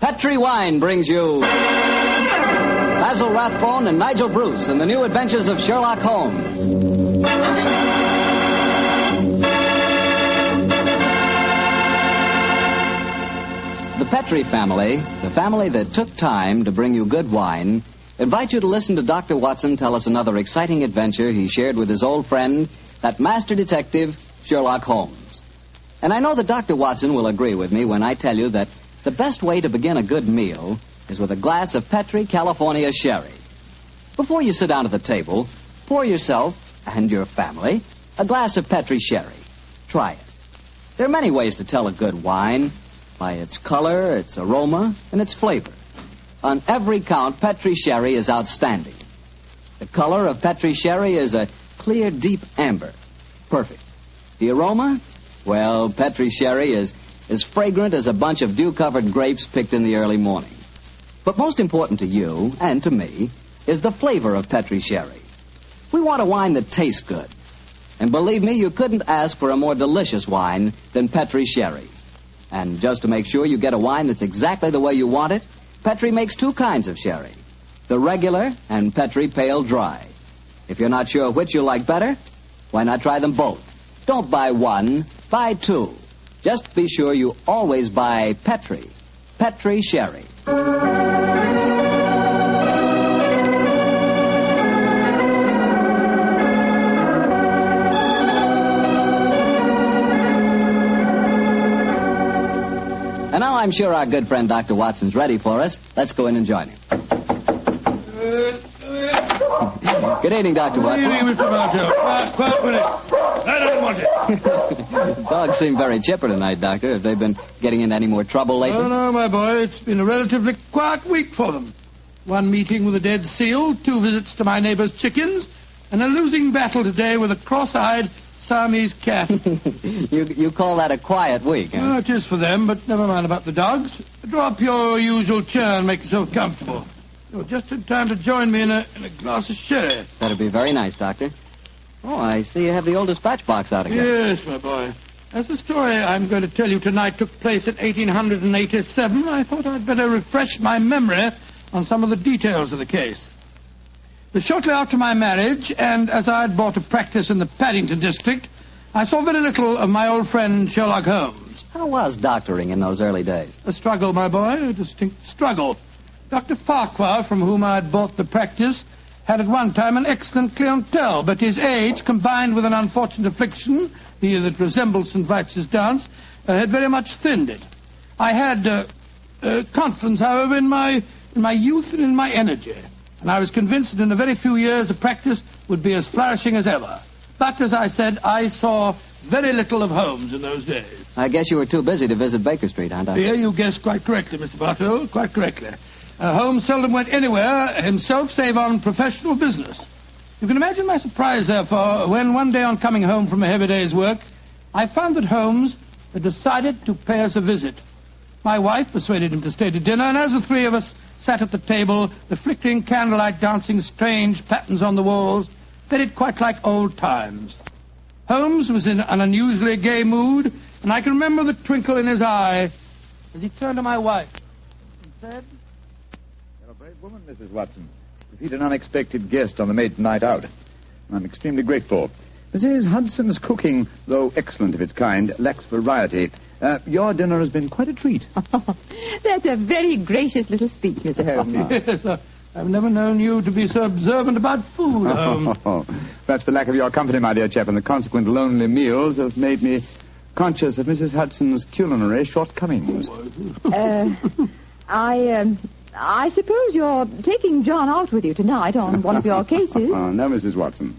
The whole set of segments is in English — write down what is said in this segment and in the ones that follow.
Petri Wine brings you Basil Rathbone and Nigel Bruce in the new adventures of Sherlock Holmes. The Petri family, the family that took time to bring you good wine, invite you to listen to Dr. Watson tell us another exciting adventure he shared with his old friend, that master detective, Sherlock Holmes. And I know that Dr. Watson will agree with me when I tell you that the best way to begin a good meal is with a glass of Petri California sherry. Before you sit down at the table, pour yourself and your family a glass of Petri sherry. Try it. There are many ways to tell a good wine, by its color, its aroma, and its flavor. On every count, Petri sherry is outstanding. The color of Petri sherry is a clear, deep amber. Perfect. The aroma? Well, Petri sherry is as fragrant as a bunch of dew-covered grapes picked in the early morning. But most important to you, and to me, is the flavor of Petri sherry. We want a wine that tastes good. And believe me, you couldn't ask for a more delicious wine than Petri sherry. And just to make sure you get a wine that's exactly the way you want it, Petri makes two kinds of sherry, the regular and Petri Pale Dry. If you're not sure which you like better, why not try them both? Don't buy one, buy two. Just be sure you always buy Petri Sherry. And now I'm sure our good friend Dr. Watson's ready for us. Let's go in and join him. Good evening, Dr. Watson. Good evening, Mr. Bartell. Quiet minute. I don't want it. Dogs seem very chipper tonight, Doctor. Have they been getting into any more trouble lately? Oh, no, my boy. It's been a relatively quiet week for them. One meeting with a dead seal, 2 visits to my neighbor's chickens, and a losing battle today with a cross-eyed Siamese cat. You call that a quiet week, huh? Oh, it is for them, but never mind about the dogs. Draw up your usual chair and make yourself comfortable. You're just in time to join me in a glass of sherry. That'd be very nice, Doctor. Oh, I see you have the old dispatch box out again. Yes, my boy. As the story I'm going to tell you tonight took place in 1887, I thought I'd better refresh my memory on some of the details of the case. Shortly after my marriage, and as I had bought a practice in the Paddington district, I saw very little of my old friend Sherlock Holmes. How was doctoring in those early days? A struggle, my boy, a distinct struggle. Dr. Farquhar, from whom I had bought the practice, had at one time an excellent clientele, but his age, combined with an unfortunate affliction, the that resembles St. Vitus's dance, had very much thinned it. I had confidence, however, in my youth and in my energy, and I was convinced that in a very few years the practice would be as flourishing as ever. But, as I said, I saw very little of Holmes in those days. I guess you were too busy to visit Baker Street, huh, Doctor? Yeah, you guessed quite correctly, Mr. Bartell, quite correctly. Holmes seldom went anywhere himself save on professional business. You can imagine my surprise, therefore, when one day on coming home from a heavy day's work, I found that Holmes had decided to pay us a visit. My wife persuaded him to stay to dinner, and as the three of us sat at the table, the flickering candlelight dancing strange patterns on the walls, felt quite like old times. Holmes was in an unusually gay mood, and I can remember the twinkle in his eye as he turned to my wife and said... You're a brave woman, Mrs. Watson. To feed an unexpected guest on the maiden night out. I'm extremely grateful. Mrs. Hudson's cooking, though excellent of its kind, lacks variety. Your dinner has been quite a treat. That's a very gracious little speech, Mr. Holmes. Yes, I've never known you to be so observant about food, Holmes. Perhaps the lack of your company, my dear chap, and the consequent lonely meals have made me conscious of Mrs. Hudson's culinary shortcomings. I suppose you're taking John out with you tonight on one of your cases. Oh, no, Mrs. Watson.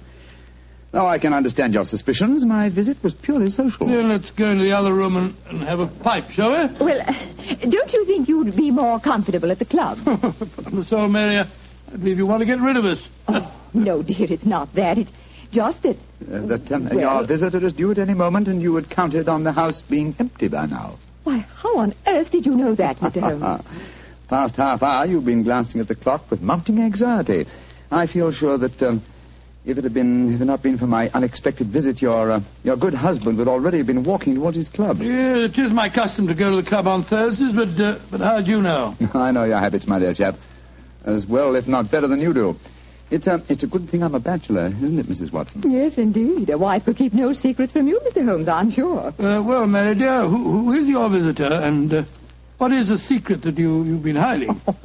Now, I can understand your suspicions. My visit was purely social. Yeah, let's go into the other room and have a pipe, shall we? Well, don't you think you'd be more comfortable at the club? Miss Olmeria, I believe you want to get rid of us. Oh, no, dear, it's not that. It's just that... your visitor is due at any moment, and you had counted on the house being empty by now. Why, how on earth did you know that, Mr. Holmes? Past half hour, you've been glancing at the clock with mounting anxiety. I feel sure that If it had not been for my unexpected visit, your good husband would already have been walking towards his club. Yeah, it is my custom to go to the club on Thursdays, but how do you know? I know your habits, my dear chap. As well, if not better than you do. It's a good thing I'm a bachelor, isn't it, Mrs. Watson? Yes, indeed. A wife could keep no secrets from you, Mr. Holmes, I'm sure. Well, Mary dear, who is your visitor, and what is the secret that you've been hiding? Oh,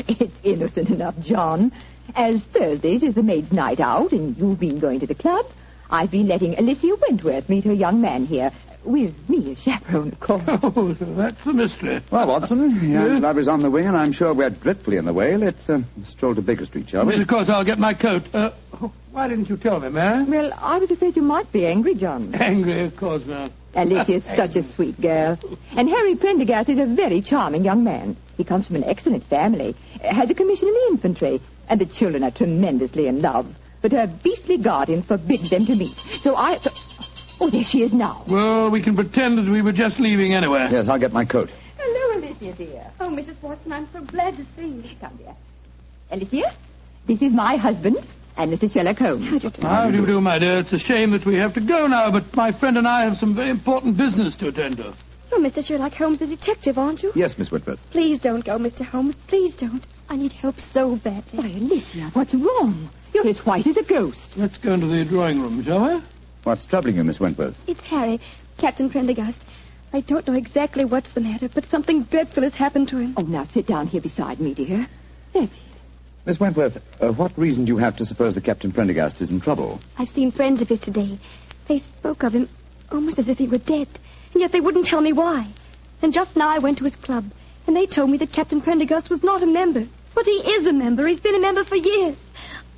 it's innocent enough, John. As Thursdays is the maid's night out, and you've been going to the club, I've been letting Alicia Wentworth meet her young man here. With me as chaperone, of course. Oh, that's the mystery. Well, Watson, young love is on the wing, and I'm sure we're dreadfully in the way. Let's stroll to Baker Street, shall we? Yes, of course, I'll get my coat. Why didn't you tell me, Mary? Well, I was afraid you might be angry, John. Angry, of course, ma'am. Alicia's such a sweet girl. And Harry Prendergast is a very charming young man. He comes from an excellent family, has a commission in the infantry, and the children are tremendously in love. But her beastly guardian forbids them to meet. So Oh, there she is now. Well, we can pretend that we were just leaving anyway. Yes, I'll get my coat. Hello, Alicia, dear. Oh, Mrs. Watson, I'm so glad to see you. Come, dear. Alicia, this is my husband and Mr. Sherlock Holmes. How do you do, my dear? It's a shame that we have to go now, but my friend and I have some very important business to attend to. You're Mr. Sherlock Holmes, the detective, aren't you? Yes, Miss Whitworth. Please don't go, Mr. Holmes. Please don't. I need help so badly. Why, Alicia, what's wrong? You're as white as a ghost. Let's go into the drawing room, shall we? What's troubling you, Miss Wentworth? It's Harry, Captain Prendergast. I don't know exactly what's the matter, but something dreadful has happened to him. Oh, now sit down here beside me, dear. That's it. Miss Wentworth, what reason do you have to suppose that Captain Prendergast is in trouble? I've seen friends of his today. They spoke of him almost as if he were dead, and yet they wouldn't tell me why. And just now I went to his club, and they told me that Captain Prendergast was not a member. But he is a member. He's been a member for years.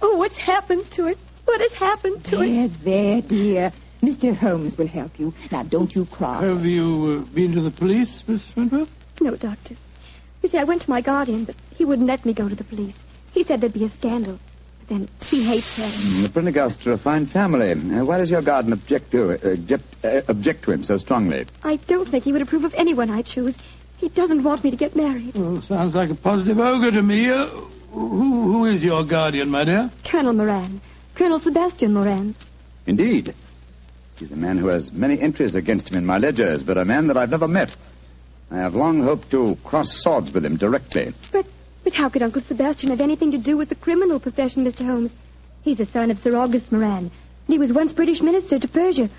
Oh, what's happened to it? What has happened to it? There, dear. Mr. Holmes will help you. Now, don't you cry. Have you been to the police, Miss Wentworth? No, Doctor. You see, I went to my guardian, but he wouldn't let me go to the police. He said there'd be a scandal. But then he hates her. The Prendergasts are a fine family. Why does your guardian object to him so strongly? I don't think he would approve of anyone I choose. He doesn't want me to get married. Well, sounds like a positive ogre to me. Who is your guardian, my dear? Colonel Moran. Colonel Sebastian Moran. Indeed. He's a man who has many entries against him in my ledgers, but a man that I've never met. I have long hoped to cross swords with him directly. But how could Uncle Sebastian have anything to do with the criminal profession, Mr. Holmes? He's the son of Sir August Moran, and he was once British minister to Persia.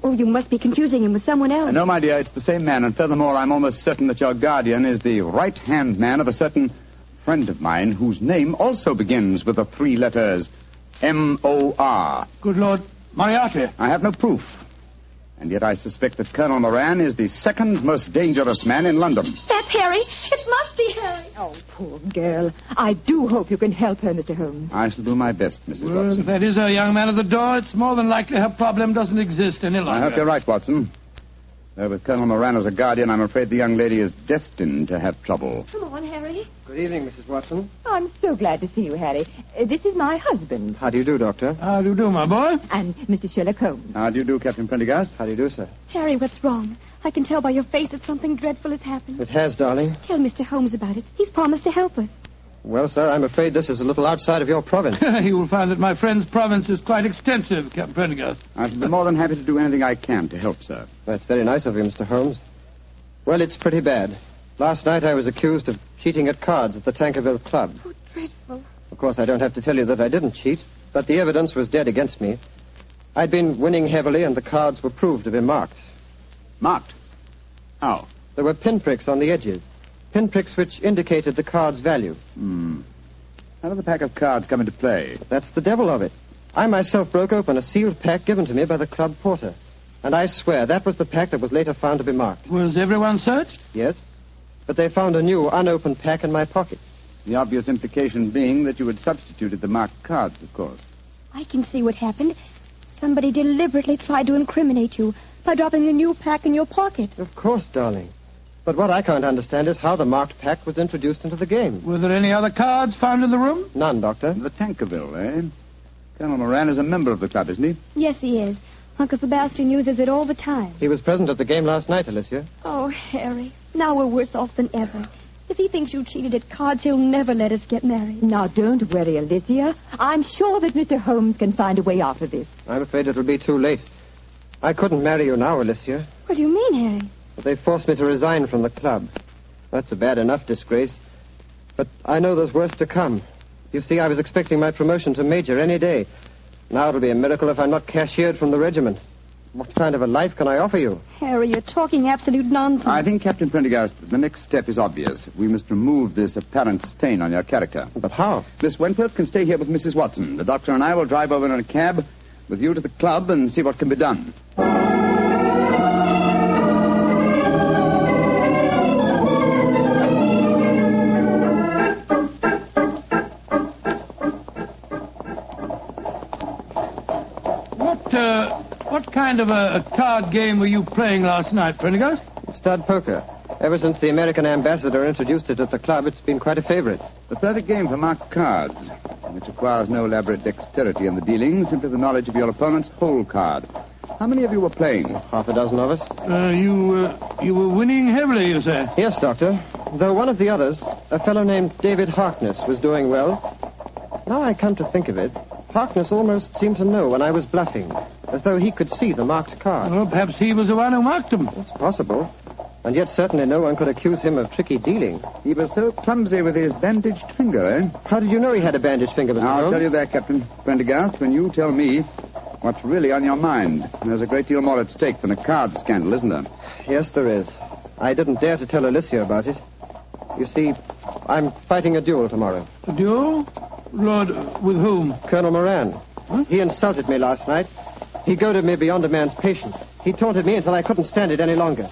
Oh, you must be confusing him with someone else. No, my dear, it's the same man, and furthermore, I'm almost certain that your guardian is the right-hand man of a certain friend of mine whose name also begins with the three letters M-O-R. Good Lord, Moriarty. I have no proof. And yet I suspect that Colonel Moran is the second most dangerous man in London. That's Harry. It must be Harry. Oh, poor girl. I do hope you can help her, Mr. Holmes. I shall do my best, Mrs. Well, Watson. if that is our young man at the door, it's more than likely her problem doesn't exist any longer. I hope you're right, Watson. Though with Colonel Moran as a guardian, I'm afraid the young lady is destined to have trouble. Come on, Harry. Good evening, Mrs. Watson. I'm so glad to see you, Harry. This is my husband. How do you do, Doctor? How do you do, my boy? And Mr. Sherlock Holmes. How do you do, Captain Prendergast? How do you do, sir? Harry, what's wrong? I can tell by your face that something dreadful has happened. It has, darling. Tell Mr. Holmes about it. He's promised to help us. Well, sir, I'm afraid this is a little outside of your province. You will find that my friend's province is quite extensive, Captain Prendergast. I shall be more than happy to do anything I can to help, sir. That's very nice of you, Mr. Holmes. Well, it's pretty bad. Last night I was accused of cheating at cards at the Tankerville Club. Oh, dreadful. Of course, I don't have to tell you that I didn't cheat, but the evidence was dead against me. I'd been winning heavily, and the cards were proved to be marked. Marked? How? There were pinpricks on the edges. Pinpricks which indicated the card's value. How did the pack of cards come into play? That's the devil of it. I myself broke open a sealed pack given to me by the club porter. And I swear that was the pack that was later found to be marked. Was everyone searched? Yes. But they found a new, unopened pack in my pocket. The obvious implication being that you had substituted the marked cards, of course. I can see what happened. Somebody deliberately tried to incriminate you by dropping the new pack in your pocket. Of course, darling. But what I can't understand is how the marked pack was introduced into the game. Were there any other cards found in the room? None, Doctor. The Tankerville, eh? Colonel Moran is a member of the club, isn't he? Yes, he is. Uncle Sebastian uses it all the time. He was present at the game last night, Alicia. Oh, Harry, now we're worse off than ever. If he thinks you cheated at cards, he'll never let us get married. Now, don't worry, Alicia. I'm sure that Mr. Holmes can find a way out of this. I'm afraid it'll be too late. I couldn't marry you now, Alicia. What do you mean, Harry? But they forced me to resign from the club. That's a bad enough disgrace. But I know there's worse to come. You see, I was expecting my promotion to major any day. Now it'll be a miracle if I'm not cashiered from the regiment. What kind of a life can I offer you? Harry, you're talking absolute nonsense. I think, Captain Prendergast, the next step is obvious. We must remove this apparent stain on your character. But how? Miss Wentworth can stay here with Mrs. Watson. The doctor and I will drive over in a cab with you to the club and see what can be done. What kind of a card game were you playing last night, Prendergast? Stud poker. Ever since the American ambassador introduced it at the club, it's been quite a favorite. The perfect game for marked cards, which requires no elaborate dexterity in the dealing, simply the knowledge of your opponent's whole card. How many of you were playing? Half a dozen of us. You were winning heavily, you say? Yes, Doctor. Though one of the others, a fellow named David Harkness, was doing well. Now I come to think of it, Harkness almost seemed to know when I was bluffing, as though he could see the marked card. Well, perhaps he was the one who marked them. It's possible. And yet certainly no one could accuse him of tricky dealing. He was so clumsy with his bandaged finger, eh? How did you know he had a bandaged finger, Mr. I'll Holmes? tell you that, Captain Prendergast, when you tell me what's really on your mind. There's a great deal more at stake than a card scandal, isn't there? Yes, there is. I didn't dare to tell Alicia about it. You see, I'm fighting a duel tomorrow. A duel? Lord, with whom? Colonel Moran. Huh? He insulted me last night. He goaded me beyond a man's patience. He taunted me until I couldn't stand it any longer.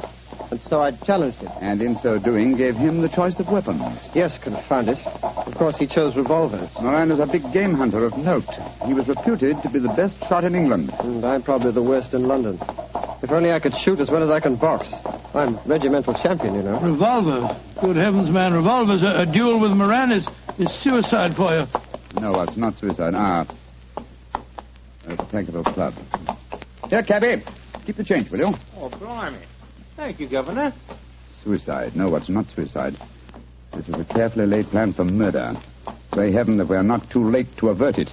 And so I challenged him. And in so doing, gave him the choice of weapons. Yes, confound it. Of course, he chose revolvers. Moran is a big game hunter of note. He was reputed to be the best shot in England. And I'm probably the worst in London. If only I could shoot as well as I can box. I'm regimental champion, you know. Revolvers? Good heavens, man, revolvers. A duel with Moran is suicide for you. No, it's not suicide. At the Tankerville Club. Here, cabby. Keep the change, will you? Oh, blimey. Thank you, Governor. Suicide. No, it's not suicide. This is a carefully laid plan for murder. Pray heaven that we are not too late to avert it.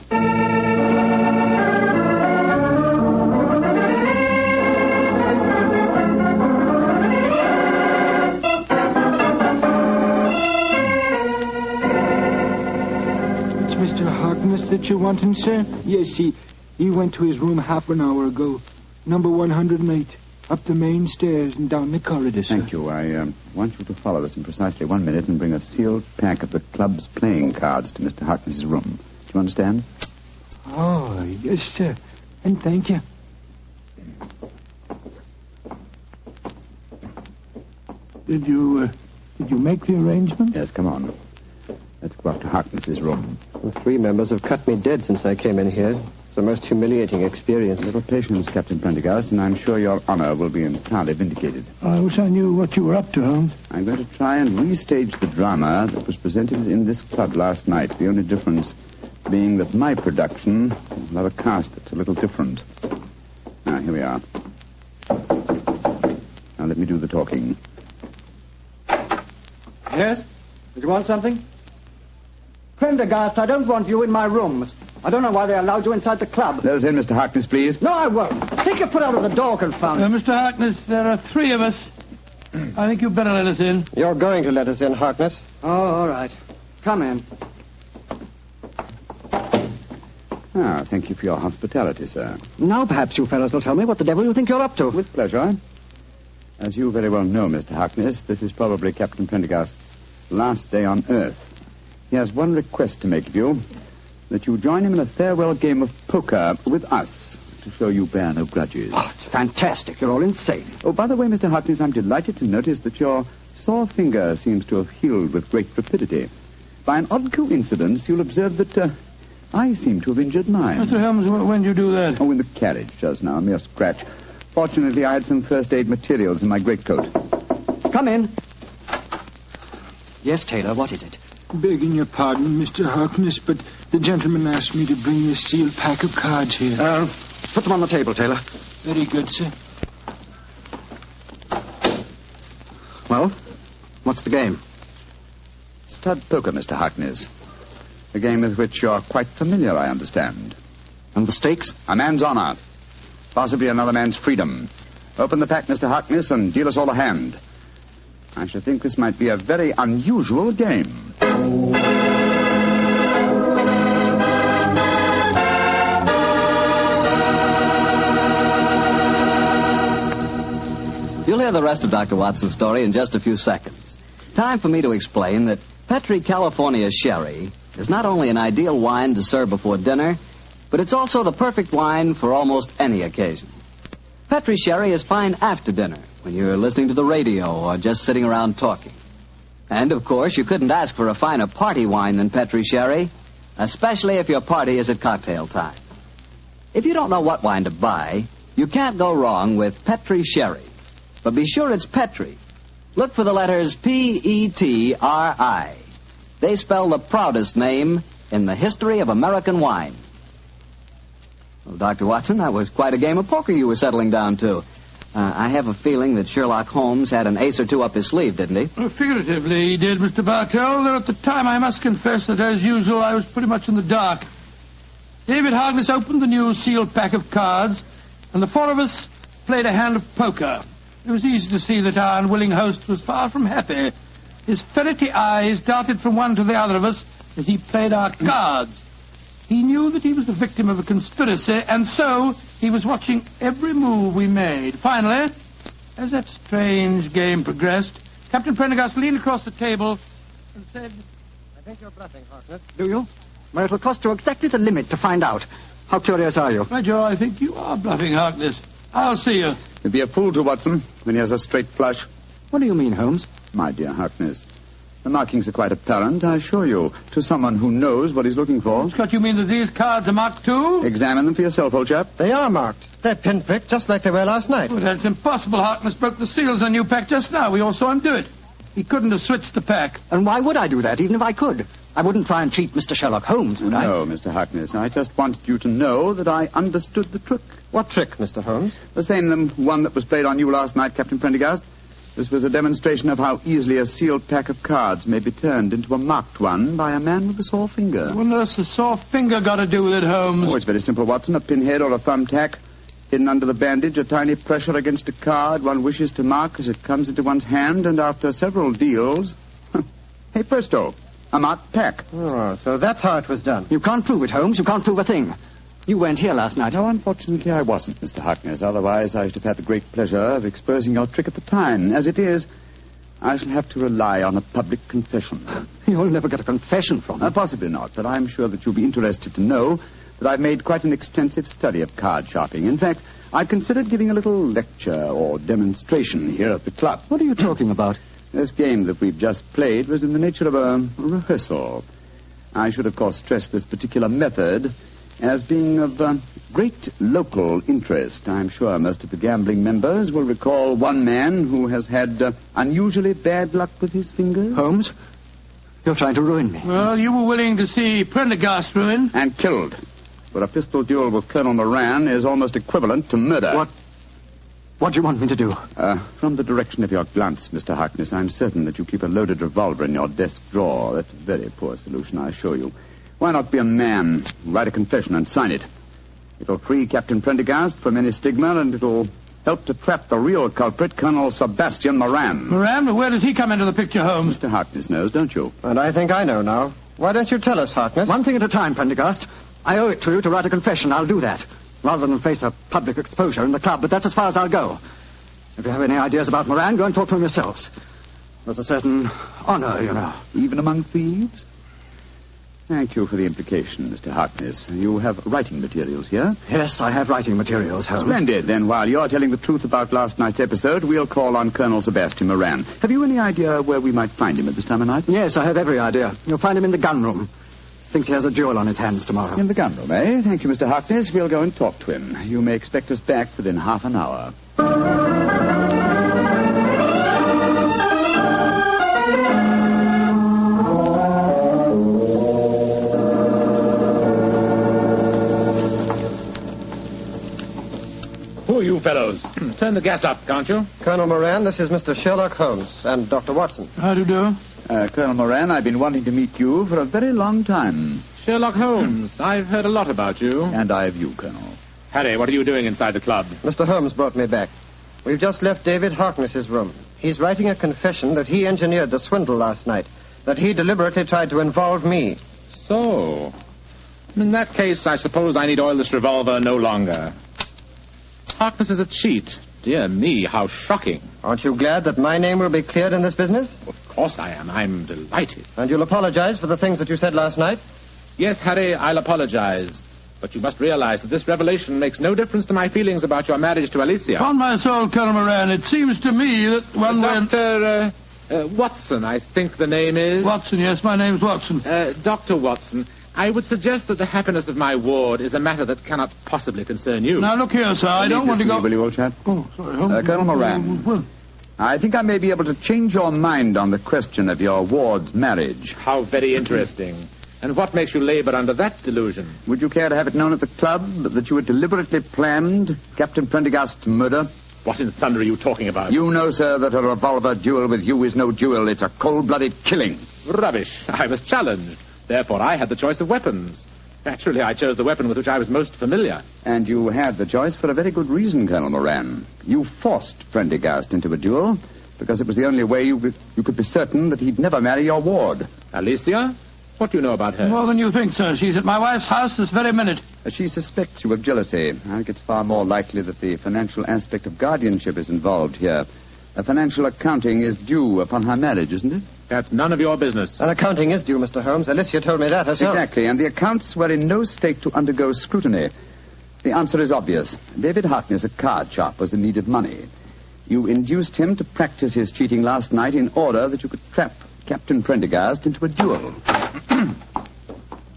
Mr. Harkness that you're wanting, sir? Yes, he went to his room half an hour ago. Number 108. Up the main stairs and down the corridor, sir. Thank you. I want you to follow us in precisely 1 minute and bring a sealed pack of the club's playing cards to Mr. Harkness's room. Do you understand? Oh, yes, sir. And thank you. Did you make the arrangement? Yes, come on. Let's go up to Harkness's room. The 3 members have cut me dead since I came in here. It's the most humiliating experience. A little patience, Captain Prendergast, and I'm sure your honor will be entirely vindicated. I wish I knew what you were up to, Holmes. I'm going to try and restage the drama that was presented in this club last night. The only difference being that my production will have a cast that's a little different. Now, here we are. Now, let me do the talking. Yes? Did you want something? Prendergast, I don't want you in my rooms. I don't know why they allowed you inside the club. Let us in, Mr. Harkness, please. No, I won't. Take your foot out of the door, confound it. Mr. Harkness, there are 3 of us. I think you'd better let us in. You're going to let us in, Harkness. Oh, all right. Come in. Thank you for your hospitality, sir. Now perhaps you fellows will tell me what the devil you think you're up to. With pleasure. As you very well know, Mr. Harkness, this is probably Captain Prendergast's last day on Earth. He has one request to make of you, that you join him in a farewell game of poker with us, to show you bear no grudges. Oh, it's fantastic. You're all insane. Oh, by the way, Mr. Harkness, I'm delighted to notice that your sore finger seems to have healed with great rapidity. By an odd coincidence, you'll observe that I seem to have injured mine. Mr. Holmes, when did you do that? Oh, in the carriage just now, a mere scratch. Fortunately, I had some first aid materials in my greatcoat. Come in. Yes, Taylor, what is it? Begging your pardon, Mr. Harkness, but the gentleman asked me to bring this sealed pack of cards here. Put them on the table, Taylor. Very good, sir. Well, what's the game? Stud poker, Mr. Harkness. A game with which you're quite familiar, I understand. And the stakes? A man's honor. Possibly another man's freedom. Open the pack, Mr. Harkness, and deal us all a hand. I should think this might be a very unusual game. You'll hear the rest of Dr. Watson's story in just a few seconds. Time for me to explain that Petri California Sherry is not only an ideal wine to serve before dinner, but it's also the perfect wine for almost any occasion. Petri Sherry is fine after dinner, when you're listening to the radio or just sitting around talking. And, of course, you couldn't ask for a finer party wine than Petri Sherry, especially if your party is at cocktail time. If you don't know what wine to buy, you can't go wrong with Petri Sherry. But be sure it's Petri. Look for the letters P-E-T-R-I. They spell the proudest name in the history of American wine. Well, Dr. Watson, that was quite a game of poker you were settling down to. I have a feeling that Sherlock Holmes had an ace or two up his sleeve, didn't he? Well, figuratively, he did, Mr. Bartell, though at the time I must confess that, as usual, I was pretty much in the dark. David Harkness opened the new sealed pack of cards, and the four of us played a hand of poker. It was easy to see that our unwilling host was far from happy. His ferrety eyes darted from one to the other of us as he played our cards. He knew that he was the victim of a conspiracy, and so he was watching every move we made. Finally, as that strange game progressed, Captain Prendergast leaned across the table and said, I think you're bluffing, Harkness. Do you? Well, it'll cost you exactly the limit to find out. How curious are you? By Joe, I think you are bluffing, Harkness. I'll see you. You'd be a fool to, Watson, when he has a straight flush. What do you mean, Holmes? My dear Harkness, the markings are quite apparent, I assure you, to someone who knows what he's looking for. Scott, you mean that these cards are marked too? Examine them for yourself, old chap. They are marked. They're pinpricked just like they were last night. Oh, that's impossible. Harkness broke the seals on your pack just now. We all saw him do it. He couldn't have switched the pack. And why would I do that, even if I could? I wouldn't try and cheat Mr. Sherlock Holmes, would I? No, Mr. Harkness. I just wanted you to know that I understood the trick. What trick, Mr. Holmes? The same one that was played on you last night, Captain Prendergast. This was a demonstration of how easily a sealed pack of cards may be turned into a marked one by a man with a sore finger. What on earth's a sore finger got to do with it, Holmes? Oh, it's very simple, Watson. A pinhead or a thumbtack hidden under the bandage, a tiny pressure against a card one wishes to mark as it comes into one's hand, and after several deals... hey, presto, a marked pack. Oh, so that's how it was done. You can't prove it, Holmes. You can't prove a thing. You weren't here last night. No, unfortunately, I wasn't, Mr. Harkness. Otherwise, I should have had the great pleasure of exposing your trick at the time. As it is, I shall have to rely on a public confession. You'll never get a confession from me. Possibly not, but I'm sure that you'll be interested to know that I've made quite an extensive study of card sharping. In fact, I considered giving a little lecture or demonstration here at the club. What are you talking about? This game that we've just played was in the nature of a rehearsal. I should, of course, stress this particular method as being of great local interest. I'm sure most of the gambling members will recall one man who has had unusually bad luck with his fingers. Holmes, you're trying to ruin me. Well, you were willing to see Prendergast ruined. And killed. But a pistol duel with Colonel Moran is almost equivalent to murder. What do you want me to do? From the direction of your glance, Mr. Harkness, I'm certain that you keep a loaded revolver in your desk drawer. That's a very poor solution, I assure you. Why not be a man, write a confession and sign it? It'll free Captain Prendergast from any stigma, and it'll help to trap the real culprit, Colonel Sebastian Moran. Moran? Where does he come into the picture, Holmes? Mr. Harkness knows, don't you? And I think I know now. Why don't you tell us, Harkness? One thing at a time, Prendergast. I owe it to you to write a confession. I'll do that, rather than face a public exposure in the club, but that's as far as I'll go. If you have any ideas about Moran, go and talk to him yourselves. There's a certain honor, you know. Even among thieves? Thank you for the implication, Mr. Harkness. You have writing materials here? Yes, I have writing materials, Holmes. Splendid. Then while you're telling the truth about last night's episode, we'll call on Colonel Sebastian Moran. Have you any idea where we might find him at this time of night? Yes, I have every idea. You'll find him in the gun room. Thinks he has a duel on his hands tomorrow. In the gun room, eh? Thank you, Mr. Harkness. We'll go and talk to him. You may expect us back within half an hour. Who are you fellows? Turn the gas up, can't you? Colonel Moran, this is Mr. Sherlock Holmes and Dr. Watson. How do you do? Colonel Moran, I've been wanting to meet you for a very long time. Sherlock Holmes, I've heard a lot about you. And I of you, Colonel. Harry, what are you doing inside the club? Mr. Holmes brought me back. We've just left David Harkness's room. He's writing a confession that he engineered the swindle last night, that he deliberately tried to involve me. So, in that case, I suppose I need oil this revolver no longer. Harkness is a cheat. Dear me, how shocking. Aren't you glad that my name will be cleared in this business? Of course I am. I'm delighted. And you'll apologize for the things that you said last night? Yes, Harry, I'll apologize. But you must realize that this revelation makes no difference to my feelings about your marriage to Alicia. Upon my soul, Colonel Moran, it seems to me that one Dr. Watson, I think the name is. Watson, yes, my name's Watson. Dr. Watson, I would suggest that the happiness of my ward is a matter that cannot possibly concern you. Now, look here, sir, I don't want to go... Will you, old chap? Oh, sorry, Holmes. Colonel Moran, I think I may be able to change your mind on the question of your ward's marriage. How very interesting. And what makes you labor under that delusion? Would you care to have it known at the club that you had deliberately planned Captain Prendergast's murder? What in thunder are you talking about? You know, sir, that a revolver duel with you is no duel. It's a cold-blooded killing. Rubbish. I was challenged. Therefore, I had the choice of weapons. Naturally, I chose the weapon with which I was most familiar. And you had the choice for a very good reason, Colonel Moran. You forced Prendergast into a duel because it was the only way you could be certain that he'd never marry your ward. Alicia? What do you know about her? More than you think, sir. She's at my wife's house this very minute. She suspects you of jealousy. I think it's far more likely that the financial aspect of guardianship is involved here. A financial accounting is due upon her marriage, isn't it? That's none of your business. An accounting is due, Mr. Holmes. Alicia told me that herself. Exactly, and the accounts were in no state to undergo scrutiny. The answer is obvious. David Harkness, a card sharp, was in need of money. You induced him to practice his cheating last night in order that you could trap Captain Prendergast into a duel.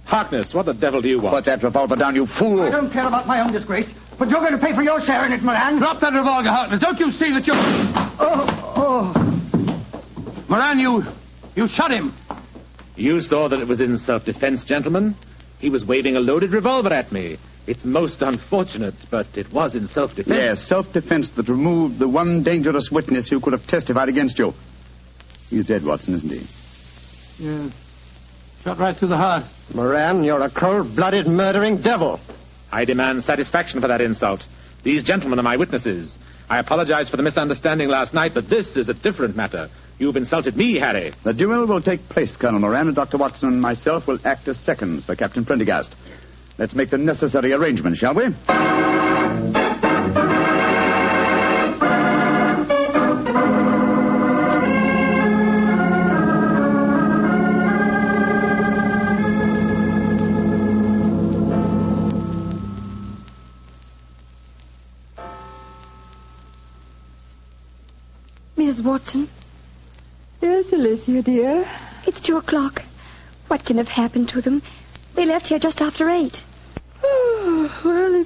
Harkness, what the devil do you want? Put that revolver down, you fool. I don't care about my own disgrace, but you're going to pay for your share in it, Moran. Drop that revolver, Harkness. Don't you see that you're... Moran, you shot him. You saw that it was in self-defense, gentlemen. He was waving a loaded revolver at me. It's most unfortunate, but it was in self-defense. Yes, self-defense that removed the one dangerous witness who could have testified against you. He's dead, Watson, isn't he? Yes. Shot right through the heart. Moran, you're a cold-blooded murdering devil. I demand satisfaction for that insult. These gentlemen are my witnesses. I apologize for the misunderstanding last night, but this is a different matter. You've insulted me, Harry. The duel will take place, Colonel Moran, and Dr. Watson and myself will act as seconds for Captain Prendergast. Let's make the necessary arrangements, shall we? Mrs. Watson? Yes, Alicia, dear. It's 2:00. What can have happened to them? They left here just after 8. Oh, well,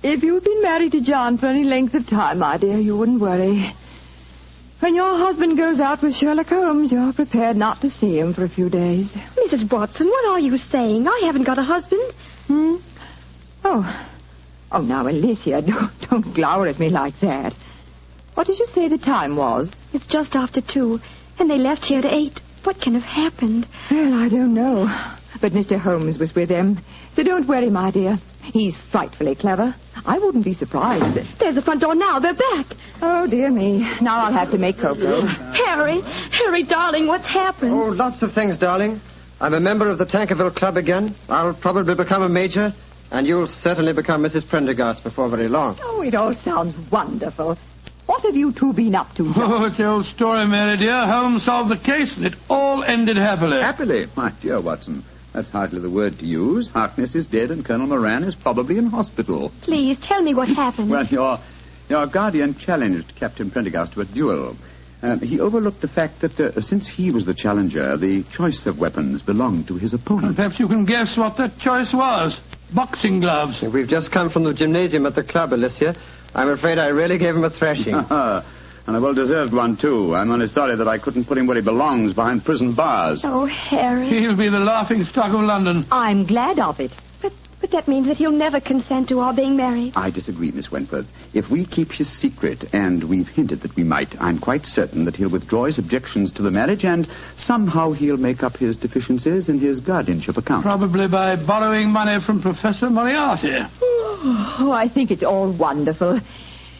if you'd been married to John for any length of time, my dear, you wouldn't worry. When your husband goes out with Sherlock Holmes, you're prepared not to see him for a few days. Mrs. Watson, what are you saying? I haven't got a husband. Oh, now, Alicia, don't glower at me like that. What did you say the time was? It's just after 2, and they left here at 8. What can have happened? Well, I don't know. But Mr. Holmes was with them. So don't worry, my dear. He's frightfully clever. I wouldn't be surprised. There's the front door now. They're back. Oh, dear me. Now I'll have to make cocoa. Harry, darling, what's happened? Oh, lots of things, darling. I'm a member of the Tankerville Club again. I'll probably become a major, and you'll certainly become Mrs. Prendergast before very long. Oh, it all sounds wonderful. What have you two been up to, John? Oh, it's the old story, Mary dear. Holmes solved the case, and it all ended happily. Happily? My dear Watson, that's hardly the word to use. Harkness is dead, and Colonel Moran is probably in hospital. Please, tell me what happened. Well, your guardian challenged Captain Prendergast to a duel. He overlooked the fact that since he was the challenger, the choice of weapons belonged to his opponent. And perhaps you can guess what that choice was. Boxing gloves. We've just come from the gymnasium at the club, Alicia. I'm afraid I really gave him a thrashing. And a well-deserved one, too. I'm only sorry that I couldn't put him where he belongs, behind prison bars. Oh, Harry. He'll be the laughing stock of London. I'm glad of it. But But that means that he'll never consent to our being married. I disagree, Miss Wentworth. If we keep his secret, and we've hinted that we might, I'm quite certain that he'll withdraw his objections to the marriage, and somehow he'll make up his deficiencies in his guardianship account. Probably by borrowing money from Professor Moriarty. Oh, I think it's all wonderful.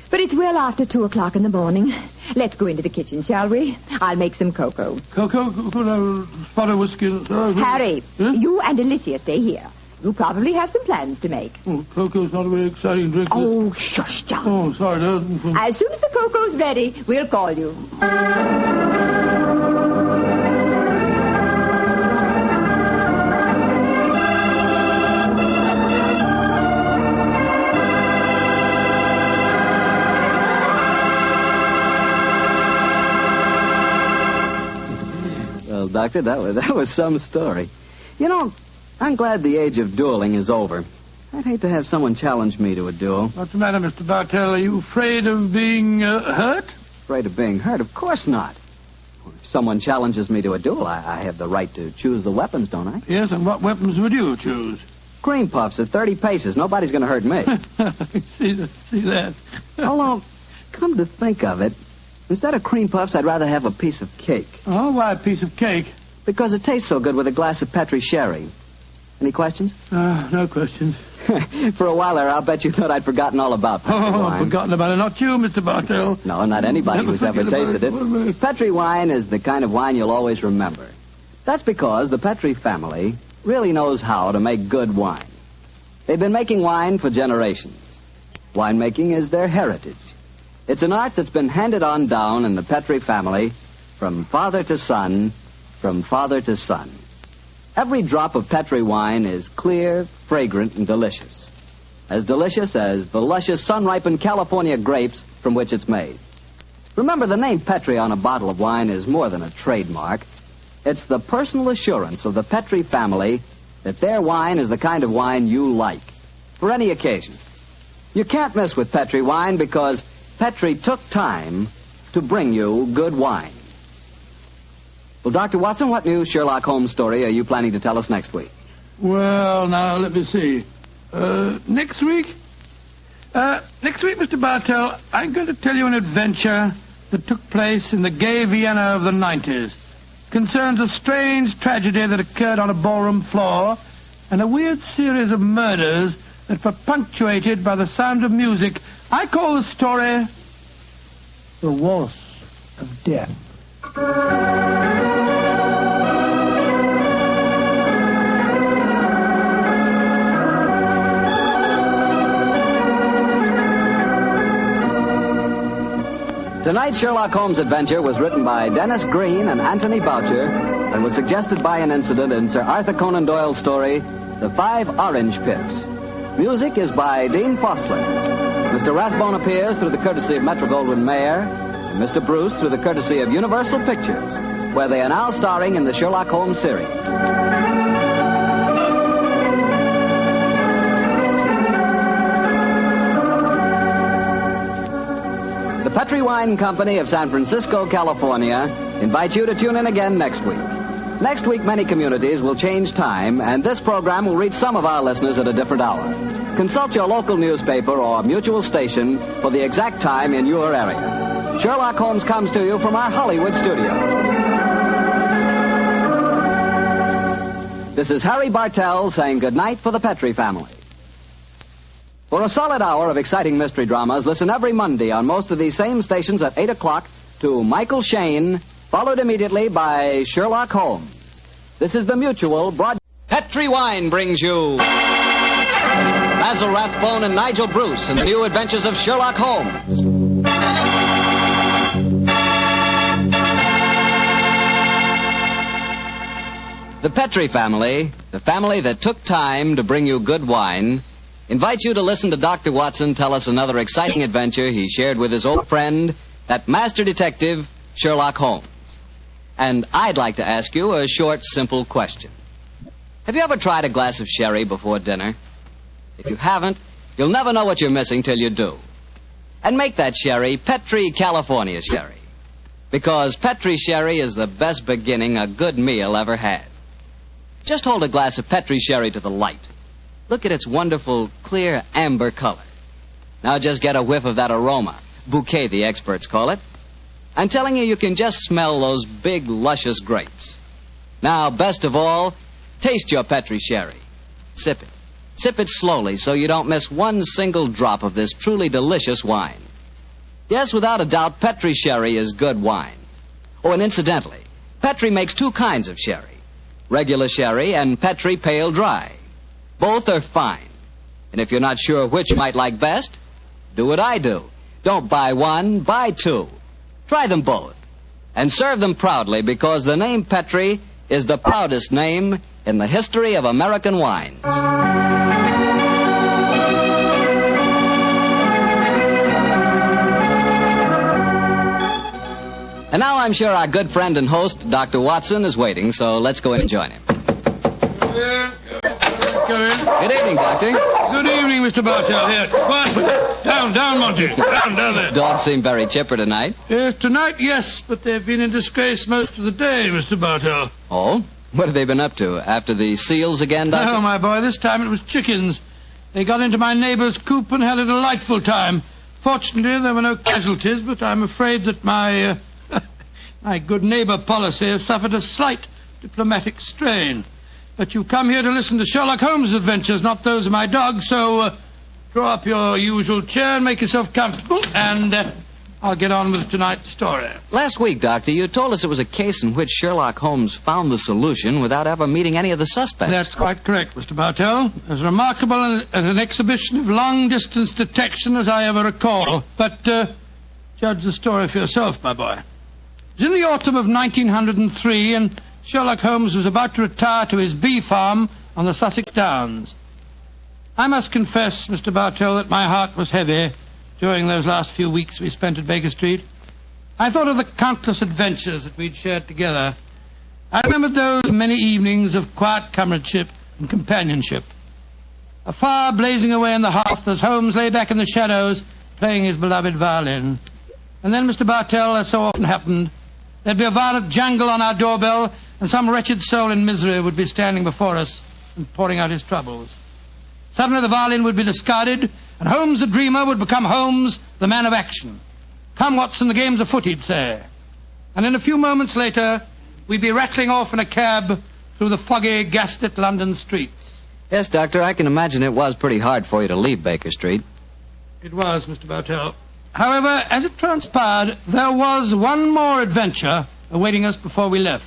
But it's well after 2 o'clock in the morning. Let's go into the kitchen, shall we? I'll make some cocoa. Cocoa? Spot of whiskey? Harry, you and Alicia stay here. You probably have some plans to make. Oh, cocoa's not a very exciting drink. Oh, shush, John. Oh, sorry. As soon as the cocoa's ready, we'll call you. Well, Doctor, that was some story. You know, I'm glad the age of dueling is over. I'd hate to have someone challenge me to a duel. What's the matter, Mr. Bartell? Are you afraid of being hurt? Afraid of being hurt? Of course not. If someone challenges me to a duel, I have the right to choose the weapons, don't I? Yes, and what weapons would you choose? Cream puffs at 30 paces. Nobody's going to hurt me. See that. Although, come to think of it, instead of cream puffs, I'd rather have a piece of cake. Oh, why a piece of cake? Because it tastes so good with a glass of Petri sherry. Any questions? No questions. For a while there, I'll bet you thought I'd forgotten all about Petri wine. Forgotten about it. Not you, Mr. Bartell. No, not anybody who's ever tasted it. Petri wine is the kind of wine you'll always remember. That's because the Petri family really knows how to make good wine. They've been making wine for generations. Winemaking is their heritage. It's an art that's been handed on down in the Petri family from father to son, from father to son. Every drop of Petri wine is clear, fragrant, and delicious. As delicious as the luscious, sun-ripened California grapes from which it's made. Remember, the name Petri on a bottle of wine is more than a trademark. It's the personal assurance of the Petri family that their wine is the kind of wine you like, for any occasion. You can't miss with Petri wine because Petri took time to bring you good wine. Well, Dr. Watson, what new Sherlock Holmes story are you planning to tell us next week? Well, now, let me see. Next week, Mr. Bartell, I'm going to tell you an adventure that took place in the gay Vienna of the 90s. Concerns a strange tragedy that occurred on a ballroom floor and a weird series of murders that were punctuated by the sound of music. I call the story The Waltz of Death. Tonight's Sherlock Holmes adventure was written by Dennis Green and Anthony Boucher and was suggested by an incident in Sir Arthur Conan Doyle's story, The 5 Orange Pips. Music is by Dean Fossler. Mr. Rathbone appears through the courtesy of Metro-Goldwyn-Mayer, and Mr. Bruce through the courtesy of Universal Pictures, where they are now starring in the Sherlock Holmes series. The Petri Wine Company of San Francisco, California, invites you to tune in again next week. Next week, many communities will change time, and this program will reach some of our listeners at a different hour. Consult your local newspaper or mutual station for the exact time in your area. Sherlock Holmes comes to you from our Hollywood studios. This is Harry Bartell saying goodnight for the Petri family. For a solid hour of exciting mystery dramas, listen every Monday on most of these same stations at 8 o'clock to Michael Shayne, followed immediately by Sherlock Holmes. This is the Mutual broad... Petri Wine brings you Basil Rathbone and Nigel Bruce in the new adventures of Sherlock Holmes. The Petri family, the family that took time to bring you good wine, invites you to listen to Dr. Watson tell us another exciting adventure he shared with his old friend, that master detective, Sherlock Holmes. And I'd like to ask you a short, simple question. Have you ever tried a glass of sherry before dinner? If you haven't, you'll never know what you're missing till you do. And make that sherry Petri California sherry. Because Petri sherry is the best beginning a good meal ever had. Just hold a glass of Petri sherry to the light. Look at its wonderful, clear amber color. Now just get a whiff of that aroma. Bouquet, the experts call it. I'm telling you, you can just smell those big, luscious grapes. Now, best of all, taste your Petri sherry. Sip it. Sip it slowly so you don't miss one single drop of this truly delicious wine. Yes, without a doubt, Petri sherry is good wine. Oh, and incidentally, Petri makes two kinds of sherry. Regular sherry and Petri pale dry. Both are fine. And if you're not sure which you might like best, do what I do. Don't buy one, buy two. Try them both. And serve them proudly because the name Petri is the proudest name in the history of American wines. And now I'm sure our good friend and host, Dr. Watson, is waiting, so let's go in and join him. Go in. Good evening, Doctor. Good evening, Mr. Bartell. Here. Quiet. Down, Monty. Down there. Dogs seem very chipper tonight. Yes, tonight, yes, but they've been in disgrace most of the day, Mr. Bartell. Oh? What have they been up to? After the seals again, Doctor? Oh, my boy, this time it was chickens. They got into my neighbor's coop and had a delightful time. Fortunately, there were no casualties, but I'm afraid that my good neighbor policy has suffered a slight diplomatic strain. But you come here to listen to Sherlock Holmes' adventures, not those of my dog, so draw up your usual chair and make yourself comfortable, and I'll get on with tonight's story. Last week, Doctor, you told us it was a case in which Sherlock Holmes found the solution without ever meeting any of the suspects. That's quite correct, Mr. Bartell. As remarkable an exhibition of long-distance detection as I ever recall. But judge the story for yourself, my boy. It was in the autumn of 1903, and Sherlock Holmes was about to retire to his bee farm on the Sussex Downs. I must confess, Mr. Bartell, that my heart was heavy during those last few weeks we spent at Baker Street. I thought of the countless adventures that we'd shared together. I remembered those many evenings of quiet comradeship and companionship. A fire blazing away in the hearth as Holmes lay back in the shadows playing his beloved violin. And then, Mr. Bartell, as so often happened, there'd be a violent jangle on our doorbell, and some wretched soul in misery would be standing before us and pouring out his troubles. Suddenly the violin would be discarded, and Holmes the dreamer would become Holmes the man of action. Come, Watson, the game's afoot, he'd say. And in a few moments later, we'd be rattling off in a cab through the foggy, gaslit London streets. Yes, Doctor, I can imagine it was pretty hard for you to leave Baker Street. It was, Mr. Bartell. However, as it transpired, there was one more adventure awaiting us before we left.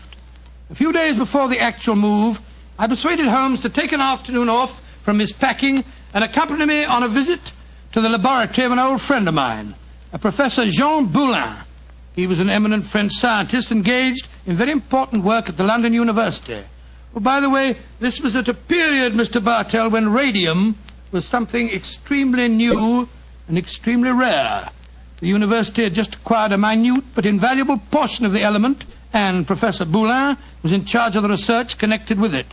A few days before the actual move, I persuaded Holmes to take an afternoon off from his packing and accompany me on a visit to the laboratory of an old friend of mine, a Professor Jean Boulin. He was an eminent French scientist engaged in very important work at the London University. Oh, by the way, this was at a period, Mr. Bartell, when radium was something extremely new and extremely rare. The university had just acquired a minute but invaluable portion of the element, and Professor Boulin was in charge of the research connected with it.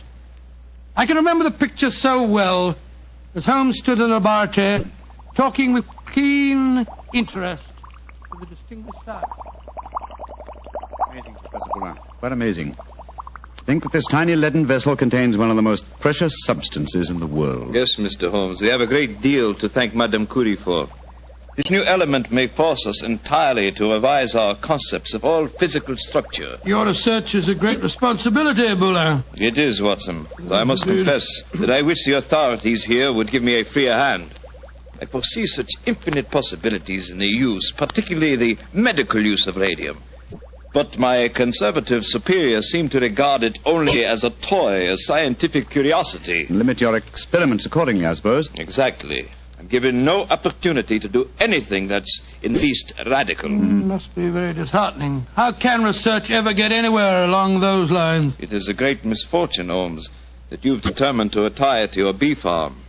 I can remember the picture so well as Holmes stood in the laboratory talking with keen interest to the distinguished scientist. Amazing, Professor Boulin. Quite amazing. Think that this tiny leaden vessel contains one of the most precious substances in the world. Yes, Mr. Holmes. We have a great deal to thank Madame Curie for. This new element may force us entirely to revise our concepts of all physical structure. Your research is a great responsibility, Boulin. It is, Watson. I must confess that I wish the authorities here would give me a freer hand. I foresee such infinite possibilities in the use, particularly the medical use of radium. But my conservative superiors seem to regard it only as a toy, a scientific curiosity. Limit your experiments accordingly, I suppose. Exactly. I'm given no opportunity to do anything that's in the least radical. Must be very disheartening. How can research ever get anywhere along those lines? It is a great misfortune, Holmes, that you've determined to retire to your bee farm.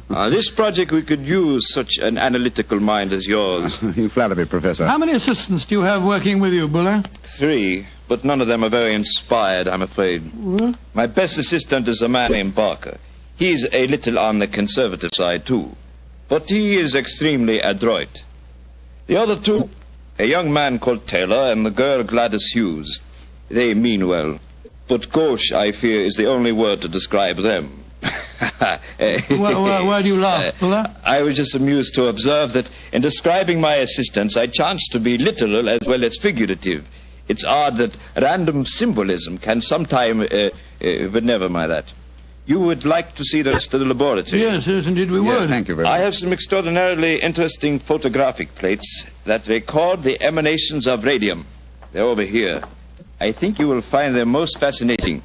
This project we could use such an analytical mind as yours. You flatter me, Professor. How many assistants do you have working with you, Boulin? 3, but none of them are very inspired, I'm afraid. What? My best assistant is a man named Barker. He's a little on the conservative side, too. But he is extremely adroit. The other 2, a young man called Taylor and the girl Gladys Hughes. They mean well. But gauche, I fear, is the only word to describe them. Why do you laugh, Fuller? I was just amused to observe that in describing my assistants, I chanced to be literal as well as figurative. It's odd that random symbolism can sometime... but never mind that. You would like to see the rest of the laboratory? Yes, indeed we would. Thank you very much. I have some extraordinarily interesting photographic plates that record the emanations of radium. They're over here. I think you will find them most fascinating.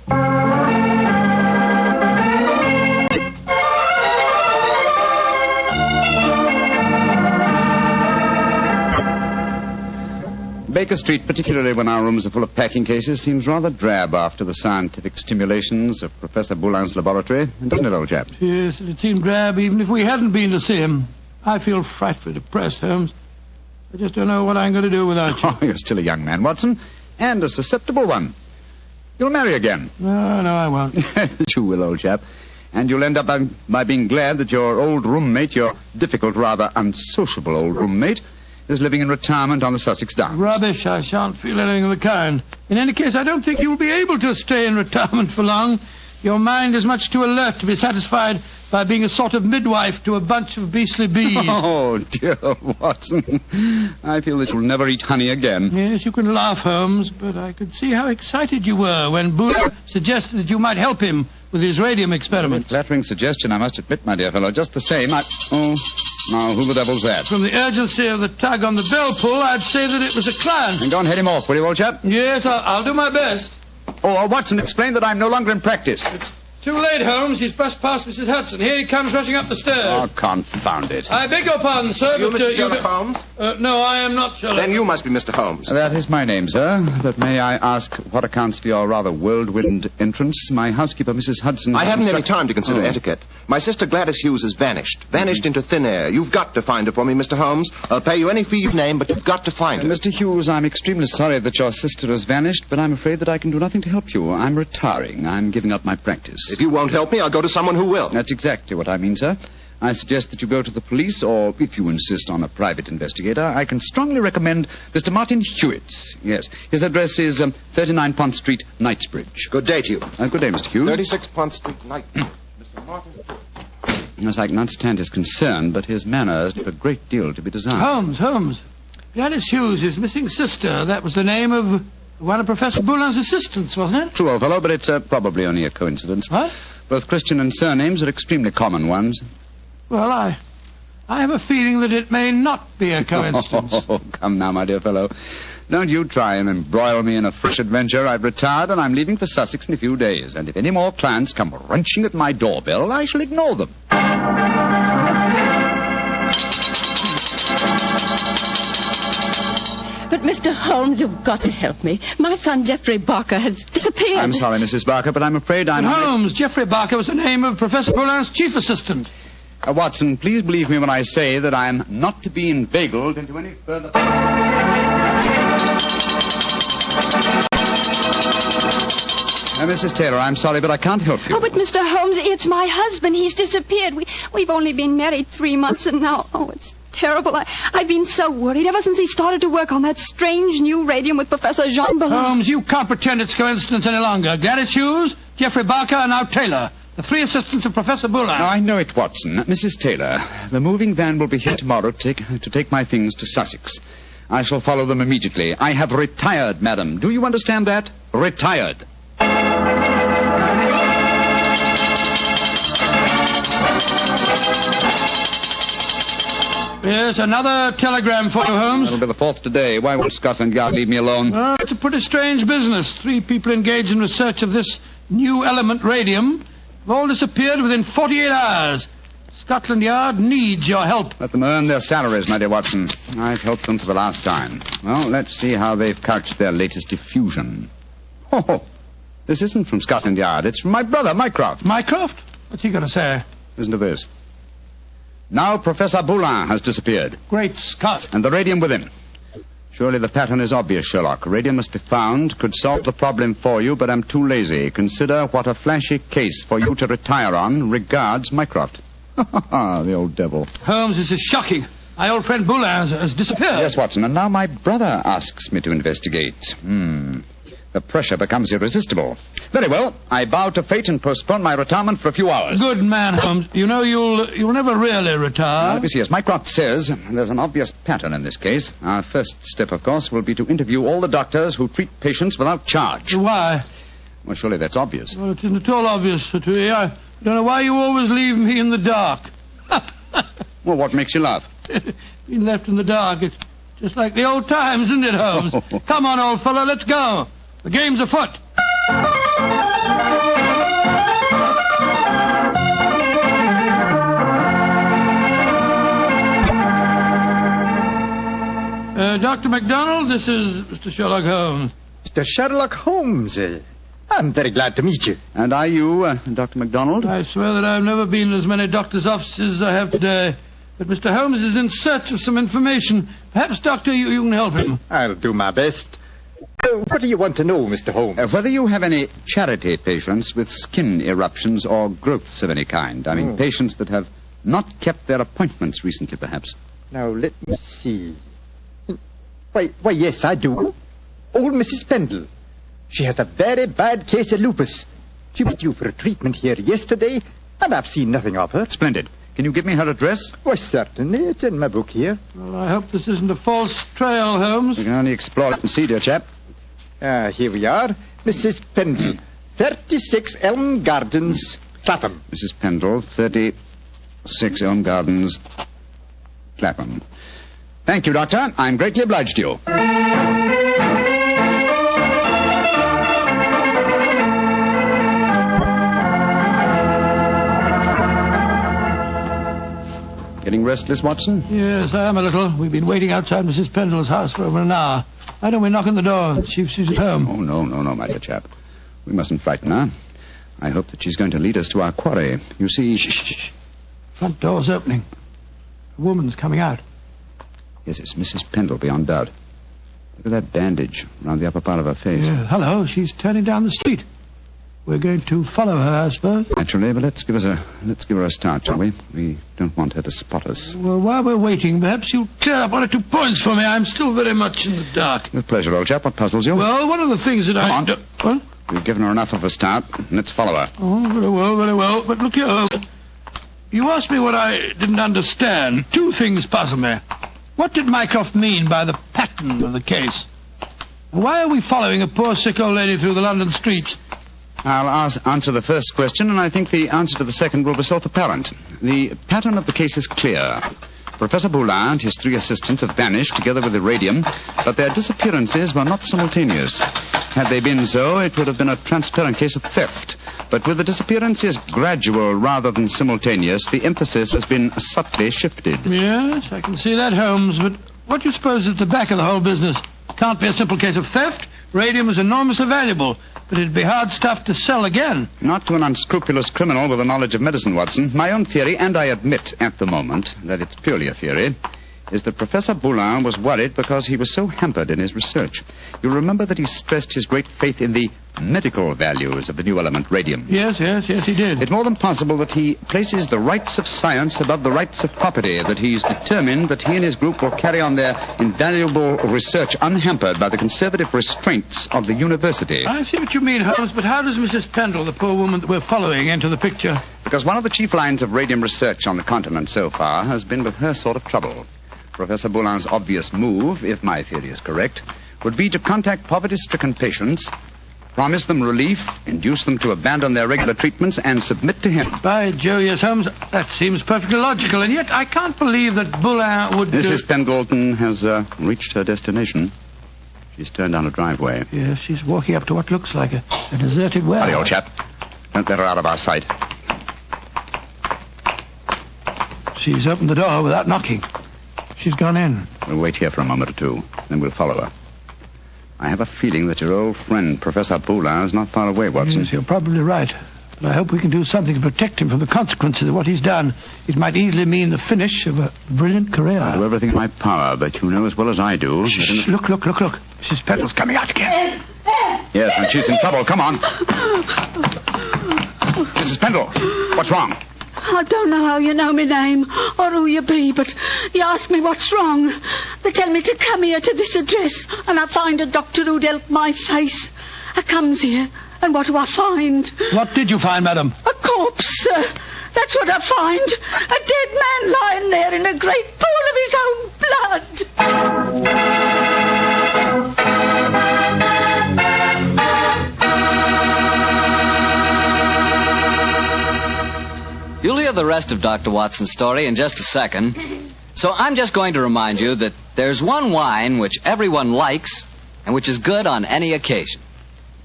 Baker Street, particularly when our rooms are full of packing cases, seems rather drab after the scientific stimulations of Professor Boulin's laboratory, doesn't it, old chap? Yes, it seemed drab even if we hadn't been to see him. I feel frightfully depressed, Holmes. I just don't know what I'm going to do without you. Oh, you're still a young man, Watson, and a susceptible one. You'll marry again. No, I won't. You will, old chap. And you'll end up by being glad that your old roommate, your difficult, rather unsociable old roommate, is living in retirement on the Sussex Downs. Rubbish. I shan't feel anything of the kind. In any case, I don't think you will be able to stay in retirement for long. Your mind is much too alert to be satisfied by being a sort of midwife to a bunch of beastly bees. Oh, dear Watson. I feel that you'll never eat honey again. Yes, you can laugh, Holmes, but I could see how excited you were when Boone suggested that you might help him with his radium experiment. Flattering suggestion, I must admit, my dear fellow. Just the same, Oh, now, who the devil's that? From the urgency of the tug on the bell pull, I'd say that it was a client. And go and head him off, will you, old chap? Yes, I'll do my best. Oh, Watson, explain that I'm no longer in practice. Too late, Holmes. He's brushed past Mrs. Hudson. Here he comes rushing up the stairs. Oh, confound it. I beg your pardon, sir, You but... Mr. Sherlock Holmes? No, I am not Sherlock. Then you must be Mr. Holmes. That is my name, sir. But may I ask what accounts for your rather whirlwind entrance? My housekeeper, Mrs. Hudson... I haven't any time to consider etiquette. My sister Gladys Hughes has vanished. Vanished into thin air. You've got to find her for me, Mr. Holmes. I'll pay you any fee you name, but you've got to find her. Mr. Hughes, I'm extremely sorry that your sister has vanished, but I'm afraid that I can do nothing to help you. I'm retiring. I'm giving up my practice. If you won't help me, I'll go to someone who will. That's exactly what I mean, sir. I suggest that you go to the police, or if you insist on a private investigator, I can strongly recommend Mr. Martin Hewitt. Yes, his address is 39 Pont Street, Knightsbridge. Good day to you. Good day, Mr. Hughes. 36 Pont Street, Knightsbridge. Mr. Martin. Yes, I can understand his concern, but his manners leave a great deal to be desired. Holmes. Gladys Hughes, his missing sister. That was the name of one of Professor Boulin's assistants, wasn't it? True, old fellow, but it's probably only a coincidence. What? Both Christian and surnames are extremely common ones. Well, I have a feeling that it may not be a coincidence. Oh, come now, my dear fellow. Don't you try and embroil me in a fresh adventure. I've retired and I'm leaving for Sussex in a few days. And if any more clients come wrenching at my doorbell, I shall ignore them. But, Mr. Holmes, you've got to help me. My son, Geoffrey Barker, has disappeared. I'm sorry, Mrs. Barker, but I'm afraid I'm... Holmes, Geoffrey Barker was the name of Professor Boulin's chief assistant. Watson, please believe me when I say that I am not to be inveigled into any further... Mrs. Taylor, I'm sorry, but I can't help you. Oh, but Mr. Holmes, it's my husband. He's disappeared. We've only been married 3 months, and now... Oh, it's terrible. I've been so worried ever since he started to work on that strange new radium with Professor Jean Ballon. Holmes, you can't pretend it's coincidence any longer. Gladys Hughes, Geoffrey Barker, and now Taylor. The 3 assistants of Professor Boulin. I know it, Watson. Mrs. Taylor, the moving van will be here tomorrow to take my things to Sussex. I shall follow them immediately. I have retired, madam. Do you understand that? Retired. Yes, another telegram for you, Holmes. That'll be the 4th today. Why won't Scotland Yard leave me alone? Well, it's a pretty strange business. 3 people engaged in research of this new element, radium, have all disappeared within 48 hours. Scotland Yard needs your help. Let them earn their salaries, my dear Watson. I've helped them for the last time. Well, let's see how they've couched their latest diffusion. Oh, this isn't from Scotland Yard. It's from my brother, Mycroft. Mycroft? What's he going to say? Listen to this. Now Professor Boulin has disappeared. Great Scott. And the radium with him. Surely the pattern is obvious, Sherlock. Radium must be found, could solve the problem for you, but I'm too lazy. Consider what a flashy case for you to retire on. Regards, Mycroft. The old devil. Holmes, this is shocking. My old friend Boulin has disappeared. Yes, Watson, and now my brother asks me to investigate. The pressure becomes irresistible. Very well. I bow to fate and postpone my retirement for a few hours. Good man, Holmes. You know you'll never really retire. Let me see. As Mycroft says, there's an obvious pattern in this case. Our first step, of course, will be to interview all the doctors who treat patients without charge. Why? Well, surely that's obvious. Well, it isn't at all obvious, Sir Tui. I don't know why you always leave me in the dark. Well, what makes you laugh? Being left in the dark, it's just like the old times, isn't it, Holmes? Come on, old fellow, let's go. The game's afoot. Dr. MacDonald, this is Mr. Sherlock Holmes. Mr. Sherlock Holmes. I'm very glad to meet you. And are you, Dr. MacDonald? I swear that I've never been in as many doctors' offices as I have today. But Mr. Holmes is in search of some information. Perhaps, Doctor, you can help him. I'll do my best. What do you want to know, Mr. Holmes? Whether you have any charity patients with skin eruptions or growths of any kind. I mean, patients that have not kept their appointments recently, perhaps. Now, let me see. Why, yes, I do. Old Mrs. Pendle. She has a very bad case of lupus. She was due for a treatment here yesterday, and I've seen nothing of her. Splendid. Can you give me her address? Why, certainly. It's in my book here. Well, I hope this isn't a false trail, Holmes. We can only explore it and see, dear chap. Here we are. Mrs. Pendle, 36 Elm Gardens, Clapham. Mrs. Pendle, 36 Elm Gardens, Clapham. Thank you, Doctor. I'm greatly obliged to you. Getting restless, Watson? Yes, I am a little. We've been waiting outside Mrs. Pendle's house for over an hour. Why don't we knock on the door? See if she's at home. Oh, no, my dear chap. We mustn't frighten her. I hope that she's going to lead us to our quarry. You see... Shh. Front door's opening. A woman's coming out. Yes, it's Mrs. Pendle, beyond doubt. Look at that bandage around the upper part of her face. Yeah, hello, she's turning down the street. We're going to follow her, I suppose. Naturally, but let's give her a start, shall we? We don't want her to spot us. Well, while we're waiting, perhaps you'll clear up 1 or 2 points for me. I'm still very much in the dark. With pleasure, old chap. What puzzles you? Well, one of the things that Come on. What? We've given her enough of a start. Let's follow her. Oh, very well. But look here, you asked me what I didn't understand. 2 things puzzle me. What did Mycroft mean by the pattern of the case? Why are we following a poor sick old lady through the London streets? I'll answer the first question, and I think the answer to the second will be self-apparent. The pattern of the case is clear. Professor Boulin and his 3 assistants have vanished together with the radium, but their disappearances were not simultaneous. Had they been so, it would have been a transparent case of theft. But with the disappearances gradual rather than simultaneous, the emphasis has been subtly shifted. Yes, I can see that, Holmes, but what do you suppose is at the back of the whole business? Can't be a simple case of theft. Radium is enormously valuable, but it'd be hard stuff to sell again. Not to an unscrupulous criminal with a knowledge of medicine, Watson. My own theory, and I admit at the moment that it's purely a theory, is that Professor Boulin was worried because he was so hampered in his research. You'll remember that he stressed his great faith in the medical values of the new element, radium. Yes, he did. It's more than possible that he places the rights of science above the rights of property, that he's determined that he and his group will carry on their invaluable research unhampered by the conservative restraints of the university. I see what you mean, Holmes, but how does Mrs. Pendle, the poor woman that we're following, enter the picture? Because one of the chief lines of radium research on the continent so far has been with her sort of trouble. Professor Boulin's obvious move, if my theory is correct, would be to contact poverty-stricken patients, promise them relief, induce them to abandon their regular treatments, and submit to him. By Jove, yes, Holmes, that seems perfectly logical, and yet I can't believe that Boulin would... Mrs. Pendleton has reached her destination. She's turned down a driveway. Yes, she's walking up to what looks like a deserted well. Hurry, old chap. Don't let her out of our sight. She's opened the door without knocking. She's gone in. We'll wait here for a moment or 2, then we'll follow her. I have a feeling that your old friend, Professor Boulin, is not far away, Watson. Yes, you're probably right. But I hope we can do something to protect him from the consequences of what he's done. It might easily mean the finish of a brilliant career. I'll do everything in my power, but you know as well as I do... Shh, look. Mrs. Pendle's coming out again. Yes, and she's in trouble. Come on. Mrs. Pendle, what's wrong? I don't know how you know my name or who you be, but you ask me what's wrong. They tell me to come here to this address, and I find a doctor who'd help my face. I comes here, and what do I find? What did you find, madam? A corpse, sir. That's what I find. A dead man lying there in a great pool of his own blood. You'll hear the rest of Dr. Watson's story in just a second. So I'm just going to remind you that there's one wine which everyone likes and which is good on any occasion.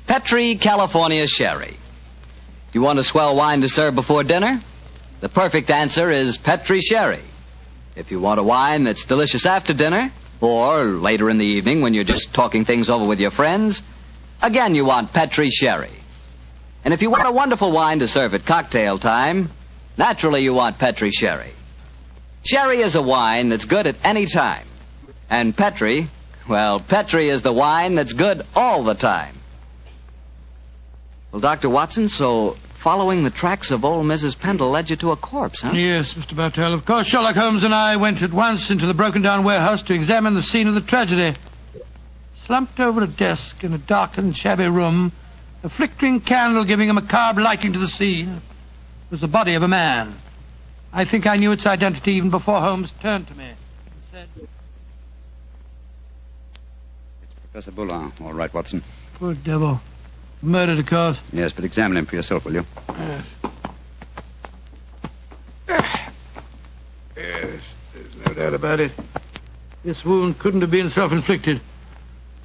Petri California Sherry. You want a swell wine to serve before dinner? The perfect answer is Petri Sherry. If you want a wine that's delicious after dinner, or later in the evening when you're just talking things over with your friends, again you want Petri Sherry. And if you want a wonderful wine to serve at cocktail time, naturally you want Petri Sherry. Sherry is a wine that's good at any time. And Petri, well, Petri is the wine that's good all the time. Well, Dr. Watson, so following the tracks of old Mrs. Pendle led you to a corpse, huh? Yes, Mr. Bartell. Of course, Sherlock Holmes and I went at once into the broken-down warehouse to examine the scene of the tragedy. Slumped over a desk in a dark and shabby room, a flickering candle giving a macabre lighting to the scene, was the body of a man. I think I knew its identity even before Holmes turned to me and said... It's Professor Boulin. All right, Watson. Poor devil. Murdered, of course. Yes, but examine him for yourself, will you? Yes. Yes, there's no doubt about it. This wound couldn't have been self-inflicted.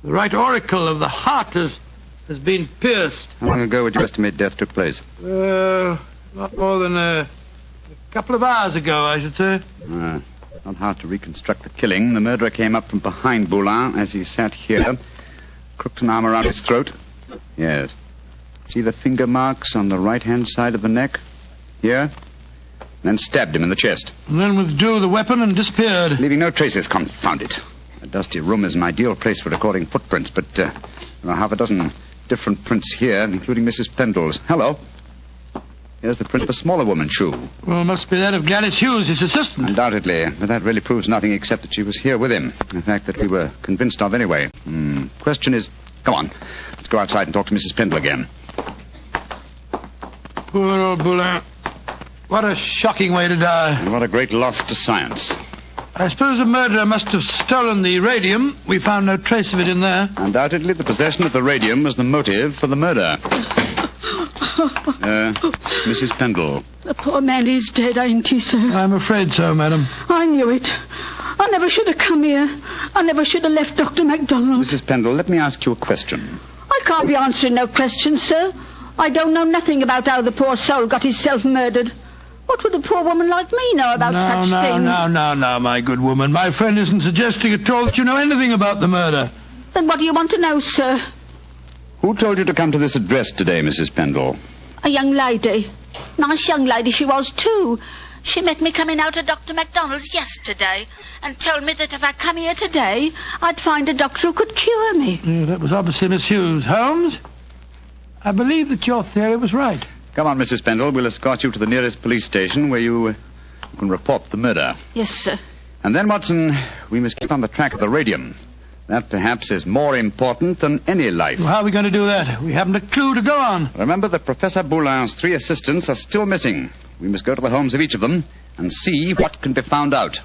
The right auricle of the heart has been pierced. How long ago would you estimate death took place? Not more than a couple of hours ago, I should say. Not hard to reconstruct the killing. The murderer came up from behind Boulin as he sat here, crooked an arm around his throat. Yes. See the finger marks on the right-hand side of the neck? Here? Then stabbed him in the chest. And then withdrew the weapon and disappeared. Leaving no traces, confound it. A dusty room is an ideal place for recording footprints, but there are half a dozen different prints here, including Mrs. Pendle's. Hello. Here's the print of a smaller woman's shoe. Well, must be that of Gladys Hughes, his assistant. Undoubtedly, but that really proves nothing except that she was here with him. A fact that we were convinced of anyway. Question is... Come on. Let's go outside and talk to Mrs. Pendle again. Poor old Boulin. What a shocking way to die. And what a great loss to science. I suppose the murderer must have stolen the radium. We found no trace of it in there. Undoubtedly, the possession of the radium was the motive for the murder. Mrs. Pendle. The poor man is dead, ain't he, sir? I'm afraid so, madam. I knew it. I never should have come here. I never should have left Dr. MacDonald. Mrs. Pendle, let me ask you a question. I can't be answering no questions, sir. I don't know nothing about how the poor soul got himself murdered. What would a poor woman like me know about such things? No, my good woman. My friend isn't suggesting at all that you know anything about the murder. Then what do you want to know, sir? Who told you to come to this address today, Mrs. Pendle? A young lady. Nice young lady she was, too. She met me coming out of Dr. MacDonald's yesterday and told me that if I come here today, I'd find a doctor who could cure me. Yeah, that was obviously Miss Hughes. Holmes, I believe that your theory was right. Come on, Mrs. Pendle. We'll escort you to the nearest police station where you can report the murder. Yes, sir. And then, Watson, we must keep on the track of the radium. That, perhaps, is more important than any life. Well, how are we going to do that? We haven't a clue to go on. Remember that Professor Boulin's 3 assistants are still missing. We must go to the homes of each of them and see what can be found out.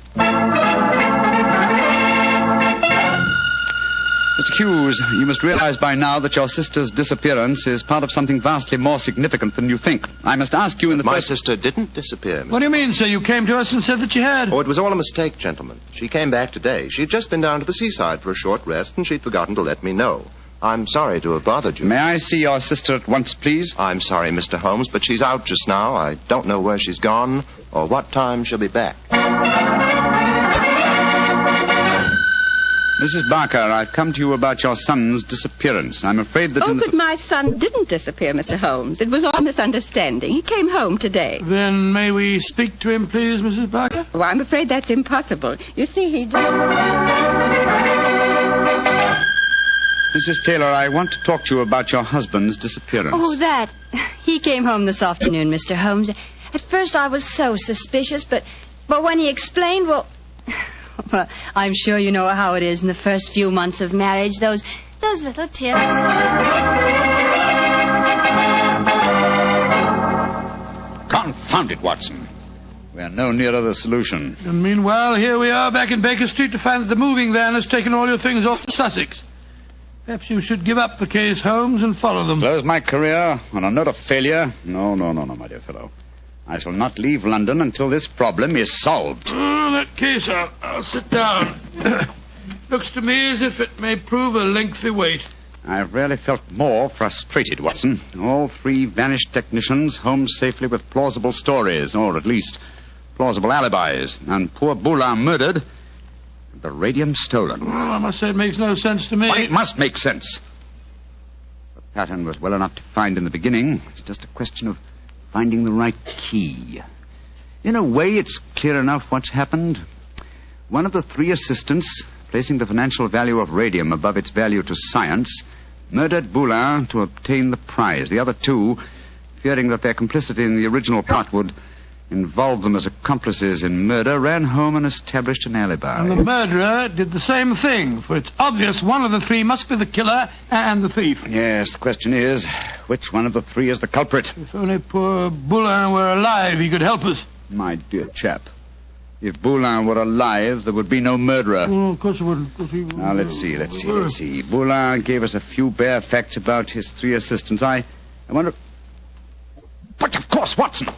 Mr. Hughes, you must realize by now that your sister's disappearance is part of something vastly more significant than you think. I must ask you in the My sister didn't disappear, Mr. What do you mean, sir? You came to us and said that she had. Oh, it was all a mistake, gentlemen. She came back today. She'd just been down to the seaside for a short rest, and she'd forgotten to let me know. I'm sorry to have bothered you. May I see your sister at once, please? I'm sorry, Mr. Holmes, but she's out just now. I don't know where she's gone or what time she'll be back. Mrs. Barker, I've come to you about your son's disappearance. I'm afraid that... but my son didn't disappear, Mr. Holmes. It was all a misunderstanding. He came home today. Then may we speak to him, please, Mrs. Barker? Oh, I'm afraid that's impossible. You see, he... Mrs. Taylor, I want to talk to you about your husband's disappearance. Oh, that. He came home this afternoon, Mr. Holmes. At first I was so suspicious, but when he explained, well, I'm sure you know how it is in the first few months of marriage. Those Those little tips. Confound it, Watson. We are no nearer the solution. And meanwhile, here we are back in Baker Street to find that the moving van has taken all your things off to Sussex. Perhaps you should give up the case, Holmes, and follow them. Close my career on a note of failure? No, my dear fellow. I shall not leave London until this problem is solved. Oh, that case, I'll sit down. Looks to me as if it may prove a lengthy wait. I've rarely felt more frustrated, Watson. All 3 vanished technicians home safely with plausible stories, or at least plausible alibis, and poor Boulin murdered, and the radium stolen. Well, I must say it makes no sense to me. But it must make sense. The pattern was well enough to find in the beginning. It's just a question of finding the right key. In a way, it's clear enough what's happened. One of the 3 assistants, placing the financial value of radium above its value to science, murdered Boulin to obtain the prize. The other 2, fearing that their complicity in the original plot would involve them as accomplices in murder, ran home and established an alibi. And the murderer did the same thing, for it's obvious one of the 3 must be the killer and the thief. Yes, the question is, which one of the 3 is the culprit? If only poor Boulin were alive, he could help us. My dear chap, if Boulin were alive, there would be no murderer. Oh, of course it wouldn't. Now, let's see. Boulin gave us a few bare facts about his 3 assistants. I wonder... But of course, Watson!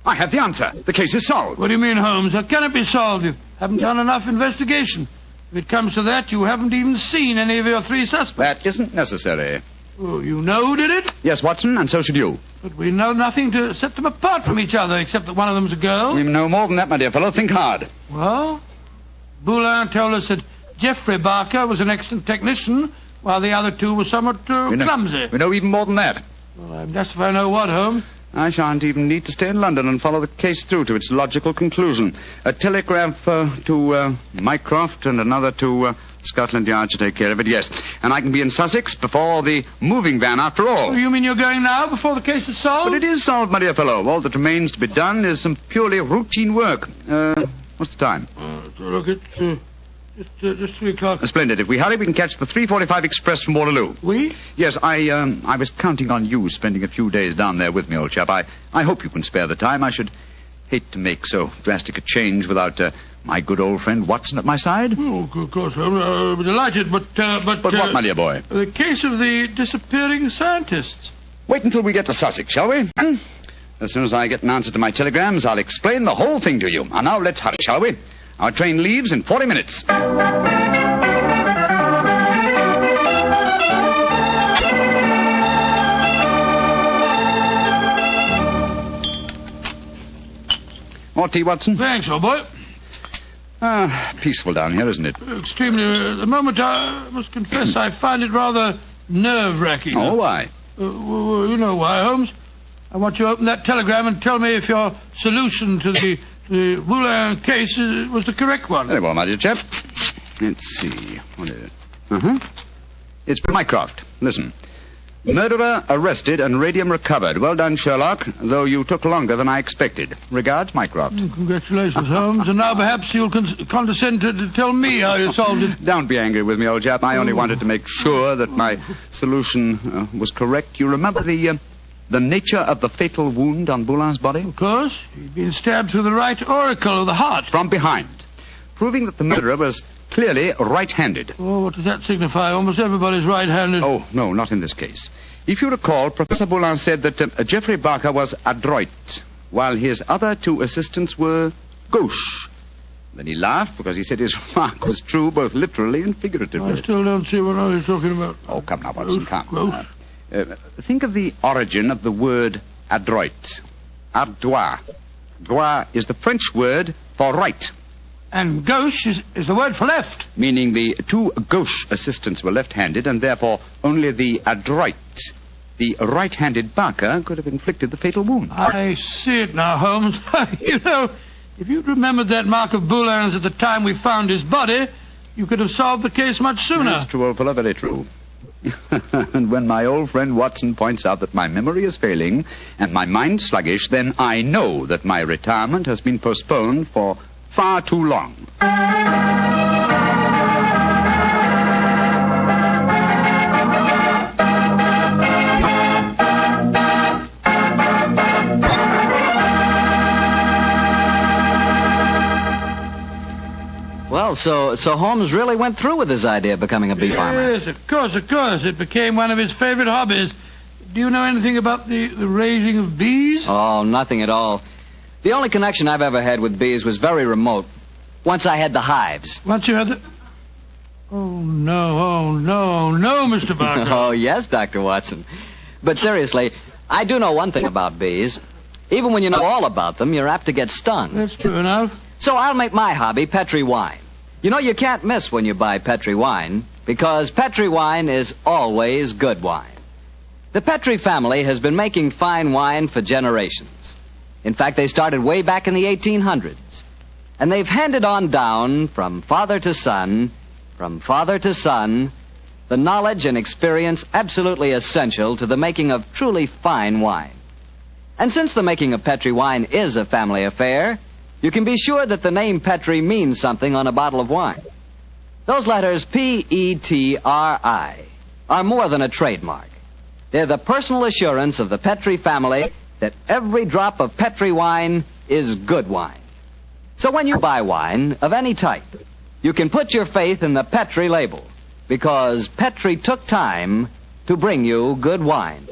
I have the answer. The case is solved. What do you mean, Holmes? How can it be solved? You haven't done enough investigation. If it comes to that, you haven't even seen any of your 3 suspects. That isn't necessary. Oh, you know who did it? Yes, Watson, and so should you. But we know nothing to set them apart from each other, except that one of them's a girl. We know more than that, my dear fellow. Think hard. Well, Boulin told us that Geoffrey Barker was an excellent technician, while the other 2 were somewhat clumsy. We know even more than that. Well, I'm just if I know what, Holmes. I shan't even need to stay in London and follow the case through to its logical conclusion. A telegraph to Mycroft and another to Scotland Yard to take care of it, yes. And I can be in Sussex before the moving van, after all. Oh, you mean you're going now, before the case is solved? But it is solved, my dear fellow. All that remains to be done is some purely routine work. What's the time? Look, it's just 3 o'clock. Splendid. If we hurry, we can catch the 3:45 express from Waterloo. We? Yes, I was counting on you spending a few days down there with me, old chap. I hope you can spare the time. I should hate to make so drastic a change without my good old friend Watson at my side. Oh, of course. I'll be delighted, but what, my dear boy? The case of the disappearing scientists. Wait until we get to Sussex, shall we? As soon as I get an answer to my telegrams, I'll explain the whole thing to you. And now let's hurry, shall we? Our train leaves in 40 minutes. More tea, Watson? Thanks, old boy. Peaceful down here, isn't it? Extremely. At the moment, I must confess, I find it rather nerve-wracking. Oh, why? Well, you know why, Holmes. I want you to open that telegram and tell me if your solution to the Boulin case was the correct one. Very well, my dear chap. Let's see. What is it? It's from Mycroft. Listen. Murderer arrested and radium recovered. Well done, Sherlock, though you took longer than I expected. Regards, Mycroft. Congratulations, Holmes. And now perhaps you'll condescend to tell me how you solved it. Don't be angry with me, old chap. I only wanted to make sure that my solution was correct. You remember the nature of the fatal wound on Boulin's body? Of course. He'd been stabbed through the right auricle of the heart. From behind. Proving that the murderer was clearly right-handed. Oh, what does that signify? Almost everybody's right-handed. Oh, no, not in this case. If you recall, Professor Boulin said that Geoffrey Barker was adroit, while his other 2 assistants were gauche. Then he laughed because he said his remark was true both literally and figuratively. I still don't see what I was talking about. Oh, come now, Watson, come. Think of the origin of the word adroit. Ardois. Droit is the French word for right. And gauche is the word for left. Meaning the 2 gauche assistants were left-handed, and therefore only the adroit, the right-handed Barker, could have inflicted the fatal wound. I see it now, Holmes. You know, if you'd remembered that mark of Boulin's at the time we found his body, you could have solved the case much sooner. That's true, old fellow, very true. And when my old friend Watson points out that my memory is failing and my mind sluggish, then I know that my retirement has been postponed for far too long. Well, so Holmes really went through with his idea of becoming a bee farmer. Yes, of course. It became one of his favorite hobbies. Do you know anything about the raising of bees? Oh, nothing at all. The only connection I've ever had with bees was very remote. Once I had the hives. Once you had the... Oh, no, Mr. Barker. Oh, yes, Dr. Watson. But seriously, I do know one thing about bees. Even when you know all about them, you're apt to get stung. That's true enough. So I'll make my hobby Petri wine. You know, you can't miss when you buy Petri wine, because Petri wine is always good wine. The Petri family has been making fine wine for generations. In fact, they started way back in the 1800s. And they've handed on down from father to son, the knowledge and experience absolutely essential to the making of truly fine wine. And since the making of Petri wine is a family affair, you can be sure that the name Petri means something on a bottle of wine. Those letters P-E-T-R-I are more than a trademark. They're the personal assurance of the Petri family that every drop of Petri wine is good wine. So when you buy wine of any type, you can put your faith in the Petri label, because Petri took time to bring you good wine.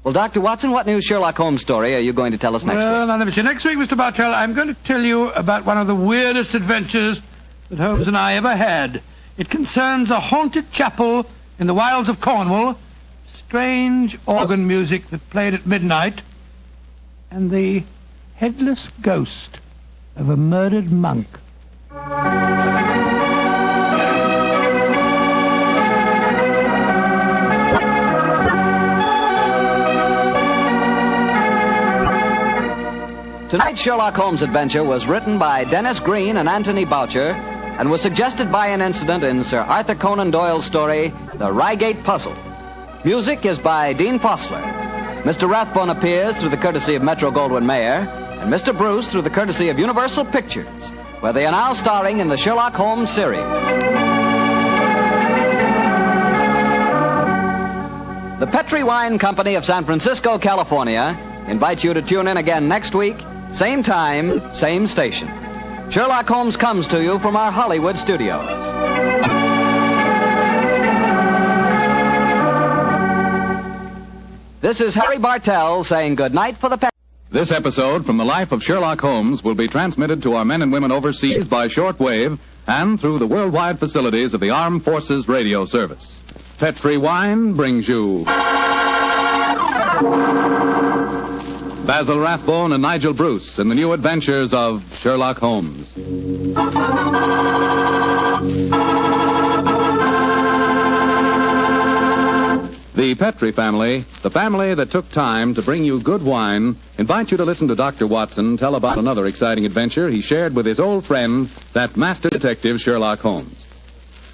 Well, Dr. Watson, what new Sherlock Holmes story are you going to tell us next week? Well, now, let me see. Next week, Mr. Bartell, I'm going to tell you about one of the weirdest adventures that Holmes and I ever had. It concerns a haunted chapel in the wilds of Cornwall, strange organ music that played at midnight, and the headless ghost of a murdered monk. Tonight's Sherlock Holmes adventure was written by Dennis Green and Anthony Boucher and was suggested by an incident in Sir Arthur Conan Doyle's story, The Reigate Puzzle. Music is by Dean Fossler. Mr. Rathbone appears through the courtesy of Metro-Goldwyn-Mayer, and Mr. Bruce through the courtesy of Universal Pictures, where they are now starring in the Sherlock Holmes series. The Petri Wine Company of San Francisco, California, invites you to tune in again next week, same time, same station. Sherlock Holmes comes to you from our Hollywood studios. This is Harry Bartell saying good night for the Petri. This episode from the life of Sherlock Holmes will be transmitted to our men and women overseas by shortwave and through the worldwide facilities of the Armed Forces Radio Service. Petri Wine brings you Basil Rathbone and Nigel Bruce in the new adventures of Sherlock Holmes. The Petri family, the family that took time to bring you good wine, invite you to listen to Dr. Watson tell about another exciting adventure he shared with his old friend, that master detective Sherlock Holmes.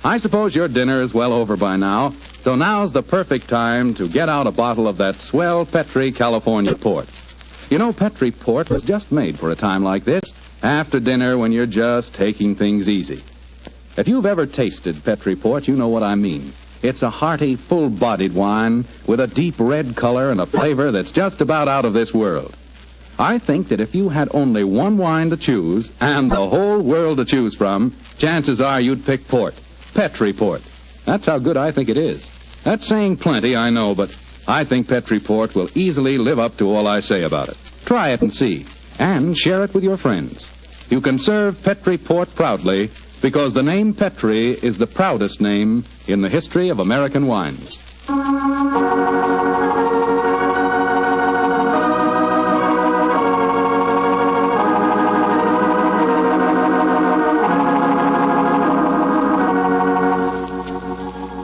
I suppose your dinner is well over by now, so now's the perfect time to get out a bottle of that swell Petri California port. You know, Petri port was just made for a time like this, after dinner when you're just taking things easy. If you've ever tasted Petri port, you know what I mean. It's a hearty, full-bodied wine with a deep red color and a flavor that's just about out of this world. I think that if you had only one wine to choose and the whole world to choose from, chances are you'd pick port. Petri port. That's how good I think it is. That's saying plenty, I know, but I think Petri port will easily live up to all I say about it. Try it and see, and share it with your friends. You can serve Petri port proudly, because the name Petri is the proudest name in the history of American wines.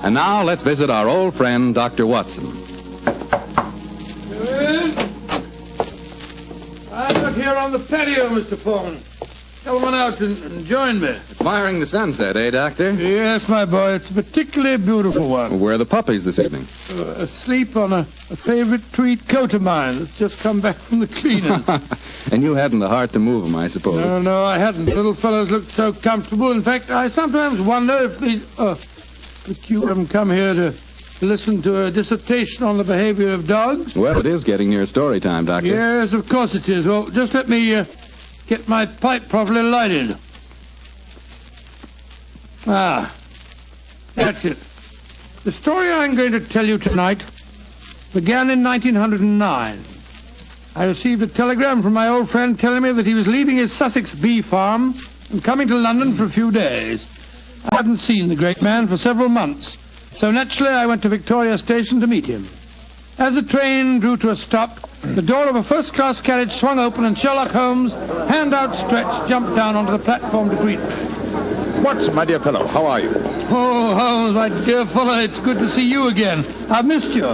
And now let's visit our old friend, Dr. Watson. I'm out here on the patio, Mr. Foreman. Come on out and join me. Admiring the sunset, eh, Doctor? Yes, my boy. It's a particularly beautiful one. Well, where are the puppies this evening? Asleep on a favorite tweed coat of mine that's just come back from the cleaners. And you hadn't the heart to move them, I suppose. No, I hadn't. Little fellows looked so comfortable. In fact, I sometimes wonder if these... but you haven't come here to listen to a dissertation on the behavior of dogs? Well, it is getting near story time, Doctor. Yes, of course it is. Well, just let me get my pipe properly lighted. Ah, that's it. The story I'm going to tell you tonight began in 1909. I received a telegram from my old friend telling me that he was leaving his Sussex bee farm and coming to London for a few days. I hadn't seen the great man for several months, so naturally I went to Victoria Station to meet him. As the train drew to a stop, the door of a first-class carriage swung open and Sherlock Holmes, hand outstretched, jumped down onto the platform to greet me. Watson, my dear fellow, how are you? Oh, Holmes, my dear fellow, it's good to see you again. I've missed you.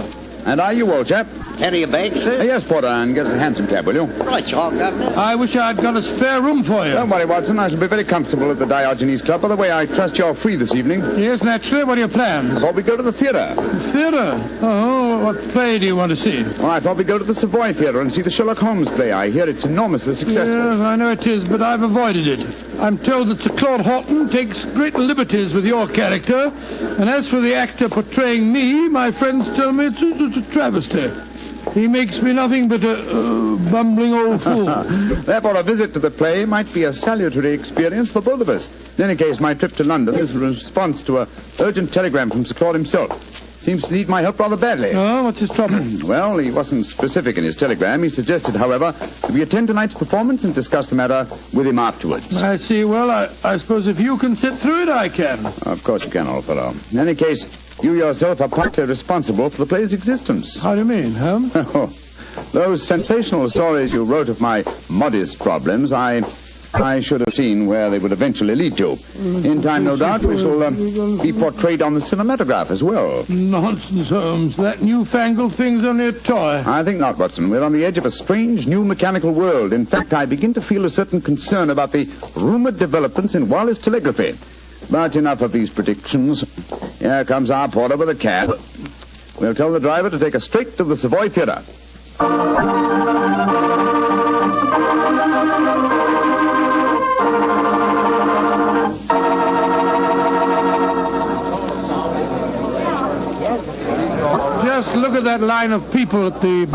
And are you, old chap? Carry your bag, sir? Yes, Porter, and get us a hansom cab, will you? Right, Sherlock, Governor. I wish I'd got a spare room for you. Don't worry, Watson. I shall be very comfortable at the Diogenes Club. By the way, I trust you're free this evening. Yes, naturally. What are your plans? I thought we'd go to the theatre. Theatre? Oh, what play do you want to see? Well, I thought we'd go to the Savoy Theatre and see the Sherlock Holmes play. I hear it's enormously successful. Yes, I know it is, but I've avoided it. I'm told that Sir Claude Horton takes great liberties with your character, and as for the actor portraying me, my friends tell me it's a travesty. He makes me nothing but a bumbling old fool. Therefore, a visit to the play might be a salutary experience for both of us. In any case, my trip to London is a response to an urgent telegram from Sir Claude himself. Seems to need my help rather badly. Oh, what's his trouble? Well, he wasn't specific in his telegram. He suggested, however, that we attend tonight's performance and discuss the matter with him afterwards. I see. Well, I suppose if you can sit through it, I can. Of course you can, old fellow. In any case, you yourself are partly responsible for the play's existence. How do you mean, Holmes? Those sensational stories you wrote of my modest problems, I should have seen where they would eventually lead to. In time, no doubt, we shall be portrayed on the cinematograph as well. Nonsense, Holmes. That newfangled thing's only a toy. I think not, Watson. We're on the edge of a strange new mechanical world. In fact, I begin to feel a certain concern about the rumored developments in wireless telegraphy. But enough of these predictions. Here comes our porter with a cab. We'll tell the driver to take us straight to the Savoy Theatre. Just look at that line of people at the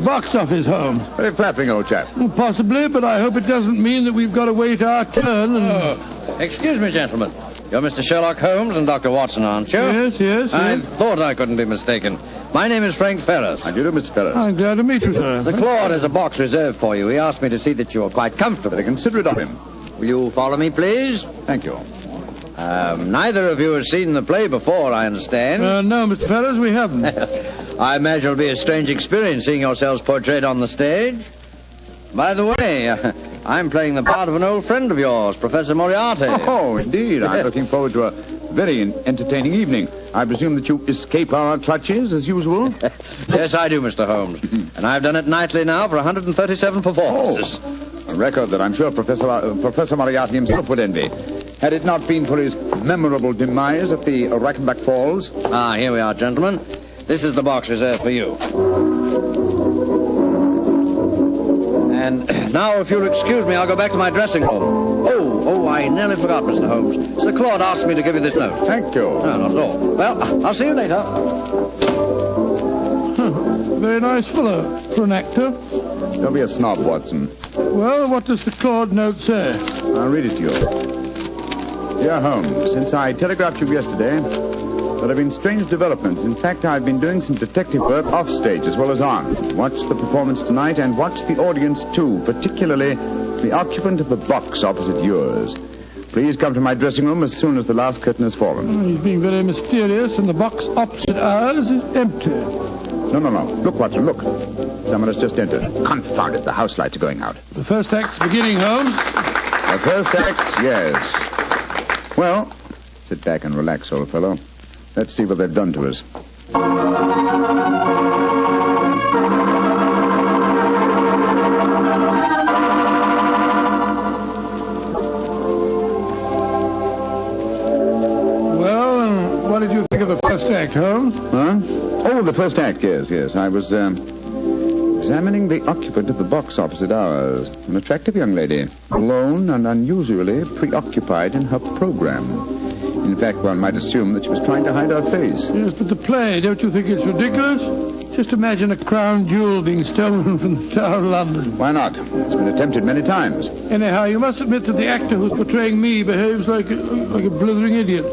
box office, Holmes. Very flattering, old chap. Possibly, but I hope it doesn't mean that we've got to wait our turn and... Excuse me, gentlemen. You're Mr. Sherlock Holmes and Dr. Watson, aren't you? Yes. I thought I couldn't be mistaken. My name is Frank Ferris. How do you do, Mr. Ferris? I'm glad to meet you, sir. Sir Claude has a box reserved for you. He asked me to see that you are quite comfortable. Very considerate of him. Will you follow me, please? Thank you. Neither of you has seen the play before, I understand. No, Mr. Ferris, we haven't. I imagine it'll be a strange experience seeing yourselves portrayed on the stage. By the way, I'm playing the part of an old friend of yours, Professor Moriarty. Oh, indeed. I'm looking forward to a very entertaining evening. I presume that you escape our clutches, as usual? Yes, I do, Mr. Holmes. And I've done it nightly now for 137 performances. A record that I'm sure Professor Moriarty himself would envy. Had it not been for his memorable demise at the Rackenback Falls. Ah, here we are, gentlemen. This is the box reserved for you. And now, if you'll excuse me, I'll go back to my dressing room. Oh, I nearly forgot, Mr. Holmes. Sir Claude asked me to give you this note. Thank you. No, not at all. Well, I'll see you later. Very nice fellow for an actor. Don't be a snob, Watson. Well, what does the Claude note say? I'll read it to you. Dear Holmes, since I telegraphed you yesterday, there have been strange developments. In fact, I've been doing some detective work off stage as well as on. Watch the performance tonight and watch the audience too, particularly the occupant of the box opposite yours. Please come to my dressing room as soon as the last curtain has fallen. He's being very mysterious, and the box opposite ours is empty. No. Look, Watson, look. Someone has just entered. Confound it, the house lights are going out. The first act's beginning, Holmes. The first act, yes. Well, sit back and relax, old fellow. Let's see what they've done to us. Well, and what did you think of the first act, Holmes? Huh? Oh, the first act, yes. I was examining the occupant of the box opposite ours. An attractive young lady, alone and unusually preoccupied in her program. In fact, one might assume that she was trying to hide her face. Yes, but the play, don't you think it's ridiculous? Just imagine a crown jewel being stolen from the Tower of London. Why not? It's been attempted many times. Anyhow, you must admit that the actor who's portraying me behaves like a blithering idiot.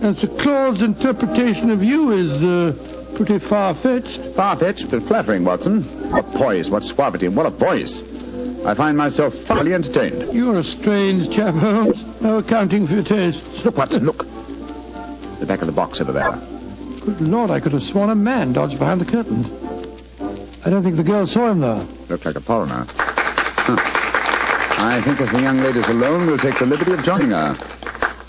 And Sir Claude's interpretation of you is pretty far-fetched. Far-fetched, but flattering, Watson. What poise, what suavity, and what a voice. I find myself thoroughly entertained. You're a strange chap, Holmes. No accounting for your tastes. Look, Watson, look. The back of the box over there. Good Lord, I could have sworn a man dodged behind the curtains. I don't think the girl saw him, though. Looked like a foreigner. I think as the young lady's alone, we'll take the liberty of joining her.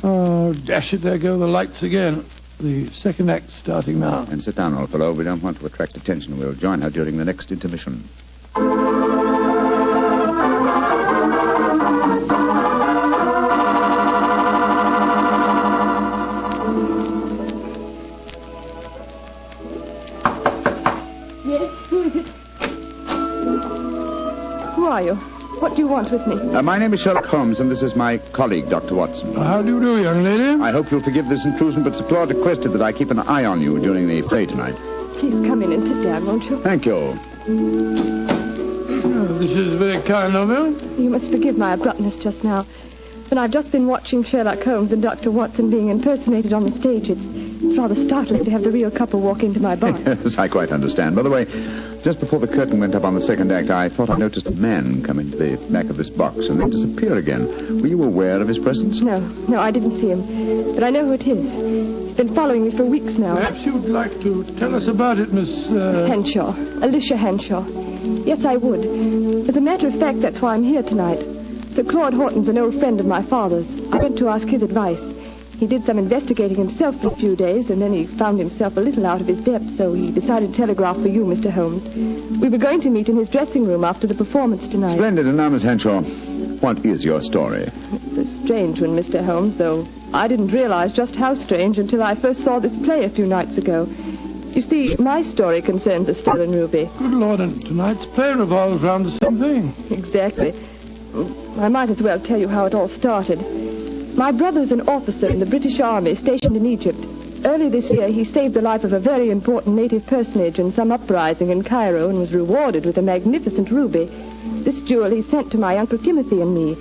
Oh, dash it, there go the lights again. The second act starting now. And sit down, old fellow. We don't want to attract attention. We'll join her during the next intermission. Who are you? What do you want with me? My name is Sherlock Holmes, and this is my colleague, Dr. Watson. How do you do, young lady? I hope you'll forgive this intrusion, but Sir Claude requested that I keep an eye on you during the play tonight. Please come in and sit down, won't you? Thank you. Oh, this is very kind of you. You must forgive my abruptness just now. When I've just been watching Sherlock Holmes and Dr. Watson being impersonated on the stage, it's rather startling to have the real couple walk into my bar. Yes, I quite understand. By the way, just before the curtain went up on the second act, I thought I noticed a man come into the back of this box and then disappear again. Were you aware of his presence? No, I didn't see him. But I know who it is. He's been following me for weeks now. Perhaps you'd like to tell us about it, Miss... Henshaw. Alicia Henshaw. Yes, I would. As a matter of fact, that's why I'm here tonight. Sir Claude Horton's an old friend of my father's. I went to ask his advice. He did some investigating himself for a few days, and then he found himself a little out of his depth, so he decided to telegraph for you, Mr. Holmes. We were going to meet in his dressing room after the performance tonight. Splendid. And now, Miss Henshaw, what is your story? It's a strange one, Mr. Holmes, though I didn't realize just how strange until I first saw this play a few nights ago. You see, my story concerns a stolen ruby. Good Lord, and tonight's play revolves around the same thing. Exactly. I might as well tell you how it all started. My brother's an officer in the British Army stationed in Egypt. Early this year, he saved the life of a very important native personage in some uprising in Cairo and was rewarded with a magnificent ruby. This jewel he sent to my Uncle Timothy and me.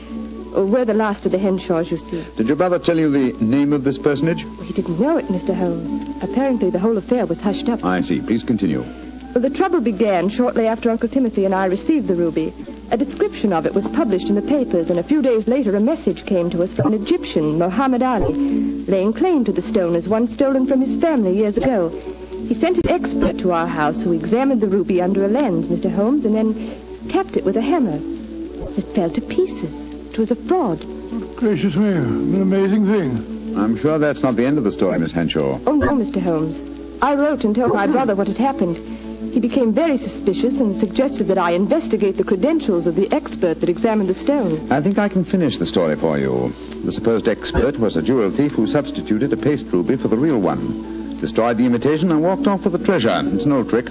We're the last of the Henshaws, you see. Did your brother tell you the name of this personage? He didn't know it, Mr. Holmes. Apparently, the whole affair was hushed up. I see. Please continue. Well, the trouble began shortly after Uncle Timothy and I received the ruby. A description of it was published in the papers, and a few days later a message came to us from an Egyptian, Muhammad Ali, laying claim to the stone as one stolen from his family years ago. He sent an expert to our house who examined the ruby under a lens, Mr. Holmes, and then tapped it with a hammer. It fell to pieces. It was a fraud. Gracious me, an amazing thing. I'm sure that's not the end of the story, Miss Henshaw. Oh, no, Mr. Holmes. I wrote and told my brother what had happened. He became very suspicious and suggested that I investigate the credentials of the expert that examined the stone. I think I can finish the story for you. The supposed expert was a jewel thief who substituted a paste ruby for the real one, destroyed the imitation, and walked off with the treasure. It's an old trick.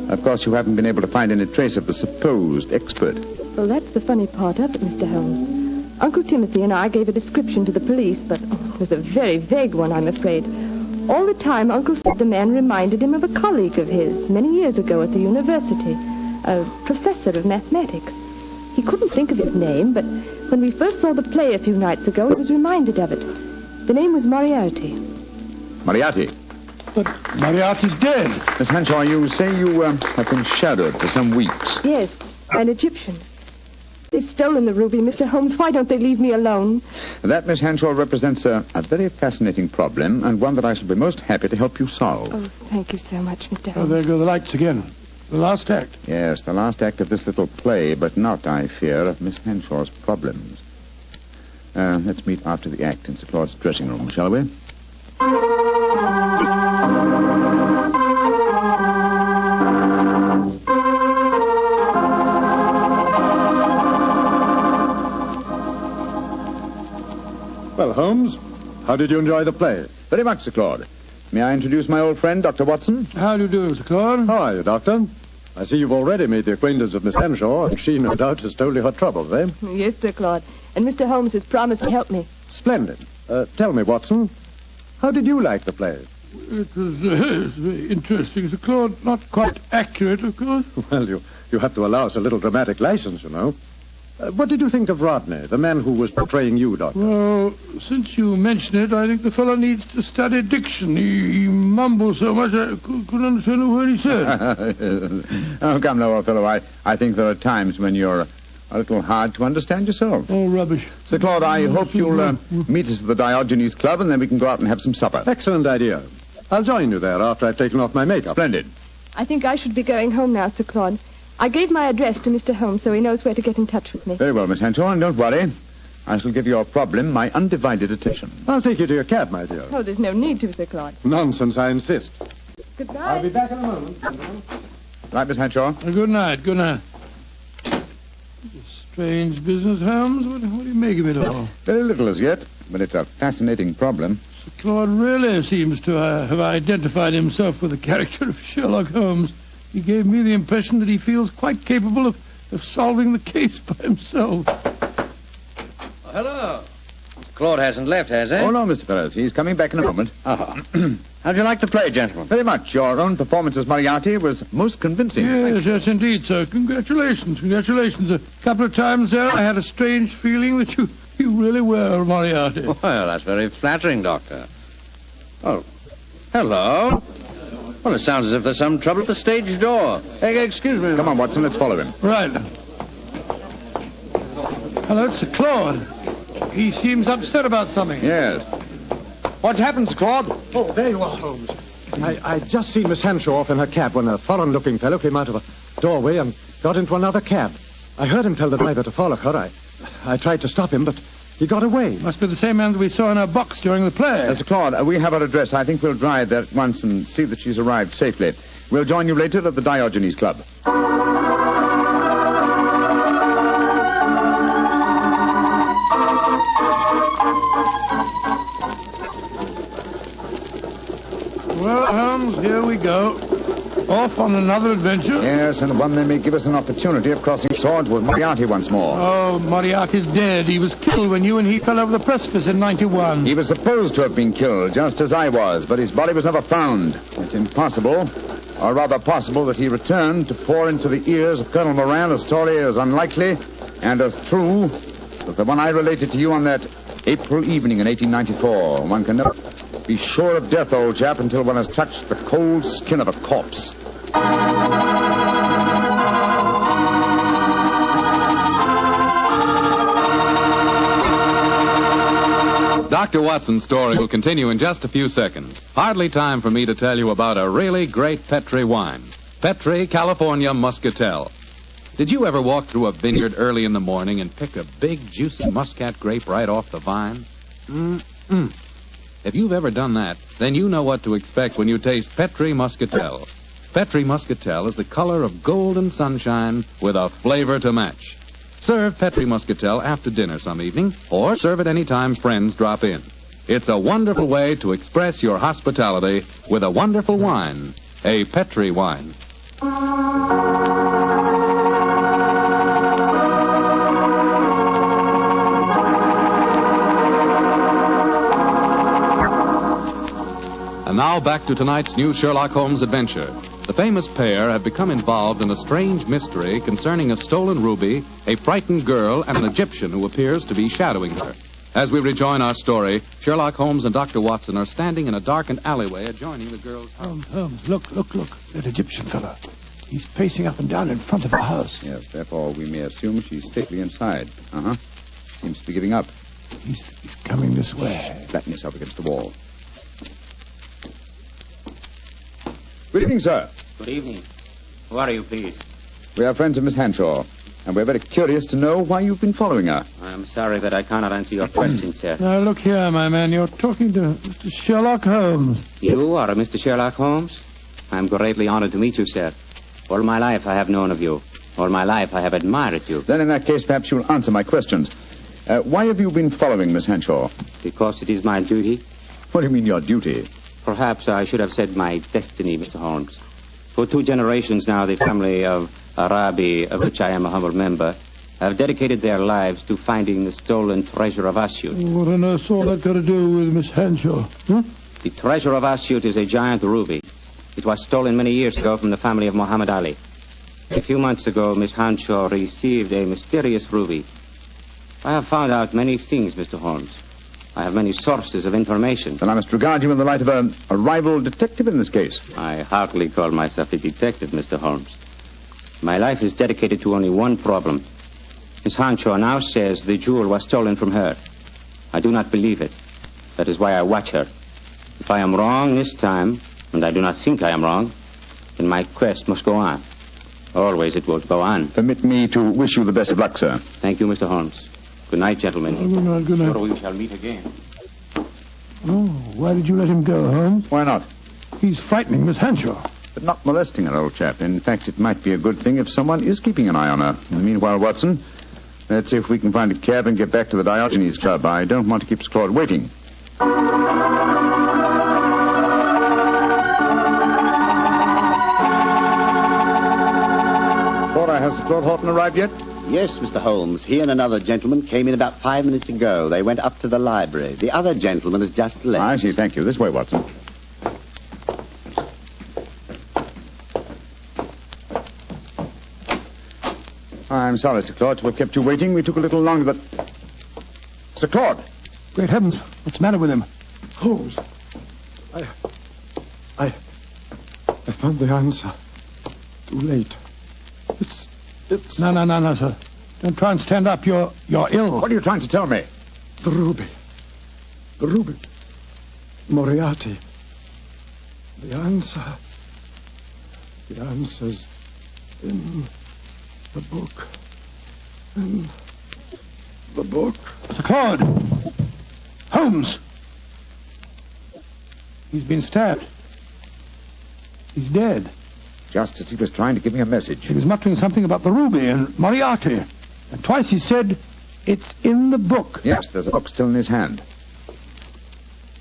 Of course, you haven't been able to find any trace of the supposed expert. Well, that's the funny part of it, Mr. Holmes. Uncle Timothy and I gave a description to the police, but it was a very vague one, I'm afraid. All the time, Uncle said the man reminded him of a colleague of his many years ago at the university, a professor of mathematics. He couldn't think of his name, but when we first saw the play a few nights ago, he was reminded of it. The name was Moriarty. Moriarty? But Moriarty's dead. Miss Henshaw, you say you have been shadowed for some weeks. Yes, an Egyptian. They've stolen the ruby, Mr. Holmes. Why don't they leave me alone? That, Miss Henshaw, represents a very fascinating problem, and one that I shall be most happy to help you solve. Oh, thank you so much, Mr. Oh, Holmes. there go the lights again. The last act. Yes, the last act of this little play, but not, I fear, of Miss Henshaw's problems. Let's meet after the act in Sir Claude's dressing room, shall we? Well, Holmes, how did you enjoy the play? Very much, Sir Claude. May I introduce my old friend, Dr. Watson? How do you do, Sir Claude? How are you, Doctor? I see you've already made the acquaintance of Miss Henshaw, and she, no doubt, has told you her troubles, eh? Yes, Sir Claude. And Mr. Holmes has promised to help me. Splendid. Tell me, Watson, How did you like the play? It was very interesting, Sir Claude. Not quite accurate, of course. Well, you have to allow us a little dramatic license, you know. What did you think of Rodney, the man who was portraying you, Doctor? Well, since you mention it, I think the fellow needs to study diction. He mumbles so much I couldn't understand a word he said. Oh, come now, old fellow. I think there are times when you're a little hard to understand yourself. Oh, rubbish. Sir Claude, I hope you'll meet us at the Diogenes Club, and then we can go out and have some supper. Excellent idea. I'll join you there after I've taken off my makeup. Splendid. I think I should be going home now, Sir Claude. I gave my address to Mr. Holmes so he knows where to get in touch with me. Very well, Miss Henshaw, and don't worry. I shall give your problem my undivided attention. I'll take you to your cab, my dear. Oh, there's no need to, Sir Claude. Nonsense, I insist. Goodbye. I'll be back in a moment. Right, Miss Henshaw. Good night, good night. Strange business, Holmes. What do you make of it all? Very little as yet, but it's a fascinating problem. Sir Claude really seems to have identified himself with the character of Sherlock Holmes. He gave me the impression that he feels quite capable of solving the case by himself. Oh, hello. Claude hasn't left, has he? Oh, no, Mr. Ferris. He's coming back in a moment. How'd you like the play, gentlemen? Very much. Your own performance as Moriarty was most convincing. Yes, indeed, sir. Congratulations. A couple of times there, I had a strange feeling that you really were Moriarty. Well, that's very flattering, Doctor. Oh, hello. Well, it sounds as if there's some trouble at the stage door. Hey, excuse me. Come on, Watson, let's follow him. Right. Hello, it's Sir Claude. He seems upset about something. Yes. What's happened, Sir Claude? Oh, there you are, Holmes. I'd just seen Miss Henshaw off in her cab when a foreign-looking fellow came out of a doorway and got into another cab. I heard him tell the driver to follow her. I tried to stop him, but he got away. Must be the same man that we saw in her box during the play. Sir Claude, we have her address. I think we'll drive there at once and see that she's arrived safely. We'll join you later at the Diogenes Club. Well, Holmes, here we go. Off on another adventure. Yes, and one that may give us an opportunity of crossing swords with Moriarty once more. Oh, Moriarty's dead. He was killed when you and he fell over the precipice in 91. He was supposed to have been killed, just as I was, but his body was never found. It's impossible, or rather possible, that he returned to pour into the ears of Colonel Moran a story as unlikely and as true as the one I related to you on that April evening in 1894. One can never be sure of death, old chap, until one has touched the cold skin of a corpse. Dr. Watson's story will continue in just a few seconds. Hardly time for me to tell you about a really great Petri wine. Petri California Muscatel. Did you ever walk through a vineyard early in the morning and pick a big, juicy muscat grape right off the vine? If you've ever done that, then you know what to expect when you taste Petri Muscatel. Petri Muscatel is the color of golden sunshine with a flavor to match. Serve Petri Muscatel after dinner some evening, or serve it any time friends drop in. It's a wonderful way to express your hospitality with a wonderful wine, a Petri wine. And now back to tonight's new Sherlock Holmes adventure. The famous pair have become involved in a strange mystery concerning a stolen ruby, a frightened girl, and an Egyptian who appears to be shadowing her. As we rejoin our story, Sherlock Holmes and Dr. Watson are standing in a darkened alleyway adjoining the girl's house. Holmes, look. That Egyptian fellow. He's pacing up and down in front of the house. Yes, therefore we may assume she's safely inside. Seems to be giving up. He's coming this way. Flatten yourself against the wall. Good evening, sir. Good evening. Who are you, please? We are friends of Miss Henshaw, and we're very curious to know why you've been following her. I'm sorry that I cannot answer your question, sir. Now, look here, my man. You're talking to Mr. Sherlock Holmes. You are Mr. Sherlock Holmes? I'm greatly honored to meet you, sir. All my life I have known of you. All my life I have admired you. Then in that case, perhaps you'll answer my questions. Why have you been following Miss Henshaw? Because it is my duty. What do you mean, your duty? Perhaps I should have said my destiny, Mr. Holmes. For 2 generations now, the family of Arabi, of which I am a humble member, have dedicated their lives to finding the stolen treasure of Asyut. What on earth's all that got to do with Miss Henshaw? The treasure of our suit is a giant ruby. It was stolen many years ago from the family of Muhammad Ali. A few months ago, Miss Hanshaw received a mysterious ruby. I have found out many things, Mr. Holmes. I have many sources of information. Then I must regard you in the light of a rival detective in this case. I hardly call myself a detective, Mr. Holmes. My life is dedicated to only one problem. Miss Hanshaw now says the jewel was stolen from her. I do not believe it. That is why I watch her. If I am wrong this time, and I do not think I am wrong, then my quest must go on. Always it will go on. Permit me to wish you the best of luck, sir. Thank you, Mr. Holmes. Good night, gentlemen. Good night, good night. Sure we shall meet again. Oh, why did you let him go, Holmes? Why not? He's frightening Miss Hanshaw. But not molesting her, old chap. In fact, it might be a good thing if someone is keeping an eye on her. Meanwhile, Watson, let's see if we can find a cab and get back to the Diogenes Club. I don't want to keep Sir Claude waiting. Has Sir Claude Horton arrived yet? Yes, Mr. Holmes. He and another gentleman came in about 5 minutes ago. They went up to the library. The other gentleman has just left. I see. Thank you. This way, Watson. I'm sorry, Sir Claude, to have kept you waiting. We took a little longer, but... Sir Claude! Great heavens. What's the matter with him? Holmes. I found the answer. Too late. It's... No, sir. Don't try and stand up. You're ill. What are you trying to tell me? The ruby. Moriarty. The answer's in the book. In the book. Sir Claude! Holmes! He's been stabbed. He's dead. Just as he was trying to give me a message. He was muttering something about the ruby and Moriarty. And twice he said, it's in the book. Yes, there's a book still in his hand.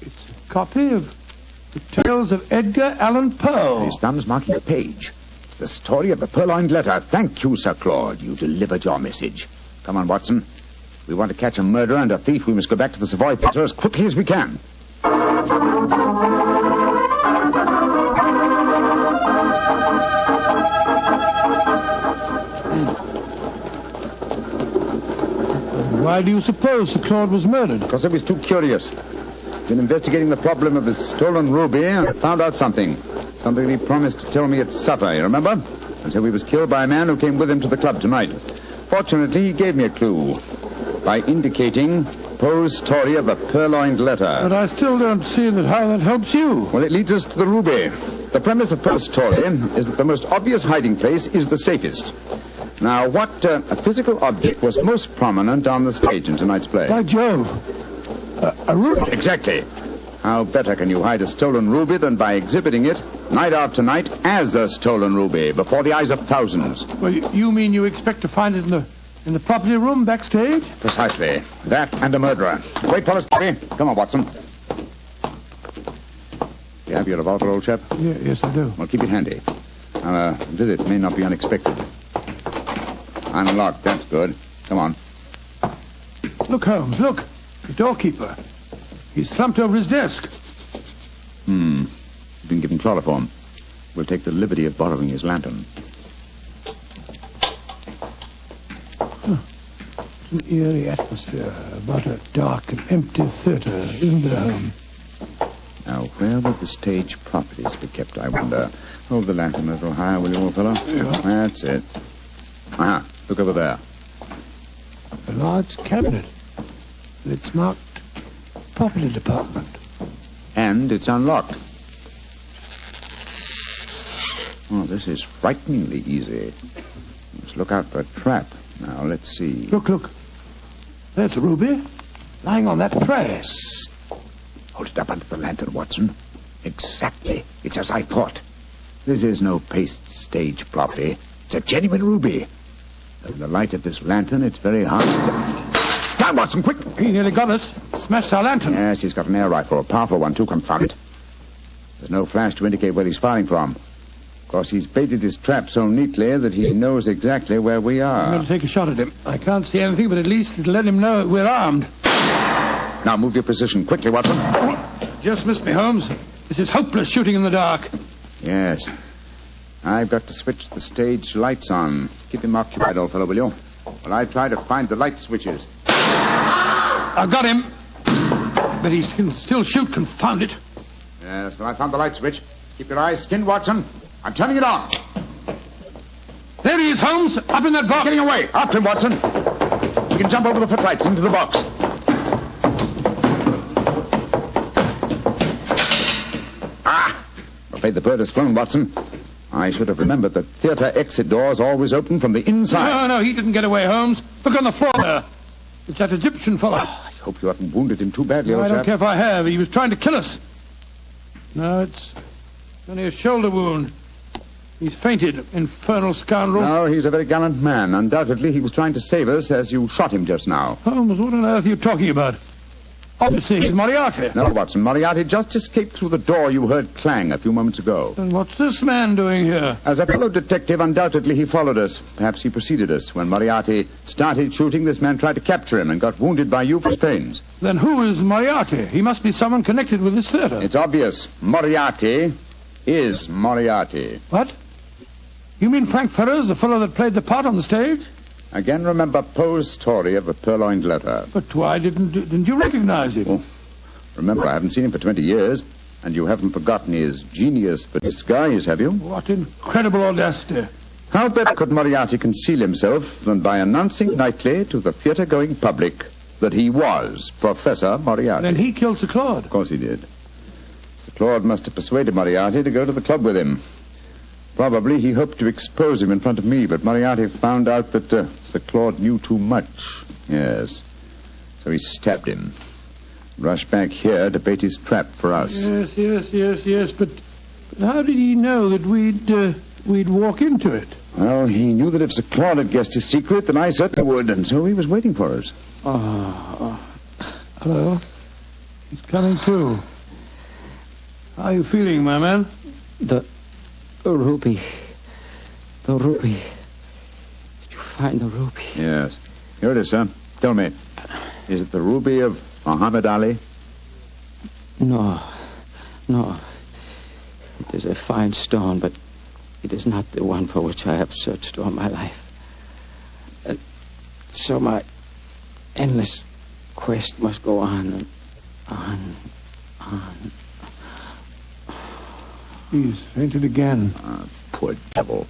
It's a copy of the Tales of Edgar Allan Poe. His thumb's marking the page. It's the story of the Purloined Letter. Thank you, Sir Claude. You delivered your message. Come on, Watson. If we want to catch a murderer and a thief, we must go back to the Savoy Theatre as quickly as we can. Why do you suppose Sir Claude was murdered? Because I was too curious. Been investigating the problem of the stolen ruby and found out something. Something that he promised to tell me at supper, you remember? And so he was killed by a man who came with him to the club tonight. Fortunately, he gave me a clue by indicating Poe's story of the Purloined Letter. But I still don't see how that helps you. Well, it leads us to the ruby. The premise of Poe's story is that the most obvious hiding place is the safest. Now, what physical object was most prominent on the stage in tonight's play? By Jove, a ruby. Exactly. How better can you hide a stolen ruby than by exhibiting it night after night as a stolen ruby before the eyes of thousands? Well, you mean you expect to find it in the property room backstage? Precisely. That and a murderer. Wait for us, Terry. Come on, Watson. You have your revolver, old chap? Yes, I do. Well, keep it handy. Our visit may not be unexpected. Unlocked. That's good. Come on. Look, Holmes, look. The doorkeeper. He's slumped over his desk. He's been given chloroform. We'll take the liberty of borrowing his lantern. It's an eerie atmosphere about a dark and empty theatre, isn't there, Holmes? Now, where would the stage properties be kept, I wonder? Hold the lantern a little higher, will you, old fellow? Yeah. That's it. Aha, look over there. A large cabinet. It's marked Property Department. And it's unlocked. Oh, this is frighteningly easy. Let's look out for a trap. Now, let's see. Look. There's a ruby lying on that tray. Hold it up under the lantern, Watson. Exactly. It's as I thought. This is no paste stage property. It's a genuine ruby. In the light of this lantern, it's very hard to... Down, Watson, quick! He nearly got us. Smashed our lantern. Yes, he's got an air rifle. A powerful one, too, confound it. There's no flash to indicate where he's firing from. Of course, he's baited his trap so neatly that he knows exactly where we are. I'm going to take a shot at him. I can't see anything, but at least it'll let him know we're armed. Now, move your position quickly, Watson. Just missed me, Holmes. This is hopeless shooting in the dark. Yes. I've got to switch the stage lights on. Keep him occupied, old fellow, will you? While I try to find the light switches. I've got him. But he can still shoot, confound it. Yes, well, I found the light switch. Keep your eyes skinned, Watson. I'm turning it on. There he is, Holmes. Up in that box. Getting away. After him, Watson. You can jump over the footlights into the box. Ah! I'm afraid the bird has flown, Watson. I should have remembered that theatre exit doors always open from the inside. No, he didn't get away, Holmes. Look on the floor there. It's that Egyptian fellow. I hope you haven't wounded him too badly, old I don't chap. care if I have. He was trying to kill us. No, it's only a shoulder wound. He's fainted, infernal scoundrel. No, he's a very gallant man. Undoubtedly, he was trying to save us as you shot him just now. Holmes, what on earth are you talking about? Obviously, he's Moriarty. No, Watson, Moriarty just escaped through the door you heard clang a few moments ago. Then what's this man doing here? As a fellow detective, undoubtedly he followed us. Perhaps he preceded us. When Moriarty started shooting, this man tried to capture him and got wounded by you for his pains. Then who is Moriarty? He must be someone connected with this theatre. It's obvious. Moriarty is Moriarty. What? You mean Frank Ferrers, the fellow that played the part on the stage? Again, remember Poe's story of the purloined letter. But why didn't you recognize him? Oh, remember, I haven't seen him for 20 years, and you haven't forgotten his genius for disguise, have you? What incredible audacity. How better could Moriarty conceal himself than by announcing nightly to the theatre-going public that he was Professor Moriarty? Then he killed Sir Claude. Of course he did. Sir Claude must have persuaded Moriarty to go to the club with him. Probably he hoped to expose him in front of me, but Moriarty found out that Sir Claude knew too much. Yes. So he stabbed him. Rushed back here to bait his trap for us. Yes. But how did he know that we'd walk into it? Well, he knew that if Sir Claude had guessed his secret, then I certainly would, and so he was waiting for us. Hello. He's coming too. How are you feeling, my man? The ruby. The ruby. Did you find the ruby? Yes. Here it is, sir. Tell me, is it the ruby of Muhammad Ali? No. It is a fine stone, but it is not the one for which I have searched all my life. And so my endless quest must go on and on. He's fainted again. Poor devil.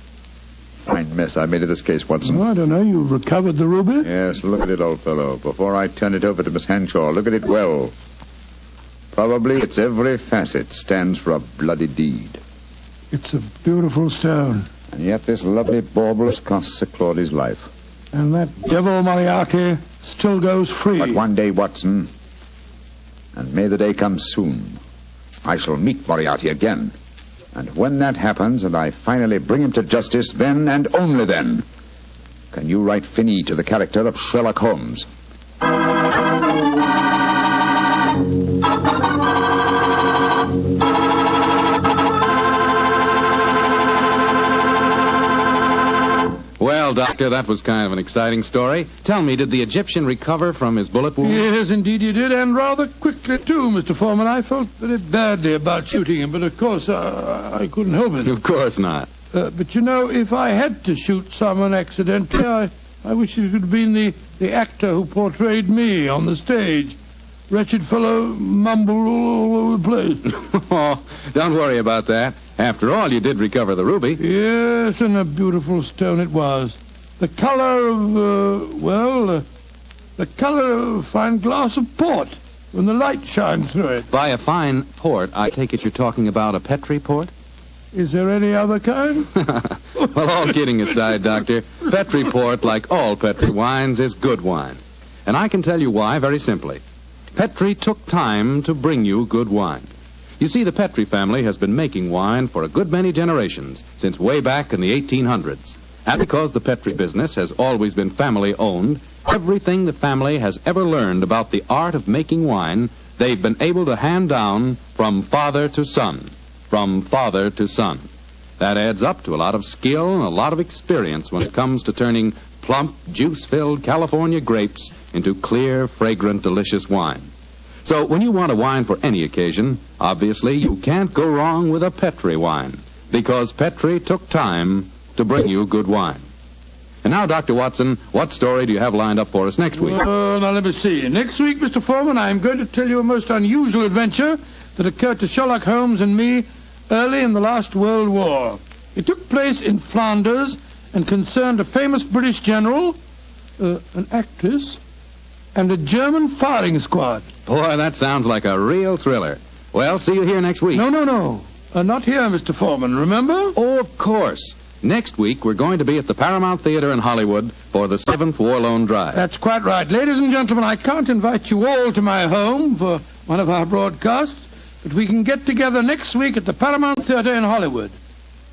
Fine mess I made of this case, Watson. Oh, I don't know. You've recovered the ruby? Yes, look at it, old fellow. Before I turn it over to Miss Hanshaw, look at it well. Probably its every facet stands for a bloody deed. It's a beautiful stone. And yet this lovely bauble has cost Sir Claude his life. And that devil Moriarty still goes free. But one day, Watson, and may the day come soon, I shall meet Moriarty again. And when that happens and I finally bring him to justice, then and only then can you write fini to the character of Sherlock Holmes. Well, Doctor, that was kind of an exciting story. Tell me, did the Egyptian recover from his bullet wound? Yes, indeed he did, and rather quickly, too, Mr. Foreman. I felt very badly about shooting him, but of course I couldn't help it. Of course not. But, you know, if I had to shoot someone accidentally, I wish it could have been the actor who portrayed me on the stage. Wretched fellow mumbled all over the place. Oh, don't worry about that. After all, you did recover the ruby. Yes, and a beautiful stone it was. The color of, the color of a fine glass of port when the light shines through it. By a fine port, I take it you're talking about a Petri port? Is there any other kind? Well, all kidding aside, Doctor, Petri port, like all Petri wines, is good wine. And I can tell you why very simply. Petri took time to bring you good wine. You see, the Petri family has been making wine for a good many generations, since way back in the 1800s. And because the Petri business has always been family-owned, everything the family has ever learned about the art of making wine, they've been able to hand down from father to son. From father to son. That adds up to a lot of skill and a lot of experience when it comes to turning plump, juice-filled California grapes into clear, fragrant, delicious wine. So when you want a wine for any occasion, obviously you can't go wrong with a Petri wine, because Petri took time to bring you good wine. And now, Dr. Watson, what story do you have lined up for us next week? Now let me see. Next week, Mr. Foreman, I'm going to tell you a most unusual adventure that occurred to Sherlock Holmes and me early in the last World War. It took place in Flanders and concerned a famous British general, an actress, and a German firing squad. Boy, that sounds like a real thriller. Well, see you here next week. No. Not here, Mr. Foreman, remember? Oh, of course. Next week, we're going to be at the Paramount Theater in Hollywood for the 7th War Loan Drive. That's quite right. Ladies and gentlemen, I can't invite you all to my home for one of our broadcasts, but we can get together next week at the Paramount Theater in Hollywood.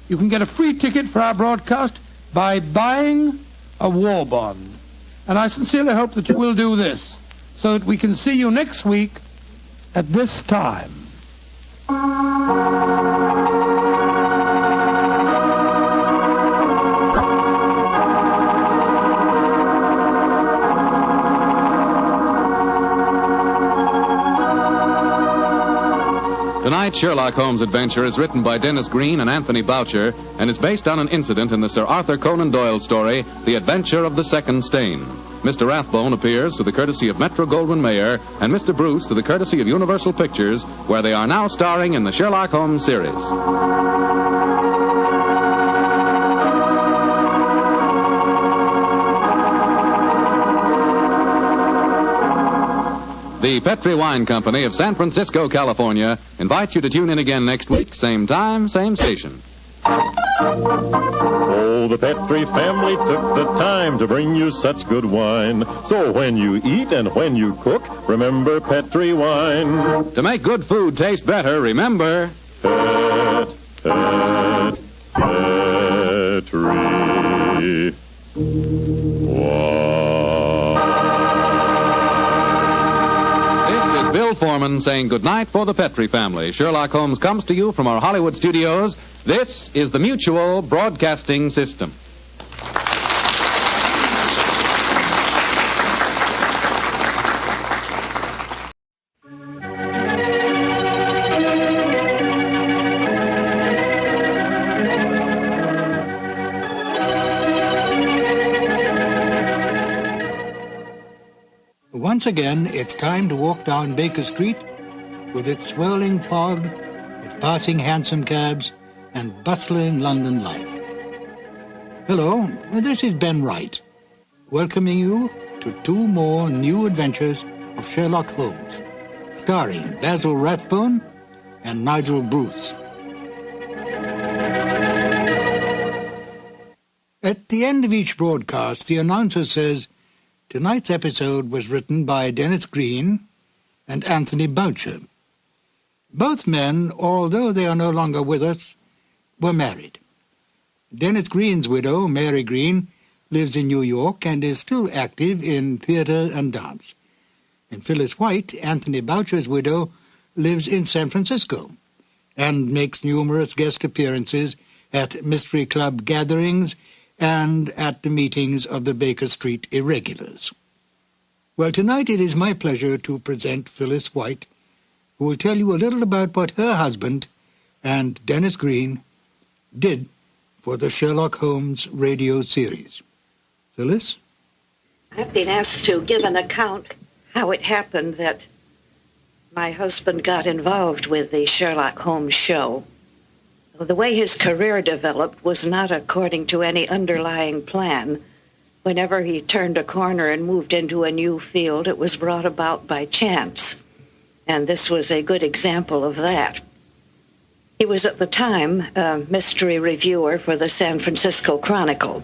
You can get a free ticket for our broadcast by buying a war bond. And I sincerely hope that you will do this, so that we can see you next week at this time. Tonight's Sherlock Holmes adventure is written by Dennis Green and Anthony Boucher and is based on an incident in the Sir Arthur Conan Doyle story, The Adventure of the Second Stain. Mr. Rathbone appears to the courtesy of Metro-Goldwyn-Mayer and Mr. Bruce to the courtesy of Universal Pictures, where they are now starring in the Sherlock Holmes series. The Petri Wine Company of San Francisco, California, invites you to tune in again next week, same time, same station. Oh, the Petri family took the time to bring you such good wine. So when you eat and when you cook, remember Petri wine. To make good food taste better, remember... Petri. Bill Foreman saying goodnight for the Petri family. Sherlock Holmes comes to you from our Hollywood studios. This is the Mutual Broadcasting System. Once again, it's time to walk down Baker Street with its swirling fog, its passing hansom cabs, and bustling London life. Hello, this is Ben Wright, welcoming you to 2 more new adventures of Sherlock Holmes, starring Basil Rathbone and Nigel Bruce. At the end of each broadcast, the announcer says, tonight's episode was written by Dennis Green and Anthony Boucher. Both men, although they are no longer with us, were married. Dennis Green's widow, Mary Green, lives in New York and is still active in theater and dance. And Phyllis White, Anthony Boucher's widow, lives in San Francisco and makes numerous guest appearances at mystery club gatherings and at the meetings of the Baker Street Irregulars. Well, tonight it is my pleasure to present Phyllis White, who will tell you a little about what her husband and Dennis Green did for the Sherlock Holmes radio series. Phyllis? I've been asked to give an account how it happened that my husband got involved with the Sherlock Holmes show. The way his career developed was not according to any underlying plan. Whenever he turned a corner and moved into a new field, it was brought about by chance. And this was a good example of that. He was at the time a mystery reviewer for the San Francisco Chronicle.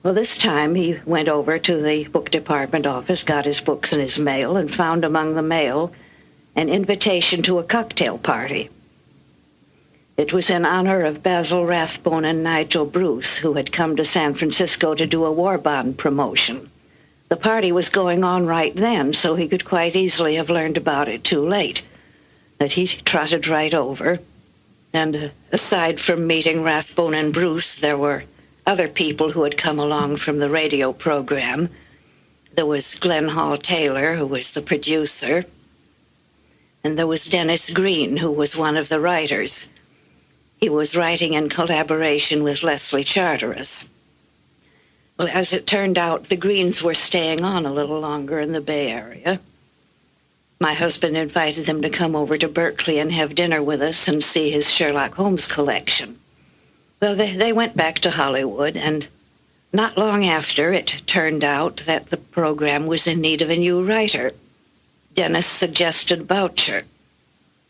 Well, this time he went over to the book department office, got his books in his mail, and found among the mail an invitation to a cocktail party. It was in honor of Basil Rathbone and Nigel Bruce, who had come to San Francisco to do a war bond promotion. The party was going on right then, so he could quite easily have learned about it too late. But he trotted right over, and aside from meeting Rathbone and Bruce, there were other people who had come along from the radio program. There was Glenn Hall Taylor, who was the producer, And there was Dennis Green, who was one of the writers. He was writing in collaboration with Leslie Charteris. Well, as it turned out, the Greens were staying on a little longer in the Bay Area. My husband invited them to come over to Berkeley and have dinner with us and see his Sherlock Holmes collection. Well, they went back to Hollywood, and not long after, it turned out that the program was in need of a new writer. Dennis suggested Boucher.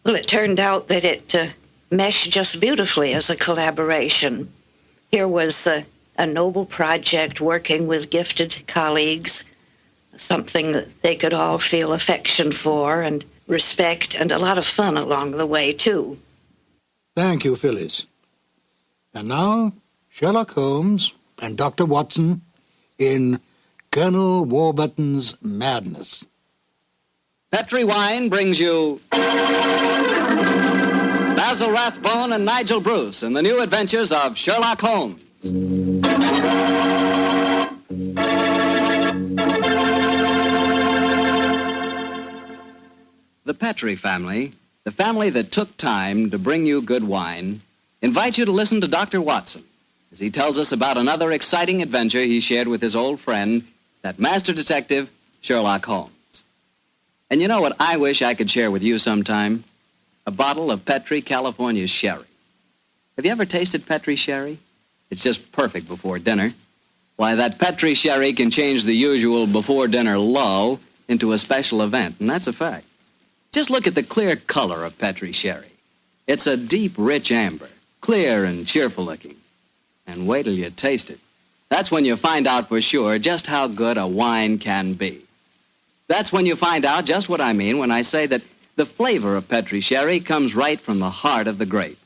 Well, it turned out that it meshed just beautifully as a collaboration. Here was a noble project working with gifted colleagues, something that they could all feel affection for and respect, and a lot of fun along the way, too. Thank you, Phyllis. And now, Sherlock Holmes and Dr. Watson in Colonel Warburton's Madness. Petri Wine brings you Basil Rathbone and Nigel Bruce in the new adventures of Sherlock Holmes. The Petri family, the family that took time to bring you good wine, invites you to listen to Dr. Watson as he tells us about another exciting adventure he shared with his old friend, that master detective, Sherlock Holmes. And you know what I wish I could share with you sometime? A bottle of Petri California sherry. Have you ever tasted Petri sherry? It's just perfect before dinner. Why, that Petri sherry can change the usual before-dinner lull into a special event, and that's a fact. Just look at the clear color of Petri sherry. It's a deep, rich amber, clear and cheerful-looking. And wait till you taste it. That's when you find out for sure just how good a wine can be. That's when you find out just what I mean when I say that the flavor of Petri sherry comes right from the heart of the grape.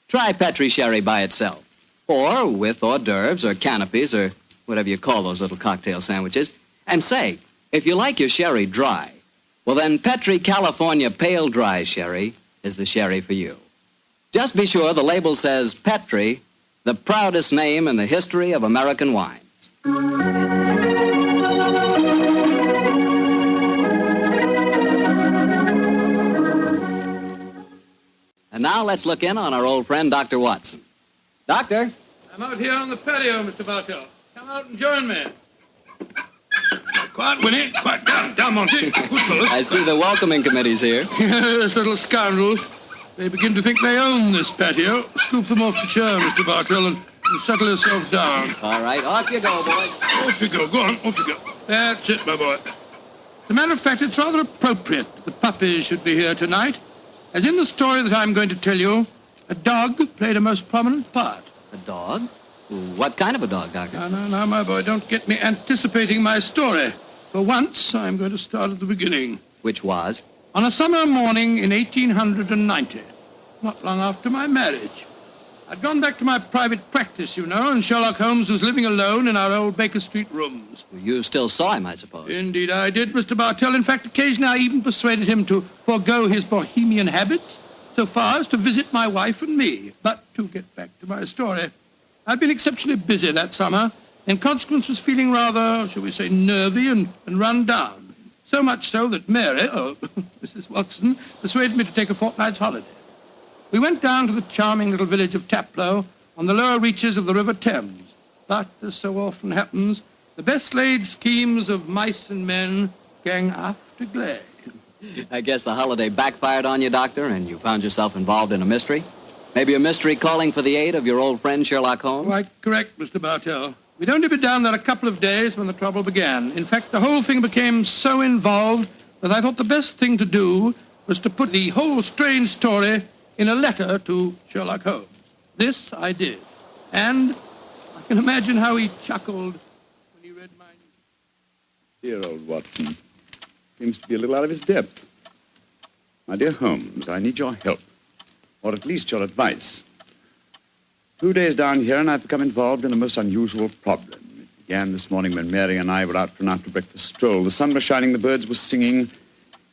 Try Petri sherry by itself, or with hors d'oeuvres or canopies or whatever you call those little cocktail sandwiches, and say, if you like your sherry dry, well then Petri California Pale Dry Sherry is the sherry for you. Just be sure the label says Petri, the proudest name in the history of American wines. And now let's look in on our old friend, Dr. Watson. Doctor? I'm out here on the patio, Mr. Bartell. Come out and join me. Quiet, Winnie. Quiet. Down, Monty. I see the welcoming committee's here. Yes, little scoundrels. They begin to think they own this patio. Scoop them off the chair, Mr. Bartell, and settle yourself down. All right, off you go, boy. Off you go. Go on, off you go. That's it, my boy. As a matter of fact, it's rather appropriate that the puppies should be here tonight. As in the story that I'm going to tell you, a dog played a most prominent part. A dog? What kind of a dog, Doctor? No, my boy, don't get me anticipating my story. For once, I'm going to start at the beginning. Which was? On a summer morning in 1890, not long after my marriage. I'd gone back to my private practice, you know, and Sherlock Holmes was living alone in our old Baker Street rooms. You still saw him, I suppose. Indeed I did, Mr. Bartell. In fact, occasionally I even persuaded him to forego his bohemian habits so far as to visit my wife and me. But to get back to my story, I'd been exceptionally busy that summer, in consequence was feeling rather, shall we say, nervy and run down. So much so that Mary, Mrs. Watson, persuaded me to take a fortnight's holiday. We went down to the charming little village of Taplow on the lower reaches of the River Thames. But, as so often happens, the best-laid schemes of mice and men gang after glade. I guess the holiday backfired on you, Doctor, and you found yourself involved in a mystery? Maybe a mystery calling for the aid of your old friend Sherlock Holmes? Quite correct, Mr. Bartell. We'd only been down there a couple of days when the trouble began. In fact, the whole thing became so involved that I thought the best thing to do was to put the whole strange story in a letter to Sherlock Holmes. This I did. And I can imagine how he chuckled when he read my news. Dear old Watson. Seems to be a little out of his depth. My dear Holmes, I need your help. Or at least your advice. 2 days down here and I've become involved in a most unusual problem. It began this morning when Mary and I were out for an after-breakfast stroll. The sun was shining, the birds were singing,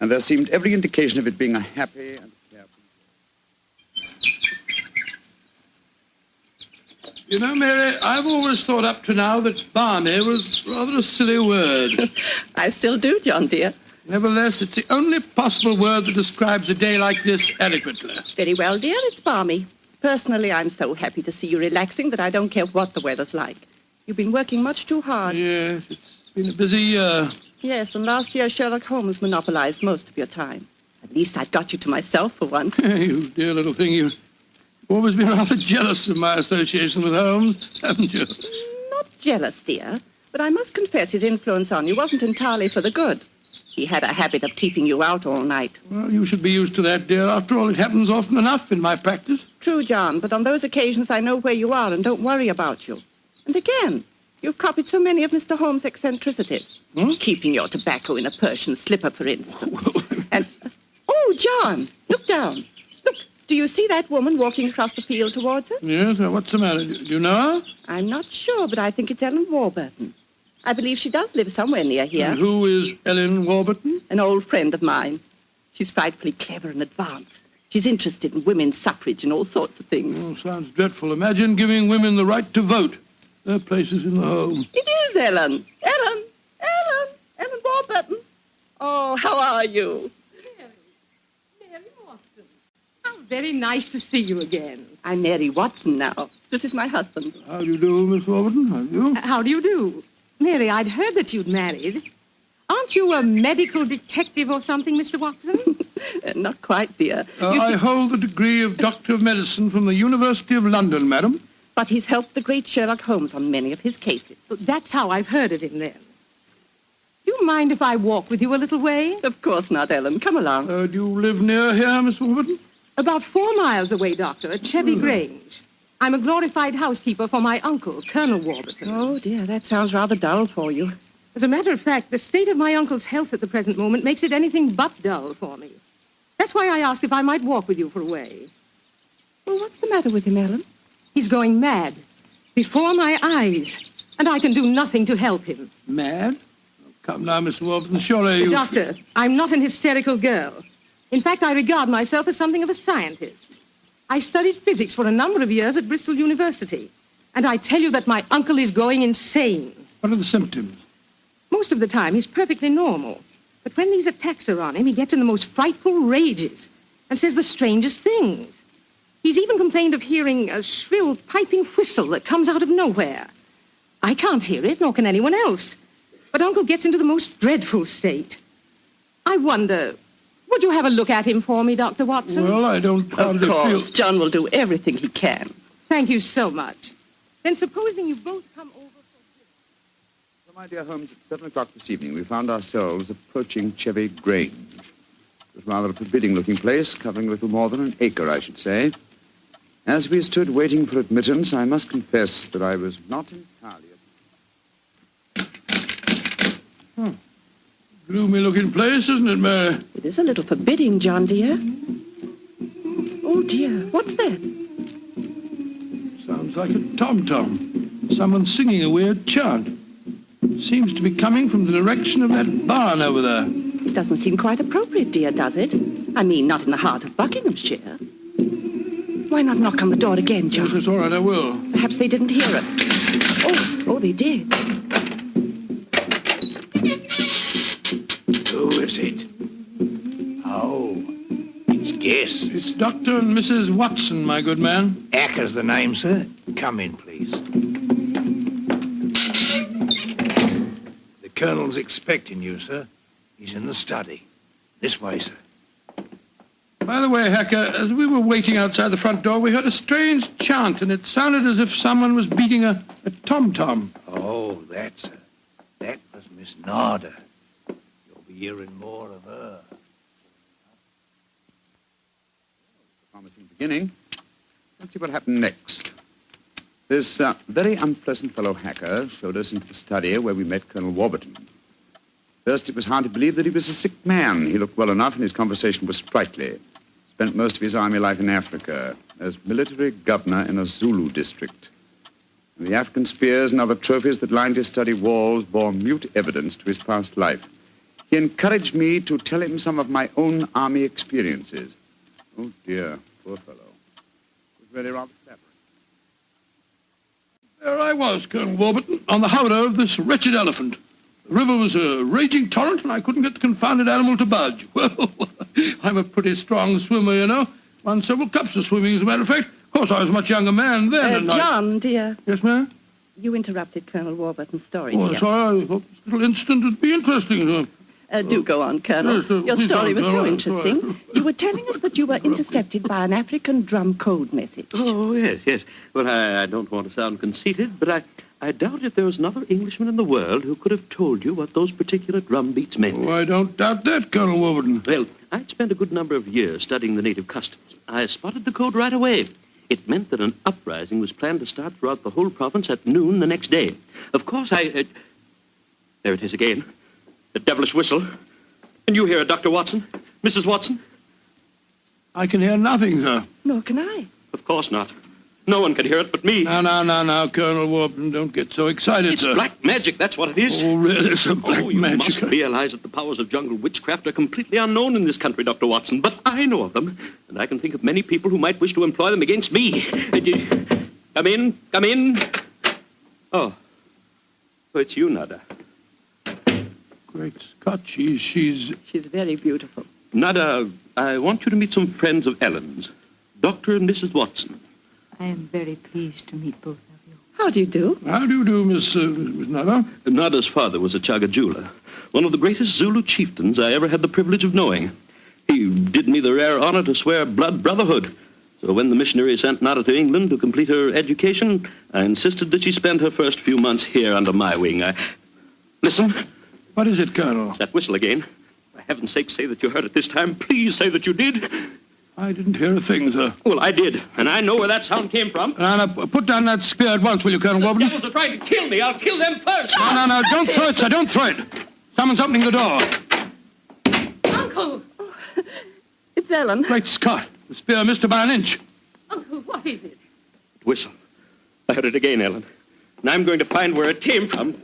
and there seemed every indication of it being a happy and careful. You know, Mary, I've always thought up to now that balmy was rather a silly word. I still do, John, dear. Nevertheless, it's the only possible word that describes a day like this adequately. Very well, dear. It's balmy. Personally, I'm so happy to see you relaxing that I don't care what the weather's like. You've been working much too hard. Yes, it's been a busy year. Yes, and last year Sherlock Holmes monopolized most of your time. At least I've got you to myself for once. You dear little thing, you've always been rather jealous of my association with Holmes, haven't you? Not jealous, dear, but I must confess his influence on you wasn't entirely for the good. He had a habit of keeping you out all night. Well, you should be used to that, dear. After all, it happens often enough in my practice. True, John, but on those occasions I know where you are and don't worry about you. And again, you've copied so many of Mr. Holmes' eccentricities. Keeping your tobacco in a Persian slipper, for instance. And, oh, John, look down. Look, do you see that woman walking across the field towards us? Yes, what's the matter? Do you know her? I'm not sure, but I think it's Ellen Warburton. I believe she does live somewhere near here. And who is Ellen Warburton? An old friend of mine. She's frightfully clever and advanced. She's interested in women's suffrage and all sorts of things. Oh, sounds dreadful. Imagine giving women the right to vote. Their place is in the home. It is Ellen. Ellen Warburton. Oh, how are you? Mary Watson. How very nice to see you again. I'm Mary Watson now. This is my husband. How do you do, Miss Warburton? How do you do? How do you do? Mary, I'd heard that you'd married. Aren't you a medical detective or something, Mr. Watson? Not quite, dear. I hold the degree of Doctor of Medicine from the University of London, madam. But he's helped the great Sherlock Holmes on many of his cases. That's how I've heard of him, then. Do you mind if I walk with you a little way? Of course not, Ellen. Come along. Do you live near here, Miss Warburton? About 4 miles away, Doctor, at Chevy Grange. I'm a glorified housekeeper for my uncle, Colonel Warburton. Oh, dear, that sounds rather dull for you. As a matter of fact, the state of my uncle's health at the present moment makes it anything but dull for me. That's why I asked if I might walk with you for a way. Well, what's the matter with him, Ellen? He's going mad. Before my eyes. And I can do nothing to help him. Mad? Oh, come now, Miss Warburton, surely you... Doctor, I'm not an hysterical girl. In fact, I regard myself as something of a scientist. I studied physics for a number of years at Bristol University. And I tell you that my uncle is going insane. What are the symptoms? Most of the time, he's perfectly normal. But when these attacks are on him, he gets in the most frightful rages and says the strangest things. He's even complained of hearing a shrill piping whistle that comes out of nowhere. I can't hear it, nor can anyone else. But Uncle gets into the most dreadful state. I wonder, would you have a look at him for me, Dr. Watson? Well, I don't hardly Of course, feel... John will do everything he can. Thank you so much. Then supposing you both come over... So, my dear Holmes, at 7 o'clock this evening, we found ourselves approaching Chevy Grange. It was rather a forbidding-looking place, covering a little more than an acre, I should say. As we stood waiting for admittance, I must confess that I was not entirely... Gloomy-looking place, isn't it, Mary? It is a little forbidding, John, dear. Oh, dear, what's that? Sounds like a tom-tom. Someone singing a weird chant. Seems to be coming from the direction of that barn over there. It doesn't seem quite appropriate, dear, does it? I mean, not in the heart of Buckinghamshire. Why not knock on the door again, John? Yes, it's all right, I will. Perhaps they didn't hear us. Oh, they did. Who is it? Oh, it's guests. It's Dr. and Mrs. Watson, my good man. Acker's the name, sir. Come in, please. The Colonel's expecting you, sir. He's in the study. This way, sir. By the way, Hacker, as we were waiting outside the front door, we heard a strange chant, and it sounded as if someone was beating a tom-tom. Oh, that was Miss Narda. You'll be hearing more of her. Promising beginning. Let's see what happened next. This very unpleasant fellow Hacker showed us into the study where we met Colonel Warburton. First, it was hard to believe that he was a sick man. He looked well enough, and his conversation was sprightly. Spent most of his army life in Africa as military governor in a Zulu district. And the African spears and other trophies that lined his study walls bore mute evidence to his past life. He encouraged me to tell him some of my own army experiences. Oh, dear, poor fellow. It was really rather flattering. There I was, Colonel Warburton, on the howdah of this wretched elephant. The river was a raging torrent, and I couldn't get the confounded animal to budge. Well, I'm a pretty strong swimmer, you know. Won several cups of swimming, as a matter of fact. Of course, I was a much younger man then. and John, dear. Yes, ma'am? You interrupted Colonel Warburton's story, Oh, dear. sorry. I thought this little incident would be interesting. Do go on, Colonel. Yes, Your please story don't. was so All right, interesting. all right. You were telling us that you were intercepted by an African drum code message. Oh, yes. Well, I don't want to sound conceited, but I doubt if there was another Englishman in the world who could have told you what those particular drum beats meant. Oh, I don't doubt that, Colonel Warburton. Well, I'd spent a good number of years studying the native customs. I spotted the code right away. It meant that an uprising was planned to start throughout the whole province at noon the next day. Of course, there it is again. The devilish whistle. Can you hear it, Dr. Watson? Mrs. Watson? I can hear nothing, sir. Nor can I. Of course not. No one can hear it but me. Now, Colonel Warburton, don't get so excited, It's sir. black magic, that's what it is. Oh, really, sir? Black you magic. must realize that the powers of jungle witchcraft are completely unknown in this country, Dr. Watson. But I know of them, and I can think of many people who might wish to employ them against me. Come in. Oh, it's you, Nada. Great Scott, she's very beautiful. Nada, I want you to meet some friends of Ellen's, Dr. and Mrs. Watson. I am very pleased to meet both of you. How do you do? How do you do, Miss Nada? Nada's father was a Chagajula, one of the greatest Zulu chieftains I ever had the privilege of knowing. He did me the rare honor to swear blood brotherhood. So when the missionary sent Nada to England to complete her education, I insisted that she spend her first few months here under my wing. Listen. What is it, Colonel? It's that whistle again. For heaven's sake, say that you heard it this time. Please say that you did. I didn't hear a thing, sir. Well, I did, and I know where that sound came from. Now, put down that spear at once, will you, Colonel Warburton? The devils are trying to kill me. I'll kill them first. No, don't throw it, sir. Don't throw it. Someone's opening the door. Uncle! It's Ellen. Great Scott. The spear missed her by an inch. Uncle, what is it? Whistle. I heard it again, Ellen. And I'm going to find where it came from.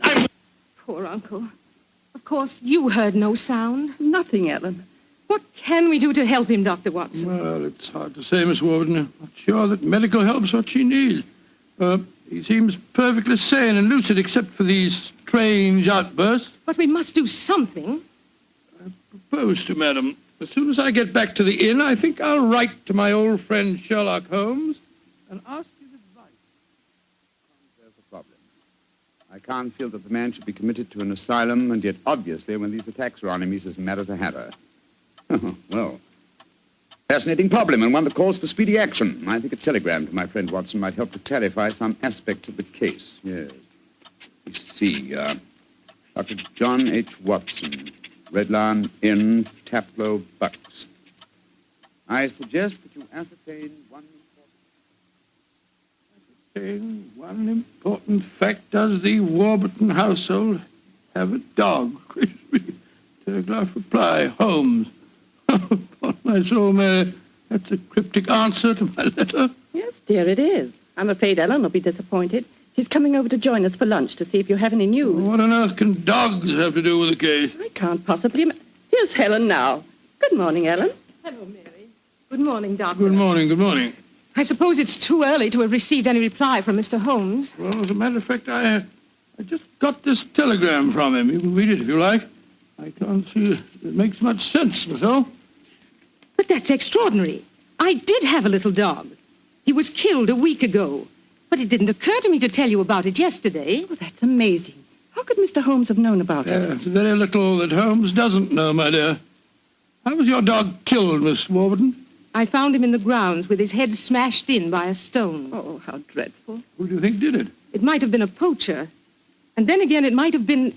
Poor Uncle. Of course, you heard no sound. Nothing, Ellen. What can we do to help him, Dr. Watson? Well, it's hard to say, Miss Warburton. I'm not sure that medical help's what she needs. He seems perfectly sane and lucid, except for these strange outbursts. But we must do something. Propose to, madam. As soon as I get back to the inn, I think I'll write to my old friend Sherlock Holmes and ask his advice. There's a problem. I can't feel that the man should be committed to an asylum, and yet obviously when these attacks are on him, he's as mad as a hatter. Well, fascinating problem, and one that calls for speedy action. I think a telegram to my friend Watson might help to clarify some aspects of the case. Yes. You see, Dr. John H. Watson, Red Lion Inn, Taplow, Bucks. I suggest that you ascertain one important fact. Does the Warburton household have a dog? Telegraph reply, Holmes. Upon my soul, Mary, that's a cryptic answer to my letter. Yes, dear, it is. I'm afraid Ellen will be disappointed. He's coming over to join us for lunch to see if you have any news. What on earth can dogs have to do with the case? I can't possibly... Here's Helen now. Good morning, Ellen. Hello, Mary. Good morning, Doctor. Good morning. I suppose it's too early to have received any reply from Mr. Holmes. Well, as a matter of fact, I just got this telegram from him. You can read it if you like. I can't see it makes much sense, myself. But that's extraordinary. I did have a little dog. He was killed a week ago. But it didn't occur to me to tell you about it yesterday. Oh, that's amazing. How could Mr. Holmes have known about it? It's very little that Holmes doesn't know, my dear. How was your dog killed, Miss Warburton? I found him in the grounds with his head smashed in by a stone. Oh, how dreadful. Who do you think did it? It might have been a poacher. And then again, it might have been...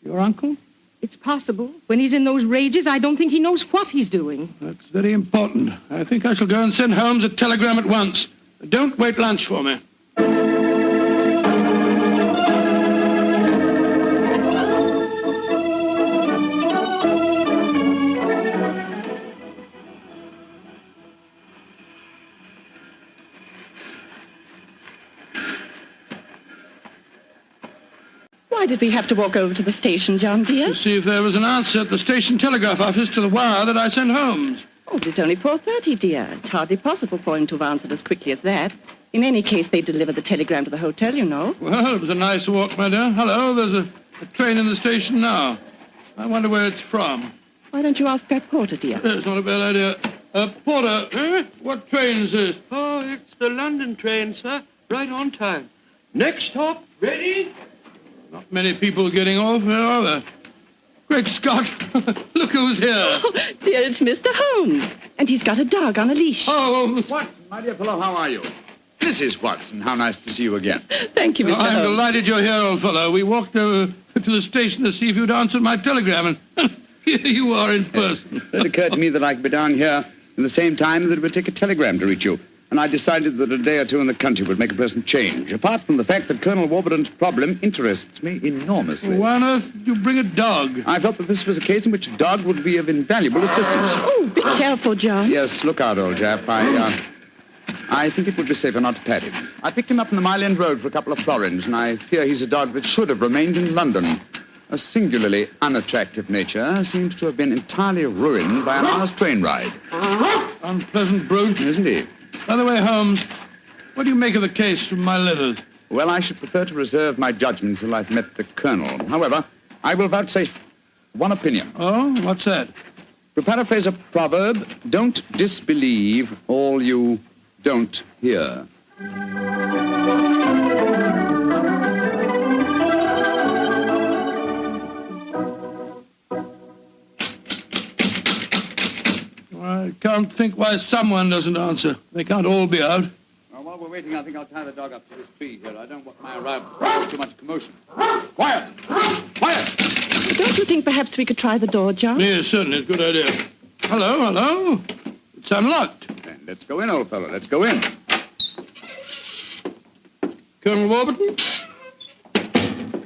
Your uncle? It's possible. When he's in those rages, I don't think he knows what he's doing. That's very important. I think I shall go and send Holmes a telegram at once. Don't wait lunch for me. Why did we have to walk over to the station, John, dear? To see if there was an answer at the station telegraph office to the wire that I sent Holmes. Oh, it's only 4:30, dear. It's hardly possible for him to have answered as quickly as that. In any case, they delivered the telegram to the hotel, you know. Well, it was a nice walk, my dear. Hello, there's a A train in the station now. I wonder where it's from. Why don't you ask that porter, dear? It's not a bad idea. Porter, what train is this? Oh, it's the London train, sir. Right on time. Next stop, ready? Not many people getting off, where are there? Great Scott! Look who's here! Oh, dear, it's Mr. Holmes. And he's got a dog on a leash. Oh, Watson, my dear fellow, how are you? Mrs. Watson, how nice to see you again. Thank you, Mr. I'm Holmes. delighted you're here, old fellow. We walked over to the station to see if you'd answered my telegram, and here you are in person. It occurred to me that I could be down here in the same time that it would take a telegram to reach you. And I decided that a day or two in the country would make a pleasant change, apart from the fact that Colonel Warburton's problem interests me enormously. Why on earth did you bring a dog? I felt that this was a case in which a dog would be of invaluable assistance. Oh, be careful, John. Yes, look out, old chap. I think it would be safer not to pat him. I picked him up on the Mile End Road for a couple of florins, and I fear he's a dog that should have remained in London. A singularly unattractive nature seems to have been entirely ruined by an hour's train ride. Unpleasant brute. Isn't he? By the way, Holmes, what do you make of the case from my letters? Well, I should prefer to reserve my judgment until I've met the Colonel. However, I will vouchsafe one opinion. Oh, what's that? To paraphrase a proverb, don't disbelieve all you don't hear. I can't think why someone doesn't answer. They can't all be out. Well, while we're waiting, I think I'll tie the dog up to this tree here. I don't want my arrival to cause too much commotion. Quiet! Quiet! Don't you think perhaps we could try the door, John? Yes, certainly. It's a good idea. Hello? It's unlocked. Then let's go in, old fellow. Let's go in. Colonel Warburton?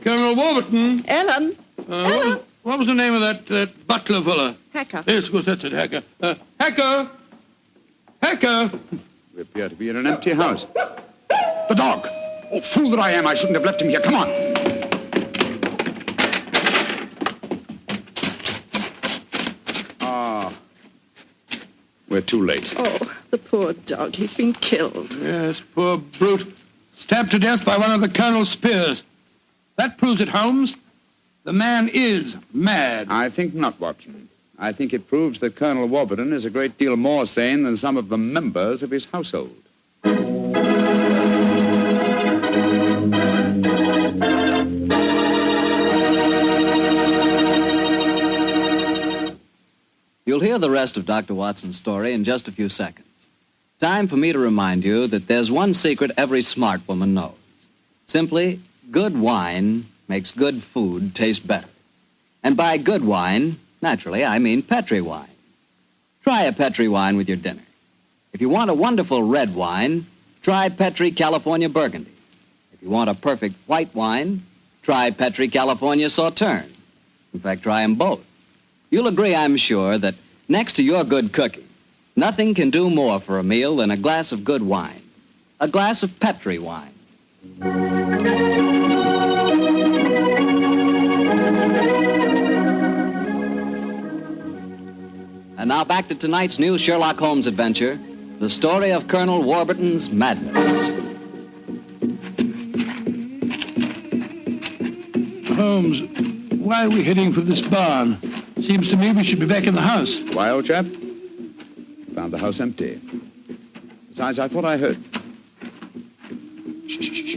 Colonel Warburton? Ellen? Ellen? What was the name of that butler fella? Hacker. Yes, of course, that's it, Hacker. Hacker! Hacker! We appear to be in an empty house. The dog! Oh, fool that I am, I shouldn't have left him here. Come on! Ah. We're too late. Oh, the poor dog. He's been killed. Yes, poor brute. Stabbed to death by one of the Colonel's spears. That proves it, Holmes. The man is mad. I think not, Watson. I think it proves that Colonel Warburton is a great deal more sane than some of the members of his household. You'll hear the rest of Dr. Watson's story in just a few seconds. Time for me to remind you that there's one secret every smart woman knows. Simply, good wine makes good food taste better. And by good wine, naturally, I mean Petri wine. Try a Petri wine with your dinner. If you want a wonderful red wine, try Petri California Burgundy. If you want a perfect white wine, try Petri California Sauterne. In fact, try them both. You'll agree, I'm sure, that next to your good cooking, nothing can do more for a meal than a glass of good wine. A glass of Petri wine. And now back to tonight's new Sherlock Holmes adventure, the story of Colonel Warburton's madness. Holmes, why are we heading for this barn? Seems to me we should be back in the house. Why, old chap? Found the house empty. Besides, I thought I heard. Shh.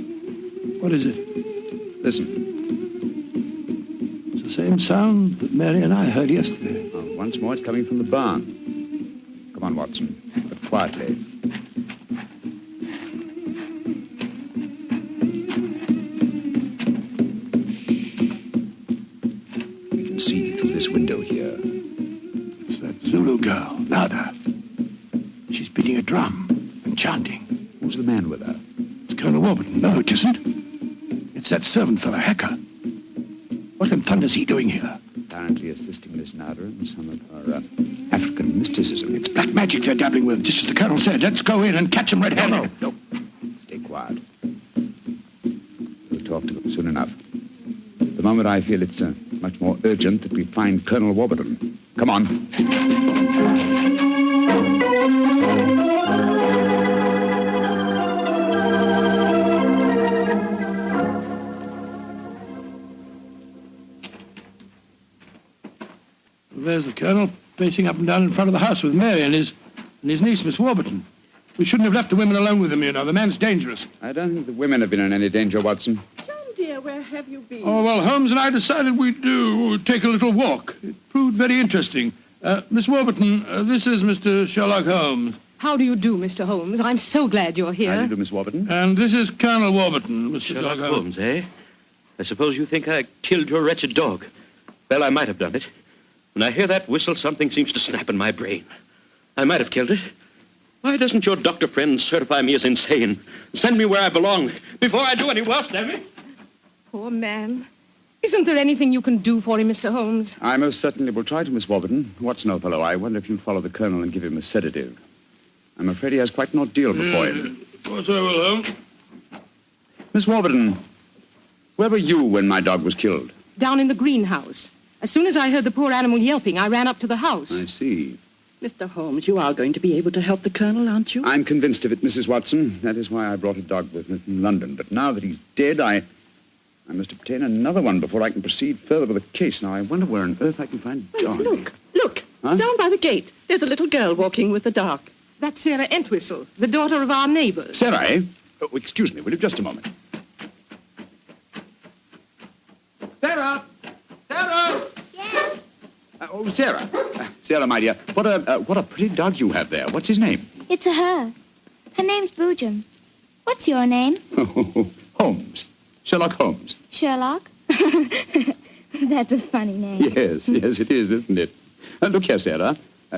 What is it? Listen. It's the same sound that Mary and I heard yesterday. Oh, once more, it's coming from the barn. Come on, Watson, but quietly. We can see through this window here. It's that Zulu girl, Nada. She's beating a drum and chanting. Who's the man with her? It's Colonel Warburton. No, it isn't. It's that servant fellow, Hacker. What in thunder's he doing here? Apparently assisting Miss Nada in some of her African mysticism. It's black magic they're dabbling with, just as the Colonel said. Let's go in and catch them red-handed. No. Stay quiet. We'll talk to them soon enough. At the moment, I feel it's much more urgent that we find Colonel Warburton. Come on. There's the Colonel pacing up and down in front of the house with Mary and his niece, Miss Warburton. We shouldn't have left the women alone with him, you know. The man's dangerous. I don't think the women have been in any danger, Watson. John, dear, where have you been? Oh, well, Holmes and I decided we'd take a little walk. It proved very interesting. Miss Warburton, this is Mr. Sherlock Holmes. How do you do, Mr. Holmes? I'm so glad you're here. How do you do, Miss Warburton? And this is Colonel Warburton, Mr. Sherlock Holmes, eh? I suppose you think I killed your wretched dog. Well, I might have done it. When I hear that whistle, something seems to snap in my brain. I might have killed it. Why doesn't your doctor friend certify me as insane? Send me where I belong before I do any worse, damn it. Poor man. Isn't there anything you can do for him, Mr. Holmes? I most certainly will try to, Miss Warburton. Watson, old fellow, I wonder if you'll follow the Colonel and give him a sedative. I'm afraid he has quite an ordeal before him. Of course I will, Holmes. Miss Warburton, where were you when my dog was killed? Down in the greenhouse. As soon as I heard the poor animal yelping, I ran up to the house. I see. Mr. Holmes, you are going to be able to help the Colonel, aren't you? I'm convinced of it, Mrs. Watson. That is why I brought a dog with me from London. But now that he's dead, I must obtain another one before I can proceed further with the case. Now, I wonder where on earth I can find a dog. Look, Huh? down by the gate. There's a little girl walking with a dog. That's Sarah Entwistle, the daughter of our neighbors. Sarah, eh? Oh, excuse me, will you? Just a moment. Sarah! Sarah! Yes? Oh, Sarah. Sarah, my dear, what a pretty dog you have there. What's his name? It's a her. Her name's Boojum. What's your name? Holmes. Sherlock Holmes. Sherlock? That's a funny name. Yes, it is, isn't it? Look here, Sarah.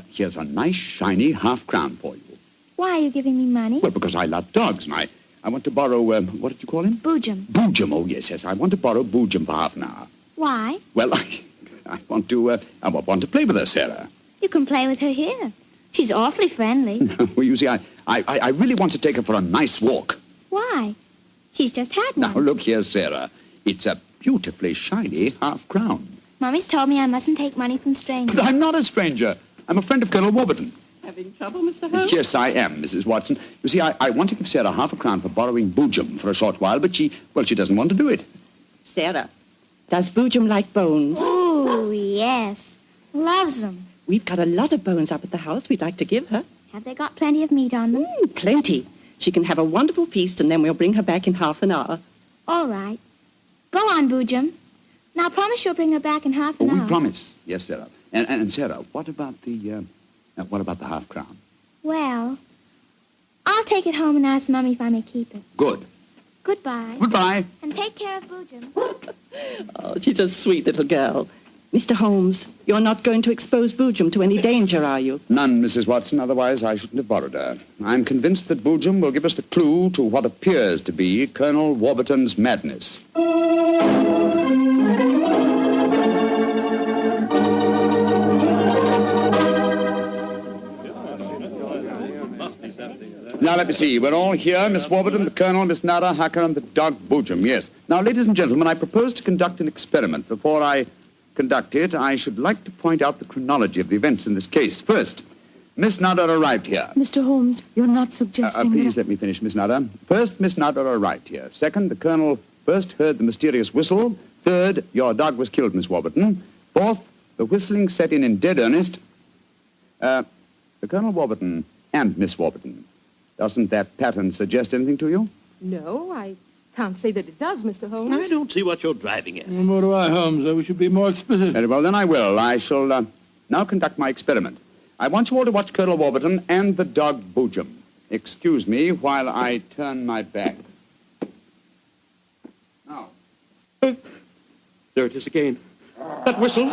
Here's a nice, shiny half-crown for you. Why are you giving me money? Well, because I love dogs, and I want to borrow, what did you call him? Boojum. Boojum, oh, yes. I want to borrow Boojum for half an hour. Why? Well, I want to play with her, Sarah. You can play with her here. She's awfully friendly. Well, you see, I really want to take her for a nice walk. Why? She's just had one. Now, look here, Sarah. It's a beautifully shiny half-crown. Mommy's told me I mustn't take money from strangers. But I'm not a stranger. I'm a friend of Colonel Warburton. Having trouble, Mr. Holmes? Yes, I am, Mrs. Watson. You see, I want to give Sarah half a crown for borrowing Boojum for a short while, but she doesn't want to do it. Sarah, does Boojum like bones? Oh, yes. Loves them. We've got a lot of bones up at the house we'd like to give her. Have they got plenty of meat on them? Plenty. She can have a wonderful feast, and then we'll bring her back in half an hour. All right. Go on, Boojum. Now, promise you'll bring her back in half an hour. We promise. Yes, Sarah. And Sarah, what about the half crown? Well, I'll take it home and ask Mummy if I may keep it. Good. Goodbye. Goodbye. And take care of Boojum. Oh, she's a sweet little girl. Mr. Holmes, you're not going to expose Boojum to any danger, are you? None, Mrs. Watson. Otherwise, I shouldn't have borrowed her. I'm convinced that Boojum will give us the clue to what appears to be Colonel Warburton's madness. Now, let me see. We're all here. Miss Warburton, the Colonel, Miss Nada, Hacker, and the dog Boojum. Yes. Now, ladies and gentlemen, I propose to conduct an experiment. Before I conduct it, I should like to point out the chronology of the events in this case. First, Miss Nada arrived here. Mr. Holmes, you're not suggesting Please let me finish, Miss Nada. First, Miss Nada arrived here. Second, the Colonel first heard the mysterious whistle. Third, your dog was killed, Miss Warburton. Fourth, the whistling set in dead earnest. The Colonel Warburton and Miss Warburton. Doesn't that pattern suggest anything to you? No, I can't say that it does, Mr. Holmes. I don't see what you're driving at. Nor do I, Holmes. We should be more explicit. Very well, then I will. I shall now conduct my experiment. I want you all to watch Colonel Warburton and the dog Boojum. Excuse me while I turn my back. Now. There it is again. That whistle.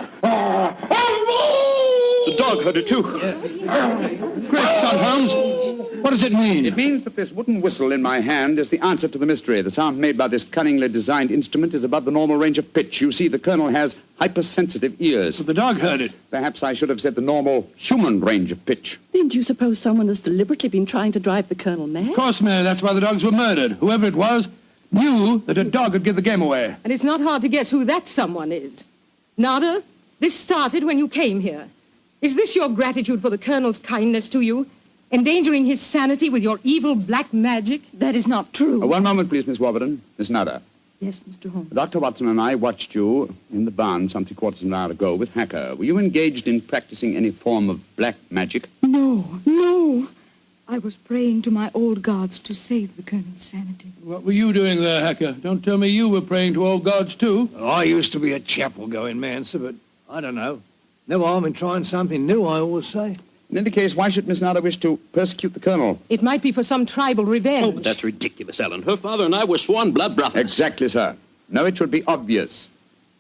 The dog heard it, too. Great God, Holmes. What does it mean? It means that this wooden whistle in my hand is the answer to the mystery. The sound made by this cunningly designed instrument is above the normal range of pitch. You see, the Colonel has hypersensitive ears. But the dog heard it. Perhaps I should have said the normal human range of pitch. Then do you suppose someone has deliberately been trying to drive the Colonel mad? Of course, Mary. That's why the dogs were murdered. Whoever it was knew that a dog would give the game away. And it's not hard to guess who that someone is. Nada, this started when you came here. Is this your gratitude for the Colonel's kindness to you? Endangering his sanity with your evil black magic? That is not true. One moment, please, Miss Warburton. Miss Nada. Yes, Mr. Holmes. Dr. Watson and I watched you in the barn some 3/4 of an hour ago with Hacker. Were you engaged in practicing any form of black magic? No. I was praying to my old gods to save the Colonel's sanity. What were you doing there, Hacker? Don't tell me you were praying to old gods, too. I used to be a chapel-going man, sir, but I don't know. No harm in trying something new, I always say. In any case, why should Miss Nada wish to persecute the Colonel? It might be for some tribal revenge. Oh, but that's ridiculous, Ellen. Her father and I were sworn blood brothers. Exactly, sir. No, it should be obvious.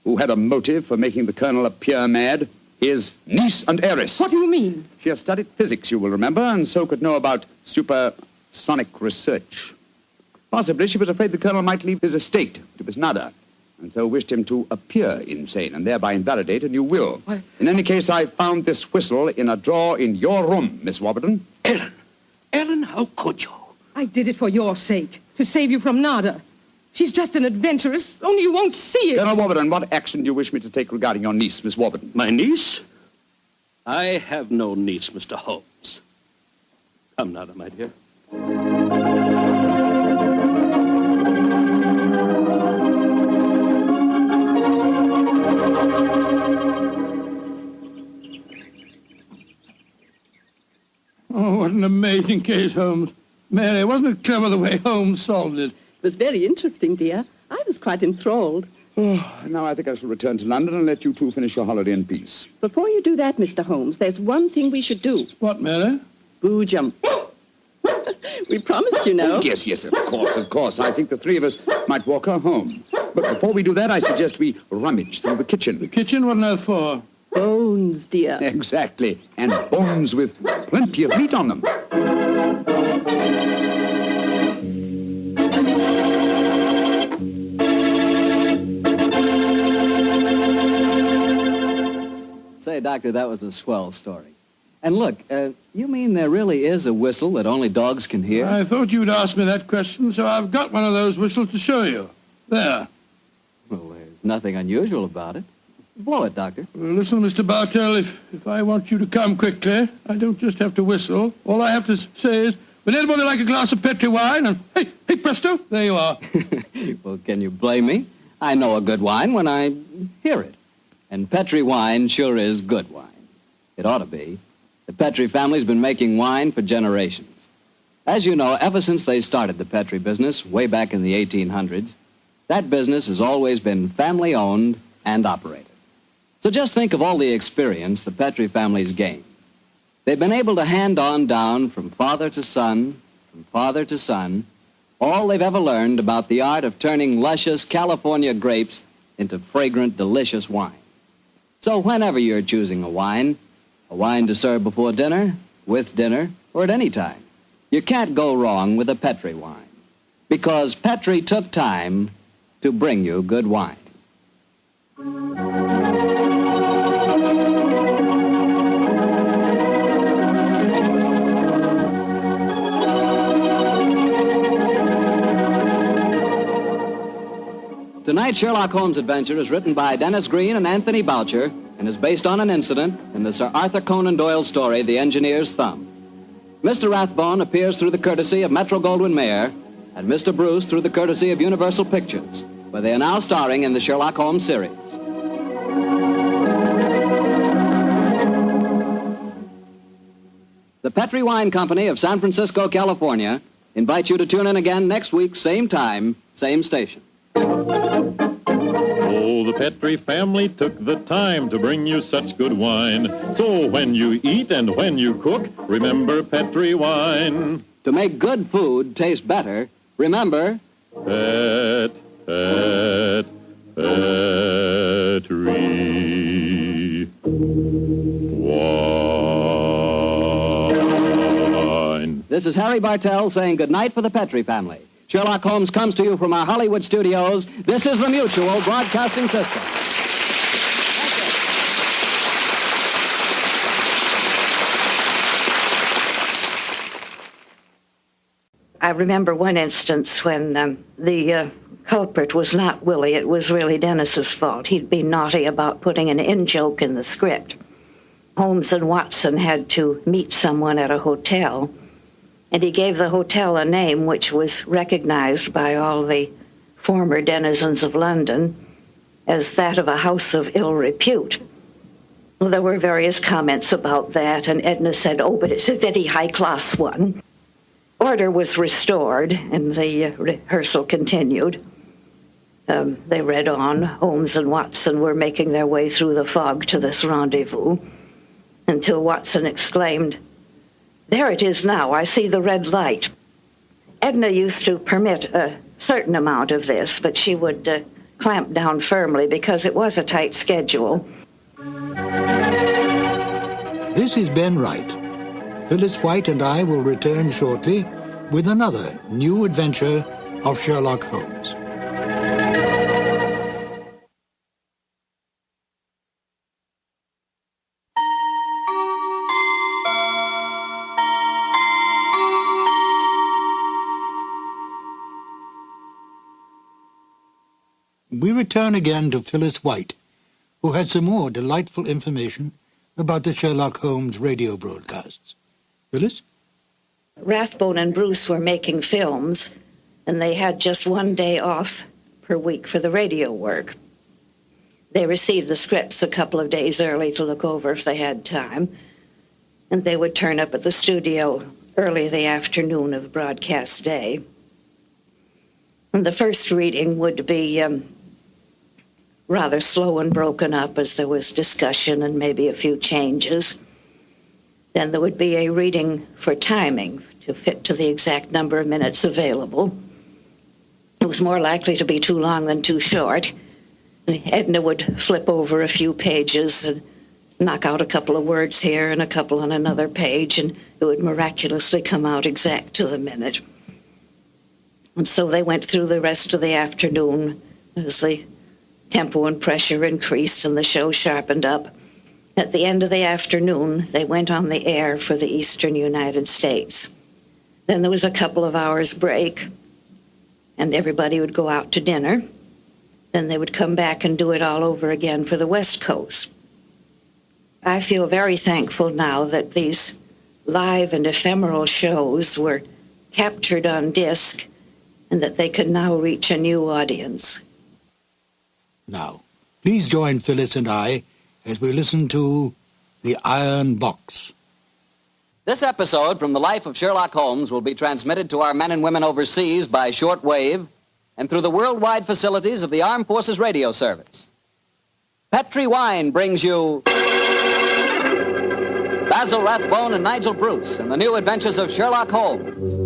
Who had a motive for making the Colonel appear mad? His niece and heiress. What do you mean? She has studied physics, you will remember, and so could know about supersonic research. Possibly she was afraid the Colonel might leave his estate to Miss Nada, and so wished him to appear insane and thereby invalidate a new will. In any case, I found this whistle in a drawer in your room, Miss Warburton. Ellen, how could you? I did it for your sake, to save you from Nada. She's just an adventuress, only you won't see it. Colonel Warburton, what action do you wish me to take regarding your niece, Miss Warburton? My niece? I have no niece, Mr. Holmes. Come, Nada, my dear. Oh, what an amazing case, Holmes. Mary, wasn't it clever the way Holmes solved it? It was very interesting, dear. I was quite enthralled. Oh, now I think I shall return to London and let you two finish your holiday in peace. Before you do that, Mr. Holmes, there's one thing we should do. What, Mary? Boojum. We promised, you know. Oh, yes, of course. I think the three of us might walk her home. But before we do that, I suggest we rummage through the kitchen. The kitchen? What on earth for? Bones, dear. Exactly. And bones with plenty of meat on them. Say, Doctor, that was a swell story. And look, you mean there really is a whistle that only dogs can hear? I thought you'd ask me that question, so I've got one of those whistles to show you. There. Well, there's nothing unusual about it. Blow it, Doctor. Well, listen, Mr. Bartell, if I want you to come quickly, I don't just have to whistle. All I have to say is, would anybody like a glass of Petri wine? And hey, presto, there you are. Well, can you blame me? I know a good wine when I hear it. And Petri wine sure is good wine. It ought to be. The Petri family's been making wine for generations. As you know, ever since they started the Petri business way back in the 1800s, that business has always been family-owned and operated. So just think of all the experience the Petri family's gained. They've been able to hand on down from father to son, all they've ever learned about the art of turning luscious California grapes into fragrant, delicious wine. So whenever you're choosing a wine to serve before dinner, with dinner, or at any time, you can't go wrong with a Petri wine. Because Petri took time to bring you good wine. Tonight's Sherlock Holmes adventure is written by Dennis Green and Anthony Boucher and is based on an incident in the Sir Arthur Conan Doyle story, The Engineer's Thumb. Mr. Rathbone appears through the courtesy of Metro-Goldwyn-Mayer and Mr. Bruce through the courtesy of Universal Pictures, where they are now starring in the Sherlock Holmes series. The Petri Wine Company of San Francisco, California, invites you to tune in again next week, same time, same station. Oh, the Petri family took the time to bring you such good wine. So when you eat and when you cook, remember Petri wine. To make good food taste better, remember... Petri wine. This is Harry Bartell saying goodnight for the Petri family. Sherlock Holmes comes to you from our Hollywood studios. This is the Mutual Broadcasting System. I remember one instance when the culprit was not Willie. It was really Dennis's fault. He'd been naughty about putting an in-joke in the script. Holmes and Watson had to meet someone at a hotel, and he gave the hotel a name which was recognized by all the former denizens of London as that of a house of ill repute. Well, there were various comments about that, and Edna said, oh, but it's a very high-class one. Order was restored, and the rehearsal continued. They read on. Holmes and Watson were making their way through the fog to this rendezvous, until Watson exclaimed, there it is now, I see the red light. Edna used to permit a certain amount of this, but she would clamp down firmly because it was a tight schedule. This is Ben Wright. Phyllis White and I will return shortly with another new adventure of Sherlock Holmes. We return again to Phyllis White, who has some more delightful information about the Sherlock Holmes radio broadcasts. Phyllis? Rathbone and Bruce were making films, and they had just one day off per week for the radio work. They received the scripts a couple of days early to look over if they had time, and they would turn up at the studio early the afternoon of broadcast day. And the first reading would be rather slow and broken up as there was discussion and maybe a few changes. Then there would be a reading for timing to fit to the exact number of minutes available. It was more likely to be too long than too short. And Edna would flip over a few pages and knock out a couple of words here and a couple on another page, and it would miraculously come out exact to the minute. And so they went through the rest of the afternoon as the tempo and pressure increased and the show sharpened up. At the end of the afternoon, they went on the air for the eastern United States. Then there was a couple of hours break, and everybody would go out to dinner. Then they would come back and do it all over again for the West Coast. I feel very thankful now that these live and ephemeral shows were captured on disc and that they could now reach a new audience. Now, please join Phyllis and I as we listen to The Iron Box. This episode from the life of Sherlock Holmes will be transmitted to our men and women overseas by short wave and through the worldwide facilities of the Armed Forces Radio Service. Petri Wine brings you Basil Rathbone and Nigel Bruce in the new adventures of Sherlock Holmes.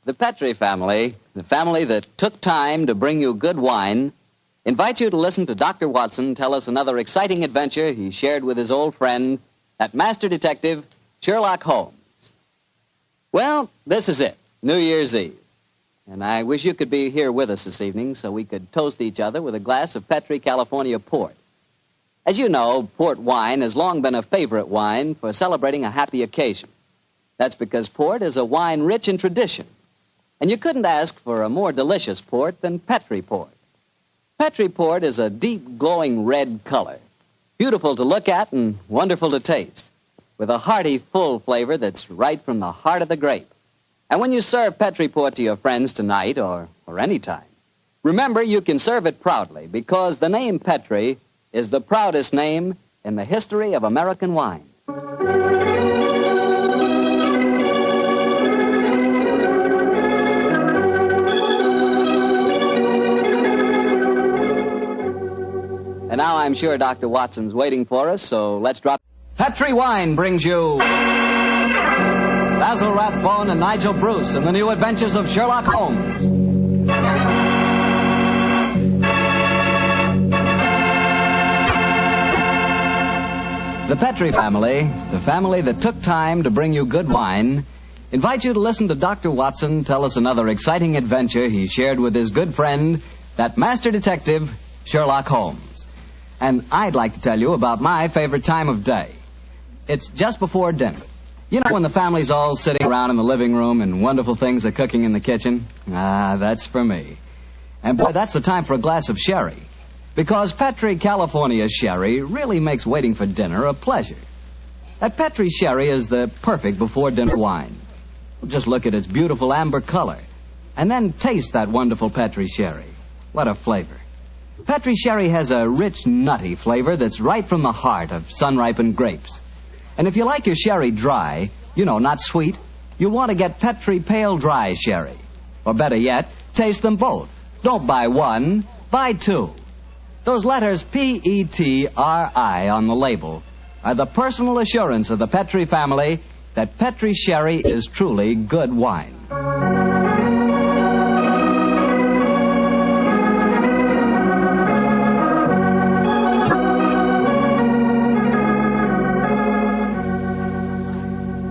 The Petri family, the family that took time to bring you good wine, invites you to listen to Dr. Watson tell us another exciting adventure he shared with his old friend, that master detective, Sherlock Holmes. Well, this is it, New Year's Eve. And I wish you could be here with us this evening so we could toast each other with a glass of Petri California port. As you know, port wine has long been a favorite wine for celebrating a happy occasion. That's because port is a wine rich in tradition. And you couldn't ask for a more delicious port than Petri port. Petri port is a deep, glowing red color, beautiful to look at and wonderful to taste, with a hearty, full flavor that's right from the heart of the grape. And when you serve Petri port to your friends tonight or any time, remember you can serve it proudly because the name Petri is the proudest name in the history of American wine. And now I'm sure Dr. Watson's waiting for us, so let's drop... Petri Wine brings you Basil Rathbone and Nigel Bruce in the new adventures of Sherlock Holmes. The Petri family, the family that took time to bring you good wine, invite you to listen to Dr. Watson tell us another exciting adventure he shared with his good friend, that master detective, Sherlock Holmes. And I'd like to tell you about my favorite time of day. It's just before dinner. You know, when the family's all sitting around in the living room and wonderful things are cooking in the kitchen? Ah, that's for me. And boy, that's the time for a glass of sherry. Because Petri California sherry really makes waiting for dinner a pleasure. That Petri sherry is the perfect before-dinner wine. Just look at its beautiful amber color. And then taste that wonderful Petri sherry. What a flavor. Petri sherry has a rich, nutty flavor that's right from the heart of sun-ripened grapes. And if you like your sherry dry, not sweet, you'll want to get Petri Pale Dry Sherry. Or better yet, taste them both. Don't buy one, buy two. Those letters P-E-T-R-I on the label are the personal assurance of the Petri family that Petri sherry is truly good wine.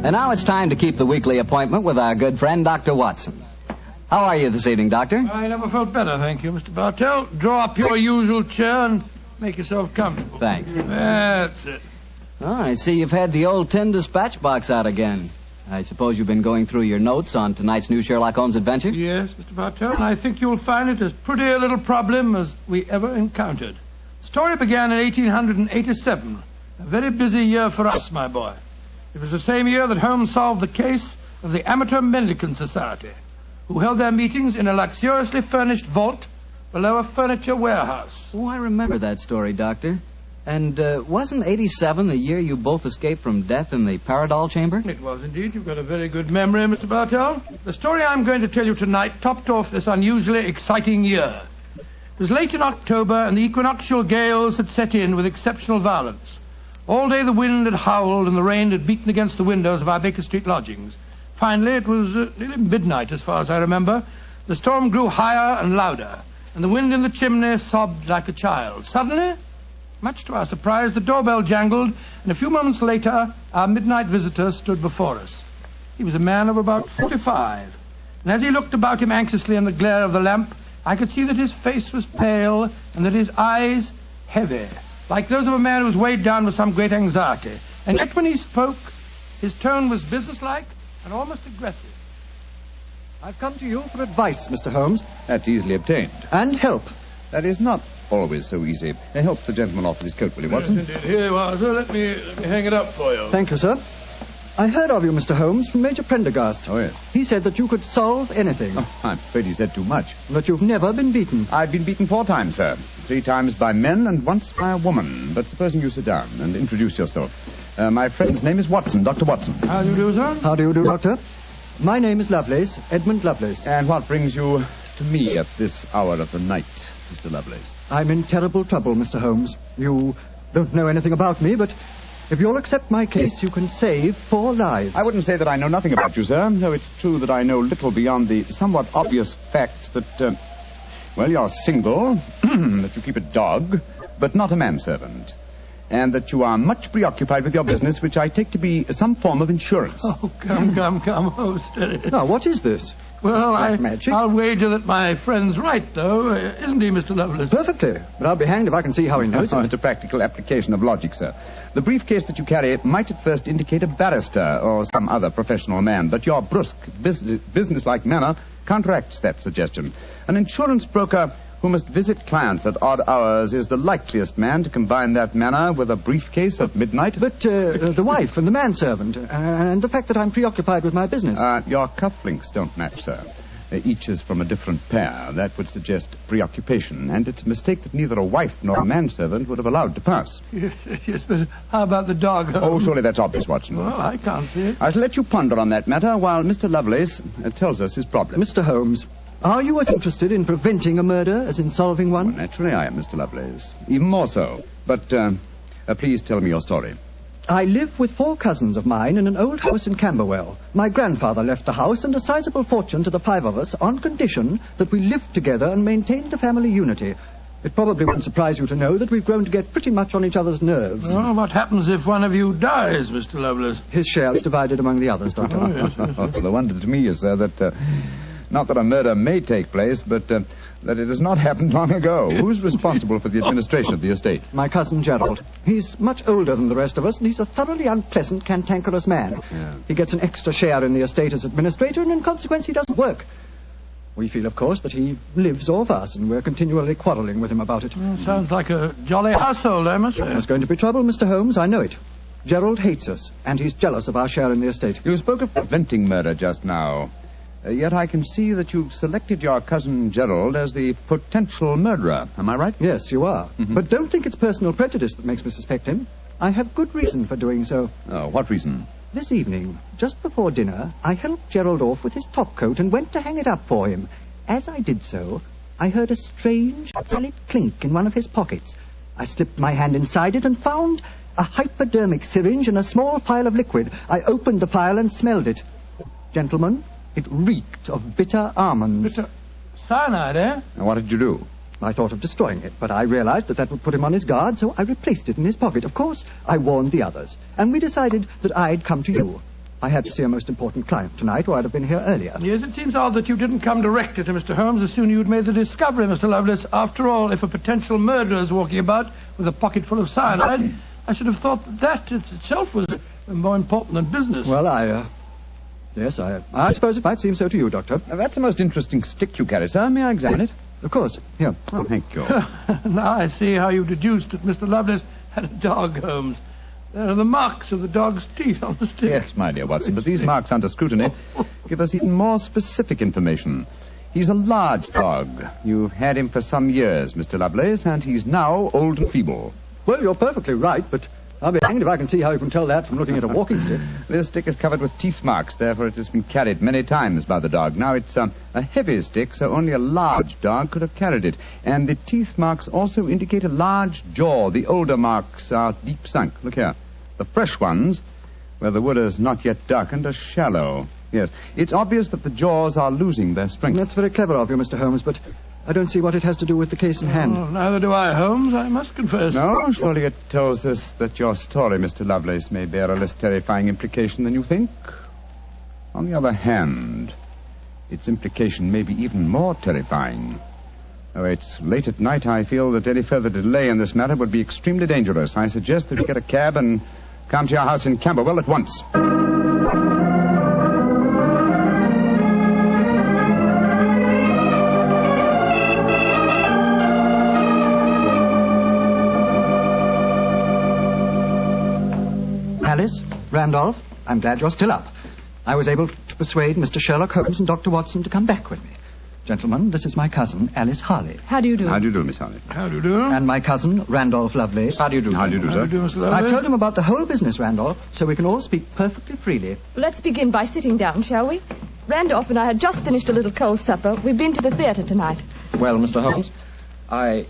And now it's time to keep the weekly appointment with our good friend, Dr. Watson. How are you this evening, Doctor? I never felt better, thank you, Mr. Bartell. Draw up your usual chair and make yourself comfortable. Thanks. That's it. Oh, I see you've had the old tin dispatch box out again. I suppose you've been going through your notes on tonight's new Sherlock Holmes adventure? Yes, Mr. Bartell, and I think you'll find it as pretty a little problem as we ever encountered. The story began in 1887, a very busy year for us, my boy. It was the same year that Holmes solved the case of the Amateur Mendicant Society, who held their meetings in a luxuriously furnished vault below a furniture warehouse. Oh, I remember that story, Doctor. And wasn't 87 the year you both escaped from death in the Paradol chamber? It was indeed. You've got a very good memory, Mr. Bartell. The story I'm going to tell you tonight topped off this unusually exciting year. It was late in October, and the equinoctial gales had set in with exceptional violence. All day the wind had howled and the rain had beaten against the windows of our Baker Street lodgings. Finally, it was nearly midnight, as far as I remember. The storm grew higher and louder, and the wind in the chimney sobbed like a child. Suddenly, much to our surprise, the doorbell jangled, and a few moments later, our midnight visitor stood before us. He was a man of about 45, and as he looked about him anxiously in the glare of the lamp, I could see that his face was pale and that his eyes heavy, like those of a man who was weighed down with some great anxiety. And yet when he spoke, his tone was businesslike and almost aggressive. I've come to you for advice, Mr. Holmes. That's easily obtained. And help. That is not always so easy. Help the gentleman off with his coat, will you, Watson? Yes, indeed. Here you are, sir. Let me hang it up for you. Thank you, sir. I heard of you, Mr. Holmes, from Major Prendergast. Oh, yes. He said that you could solve anything. Oh, I'm afraid he said too much. But you've never been beaten. I've been beaten 4 times, sir. 3 times by men and once by a woman. But supposing you sit down and introduce yourself. My friend's name is Watson, Dr. Watson. How do you do, sir? How do you do, Doctor? My name is Lovelace, Edmund Lovelace. And what brings you to me at this hour of the night, Mr. Lovelace? I'm in terrible trouble, Mr. Holmes. You don't know anything about me, but if you'll accept my case, you can save 4 lives. I wouldn't say that I know nothing about you, sir, though it's true that I know little beyond the somewhat obvious fact that, you're single, that you keep a dog, but not a manservant, and that you are much preoccupied with your business, which I take to be some form of insurance. Oh, come. Oh, steady. Now, what is this? Well, magic? I'll wager that my friend's right, though. Isn't he, Mr. Lovelace? Perfectly. But I'll be hanged if I can see how he knows it. It's a practical application of logic, sir. The briefcase that you carry might at first indicate a barrister or some other professional man, but your brusque, businesslike manner counteracts that suggestion. An insurance broker who must visit clients at odd hours is the likeliest man to combine that manner with a briefcase at midnight. But the wife and the manservant, and the fact that I'm preoccupied with my business. Your cufflinks don't match, sir. Each is from a different pair. That would suggest preoccupation, and it's a mistake that neither a wife nor a manservant would have allowed to pass. Yes, but how about the dog? Oh, surely that's obvious, Watson. Well, I can't see it. I shall let you ponder on that matter while Mr. Lovelace tells us his problem. Mr. Holmes, are you as interested in preventing a murder as in solving one? Well, naturally I am, Mr. Lovelace. Even more so. But please tell me your story. I live with 4 cousins of mine in an old house in Camberwell. My grandfather left the house and a sizable fortune to the 5 of us on condition that we lived together and maintained the family unity. It probably won't surprise you to know that we've grown to get pretty much on each other's nerves. Well, what happens if one of you dies, Mr. Lovelace? His share is divided among the others, Doctor. Oh, yes. The wonder to me is, sir, that not that a murder may take place, but that it has not happened long ago. Who's responsible for the administration of the estate? My cousin Gerald. He's much older than the rest of us, and he's a thoroughly unpleasant, cantankerous man. Yeah. He gets an extra share in the estate as administrator, and in consequence he doesn't work. We feel, of course, that he lives off us, and we're continually quarrelling with him about it. Sounds like a jolly household, I must say. There's going to be trouble, Mr. Holmes, I know it. Gerald hates us, and he's jealous of our share in the estate. You spoke of preventing murder just now. Yet I can see that you've selected your cousin Gerald as the potential murderer. Am I right? Yes, you are. Mm-hmm. But don't think it's personal prejudice that makes me suspect him. I have good reason for doing so. Oh, what reason? This evening, just before dinner, I helped Gerald off with his topcoat and went to hang it up for him. As I did so, I heard a strange metallic clink in one of his pockets. I slipped my hand inside it and found a hypodermic syringe and a small phial of liquid. I opened the phial and smelled it. Gentlemen, it reeked of bitter almonds. Bitter cyanide, eh? And what did you do? I thought of destroying it, but I realized that would put him on his guard, so I replaced it in his pocket. Of course, I warned the others, and we decided that I'd come to you. I had to see a most important client tonight, or I'd have been here earlier. Yes, it seems odd that you didn't come directly to Mr. Holmes as soon as you'd made the discovery, Mr. Lovelace. After all, if a potential murderer is walking about with a pocket full of cyanide, I should have thought that itself was more important than business. Well, Yes, I suppose it might seem so to you, Doctor. Now, that's a most interesting stick you carry, sir. May I examine it? Of course. Here. Oh, thank you. Now I see how you deduced that Mr. Lovelace had a dog, Holmes. There are the marks of the dog's teeth on the stick. Yes, my dear Watson, but these marks under scrutiny give us even more specific information. He's a large dog. You've had him for some years, Mr. Lovelace, and he's now old and feeble. Well, you're perfectly right, but I'll be hanged if I can see how you can tell that from looking at a walking stick. This stick is covered with teeth marks, therefore it has been carried many times by the dog. Now, it's a heavy stick, so only a large dog could have carried it. And the teeth marks also indicate a large jaw. The older marks are deep sunk. Look here. The fresh ones, where the wood is not yet darkened, are shallow. Yes, it's obvious that the jaws are losing their strength. That's very clever of you, Mr. Holmes, but I don't see what it has to do with the case in hand. Oh, neither do I, Holmes, I must confess. No, surely it tells us that your story, Mr. Lovelace, may bear a less terrifying implication than you think. On the other hand, its implication may be even more terrifying. Oh, it's late at night. I feel that any further delay in this matter would be extremely dangerous. I suggest that you get a cab and come to your house in Camberwell at once. Alice, Randolph, I'm glad you're still up. I was able to persuade Mr. Sherlock Holmes and Dr. Watson to come back with me. Gentlemen, this is my cousin, Alice Harley. How do you do? How do you do, Miss Harley? How do you do? And my cousin, Randolph Lovelace. How do you do? How do you do, sir? How do you do, Mr. Lovelace? I've told him about the whole business, Randolph, so we can all speak perfectly freely. Let's begin by sitting down, shall we? Randolph and I had just finished a little cold supper. We've been to the theatre tonight. Well, Mr. Holmes, I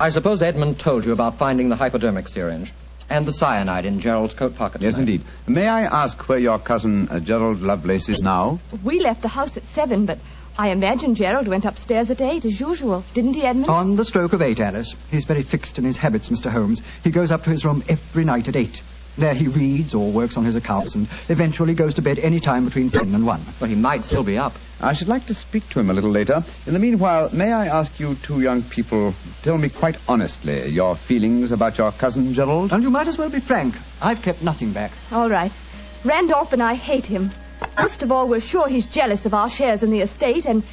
suppose Edmund told you about finding the hypodermic syringe and the cyanide in Gerald's coat pocket. Yes, tonight. indeed. May I ask where your cousin Gerald Lovelace is now? We left the house at 7, but I imagine Gerald went upstairs at 8, as usual. Didn't he, Edmund? On the stroke of 8, Alice. He's very fixed in his habits, Mr. Holmes. He goes up to his room every night at 8. There he reads or works on his accounts and eventually goes to bed any time between 10 and 1. Well, he might still be up. I should like to speak to him a little later. In the meanwhile, may I ask you two young people to tell me quite honestly your feelings about your cousin Gerald? And you might as well be frank. I've kept nothing back. All right. Randolph and I hate him. First of all, we're sure he's jealous of our shares in the estate, and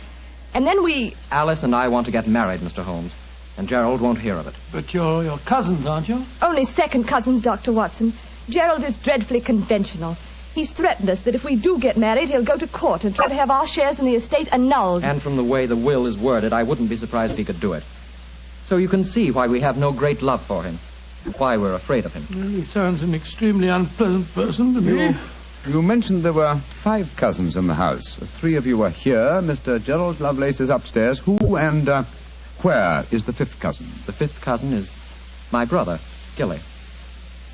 then we... Alice and I want to get married, Mr. Holmes, and Gerald won't hear of it. But you're cousins, aren't you? Only second cousins, Dr. Watson. Gerald is dreadfully conventional. He's threatened us that if we do get married, he'll go to court and try to have our shares in the estate annulled. And from the way the will is worded, I wouldn't be surprised if he could do it. So you can see why we have no great love for him, why we're afraid of him. Well, he sounds an extremely unpleasant person to me. You mentioned there were 5 cousins in the house. 3 of you are here. Mr. Gerald Lovelace is upstairs. Who and where is the 5th cousin? The 5th cousin is my brother, Gilly.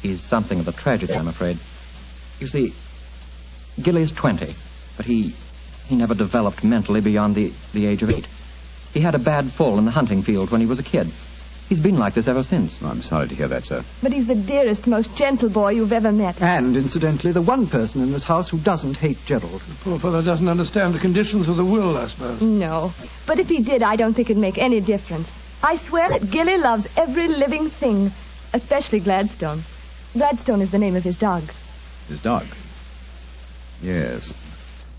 He's something of a tragedy, I'm afraid. You see, Gilly's 20, but he never developed mentally beyond the age of 8. He had a bad fall in the hunting field when he was a kid. He's been like this ever since. Oh, I'm sorry to hear that, sir. But he's the dearest, most gentle boy you've ever met. And, incidentally, the one person in this house who doesn't hate Gerald. The poor fellow doesn't understand the conditions of the will, I suppose. No. But if he did, I don't think it'd make any difference. I swear that Gilly loves every living thing, especially Gladstone. Gladstone is the name of his dog. His dog? Yes.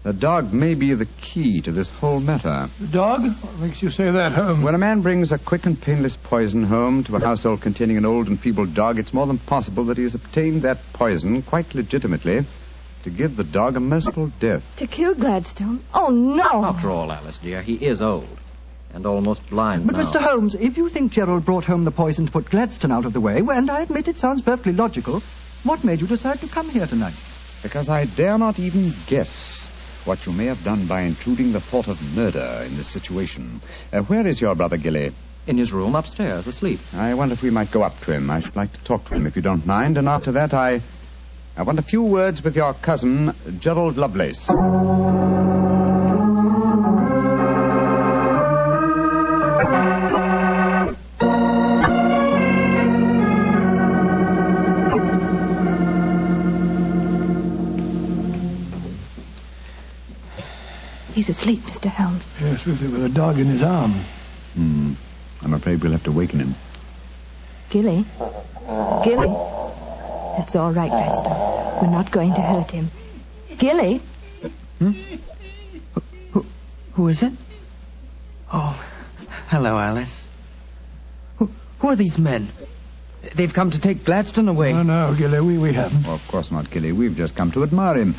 The dog may be the key to this whole matter. The dog? What makes you say that, Holmes? When a man brings a quick and painless poison home to a household containing an old and feeble dog, it's more than possible that he has obtained that poison, quite legitimately, to give the dog a merciful death. To kill Gladstone? Oh, no! After all, Alice, dear, he is old. And almost blind But, now. Mr. Holmes, if you think Gerald brought home the poison to put Gladstone out of the way, well, and I admit it sounds perfectly logical, what made you decide to come here tonight? Because I dare not even guess what you may have done by intruding the thought of murder in this situation. Where is your brother, Gilly? In his room upstairs, asleep. I wonder if we might go up to him. I should like to talk to him, if you don't mind. And after that, I want a few words with your cousin, Gerald Lovelace. He's asleep, Mr. Holmes. Yes, with a dog in his arm. I'm afraid we'll have to waken him. Gilly? Gilly? It's all right, Gladstone. We're not going to hurt him. Gilly? Who is it? Oh, hello, Alice. Who are these men? They've come to take Gladstone away. No, Gilly, we haven't. Oh, of course not, Gilly. We've just come to admire him.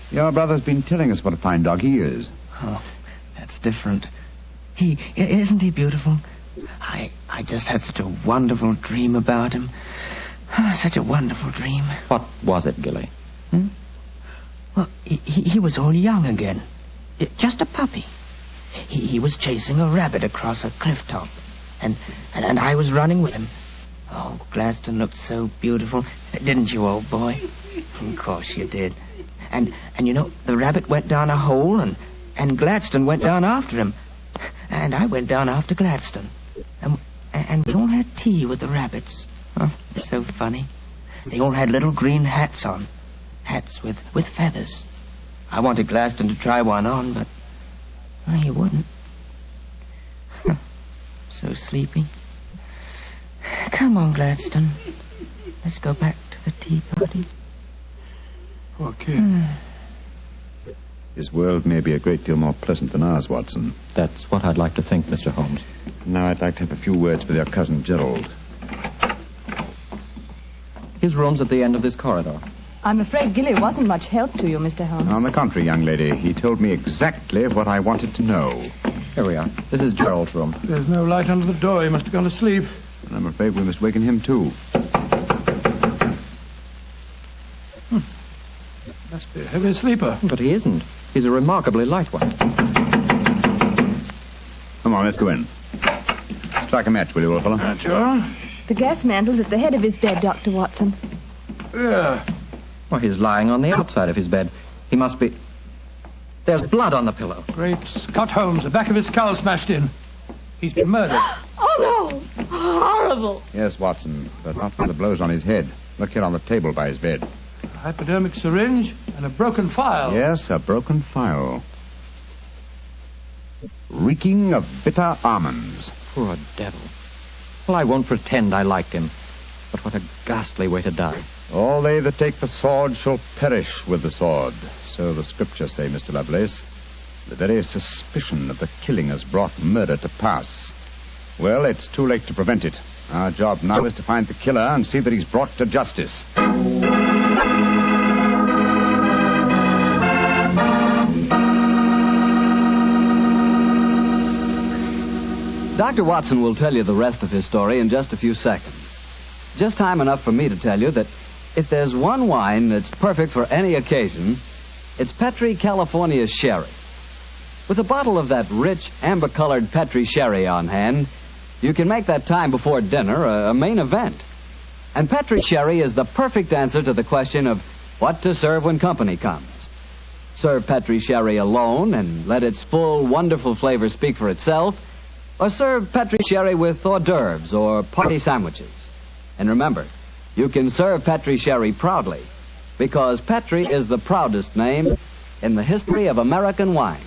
Your brother's been telling us what a fine dog he is. Oh, that's different. Isn't he beautiful? I just had such a wonderful dream about him. Such a wonderful dream. What was it, Gilly? Well, he was all young again. Just a puppy. He was chasing a rabbit across a cliff top. And I was running with him. Oh, Gladstone looked so beautiful. Didn't you, old boy? Of course you did. And you know, the rabbit went down a hole, and Gladstone went down after him. And I went down after Gladstone. And we all had tea with the rabbits. Oh, it's so funny. They all had little green hats on. Hats with feathers. I wanted Gladstone to try one on, but he wouldn't. So sleepy. Come on, Gladstone. Let's go back to the tea party. Poor kid. His world may be a great deal more pleasant than ours, Watson. That's what I'd like to think, Mr. Holmes. Now I'd like to have a few words with your cousin Gerald. His room's at the end of this corridor. I'm afraid Gilly wasn't much help to you, Mr. Holmes. On the contrary, young lady, he told me exactly what I wanted to know. Here we are. This is Gerald's room. There's no light under the door. He must have gone to sleep. And I'm afraid we must waken him, too. Must be a heavy sleeper. But he isn't. He's a remarkably light one. Come on, let's go in. Strike a match, will you, old fellow? Sure. The gas mantle's at the head of his bed, Dr. Watson. Yeah. Well, he's lying on the outside of his bed. He must be... There's blood on the pillow. Great Scott, Holmes. The back of his skull smashed in. He's been murdered. Oh, no! Horrible! Yes, Watson, but not for the blows on his head. Look here on the table by his bed. A hypodermic syringe and a broken file. Yes, a broken file. Reeking of bitter almonds. Poor devil. Well, I won't pretend I liked him. But what a ghastly way to die. All they that take the sword shall perish with the sword. So the scriptures say, Mr. Lovelace. The very suspicion of the killing has brought murder to pass. Well, it's too late to prevent it. Our job now is to find the killer and see that he's brought to justice. Dr. Watson will tell you the rest of his story in just a few seconds. Just time enough for me to tell you that if there's one wine that's perfect for any occasion, it's Petri California Sherry. With a bottle of that rich, amber-colored Petri Sherry on hand, you can make that time before dinner a main event. And Petri Sherry is the perfect answer to the question of what to serve when company comes. Serve Petri Sherry alone and let its full, wonderful flavor speak for itself, or serve Petri Sherry with hors d'oeuvres or party sandwiches. And remember, you can serve Petri Sherry proudly, because Petri is the proudest name in the history of American wine.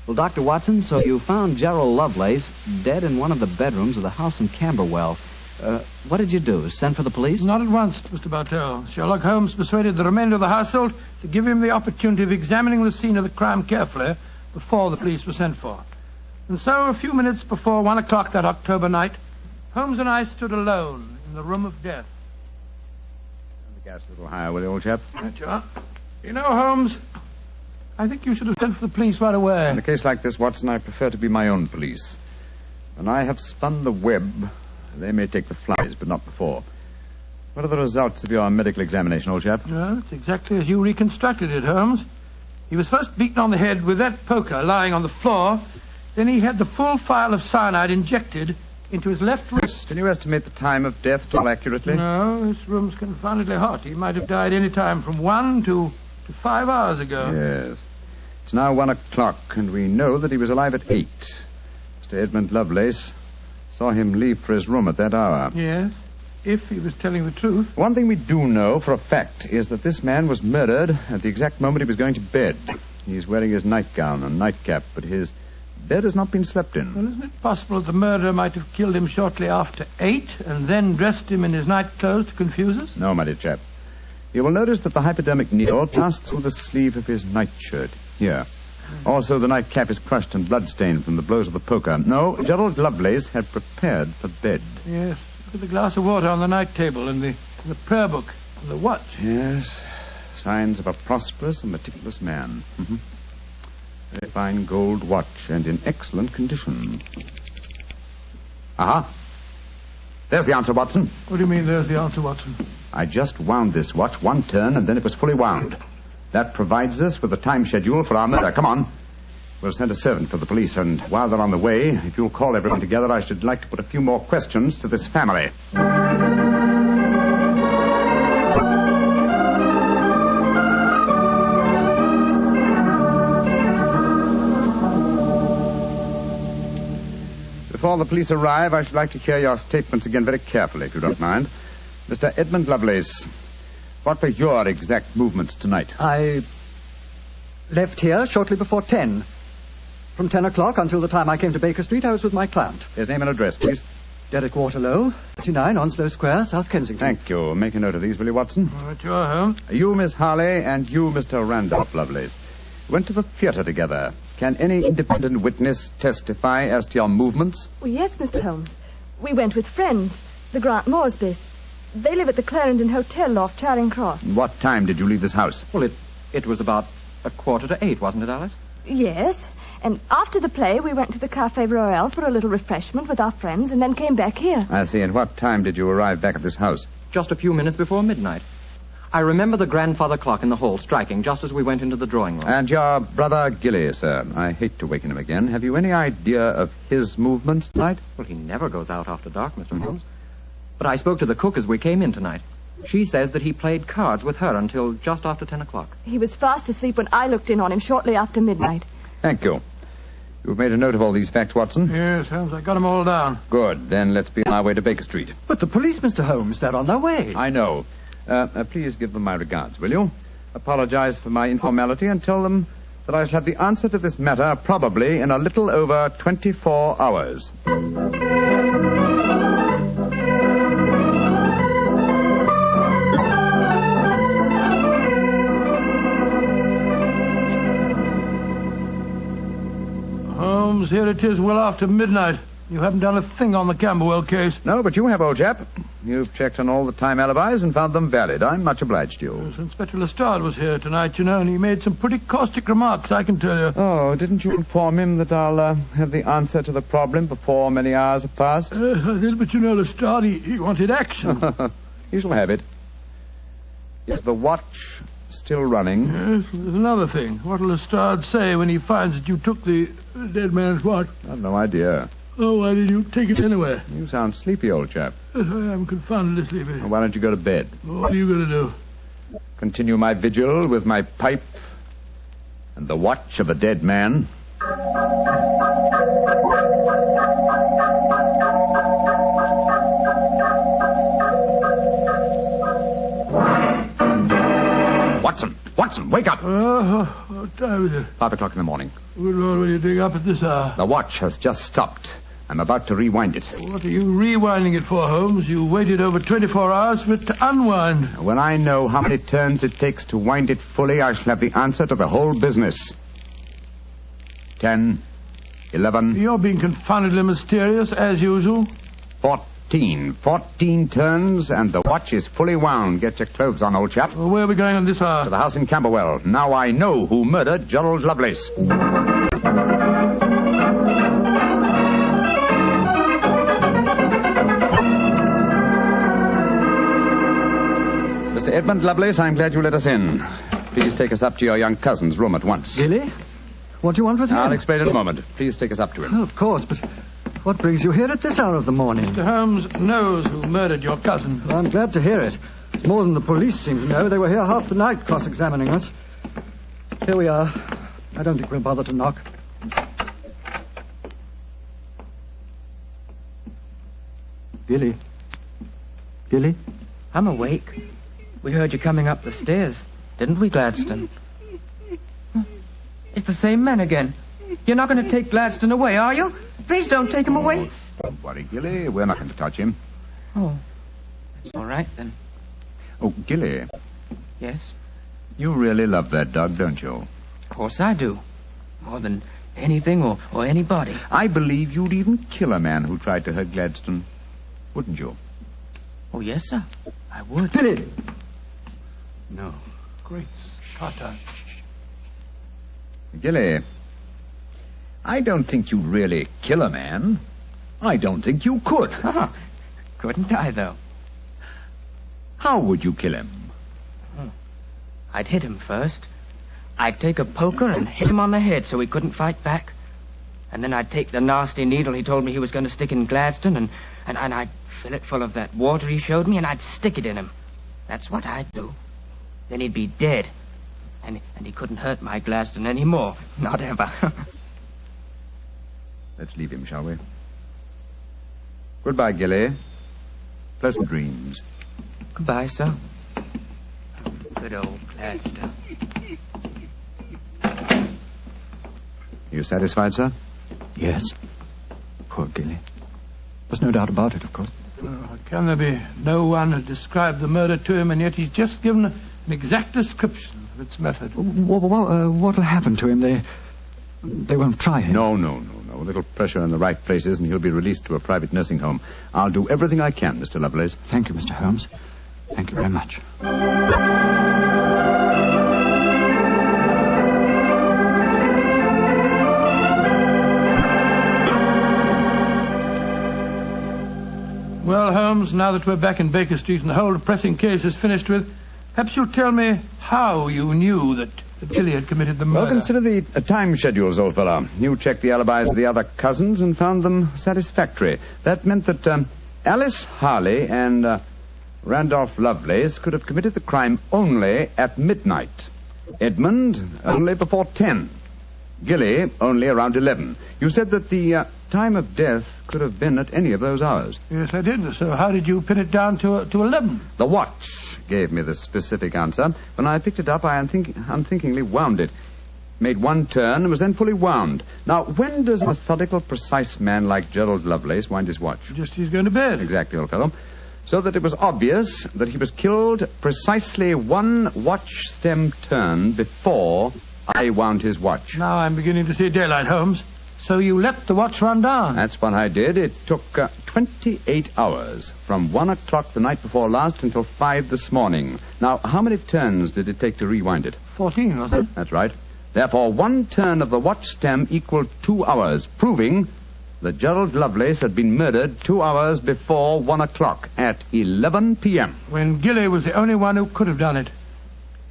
Well, Dr. Watson, so you found Gerald Lovelace dead in one of the bedrooms of the house in Camberwell. What did you do? Send for the police? Not at once, Mr. Bartell. Sherlock Holmes persuaded the remainder of the household to give him the opportunity of examining the scene of the crime carefully before the police were sent for. And so, a few minutes before 1 o'clock that October night, Holmes and I stood alone in the room of death. Turn the gas a little higher, will you, old chap? Right you are. You know, Holmes, I think you should have sent for the police right away. In a case like this, Watson, I prefer to be my own police. When I have spun the web, they may take the flies, but not before. What are the results of your medical examination, old chap? Well, it's exactly as you reconstructed it, Holmes. He was first beaten on the head with that poker lying on the floor. Then he had the full phial of cyanide injected into his left wrist. Can you estimate the time of death at all accurately? No, this room's confoundedly hot. He might have died any time from 1 to 5 hours ago. Yes. It's now 1 o'clock, and we know that he was alive at 8. Mr. Edmund Lovelace saw him leave for his room at that hour. Yes, if he was telling the truth. One thing we do know for a fact is that this man was murdered at the exact moment he was going to bed. He's wearing his nightgown and nightcap, but his bed has not been slept in. Well, isn't it possible that the murderer might have killed him shortly after 8 and then dressed him in his nightclothes to confuse us? No, my dear chap. You will notice that the hypodermic needle passed through the sleeve of his nightshirt. Here. Also, the nightcap is crushed and bloodstained from the blows of the poker. No, Gerald Lovelace had prepared for bed. Yes. Look at the glass of water on the night table and the prayer book and the watch. Yes. Signs of a prosperous and meticulous man. Mm-hmm. A fine gold watch and in excellent condition. Aha. There's the answer, Watson. What do you mean, there's the answer, Watson? I just wound this watch one turn, and then it was fully wound. That provides us with a time schedule for our murder. Come on. We'll send a servant for the police, and while they're on the way, if you'll call everyone together, I should like to put a few more questions to this family. Before the police arrive, I should like to hear your statements again very carefully, if you don't mind. Mr. Edmund Lovelace, what were your exact movements tonight? I left here shortly before 10. From 10 o'clock until the time I came to Baker Street, I was with my client. His name and address, please. Derek Waterlow, 39 Onslow Square, South Kensington. Thank you. Make a note of these, will you, Watson? All right, you are, Holmes. You, Miss Harley, and you, Mr. Randolph Lovelace, went to the theatre together. Can any independent witness testify as to your movements? Well, yes, Mr. Holmes. We went with friends, the Grant Moresbys. They live at the Clarendon Hotel off Charing Cross. What time did you leave this house? Well, it was about 7:45, wasn't it, Alice? Yes. And after the play, we went to the Café Royal for a little refreshment with our friends and then came back here. I see. And what time did you arrive back at this house? Just a few minutes before midnight. I remember the grandfather clock in the hall striking just as we went into the drawing room. And your brother Gilly, sir. I hate to waken him again. Have you any idea of his movements tonight? Well, he never goes out after dark, Mr. Holmes. But I spoke to the cook as we came in tonight. She says that he played cards with her until just after 10 o'clock. He was fast asleep when I looked in on him shortly after midnight. Thank you. You've made a note of all these facts, Watson? Yes, Holmes, I got them all down. Good. Then let's be on our way to Baker Street. But the police, Mr. Holmes, they're on their way. I know. Please give them my regards, will you? Apologize for my informality and tell them that I shall have the answer to this matter probably in a little over 24 hours. Holmes, here it is well after midnight. You haven't done a thing on the Camberwell case. No, but you have, old chap. You've checked on all the time alibis and found them valid. I'm much obliged to you. Yes, Inspector Lestrade was here tonight, you know, and he made some pretty caustic remarks, I can tell you. Oh, didn't you inform him that I'll have the answer to the problem before many hours have passed? Yes, I did, but you know, Lestrade, he wanted action. You shall have it. Is the watch still running? Yes, there's another thing. What'll Lestrade say when he finds that you took the dead man's watch? I've no idea. Oh, why did you take it anyway? You sound sleepy, old chap. Yes, I am confoundedly sleepy. Well, why don't you go to bed? What are you going to do? Continue my vigil with my pipe and the watch of a dead man. Watson, wake up! What time is it? 5 o'clock in the morning. Good Lord, what are you doing up at this hour? The watch has just stopped, I'm about to rewind it. What are you rewinding it for, Holmes? You waited over 24 hours for it to unwind. When I know how many turns it takes to wind it fully, I shall have the answer to the whole business. 10, 11... You're being confoundedly mysterious, as usual. 14 turns, and the watch is fully wound. Get your clothes on, old chap. Well, where are we going on this hour? To the house in Camberwell. Now I know who murdered Gerald Lovelace. Mr. Edmund Lovelace, I'm glad you let us in. Please take us up to your young cousin's room at once. Gilly? What do you want with him? I'll explain in a moment. Please take us up to him. Oh, of course, but what brings you here at this hour of the morning? Mr. Holmes knows who murdered your cousin. Well, I'm glad to hear it. It's more than the police seem to know. They were here half the night cross-examining us. Here we are. I don't think we'll bother to knock. Gilly? Gilly? I'm awake. We heard you coming up the stairs, didn't we, Gladstone? It's the same men again. You're not going to take Gladstone away, are you? Please don't take him away. Don't worry, Gilly. We're not going to touch him. Oh, that's all right, then. Oh, Gilly. Yes? You really love that dog, don't you? Of course I do. More than anything or anybody. I believe you'd even kill a man who tried to hurt Gladstone. Wouldn't you? Oh, yes, sir. I would. Gilly! No. Great Scott. Gilly, I don't think you'd really kill a man. I don't think you could. Couldn't I, though? How would you kill him? I'd hit him first. I'd take a poker and hit him on the head so he couldn't fight back. And then I'd take the nasty needle he told me he was going to stick in Gladstone and I'd fill it full of that water he showed me and I'd stick it in him. That's what I'd do. Then he'd be dead. And he couldn't hurt my Gladstone anymore. Not ever. Let's leave him, shall we? Goodbye, Gilly. Pleasant dreams. Goodbye, sir. Good old Gladstone. You satisfied, sir? Yes. Poor Gilly. There's no doubt about it, of course. Can there be no one who described the murder to him, and yet he's just given an exact description of its method? What'll happen to him? They won't try him. No. A little pressure in the right places, and he'll be released to a private nursing home. I'll do everything I can, Mr. Lovelace. Thank you, Mr. Holmes. Thank you very much. Well, Holmes, now that we're back in Baker Street and the whole depressing case is finished with, perhaps you'll tell me how you knew that Gilly had committed the murder. Well, consider the time schedules, old fellow. You checked the alibis of the other cousins and found them satisfactory. That meant that Alice Harley and Randolph Lovelace could have committed the crime only at midnight. Edmund only before 10. Gilly only around 11. You said that the time of death could have been at any of those hours. Yes, I did. So how did you pin it down to 11? The watch gave me the specific answer. When I picked it up, I unthinkingly wound it. Made one turn and was then fully wound. Now, when does a methodical, precise man like Gerald Lovelace wind his watch? Just as he's going to bed. Exactly, old fellow. So that it was obvious that he was killed precisely one watch stem turn before I wound his watch. Now I'm beginning to see daylight, Holmes. So you let the watch run down? That's what I did. It took 28 hours, from 1 o'clock the night before last until 5 this morning. Now, how many turns did it take to rewind it? 14, wasn't it? That's right. Therefore, one turn of the watch stem equaled 2 hours, proving that Gerald Lovelace had been murdered 2 hours before 1 o'clock at 11 p.m. When Gilly was the only one who could have done it.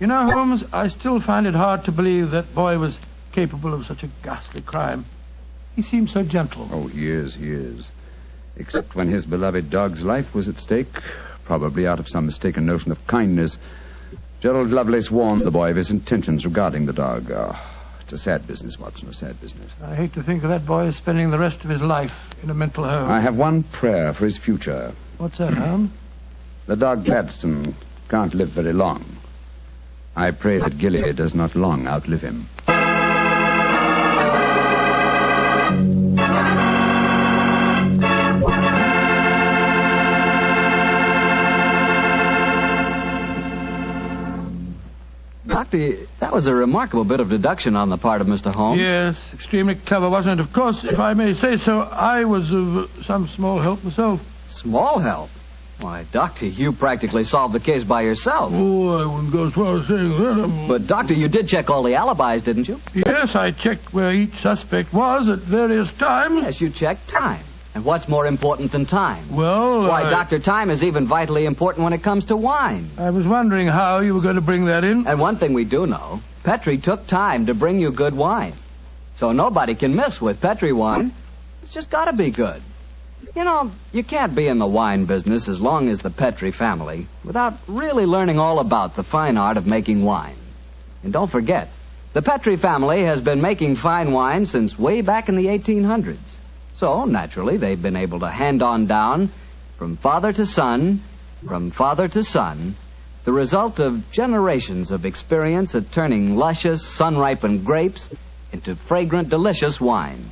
You know, Holmes, I still find it hard to believe that boy was capable of such a ghastly crime. He seemed so gentle. Oh, he is. Except when his beloved dog's life was at stake, probably out of some mistaken notion of kindness. Gerald Lovelace warned the boy of his intentions regarding the dog. It's a sad business, Watson, a sad business. I hate to think of that boy spending the rest of his life in a mental home. I have one prayer for his future. What's that, Holmes? The dog Gladstone can't live very long. I pray that Gilly does not long outlive him. Doctor, that was a remarkable bit of deduction on the part of Mr. Holmes. Yes, extremely clever, wasn't it? Of course, if I may say so, I was of some small help myself. Small help? Why, Doctor, you practically solved the case by yourself. Oh, I wouldn't go as far as saying that. But, Doctor, you did check all the alibis, didn't you? Yes, I checked where each suspect was at various times. Yes, you checked time. And what's more important than time? Well, Why, Doctor, time is even vitally important when it comes to wine. I was wondering how you were going to bring that in. And one thing we do know, Petri took time to bring you good wine. So nobody can miss with Petri wine. It's just got to be good. You know, you can't be in the wine business as long as the Petri family without really learning all about the fine art of making wine. And don't forget, the Petri family has been making fine wine since way back in the 1800s. So, naturally, they've been able to hand on down, from father to son, the result of generations of experience at turning luscious, sun-ripened grapes into fragrant, delicious wine.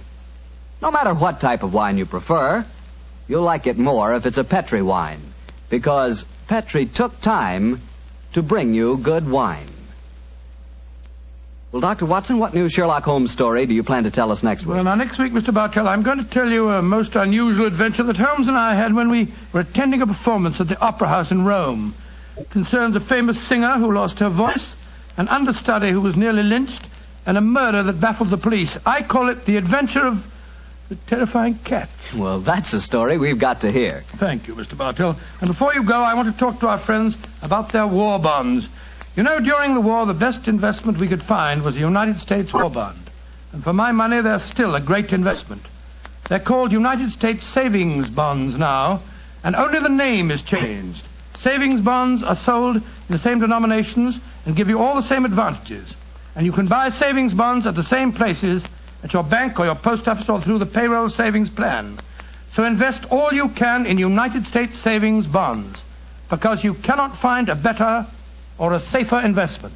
No matter what type of wine you prefer, you'll like it more if it's a Petri wine, because Petri took time to bring you good wine. Well, Dr. Watson, what new Sherlock Holmes story do you plan to tell us next week? Well, now, next week, Mr. Bartell, I'm going to tell you a most unusual adventure that Holmes and I had when we were attending a performance at the Opera House in Rome. It concerns a famous singer who lost her voice, an understudy who was nearly lynched, and a murder that baffled the police. I call it The Adventure of the Terrifying Cat. Well, that's a story we've got to hear. Thank you, Mr. Bartell. And before you go, I want to talk to our friends about their war bonds. You know, during the war, the best investment we could find was a United States war bond. And for my money, they're still a great investment. They're called United States Savings Bonds now, and only the name is changed. Savings bonds are sold in the same denominations and give you all the same advantages. And you can buy savings bonds at the same places at your bank or your post office or through the payroll savings plan. So invest all you can in United States Savings Bonds, because you cannot find a better or a safer investment.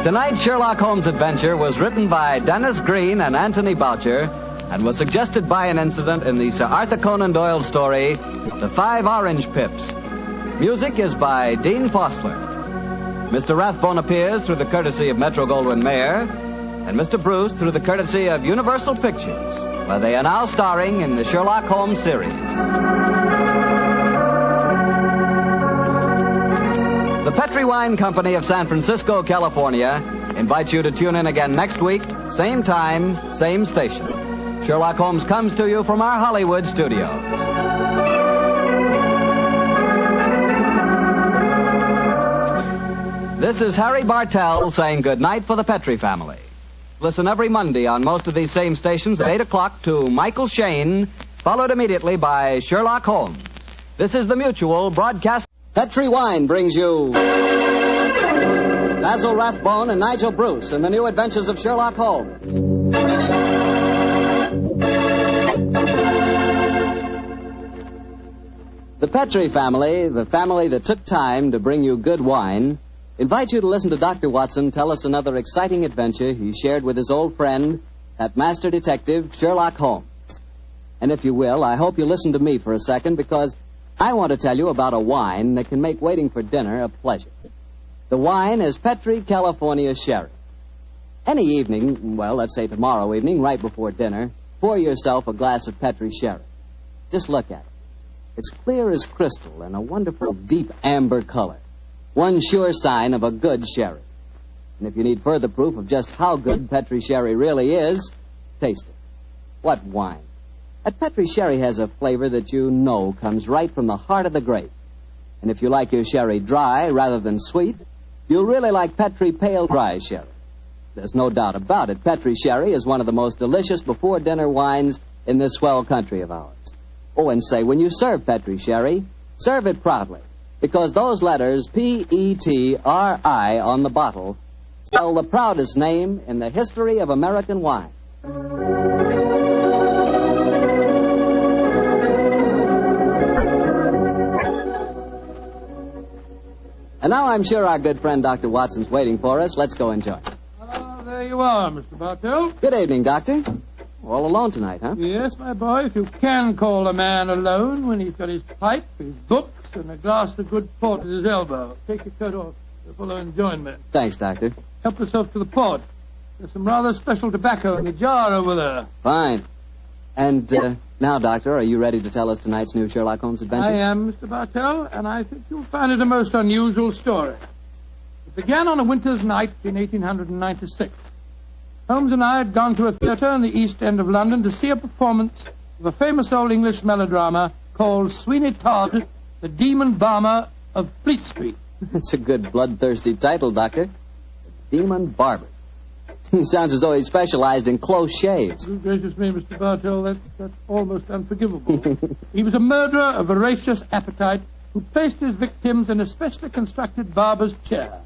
Tonight's Sherlock Holmes adventure was written by Dennis Green and Anthony Boucher and was suggested by an incident in the Sir Arthur Conan Doyle story, The 5 Orange Pips. Music is by Dean Fossler. Mr. Rathbone appears through the courtesy of Metro-Goldwyn-Mayer, and Mr. Bruce through the courtesy of Universal Pictures, where they are now starring in the Sherlock Holmes series. The Petri Wine Company of San Francisco, California, invites you to tune in again next week, same time, same station. Sherlock Holmes comes to you from our Hollywood studios. This is Harry Bartell saying good night for the Petri family. Listen every Monday on most of these same stations at 8 o'clock to Michael Shayne, followed immediately by Sherlock Holmes. This is the Mutual Broadcast. Petri Wine brings you Basil Rathbone and Nigel Bruce in the new adventures of Sherlock Holmes. The Petri family, the family that took time to bring you good wine, invite you to listen to Dr. Watson tell us another exciting adventure he shared with his old friend, that master detective, Sherlock Holmes. And if you will, I hope you listen to me for a second, because I want to tell you about a wine that can make waiting for dinner a pleasure. The wine is Petri California Sherry. Any evening, well, let's say tomorrow evening, right before dinner, pour yourself a glass of Petri Sherry. Just look at it. It's clear as crystal and a wonderful deep amber color. One sure sign of a good sherry. And if you need further proof of just how good Petri Sherry really is, taste it. What wine! That Petri Sherry has a flavor that you know comes right from the heart of the grape. And if you like your sherry dry rather than sweet, you'll really like Petri Pale Dry Sherry. There's no doubt about it. Petri Sherry is one of the most delicious before-dinner wines in this swell country of ours. Oh, and say, when you serve Petri Sherry, serve it proudly, because those letters, P-E-T-R-I, on the bottle spell the proudest name in the history of American wine. And now I'm sure our good friend Dr. Watson's waiting for us. Let's go enjoy. There you are, Mr. Bartell. Good evening, Doctor. All alone tonight, huh? Yes, my boy, if you can call a man alone when he's got his pipe, his books, and a glass of good port at his elbow. Take your coat off. You'll follow and join me. Thanks, Doctor. Help yourself to the port. There's some rather special tobacco in the jar over there. Fine. And now, Doctor, are you ready to tell us tonight's new Sherlock Holmes adventure? I am, Mr. Bartell, and I think you'll find it a most unusual story. It began on a winter's night in 1896. Holmes and I had gone to a theatre in the East End of London to see a performance of a famous old English melodrama called Sweeney Todd, the Demon Barber of Fleet Street. That's a good bloodthirsty title, Doctor. The Demon Barber. He sounds as though he specialized in close shaves. Good gracious me, Mr. Bartell, that's almost unforgivable. He was a murderer of voracious appetite who placed his victims in a specially constructed barber's chair,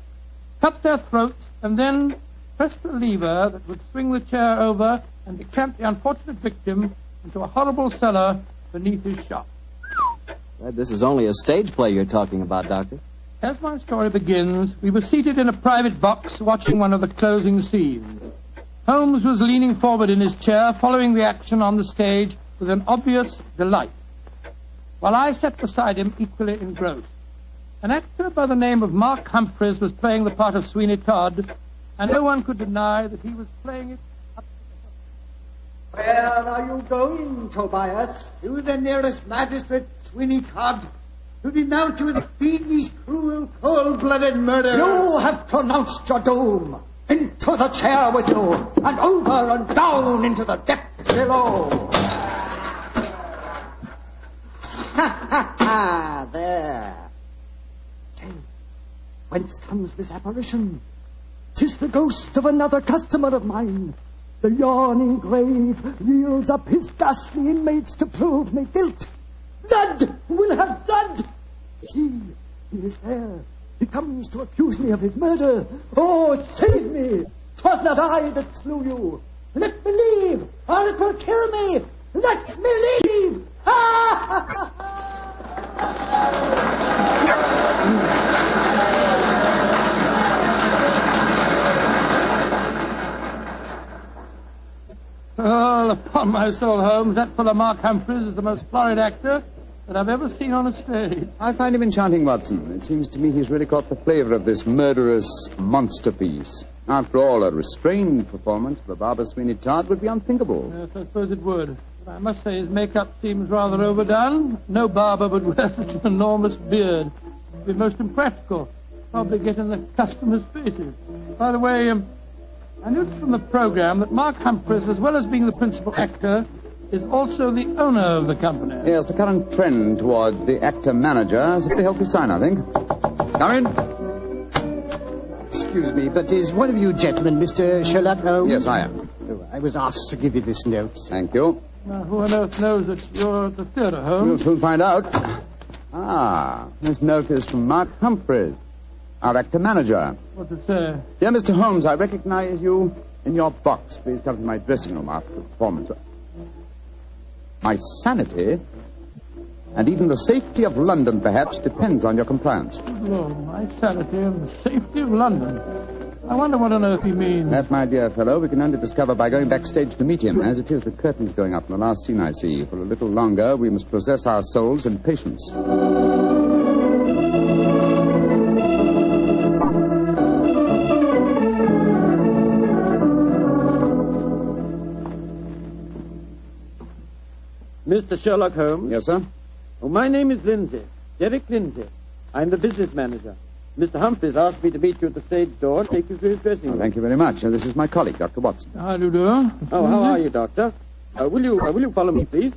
cut their throats, and then pressed a lever that would swing the chair over and decamp the unfortunate victim into a horrible cellar beneath his shop. This is only a stage play you're talking about, Doctor. As my story begins, we were seated in a private box watching one of the closing scenes. Holmes was leaning forward in his chair, following the action on the stage with an obvious delight, while I sat beside him equally engrossed. An actor by the name of Mark Humphreys was playing the part of Sweeney Todd, and no one could deny that he was playing it up to the... Where are you going, Tobias? To the nearest magistrate, Sweeney Todd, to denounce you in fiendish, cruel, cold-blooded murder. You have pronounced your doom. Into the chair with you, and over and down into the depths below. Ha, ha, ha, there. Say, whence comes this apparition? 'Tis the ghost of another customer of mine. The yawning grave yields up his ghastly inmates to prove me guilt. Blood! We'll have blood! See, he is there. He comes to accuse me of his murder. Oh, save me! 'Twas not I that slew you. Let me leave, or it will kill me. Let me leave! Ha ha ha Oh, upon my soul, Holmes, that fellow Mark Humphreys is the most florid actor that I've ever seen on a stage. I find him enchanting, Watson. It seems to me he's really caught the flavor of this murderous monster piece. After all, a restrained performance of a Barber Sweeney Todd would be unthinkable. Yes, I suppose it would. But I must say his makeup seems rather overdone. No barber would wear such an enormous beard. It would be most impractical. Probably get in the customers' faces. By the way, I noticed from the program that Mark Humphreys, as well as being the principal actor, is also the owner of the company. Yes, the current trend towards the actor-manager is a pretty healthy sign, I think. Come in. Excuse me, but is one of you gentlemen Mr. Sherlock Holmes? Yes, I am. Oh, I was asked to give you this note. Thank you. Now, who on earth knows that you're at the theatre, Holmes? We'll soon find out. This note is from Mark Humphreys, our actor-manager. What's it say? Dear Mr. Holmes, I recognize you in your box. Please come to my dressing room after the performance. My sanity, and even the safety of London, perhaps, depends on your compliance. Good Lord, my sanity and the safety of London. I wonder what on earth he means. That, my dear fellow, we can only discover by going backstage to meet him. As it is, the curtain's going up in the last scene I see. For a little longer, we must possess our souls in patience. Mr. Sherlock Holmes? Yes, sir? Oh, my name is Lindsay. Derek Lindsay. I'm the business manager. Mr. Humphreys asked me to meet you at the stage door and take you through his dressing room. Thank you very much. This is my colleague, Dr. Watson. How do you do? Oh, how are you, Doctor? Will you follow me, please?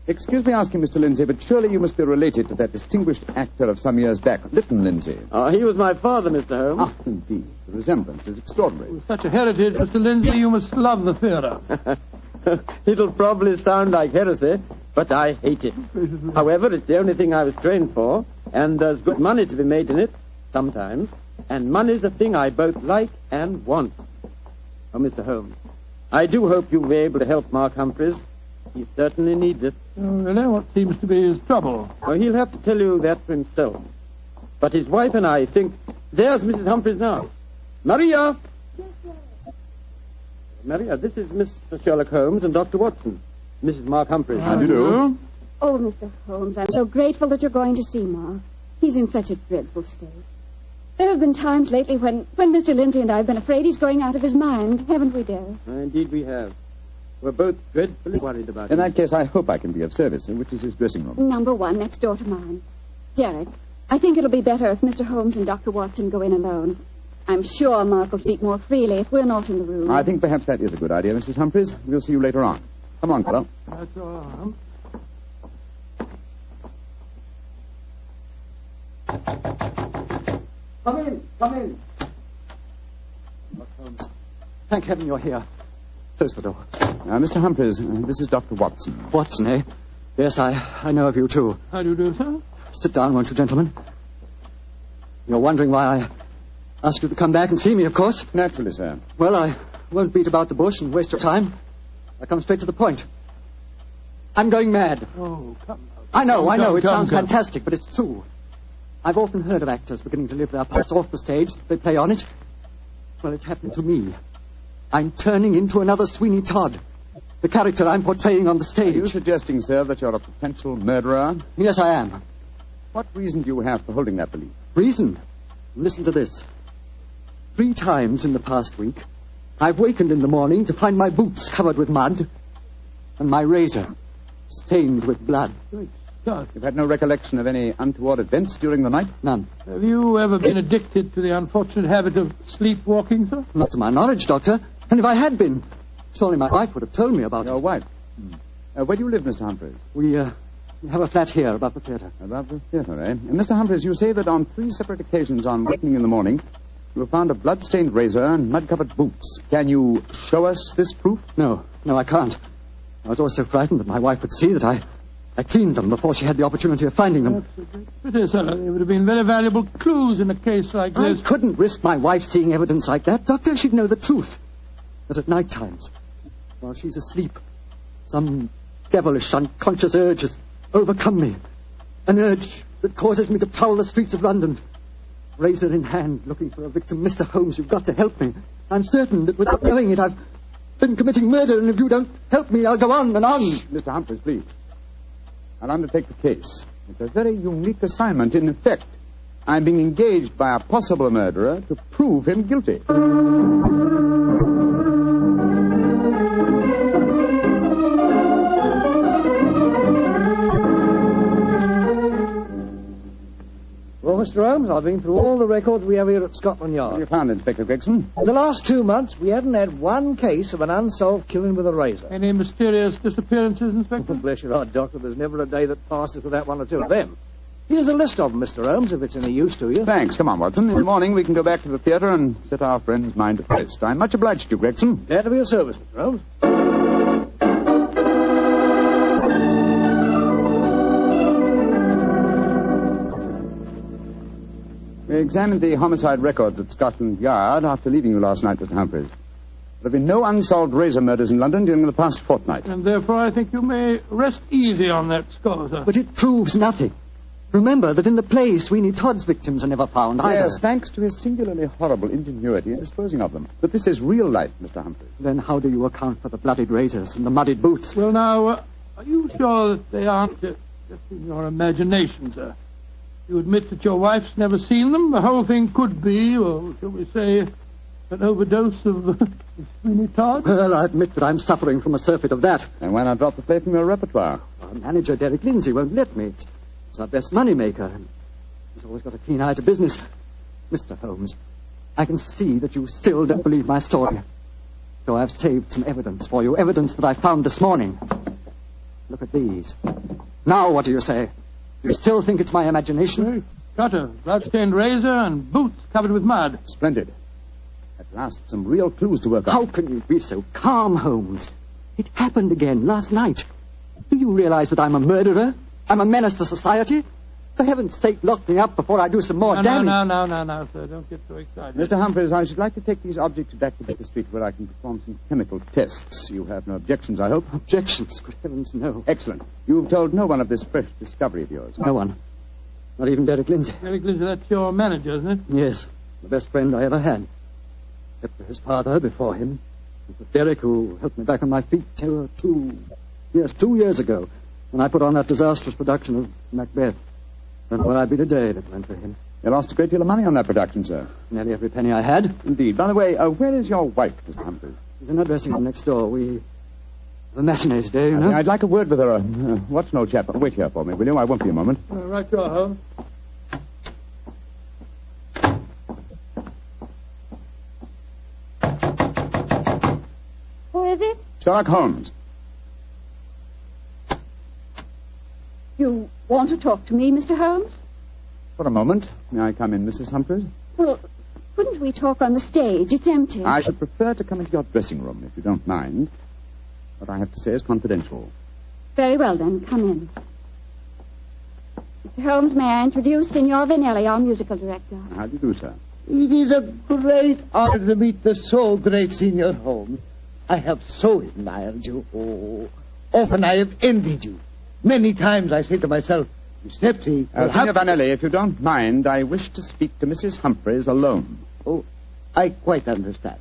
Excuse me asking, Mr. Lindsay, but surely you must be related to that distinguished actor of some years back, Lytton Lindsay. He was my father, Mr. Holmes. Indeed. The resemblance is extraordinary. With such a heritage, Mr. Lindsay, you must love the theatre. It'll probably sound like heresy, but I hate it. However, it's the only thing I was trained for, and there's good money to be made in it, sometimes, and money's a thing I both like and want. Oh, Mr. Holmes, I do hope you'll be able to help Mark Humphreys. He certainly needs it. Oh, really? What seems to be his trouble? Oh, he'll have to tell you that for himself. But his wife and I think... There's Mrs. Humphreys now. Maria! Maria, this is Mr. Sherlock Holmes and Dr. Watson. Mrs. Mark Humphreys. How do you do? Oh, Mr. Holmes, I'm so grateful that you're going to see Mark. He's in such a dreadful state. There have been times lately when Mr. Lindsay and I have been afraid he's going out of his mind, haven't we, dear? Indeed we have. We're both dreadfully worried about In him. that case, I hope I can be of service. Which is his dressing room? Number 1, next door to mine. Derek, I think it'll be better if Mr. Holmes and Dr. Watson go in alone. I'm sure Mark will speak more freely if we're not in the room. I think perhaps that is a good idea, Mrs. Humphreys. We'll see you later on. Come on, fellow. That's all. Come in, come in. Sherlock Holmes, thank heaven you're here. Close the door. Now, Mr. Humphreys, this is Dr. Watson. Watson, eh? Yes, I know of you, too. How do you do, sir? Sit down, won't you, gentlemen? You're wondering why I asked you to come back and see me, of course. Naturally, sir. Well, I won't beat about the bush and waste your time. I come straight to the point. I'm going mad. Oh, come on. I know. It sounds come. fantastic, but it's true. I've often heard of actors beginning to live their parts off the stage. They play on it. Well, it's happened to me. I'm turning into another Sweeney Todd. The character I'm portraying on the stage. Are you suggesting, sir, that you're a potential murderer? Yes, I am. What reason do you have for holding that belief? Reason? Listen to this. 3 times in the past week, I've wakened in the morning to find my boots covered with mud and my razor stained with blood. You've had no recollection of any untoward events during the night? None. Have you ever been addicted to the unfortunate habit of sleepwalking, sir? Not to my knowledge, Doctor. And if I had been, surely my wife would have told me about it. Your wife? Where do you live, Mr. Humphreys? We have a flat here above the theatre. Above the theatre, eh? Mr. Humphreys, you say that on 3 separate occasions on wakening in the morning, you have found a blood-stained razor and mud-covered boots. Can you show us this proof? No, I can't. I was always so frightened that my wife would see that I cleaned them before she had the opportunity of finding them. It is, sir. They would have been very valuable clues in a case like this. I couldn't risk my wife seeing evidence like that. Doctor, she'd know the truth. But at night times, while she's asleep, some devilish, unconscious urge has overcome me. An urge that causes me to prowl the streets of London. Razor in hand, looking for a victim. Mr. Holmes, you've got to help me. I'm certain that without knowing it, I've been committing murder, and if you don't help me, I'll go on and on. Mr. Humphreys, please. I'll undertake the case. It's a very unique assignment. In effect, I'm being engaged by a possible murderer to prove him guilty. Well, Mr. Holmes, I've been through all the records we have here at Scotland Yard. What have you found, Inspector Gregson? In the last 2 months, we haven't had one case of an unsolved killing with a razor. Any mysterious disappearances, Inspector? Oh, bless your heart, Doctor. There's never a day that passes without 1 or 2 of them. Here's a list of them, Mr. Holmes, if it's any use to you. Thanks. Come on, Watson. In the morning, we can go back to the theatre and set our friend's mind at rest. I'm much obliged to you, Gregson. Glad to be of service, Mr. Holmes. We examined the homicide records at Scotland Yard after leaving you last night, Mr. Humphreys. There have been no unsolved razor murders in London during the past fortnight. And therefore I think you may rest easy on that score, sir. But it proves nothing. Remember that in the play, Sweeney Todd's victims are never found either. Yes, thanks to his singularly horrible ingenuity in disposing of them. But this is real life, Mr. Humphreys. Then how do you account for the bloodied razors and the muddied boots? Well, now, are you sure that they aren't just in your imagination, sir? You admit that your wife's never seen them? The whole thing could be, or shall we say, an overdose of Sweeney Todd? Well, I admit that I'm suffering from a surfeit of that. And why not drop the play from your repertoire? Our manager, Derek Lindsay, won't let me. It's our best money-maker. He's always got a keen eye to business. Mr. Holmes, I can see that you still don't believe my story. So I've saved some evidence for you, evidence that I found this morning. Look at these. Now what do you say? You still think it's my imagination? Got a blood-stained razor and boots covered with mud. Splendid. At last, some real clues to work on. How can you be so calm, Holmes? It happened again last night. Do you realize that I'm a murderer? I'm a menace to society? For heaven's sake, lock me up before I do some more damage. No, sir. Don't get so excited. Mr. Humphreys, I should like to take these objects back to Baker Street where I can perform some chemical tests. You have no objections, I hope? Objections? Good heavens, no. Excellent. You've told no one of this fresh discovery of yours? No one. Not even Derek Lindsay. Derek Lindsay, that's your manager, isn't it? Yes, the best friend I ever had. Except for his father before him. It was Derek who helped me back on my feet 2 years ago, when I put on that disastrous production of Macbeth. And where I'd be today if it went for him. You lost a great deal of money on that production, sir. Nearly every penny I had. Indeed. By the way, where is your wife, Mr. Humphreys? She's in her dressing room next door. We have a matinee today, you know. I'd like a word with her. Watson, old chap, wait here for me, will you? I won't be a moment. Right you are, Holmes. Who is it? Sherlock Holmes. You want to talk to me, Mr. Holmes? For a moment. May I come in, Mrs. Humphreys? Well, couldn't we talk on the stage? It's empty. I should prefer to come into your dressing room, if you don't mind. What I have to say is confidential. Very well, then. Come in. Mr. Holmes, may I introduce Signor Vanelli, our musical director? How do you do, sir? It is a great honor to meet the so great Senior Holmes. I have so admired you. Oh, often I have envied you. Many times I say to myself, Giuseppe... Signor Vanelli, if you don't mind, I wish to speak to Mrs. Humphreys alone. Oh, I quite understand.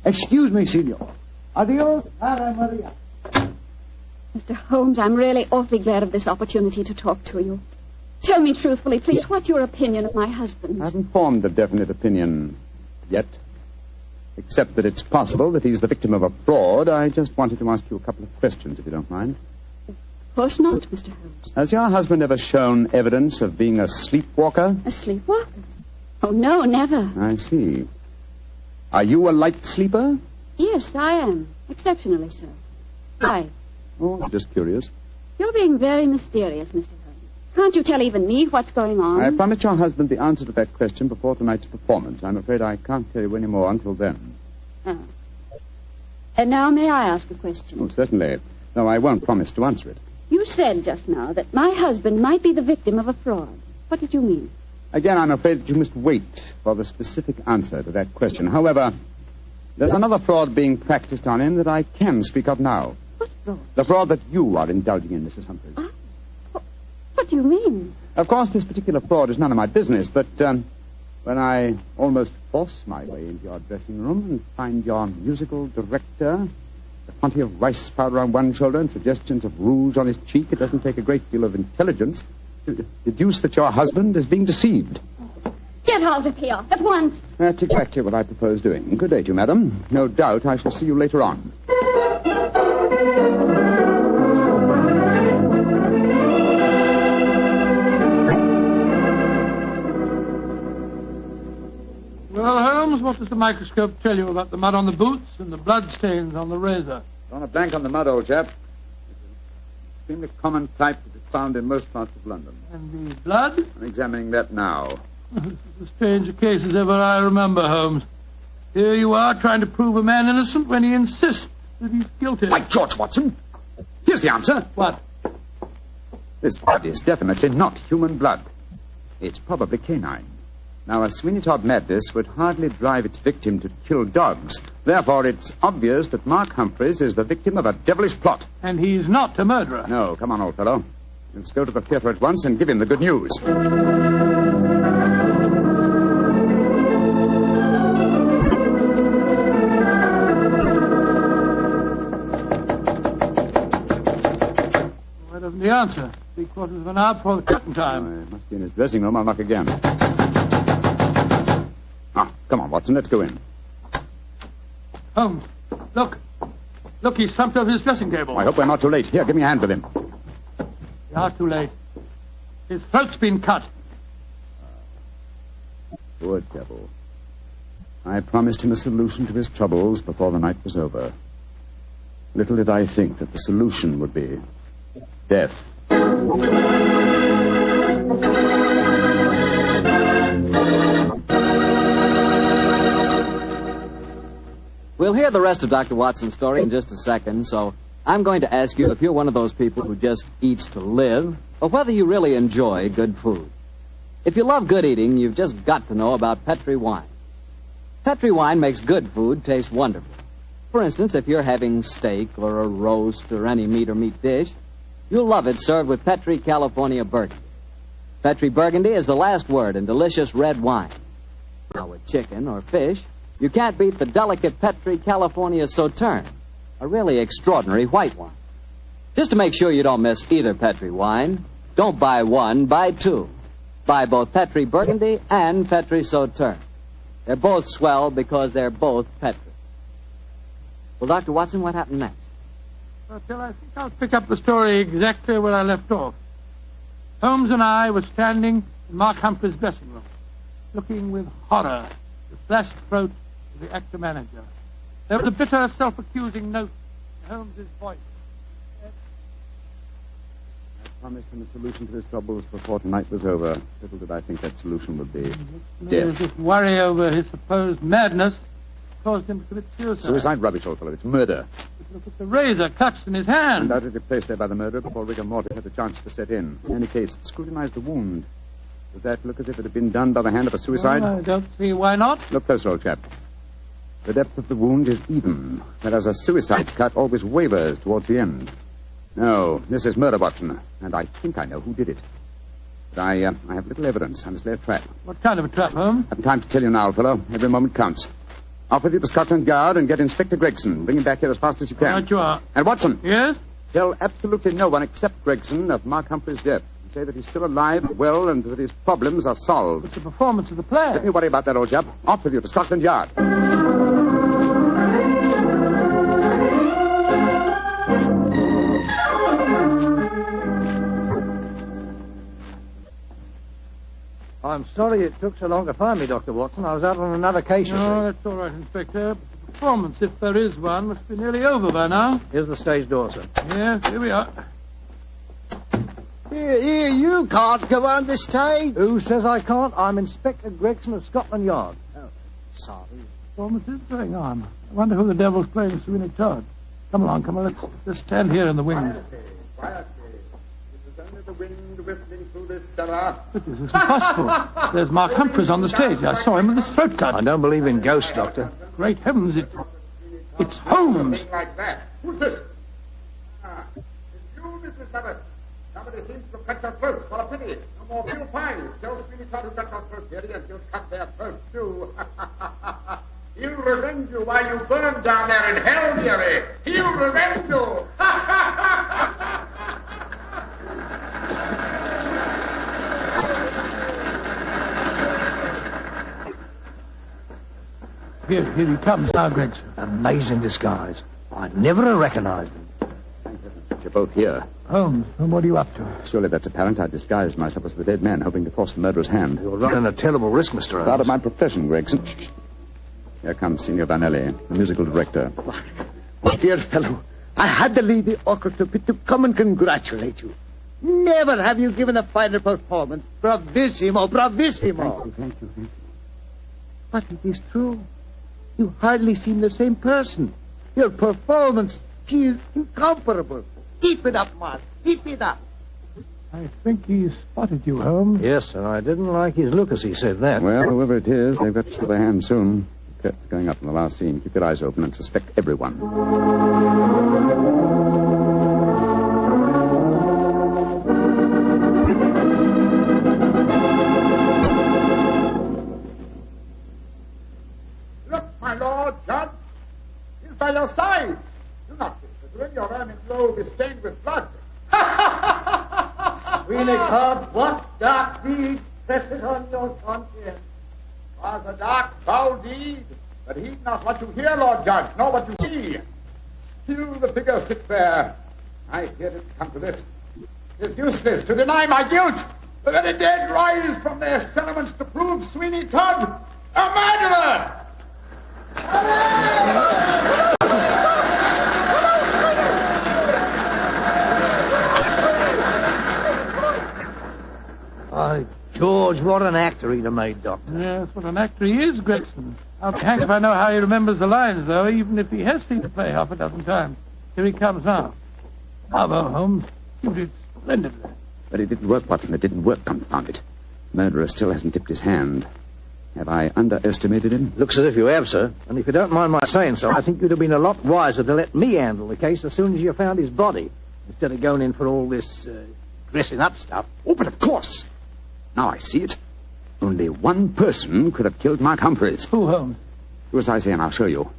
Excuse me, Signor. Adios, Cara Maria. Mr. Holmes, I'm really awfully glad of this opportunity to talk to you. Tell me truthfully, please, what's your opinion of my husband? I haven't formed a definite opinion yet, except that it's possible that he's the victim of a fraud. I just wanted to ask you a couple of questions, if you don't mind. Of course not, Mr. Holmes. Has your husband ever shown evidence of being a sleepwalker? A sleepwalker? Oh, no, never. I see. Are you a light sleeper? Yes, I am. Exceptionally so. Why? Oh, I'm just curious. You're being very mysterious, Mr. Holmes. Can't you tell even me what's going on? I promised your husband the answer to that question before tonight's performance. I'm afraid I can't tell you any more until then. Oh. And now may I ask a question? Oh, certainly. No, I won't promise to answer it. You said just now that my husband might be the victim of a fraud. What did you mean? Again, I'm afraid that you must wait for the specific answer to that question. However, there's another fraud being practiced on him that I can speak of now. What fraud? The fraud that you are indulging in, Mrs. Humphreys. What do you mean? Of course, this particular fraud is none of my business, but when I almost force my way into your dressing room and find your musical director, a quantity of rice powder on one shoulder and suggestions of rouge on his cheek, it doesn't take a great deal of intelligence to deduce that your husband is being deceived. Get out of here at once. That's exactly what I propose doing. Good day to you, madam. No doubt I shall see you later on. Well, Holmes, what does the microscope tell you about the mud on the boots and the blood stains on the razor? On a blank on the mud, old chap. It's an extremely common type that is found in most parts of London. And the blood? I'm examining that now. This is as strange a case as ever I remember, Holmes. Here you are trying to prove a man innocent when he insists that he's guilty. By George, Watson! Here's the answer. What? This blood is definitely not human blood. It's probably canine. Now, a Sweeney Todd madness would hardly drive its victim to kill dogs. Therefore, it's obvious that Mark Humphreys is the victim of a devilish plot. And he's not a murderer. No, come on, old fellow. Let's go to the theater at once and give him the good news. Why doesn't he answer? 3/4 of an hour before the curtain time. He must be in his dressing room. I'll knock again. Come on, Watson, let's go in. Holmes, look. Look, he's slumped over his dressing table. I hope we're not too late. Here, give me a hand with him. We are too late. His throat's been cut. Poor devil. I promised him a solution to his troubles before the night was over. Little did I think that the solution would be death. We'll hear the rest of Dr. Watson's story in just a second, so I'm going to ask you if you're one of those people who just eats to live, or whether you really enjoy good food. If you love good eating, you've just got to know about Petri wine. Petri wine makes good food taste wonderful. For instance, if you're having steak or a roast or any meat or meat dish, you'll love it served with Petri California Burgundy. Petri Burgundy is the last word in delicious red wine. Now, with chicken or fish, you can't beat the delicate Petri California Sauterne, a really extraordinary white wine. Just to make sure you don't miss either Petri wine, don't buy one, buy two. Buy both Petri Burgundy and Petri Sauterne. They're both swell because they're both Petri. Well, Dr. Watson, what happened next? Well, Phil, I think I'll pick up the story exactly where I left off. Holmes and I were standing in Mark Humphrey's dressing room, looking with horror at the flashed throat of the actor-manager. There was a bitter, self-accusing note in Holmes's voice. I promised him a solution to his troubles before tonight was over. Little did I think that solution would be death. This worry over his supposed madness caused him to commit suicide. Suicide? Rubbish, old fellow. It's murder. Look at the razor clutched in his hand. Undoubtedly placed there by the murderer before rigor mortis had a chance to set in. In any case, scrutinize the wound. Does that look as if it had been done by the hand of a suicide? Well, I don't see why not. Look closer, old chap. The depth of the wound is even, whereas a suicide cut always wavers towards the end. No, this is murder, Watson, and I think I know who did it. But I have little evidence. I must lay a trap. What kind of a trap, Holmes? I haven't time to tell you now, old fellow. Every moment counts. Off with you to Scotland Yard and get Inspector Gregson. Bring him back here as fast as you can. Right you are. And Watson. Yes? Tell absolutely no one except Gregson of Mark Humphrey's death. And say that he's still alive, well, and that his problems are solved. It's the performance of the play. Don't you worry about that, old chap. Off with you to Scotland Yard. I'm sorry it took so long to find me, Dr. Watson. I was out on another case, you see. No, that's all right, Inspector. But the performance, if there is one, must be nearly over by now. Here's the stage door, sir. Yes, here we are. Here, you can't go on the stage. Who says I can't? I'm Inspector Gregson of Scotland Yard. Oh, sorry. Performance is going on. I wonder who the devil's playing Sweeney Todd. Come along, let's just stand here in the wind. Quietly. It is only the wind whistling through this cellar. But this is impossible. There's Mark Humphreys on the stage. I saw him with his throat cut. I don't believe in ghosts, Doctor. Great heavens, it's Holmes. Like that. Who's this? It's you, Mrs. Lovett. Somebody seems to have cut your throat. What a pity. No more real pies. Tell Sweeney Todd who cut your throat, dearie, and he'll cut their throats, too. He'll revenge you while you burn down there in hell, dearie. He'll revenge you. Here he comes now, Gregson. Amazing disguise. I'd never have recognized him. You're both here. Holmes, what are you up to? Surely that's apparent. I disguised myself as the dead man, hoping to force the murderer's hand. You're running a terrible risk, Mr. Holmes. Part of my profession, Gregson. Here comes Signor Vanelli, the musical director. My dear fellow, I had to leave the orchestra pit to come and congratulate you. Never have you given a finer performance. Bravissimo, bravissimo. Thank you. But it is true. You hardly seem the same person. Your performance is incomparable. Keep it up, Mark. Keep it up. I think he spotted you, Holmes. Yes, and I didn't like his look as he said that. Well, whoever it is, they've got to their hands soon. The curtain's going up in the last scene. Keep your eyes open and suspect everyone. Look, my lord, judge. He's by your side. Do not whisper. Your ermine robe is stained with blood. Sweeney Todd, what dark deed presses on your conscience? Was a dark, foul deed, but heed not what you hear, Lord Judge, nor what you see. Still the figure sits there. I fear it come to this. It is useless to deny my guilt. The very dead rise from their settlements to prove Sweeney Todd a murderer. By George, what an actor he'd have made, Doctor. Yes, what an actor he is, Gregson. I'll be hanged if I know how he remembers the lines, though, even if he has seen the play half a dozen times. Here he comes now. Bravo, Holmes. You did splendidly. But it didn't work, Watson. It didn't work, confound it. Murderer still hasn't tipped his hand. Have I underestimated him? Looks as if you have, sir. And if you don't mind my saying so, I think you'd have been a lot wiser to let me handle the case as soon as you found his body, instead of going in for all this dressing up stuff. Oh, but of course. Now I see it. Only one person could have killed Mark Humphreys. Who, Holmes? Do as I say, and I'll show you.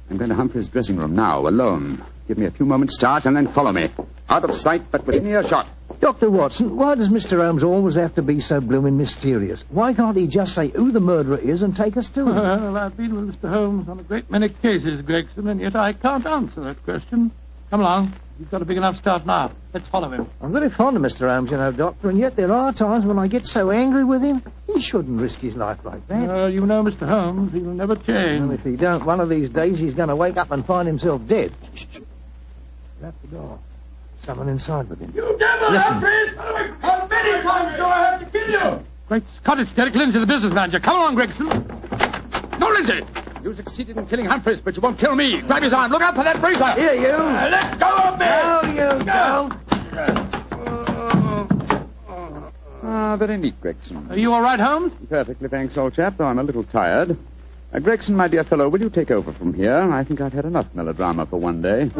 I'm going to Humphreys' dressing room now, alone. Give me a few moments' start, and then follow me. Out of sight, but within earshot. Dr. Watson, why does Mr. Holmes always have to be so blooming mysterious? Why can't he just say who the murderer is and take us to him? Well, I've been with Mr. Holmes on a great many cases, Gregson, and yet I can't answer that question. Come along. You've got a big enough start now. Let's follow him. I'm very fond of Mr. Holmes, you know, Doctor, and yet there are times when I get so angry with him, he shouldn't risk his life like that. Well, you know Mr. Holmes. He will never change. And if he don't, one of these days he's going to wake up and find himself dead. Shut the door. Someone inside with him. You devil! Listen. How many times do I have to kill you? Great Scott, it's Derek Lindsay, the business manager. Come along, Gregson. No, Lindsay! You succeeded in killing Humphreys, but you won't kill me. Grab his arm. Look out for that razor. Here, you. Let go of me! No, you don't. Ah, very neat, Gregson. Are you all right, Holmes? Perfectly, thanks, old chap, though I'm a little tired. Gregson, my dear fellow, will you take over from here? I think I've had enough melodrama for one day.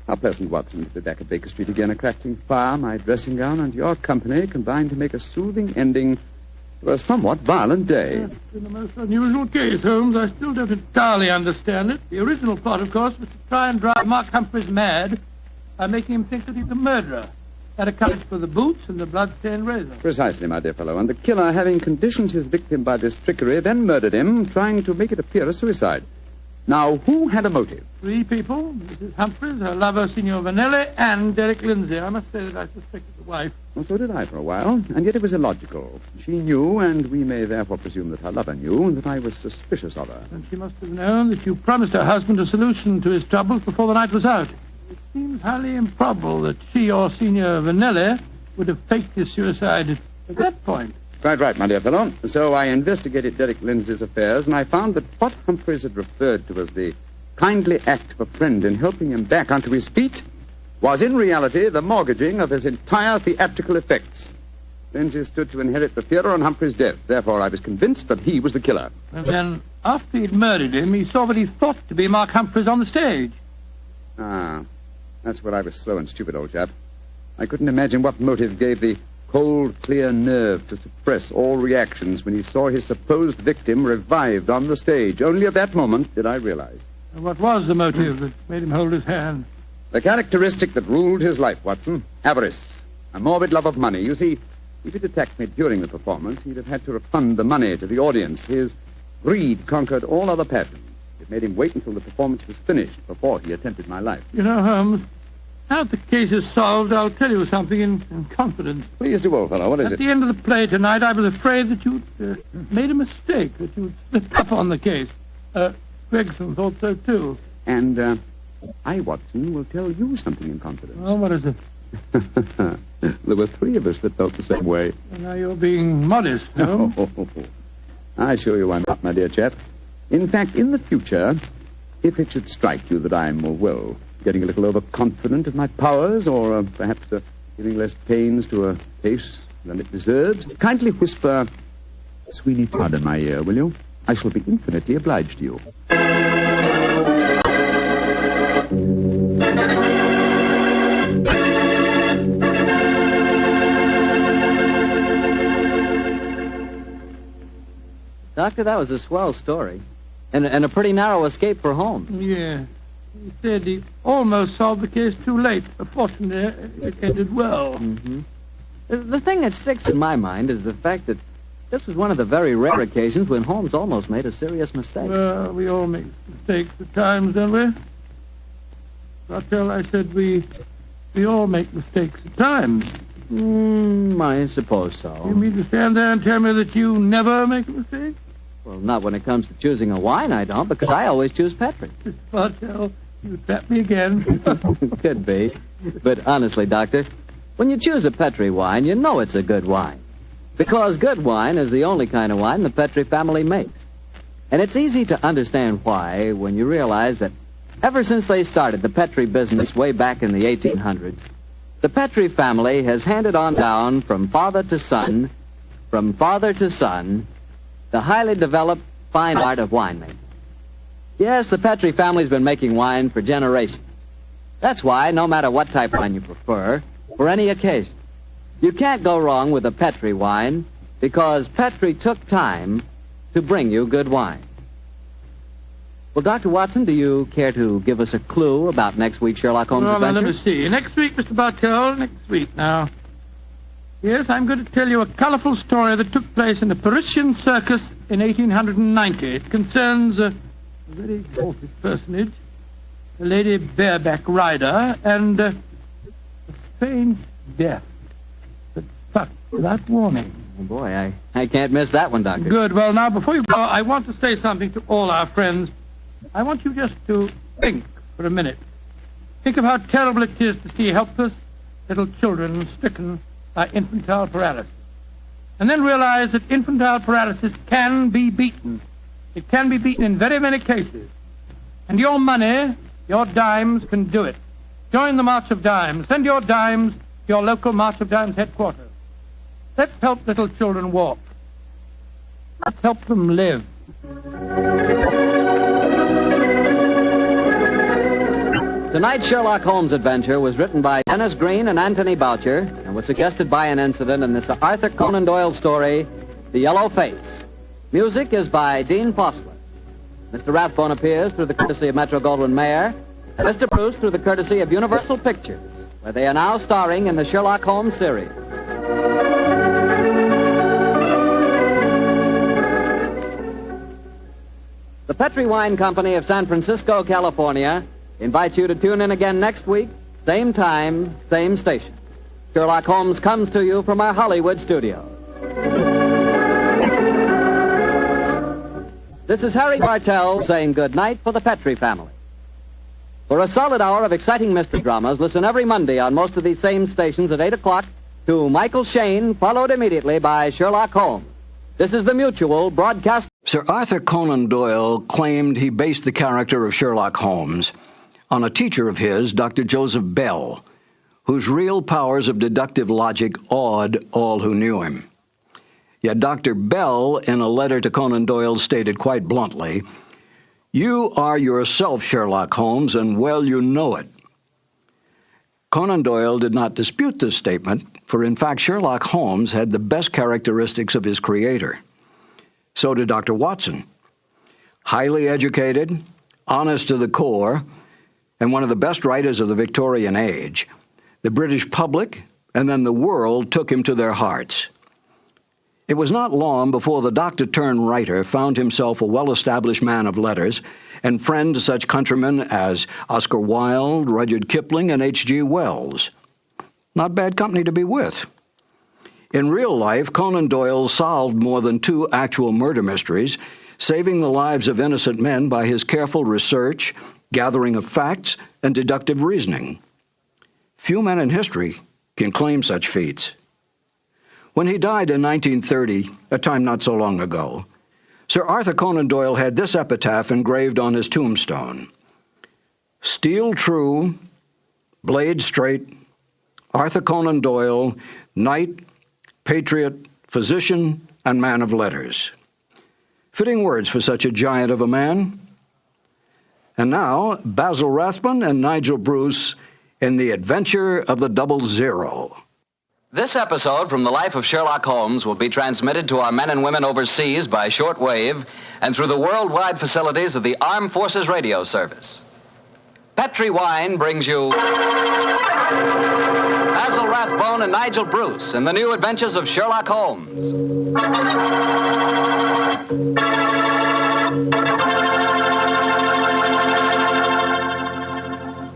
How pleasant, Watson, to be back at Baker Street again, a crackling fire, my dressing gown, and your company combined to make a soothing ending to a somewhat violent day. It's been a most unusual case, Holmes. I still don't entirely understand it. The original plot, of course, was to try and drive Mark Humphreys mad by making him think that he's the murderer. That accounts for the boots and the blood-stained razor. Precisely, my dear fellow. And the killer, having conditioned his victim by this trickery, then murdered him, trying to make it appear a suicide. Now, who had a motive? 3 people. Mrs. Humphreys, her lover, Signor Vanelli, and Derek Lindsay. I must say that I suspected the wife. Well, so did I for a while, and yet it was illogical. She knew, and we may therefore presume that her lover knew, that I was suspicious of her. And she must have known that you promised her husband a solution to his troubles before the night was out. It seems highly improbable that she or Signor Vanelli would have faked his suicide at that point. Quite right, my dear fellow. So I investigated Derek Lindsay's affairs, and I found that what Humphreys had referred to as the kindly act of a friend in helping him back onto his feet was in reality the mortgaging of his entire theatrical effects. Lindsay stood to inherit the theatre on Humphreys' death. Therefore, I was convinced that he was the killer. And then, after he'd murdered him, he saw what he thought to be Mark Humphreys on the stage. Ah, that's where I was slow and stupid, old chap. I couldn't imagine what motive gave the cold, clear nerve to suppress all reactions when he saw his supposed victim revived on the stage. Only at that moment did I realize. And what was the motive that made him hold his hand? The characteristic that ruled his life, Watson. Avarice. A morbid love of money. You see, if he'd attacked me during the performance, he'd have had to refund the money to the audience. His greed conquered all other passions. It made him wait until the performance was finished before he attempted my life. You know, Holmes, now that the case is solved, I'll tell you something in confidence. Please do, old fellow. What is it? At the end of the play tonight, I was afraid that you'd made a mistake, that you'd slipped up on the case. Gregson thought so, too. And I, Watson, will tell you something in confidence. Oh, what is it? There were 3 of us that felt the same way. Well, now you're being modest, no? I assure you I'm not, my dear chap. In fact, in the future, if it should strike you that I'm, well, getting a little overconfident of my powers, or perhaps giving less pains to a case than it deserves, kindly whisper Sweeney Todd in my ear, will you? I shall be infinitely obliged to you. Doctor, that was a swell story. And a pretty narrow escape for Holmes. Yeah. He said he almost solved the case too late. Fortunately, it ended well. Mm-hmm. The thing that sticks in my mind is the fact that this was one of the very rare occasions when Holmes almost made a serious mistake. Well, we all make mistakes at times, don't we? Raquel, I said we all make mistakes at times. I suppose so. You mean to stand there and tell me that you never make a mistake? Well, not when it comes to choosing a wine, I don't, because I always choose Petri. Raquel, you trap me again. Could be. But honestly, Doctor, when you choose a Petri wine, you know it's a good wine. Because good wine is the only kind of wine the Petri family makes. And it's easy to understand why when you realize that ever since they started the Petri business way back in the 1800s, the Petri family has handed on down from father to son, the highly developed fine art of winemaking. Yes, the Petri family's been making wine for generations. That's why, no matter what type of wine you prefer, for any occasion, you can't go wrong with a Petri wine because Petri took time to bring you good wine. Well, Dr. Watson, do you care to give us a clue about next week's Sherlock Holmes adventure? Let me see. Next week, Mr. Bartell, next week now. Yes, I'm going to tell you a colorful story that took place in the Parisian circus in 1890. It concerns a very exalted personage, a lady bareback rider, and a strange death that struck without warning. Oh, boy, I can't miss that one, Doctor. Good. Well, now, before you go, I want to say something to all our friends. I want you just to think for a minute. Think of how terrible it is to see helpless little children stricken by infantile paralysis. And then realize that infantile paralysis can be beaten. It can be beaten in very many cases. And your money, your dimes, can do it. Join the March of Dimes. Send your dimes to your local March of Dimes headquarters. Let's help little children walk. Let's help them live. Tonight's Sherlock Holmes adventure was written by Dennis Green and Anthony Boucher and was suggested by an incident in this Arthur Conan Doyle story, The Yellow Face. Music is by Dean Fossler. Mr. Rathbone appears through the courtesy of Metro-Goldwyn-Mayer, and Mr. Bruce through the courtesy of Universal Pictures, where they are now starring in the Sherlock Holmes series. The Petri Wine Company of San Francisco, California, invites you to tune in again next week, same time, same station. Sherlock Holmes comes to you from our Hollywood studio. This is Harry Bartell saying good night for the Petri family. For a solid hour of exciting mystery dramas, listen every Monday on most of these same stations at 8 o'clock to Michael Shayne, followed immediately by Sherlock Holmes. This is the Mutual broadcast. Sir Arthur Conan Doyle claimed he based the character of Sherlock Holmes on a teacher of his, Dr. Joseph Bell, whose real powers of deductive logic awed all who knew him. Yet Dr. Bell, in a letter to Conan Doyle, stated quite bluntly, "You are yourself Sherlock Holmes, and well you know it." Conan Doyle did not dispute this statement, for in fact Sherlock Holmes had the best characteristics of his creator. So did Dr. Watson. Highly educated, honest to the core, and one of the best writers of the Victorian age, the British public and then the world took him to their hearts. It was not long before the doctor-turned-writer found himself a well-established man of letters and friend to such countrymen as Oscar Wilde, Rudyard Kipling, and H.G. Wells. Not bad company to be with. In real life, Conan Doyle solved more than 2 actual murder mysteries, saving the lives of innocent men by his careful research, gathering of facts, and deductive reasoning. Few men in history can claim such feats. When he died in 1930, a time not so long ago, Sir Arthur Conan Doyle had this epitaph engraved on his tombstone: "Steel true, blade straight, Arthur Conan Doyle, knight, patriot, physician, and man of letters." Fitting words for such a giant of a man. And now, Basil Rathbone and Nigel Bruce in The Adventure of the 00. This episode from the life of Sherlock Holmes will be transmitted to our men and women overseas by shortwave and through the worldwide facilities of the Armed Forces Radio Service. Petri Wine brings you Basil Rathbone and Nigel Bruce in the new adventures of Sherlock Holmes.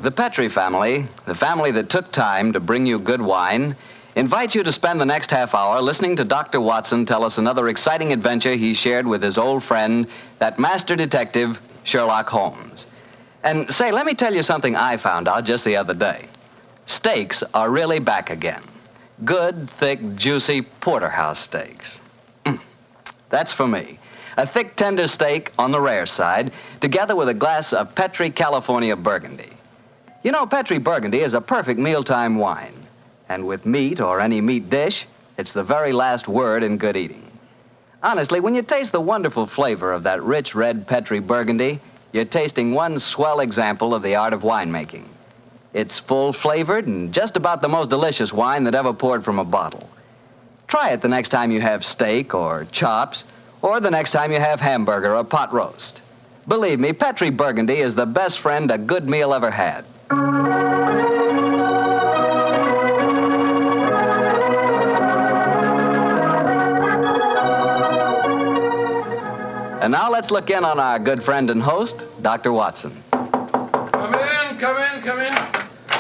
The Petri family, the family that took time to bring you good wine, invites you to spend the next half hour listening to Dr. Watson tell us another exciting adventure he shared with his old friend, that master detective, Sherlock Holmes. And say, let me tell you something I found out just the other day. Steaks are really back again. Good, thick, juicy porterhouse steaks. That's for me. A thick, tender steak on the rare side, together with a glass of Petri California Burgundy. You know, Petri Burgundy is a perfect mealtime wine. And with meat or any meat dish, it's the very last word in good eating. Honestly, when you taste the wonderful flavor of that rich red Petri Burgundy, you're tasting one swell example of the art of winemaking. It's full-flavored and just about the most delicious wine that ever poured from a bottle. Try it the next time you have steak or chops, or the next time you have hamburger or pot roast. Believe me, Petri Burgundy is the best friend a good meal ever had. And now let's look in on our good friend and host, Dr. Watson. Come in.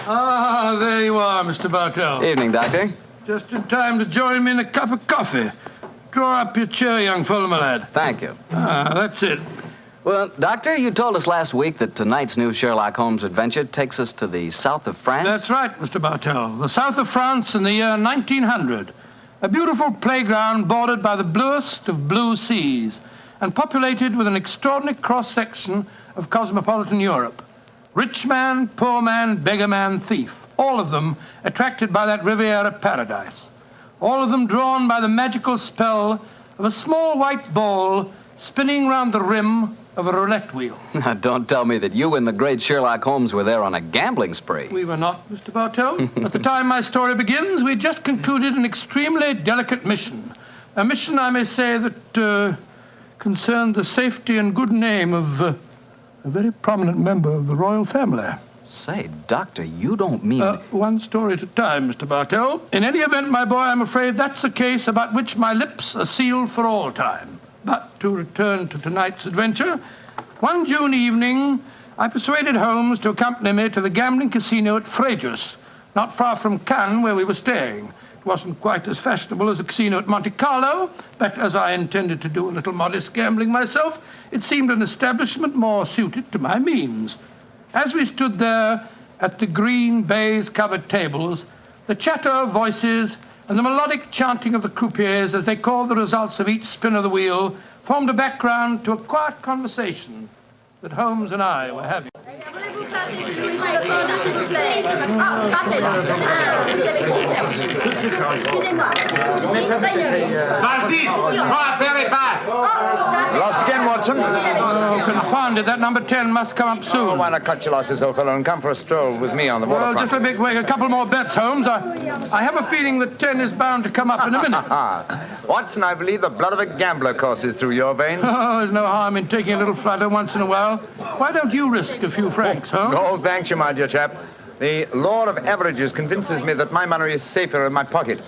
Ah, there you are, Mr. Bartell. Evening, Doctor. Just in time to join me in a cup of coffee. Draw up your chair, young fellow, my lad. Thank you. Ah, that's it. Well, Doctor, you told us last week that tonight's new Sherlock Holmes adventure takes us to the south of France. That's right, Mr. Bartell. The south of France in the year 1900. A beautiful playground bordered by the bluest of blue seas and populated with an extraordinary cross-section of cosmopolitan Europe. Rich man, poor man, beggar man, thief. All of them attracted by that Riviera paradise. All of them drawn by the magical spell of a small white ball spinning round the rim of a roulette wheel. Now, don't tell me that you and the great Sherlock Holmes were there on a gambling spree. We were not, Mr. Bartell. At the time my story begins, we had just concluded an extremely delicate mission. A mission, I may say, that concerned the safety and good name of a very prominent member of the royal family. Say, Doctor, you don't mean... One story at a time, Mr. Bartell. In any event, my boy, I'm afraid that's a case about which my lips are sealed for all time. But to return to tonight's adventure, one June evening, I persuaded Holmes to accompany me to the gambling casino at Fréjus, not far from Cannes, where we were staying. It wasn't quite as fashionable as a casino at Monte Carlo, but as I intended to do a little modest gambling myself, it seemed an establishment more suited to my means. As we stood there at the green baize-covered tables, the chatter of voices and the melodic chanting of the croupiers as they called the results of each spin of the wheel formed a background to a quiet conversation that Holmes and I were having. Lost again, Watson? Oh, confounded. That number 10 must come up soon. Oh, why not cut your losses, old fellow, and come for a stroll with me on the waterfront? Well, just let me make a couple more bets, Holmes. I have a feeling that 10 is bound to come up in a minute. Watson, I believe the blood of a gambler courses through your veins. Oh, there's no harm in taking a little flutter once in a while. Why don't you risk a few francs, Holmes? Oh, thanks you, my dear chap. The law of averages convinces me that my money is safer in my pocket.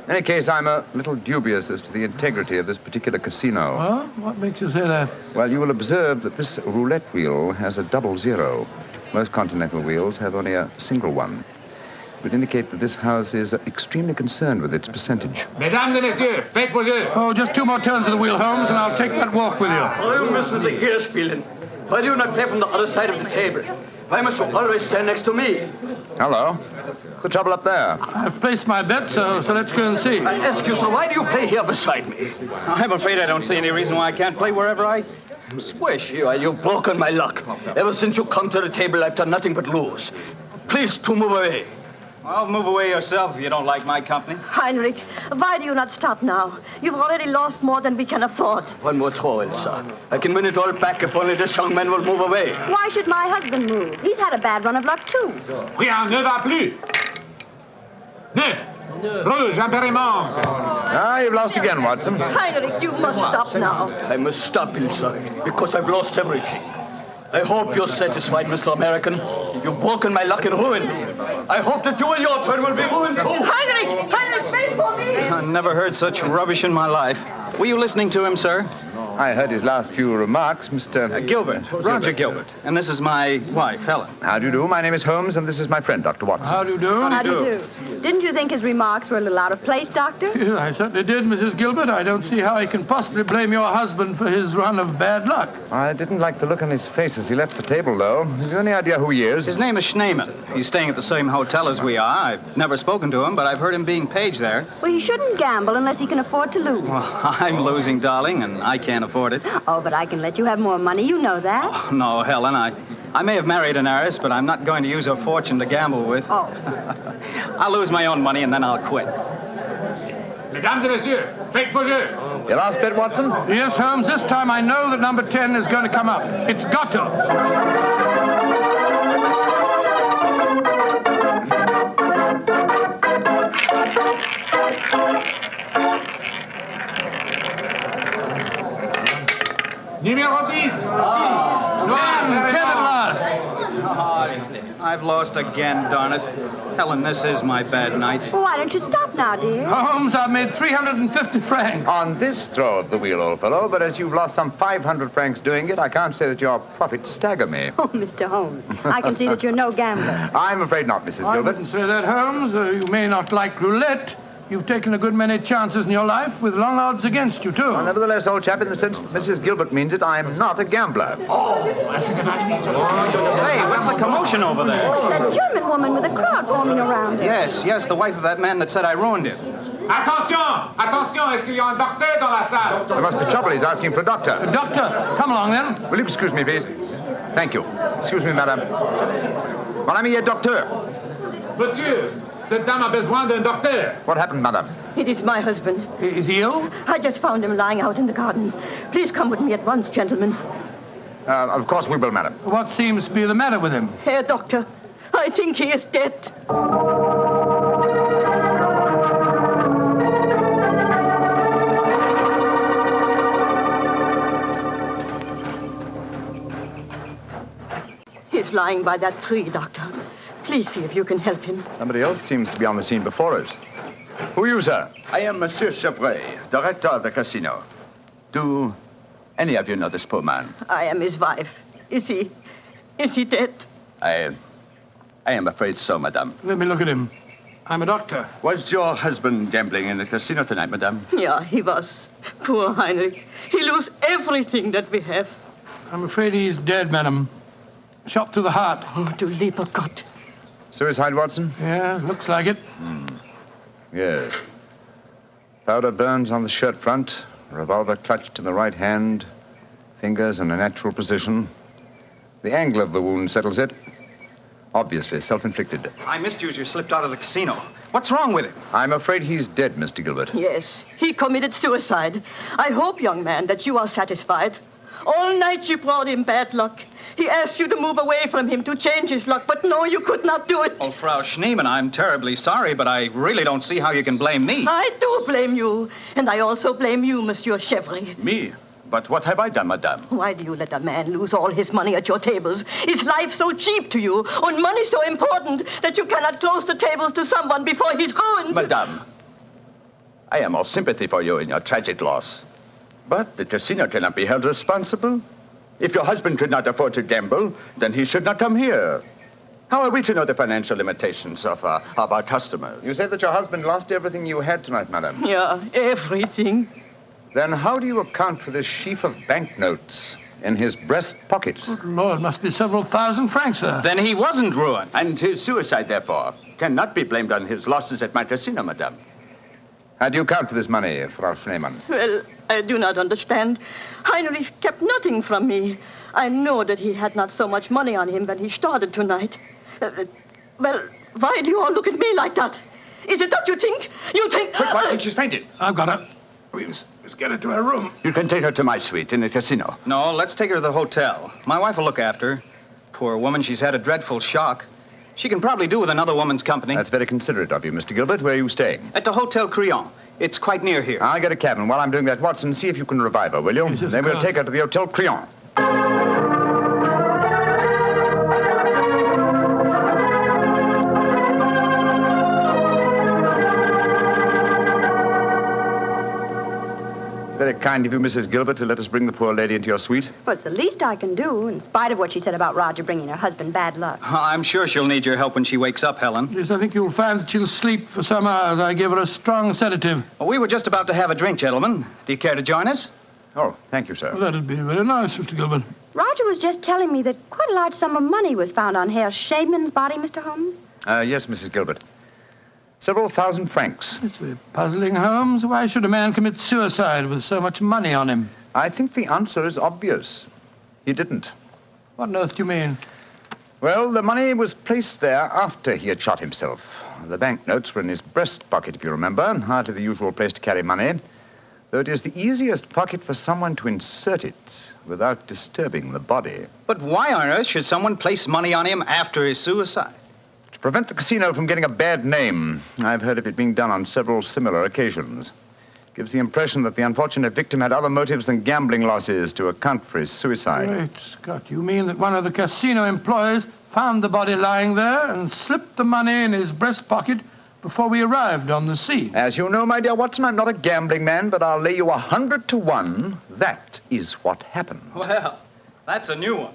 In any case, I'm a little dubious as to the integrity of this particular casino. Well, what makes you say that? Well, you will observe that this roulette wheel has a double zero. Most continental wheels have only a single one. It would indicate that this house is extremely concerned with its percentage. Mesdames et messieurs, faites vos jeux. Oh, just 2 more turns of the wheel, Holmes, and I'll take that walk with you. Oh, you müssen Sie hier spielen. Why do you not play from the other side of the table? Why must you always stand next to me? Hello. The trouble up there? I've placed my bet, so let's go and see. I ask you, sir, why do you play here beside me? I'm afraid I don't see any reason why I can't play wherever I Swish, you've broken my luck. Ever since you come to the table, I've done nothing but lose. Please to move away. Well, move away yourself if you don't like my company. Heinrich, why do you not stop now? You've already lost more than we can afford. One more throw, Elsa. I can win it all back if only this young man will move away. Why should my husband move? He's had a bad run of luck, too. Rien ne va plus. Rouge, impériment. Ah, you've lost again, Watson. Heinrich, you must stop now. I must stop, Elsa, because I've lost everything. I hope you're satisfied, Mr. American. You've broken my luck and ruined me. I hope that you in your turn will be ruined too. Heinrich! Heinrich, wait for me! I never heard such rubbish in my life. Were you listening to him, sir? I heard his last few remarks, Mr. Gilbert. Roger Gilbert. And this is my wife, Helen. How do you do? My name is Holmes, and this is my friend, Dr. Watson. How do you do? How do you do? Didn't you think his remarks were a little out of place, Doctor? Yeah, I certainly did, Mrs. Gilbert. I don't see how he can possibly blame your husband for his run of bad luck. I didn't like the look on his face as he left the table, though. Have you any idea who he is? His name is Schneemann. He's staying at the same hotel as we are. I've never spoken to him, but I've heard him being paged there. Well, he shouldn't gamble unless he can afford to lose. Well, I'm losing, darling, and I can't afford it. Oh, but I can let you have more money. You know that. Oh, no, Helen, I may have married an heiress, but I'm not going to use her fortune to gamble with. Oh. I'll lose my own money, and then I'll quit. Mesdames et messieurs, faites vos jeux. Your last bet, Watson? Yes, Holmes, this time I know that number 10 is going to come up. It's got to. Numéro 10. I've lost again, darn it. Helen, this is my bad night. Why don't you stop now, dear? Holmes, I've made 350 francs. On this throw of the wheel, old fellow, but as you've lost some 500 francs doing it, I can't say that your profits stagger me. Oh, Mr. Holmes, I can see that you're no gambler. I'm afraid not, Mrs. I Gilbert. wouldn't say that, Holmes. You may not like roulette. You've taken a good many chances in your life with long odds against you, too. Well, nevertheless, old chap, in the sense Mrs. Gilbert means it, I'm not a gambler. Say, what's the commotion over there? Oh, that German woman with a crowd forming around her. Yes, the wife of that man that said I ruined him. Attention! Attention! Est-ce qu'il y a un docteur dans la salle? There must be trouble. He's asking for a doctor. A doctor? Come along, then. Will you excuse me, please? Thank you. Excuse me, madame. Mon ami est docteur. Monsieur, cette dame a besoin d'un docteur. What happened, madame? It is my husband. Is he ill? I just found him lying out in the garden. Please come with me at once, gentlemen. Of course we will, madam. What seems to be the matter with him? Herr Doctor, I think he is dead. He's lying by that tree, Doctor. Please see if you can help him. Somebody else seems to be on the scene before us. Who are you, sir? I am Monsieur Chevray, director of the casino. Do any of you know this poor man? I am his wife. Is he dead? I am afraid so, madame. Let me look at him. I'm a doctor. Was your husband gambling in the casino tonight, madame? Yeah, he was. Poor Heinrich. He lose everything that we have. I'm afraid he's dead, madam. Shot through the heart. Oh, du lieber Gott. Suicide, Watson? Yeah, looks like it. Yes. Powder burns on the shirt front, revolver clutched in the right hand, fingers in a natural position. The angle of the wound settles it. Obviously self-inflicted. I missed you as you slipped out of the casino. What's wrong with him? I'm afraid he's dead, Mr. Gilbert. Yes, he committed suicide. I hope, young man, that you are satisfied. All night you brought him bad luck. He asked you to move away from him to change his luck, but no, you could not do it. Oh, Frau Schneemann, I'm terribly sorry, but I really don't see how you can blame me. I do blame you. And I also blame you, Monsieur Chevry. Me? But what have I done, madame? Why do you let a man lose all his money at your tables? Is life so cheap to you, and money so important, that you cannot close the tables to someone before he's ruined? Madame, I am all sympathy for you in your tragic loss. But the casino cannot be held responsible. If your husband could not afford to gamble, then he should not come here. How are we to know the financial limitations of our customers? You said that your husband lost everything you had tonight, madam. Yeah, everything. Then how do you account for this sheaf of banknotes in his breast pocket? Good Lord, must be several thousand francs, sir. Then he wasn't ruined. And his suicide, therefore, cannot be blamed on his losses at my casino, madame. How do you account for this money, Frau Schneemann? Well, I do not understand. Heinrich kept nothing from me. I know that he had not so much money on him when he started tonight. Well, why do you all look at me like that? Is it that you think? Quick, Watson, she's fainted. I've got her. Let's get her to her room. You can take her to my suite in the casino. No, let's take her to the hotel. My wife will look after her. Poor woman, she's had a dreadful shock. She can probably do with another woman's company. That's very considerate of you, Mr. Gilbert. Where are you staying? At the Hotel Crillon. It's quite near here. I'll get a cab, and while I'm doing that, Watson, see if you can revive her, will you? Yes, then we'll take her to the Hotel Crillon. Very kind of you, Mrs. Gilbert, to let us bring the poor lady into your suite. Well, it's the least I can do, in spite of what she said about Roger bringing her husband bad luck. I'm sure she'll need your help when she wakes up, Helen. Yes, I think you'll find that she'll sleep for some hours. I gave her a strong sedative. Well, we were just about to have a drink, gentlemen. Do you care to join us? Oh, thank you, sir. Well, that'd be very nice, Mr. Gilbert. Roger was just telling me that quite a large sum of money was found on Herr Shaman's body, Mr. Holmes. Yes, Mrs. Gilbert. Several thousand francs. It's very puzzling, Holmes. Why should a man commit suicide with so much money on him? I think the answer is obvious. He didn't. What on earth do you mean? Well, the money was placed there after he had shot himself. The banknotes were in his breast pocket, if you remember, hardly the usual place to carry money, though it is the easiest pocket for someone to insert it without disturbing the body. But why on earth should someone place money on him after his suicide? To prevent the casino from getting a bad name. I've heard of it being done on several similar occasions. Gives the impression that the unfortunate victim had other motives than gambling losses to account for his suicide. Great Scott, you mean that one of the casino employees found the body lying there and slipped the money in his breast pocket before we arrived on the scene? As you know, my dear Watson, I'm not a gambling man, but I'll lay you 100 to 1. That is what happened. Well, that's a new one.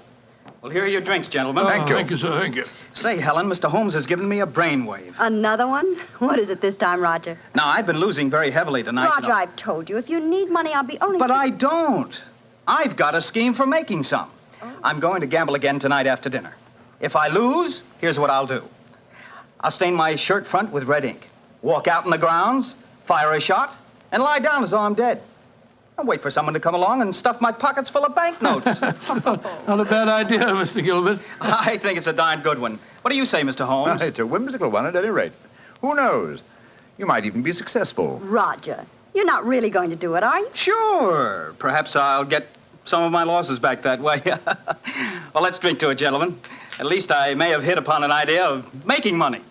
Well, here are your drinks, gentlemen. Thank you. Thank you, sir. Thank you. Say, Helen, Mr. Holmes has given me a brainwave. Another one? What is it this time, Roger? Now, I've been losing very heavily tonight. Roger, I've told you, if you need money, I'll be only... But I don't. I've got a scheme for making some. I'm going to gamble again tonight after dinner. If I lose, here's what I'll do. I'll stain my shirt front with red ink, walk out in the grounds, fire a shot, and lie down as though I'm dead. I'll wait for someone to come along and stuff my pockets full of banknotes. Not a bad idea, Mr. Gilbert. I think it's a darn good one. What do you say, Mr. Holmes? It's a whimsical one at any rate. Who knows? You might even be successful. Roger, you're not really going to do it, are you? Sure. Perhaps I'll get some of my losses back that way. Well, let's drink to it, gentlemen. At least I may have hit upon an idea of making money.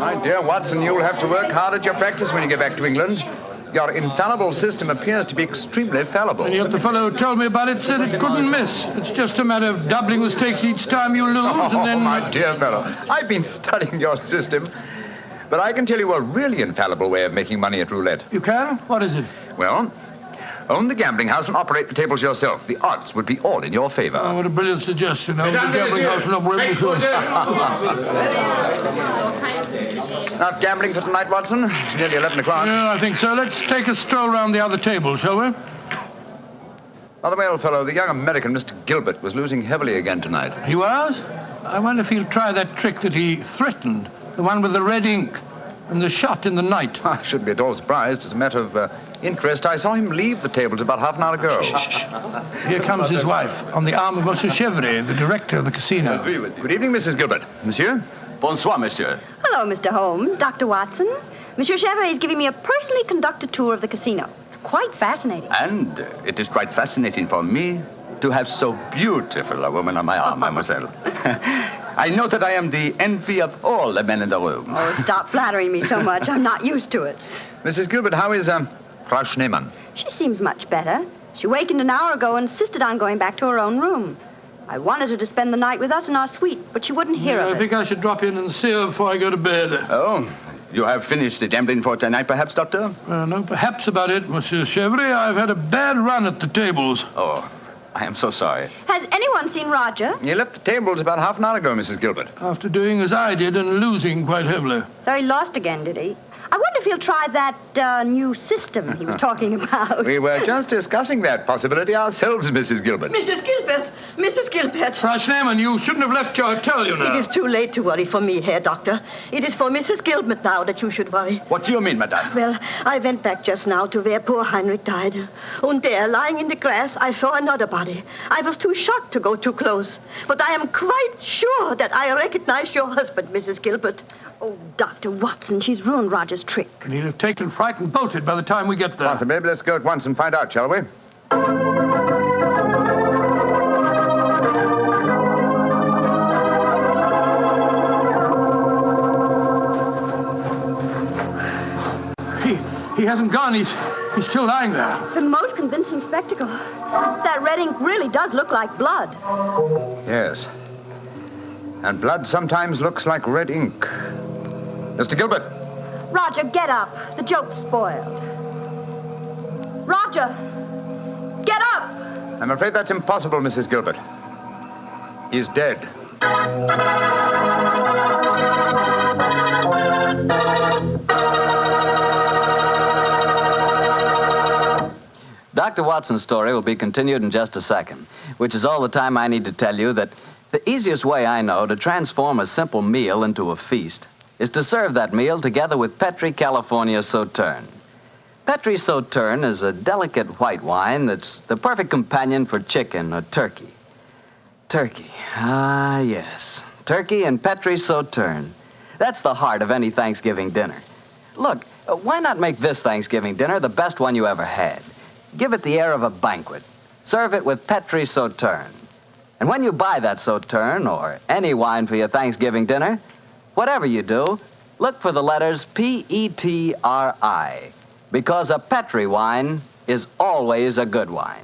My dear Watson, you'll have to work hard at your practice when you get back to England. Your infallible system appears to be extremely fallible. And yet the fellow who told me about it said it couldn't miss. It's just a matter of doubling the stakes each time you lose, and then... Oh, my dear fellow, I've been studying your system, but I can tell you a really infallible way of making money at roulette. You can? What is it? Well, own the gambling house and operate the tables yourself. The odds would be all in your favor. Oh, what a brilliant suggestion. Own the gambling house and operate Not gambling for tonight, Watson? It's nearly 11 o'clock. Yeah, I think so. Let's take a stroll round the other table, shall we? By the way, old fellow, the young American, Mr. Gilbert, was losing heavily again tonight. He was? I wonder if he'll try that trick that he threatened, the one with the red ink and the shot in the night. I shouldn't be at all surprised. As a matter of interest, I saw him leave the tables about half an hour ago. Here comes his wife, on the arm of Monsieur Chevrier, the director of the casino. Good evening, Mrs. Gilbert. Monsieur? Bonsoir, monsieur. Hello, Mr. Holmes, Dr. Watson. Monsieur Chevrier is giving me a personally conducted tour of the casino. It's quite fascinating. And it is quite fascinating for me to have so beautiful a woman on my arm, mademoiselle. I know that I am the envy of all the men in the room. Oh, stop flattering me so much. I'm not used to it. Mrs. Gilbert, how is Frau Schneemann? She seems much better. She wakened an hour ago and insisted on going back to her own room. I wanted her to spend the night with us in our suite, but she wouldn't hear of it. I think I should drop in and see her before I go to bed. Oh, you have finished the gambling for tonight, perhaps, Doctor? No, perhaps about it, Monsieur Chevrier. I've had a bad run at the tables. Oh, I am so sorry. Has anyone seen Roger? He left the tables about half an hour ago, Mrs. Gilbert. After doing as I did and losing quite heavily. So he lost again, did he? I wonder if he'll try that new system he was talking about. We were just discussing that possibility ourselves, Mrs. Gilbert. Mrs. Gilbert! Mrs. Gilbert! Frau Schneemann, you shouldn't have left your hotel, you know. It is too late to worry for me, Herr Doctor. It is for Mrs. Gilbert now that you should worry. What do you mean, madame? Well, I went back just now to where poor Heinrich died. And there, lying in the grass, I saw another body. I was too shocked to go too close. But I am quite sure that I recognize your husband, Mrs. Gilbert. Oh, Dr. Watson, she's ruined Roger's trick. And he'll have taken fright and bolted by the time we get there. Possibly. Let's go at once and find out, shall we? He hasn't gone. He's still lying there. It's a most convincing spectacle. That red ink really does look like blood. Yes. And blood sometimes looks like red ink. Mr. Gilbert. Roger, get up. The joke's spoiled. Roger, get up! I'm afraid that's impossible, Mrs. Gilbert. He's dead. Dr. Watson's story will be continued in just a second. which is all the time I need to tell you that the easiest way I know to transform a simple meal into a feast is to serve that meal together with Petri California Sauterne. Petri Sauterne is a delicate white wine that's the perfect companion for chicken or turkey. Turkey, yes. Turkey and Petri Sauterne. That's the heart of any Thanksgiving dinner. Look, why not make this Thanksgiving dinner the best one you ever had? Give it the air of a banquet. Serve it with Petri Sauterne. And when you buy that Sauterne or any wine for your Thanksgiving dinner, whatever you do, look for the letters P-E-T-R-I, because a Petri wine is always a good wine.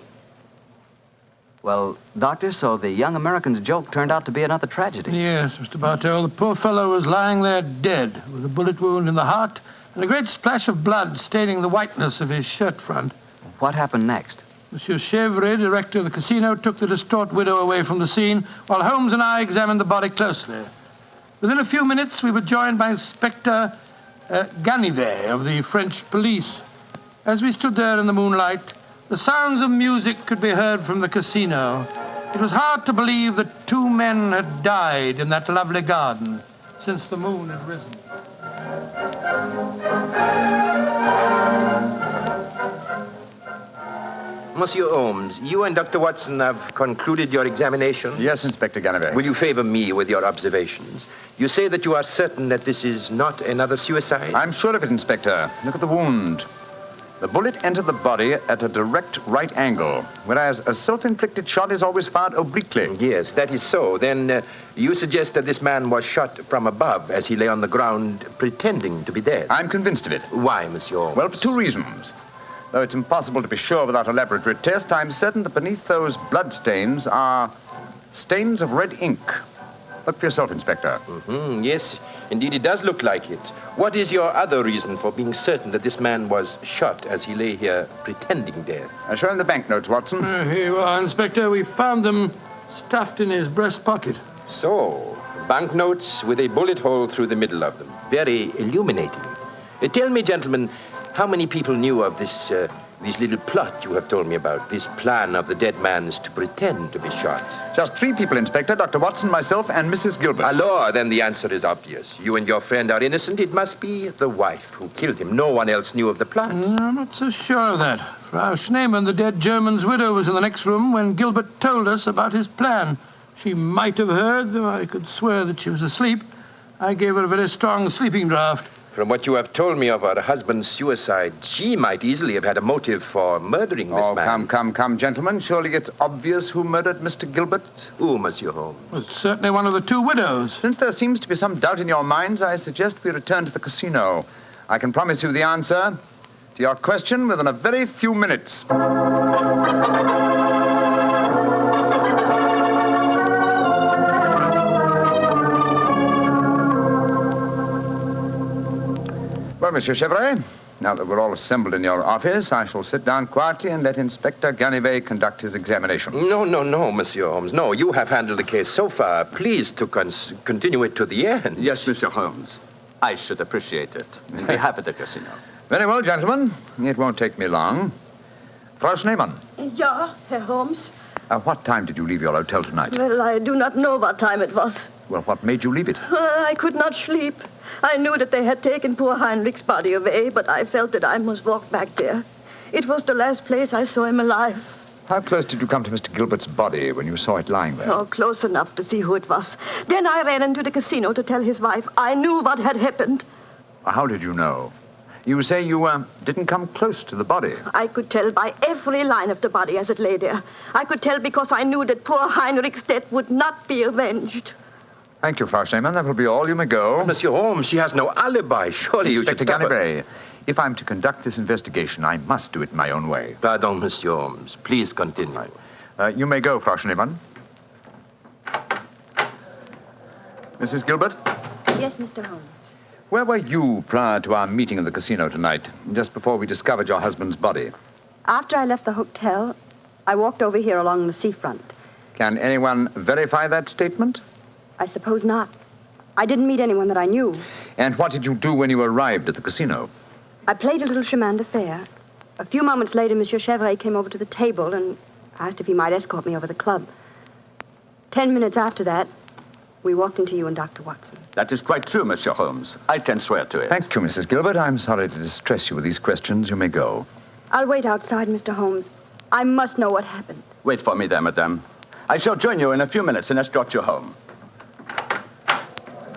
Well, Doctor, so the young American's joke turned out to be another tragedy. Yes, Mr. Bartell. The poor fellow was lying there dead with a bullet wound in the heart and a great splash of blood staining the whiteness of his shirt front. What happened next? Monsieur Chevre, director of the casino, took the distraught widow away from the scene while Holmes and I examined the body closely. Within a few minutes, we were joined by Inspector Ganivet of the French police. As we stood there in the moonlight, the sounds of music could be heard from the casino. It was hard to believe that 2 men had died in that lovely garden since the moon had risen. Monsieur Holmes, you and Dr. Watson have concluded your examination? Yes, Inspector Ganivet. Will you favor me with your observations? You say that you are certain that this is not another suicide? I'm sure of it, Inspector. Look at the wound. The bullet entered the body at a direct right angle, whereas a self-inflicted shot is always fired obliquely. Yes, that is so. Then you suggest that this man was shot from above as he lay on the ground pretending to be dead? I'm convinced of it. Why, Monsieur Holmes? Well, for 2 reasons. Though it's impossible to be sure without a laboratory test, I'm certain that beneath those blood stains are stains of red ink. Look for yourself, Inspector. Mm-hmm. Yes, indeed it does look like it. What is your other reason for being certain that this man was shot as he lay here pretending dead? Show him the banknotes, Watson. Here you are, Inspector. We found them stuffed in his breast pocket. So, banknotes with a bullet hole through the middle of them. Very illuminating. Tell me, gentlemen, how many people knew of this little plot you have told me about, this plan of the dead man's to pretend to be shot? Just 3 people, Inspector. Dr. Watson, myself, and Mrs. Gilbert. Alors, then the answer is obvious. You and your friend are innocent. It must be the wife who killed him. No one else knew of the plot. I'm not so sure of that. Frau Schneemann, the dead German's widow, was in the next room when Gilbert told us about his plan. She might have heard, though I could swear that she was asleep. I gave her a very strong sleeping draught. From what you have told me of her husband's suicide, she might easily have had a motive for murdering this man. Come, gentlemen. Surely it's obvious who murdered Mr. Gilbert? Who, Monsieur Holmes? Well, it's certainly one of the 2 widows. Since there seems to be some doubt in your minds, I suggest we return to the casino. I can promise you the answer to your question within a very few minutes. Well, Monsieur Chevre, now that we're all assembled in your office, I shall sit down quietly and let Inspector Ganivet conduct his examination. No, Monsieur Holmes. No, you have handled the case so far. Please to continue it to the end. Yes, Mr. Holmes. I should appreciate it. On behalf of the casino. Very well, gentlemen. It won't take me long. Frau Schneemann. Ja, Herr Holmes. What time did you leave your hotel tonight? Well, I do not know what time it was. Well, what made you leave it? I could not sleep. I knew that they had taken poor Heinrich's body away, but I felt that I must walk back there. It was the last place I saw him alive. How close did you come to Mr. Gilbert's body when you saw it lying there? Oh, close enough to see who it was. Then I ran into the casino to tell his wife. I knew what had happened. How did you know? You say you didn't come close to the body. I could tell by every line of the body as it lay there. I could tell because I knew that poor Heinrich's death would not be avenged. Thank you, Frau Schneemann. That will be all. You may go. Monsieur Holmes, she has no alibi. Surely you should stop her. If I'm to conduct this investigation, I must do it my own way. Pardon, Monsieur Holmes. Please continue. You may go, Frau Schneemann. Mrs. Gilbert? Yes, Mr. Holmes. Where were you prior to our meeting in the casino tonight, just before we discovered your husband's body? After I left the hotel, I walked over here along the seafront. Can anyone verify that statement? I suppose not. I didn't meet anyone that I knew. And what did you do when you arrived at the casino? I played a little chemin de fer. A few moments later, Monsieur Chevre came over to the table, and I asked if he might escort me over the club. 10 minutes after that, we walked into you and Dr. Watson. That is quite true, Monsieur Holmes. I can swear to it. Thank you, Mrs. Gilbert. I'm sorry to distress you with these questions. You may go. I'll wait outside, Mr. Holmes. I must know what happened. Wait for me there, madame. I shall join you in a few minutes and escort you home.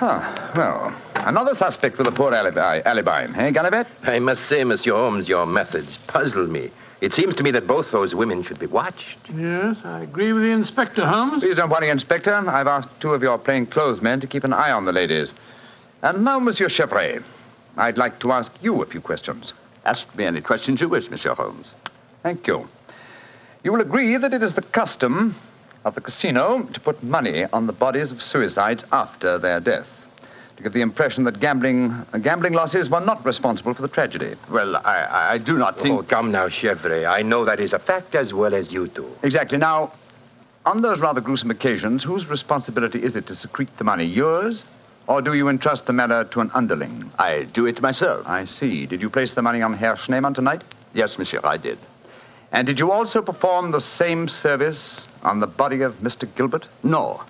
Ah, well, another suspect with a poor alibi, eh, Gallivet? I must say, Monsieur Holmes, your methods puzzle me. It seems to me that both those women should be watched. Yes, I agree with the inspector, Holmes. Please don't worry, Inspector. I've asked 2 of your plainclothes men to keep an eye on the ladies. And now, Monsieur Chevret, I'd like to ask you a few questions. Ask me any questions you wish, Monsieur Holmes. Thank you. You will agree that it is the custom of the casino to put money on the bodies of suicides after their death, to give the impression that gambling losses were not responsible for the tragedy. Well, I do not think... Oh, come now, Chevret. I know that is a fact as well as you do. Exactly. Now, on those rather gruesome occasions, whose responsibility is it to secrete the money? Yours? Or do you entrust the matter to an underling? I do it myself. I see. Did you place the money on Herr Schneemann tonight? Yes, monsieur, I did. And did you also perform the same service on the body of Mr. Gilbert? No.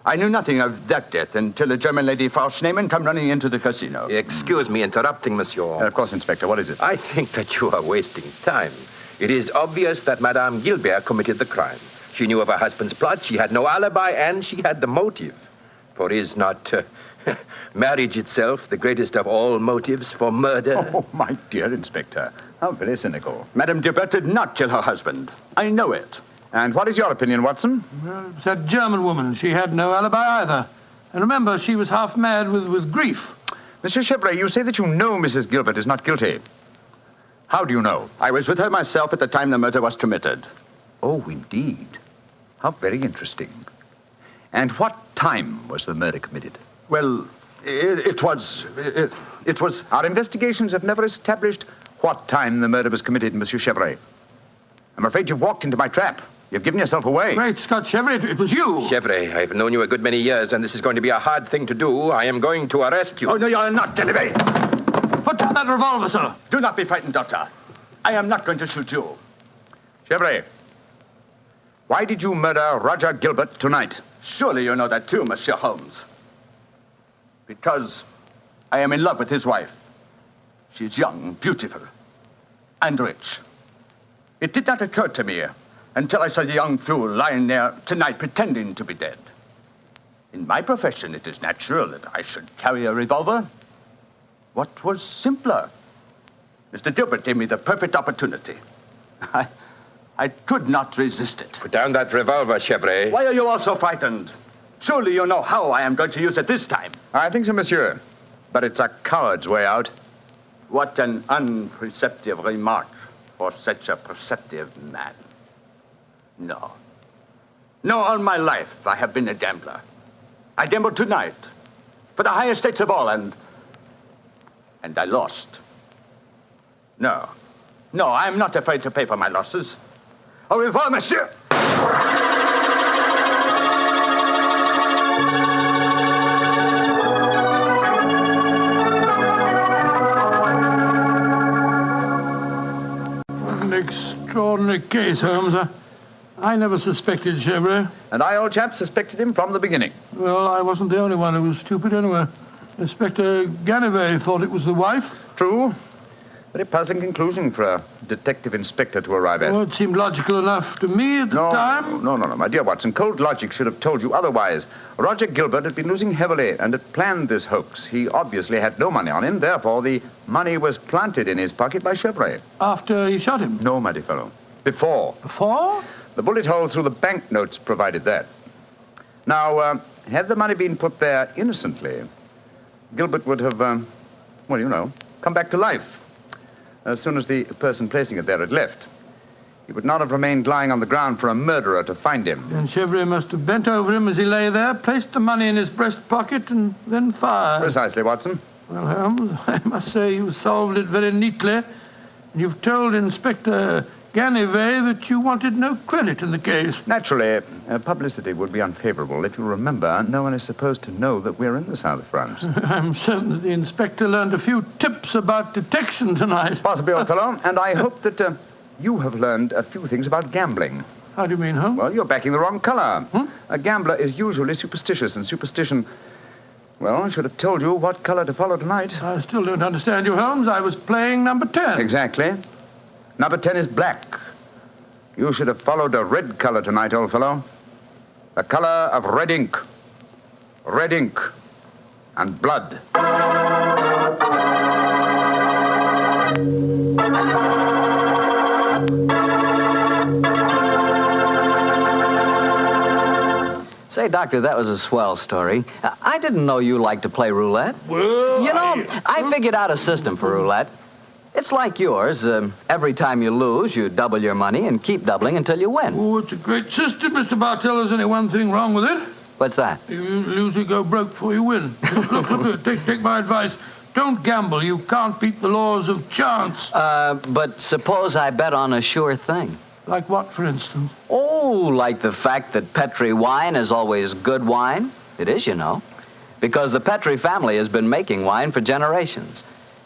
I knew nothing of that death until a German lady, Frau Schneemann, come running into the casino. Excuse me interrupting, Monsieur Holmes. Of course, Inspector. What is it? I think that you are wasting time. It is obvious that Madame Gilbert committed the crime. She knew of her husband's plot, she had no alibi, and she had the motive. For is not marriage itself the greatest of all motives for murder? Oh, my dear Inspector. How very cynical. Madame Gilbert did not kill her husband. I know it. And what is your opinion, Watson? Well, it's that German woman. She had no alibi either. And remember, she was half mad with grief. Mr. Chevret, you say that you know Mrs. Gilbert is not guilty. How do you know? I was with her myself at the time the murder was committed. Oh, indeed. How very interesting. And what time was the murder committed? Well, it was... Our investigations have never established what time the murder was committed, Monsieur Chevret. I'm afraid you've walked into my trap. You've given yourself away. Great Scott, Chevret, it was you. Chevret, I've known you a good many years, and this is going to be a hard thing to do. I am going to arrest you. Oh, no, you're not, Delivery. Put down that revolver, sir. Do not be frightened, Doctor. I am not going to shoot you. Chevret, why did you murder Roger Gilbert tonight? Surely you know that too, Monsieur Holmes. Because I am in love with his wife. She's young, beautiful, and rich. It did not occur to me until I saw the young fool lying there tonight pretending to be dead. In my profession, it is natural that I should carry a revolver. What was simpler? Mr. Gilbert gave me the perfect opportunity. I could not resist it. Put down that revolver, Chevret. Why are you all so frightened? Surely you know how I am going to use it this time. I think so, monsieur. But it's a coward's way out. What an unperceptive remark for such a perceptive man. No. No, all my life I have been a gambler. I gambled tonight for the highest stakes of all, and I lost. No. No, I'm not afraid to pay for my losses. Au revoir, monsieur. An extraordinary case, Holmes. I never suspected Chevret. And I, old chap, suspected him from the beginning. Well, I wasn't the only one who was stupid anyway. Inspector Ganivet thought it was the wife. True. Very puzzling conclusion for a detective inspector to arrive at. Well, it seemed logical enough to me at the time. No, my dear Watson. Cold logic should have told you otherwise. Roger Gilbert had been losing heavily and had planned this hoax. He obviously had no money on him. Therefore, the money was planted in his pocket by Chevret. After he shot him? No, my dear fellow. Before. Before? The bullet hole through the banknotes provided that. Now, had the money been put there innocently, Gilbert would have, come back to life as soon as the person placing it there had left. He would not have remained lying on the ground for a murderer to find him. And Chevret must have bent over him as he lay there, placed the money in his breast pocket, and then fired. Precisely, Watson. Well, Holmes, I must say you solved it very neatly. You've told Inspector Ganivet that you wanted no credit in the case. Naturally, publicity would be unfavorable. If you remember, no one is supposed to know that we're in the south of France. I'm certain that the inspector learned a few tips about detection tonight. Possibly, old fellow. And I hope that you have learned a few things about gambling. How do you mean, Holmes? Well, you're backing the wrong color. A gambler is usually superstitious, and superstition... Well, I should have told you what color to follow tonight. I still don't understand you, Holmes. I was playing number 10. Exactly. Number 10 is black. You should have followed a red color tonight, old fellow. The color of red ink. Red ink. And blood. Say, Doctor, that was a swell story. I didn't know you liked to play roulette. Well, you know, I figured out a system for roulette. It's like yours. Every time you lose, you double your money and keep doubling until you win. Oh, it's a great system, Mr. Bartell. There's only one thing wrong with it. What's that? You lose, you go broke before you win. Look, take my advice. Don't gamble. You can't beat the laws of chance. But suppose I bet on a sure thing. Like what, for instance? Oh, like the fact that Petri wine is always good wine. It is, you know. Because the Petri family has been making wine for generations.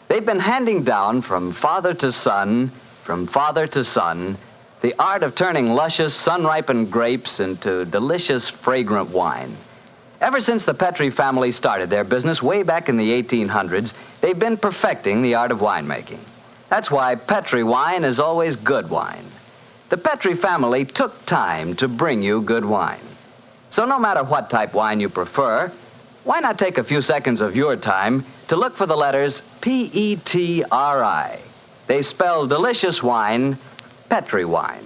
They've been handing down from father to son, the art of turning luscious, sun-ripened grapes into delicious, fragrant wine. Ever since the Petri family started their business way back in the 1800s, they've been perfecting the art of winemaking. That's why Petri wine is always good wine. The Petri family took time to bring you good wine. So no matter what type wine you prefer, why not take a few seconds of your time to look for the letters P-E-T-R-I. They spell delicious wine, Petri wine.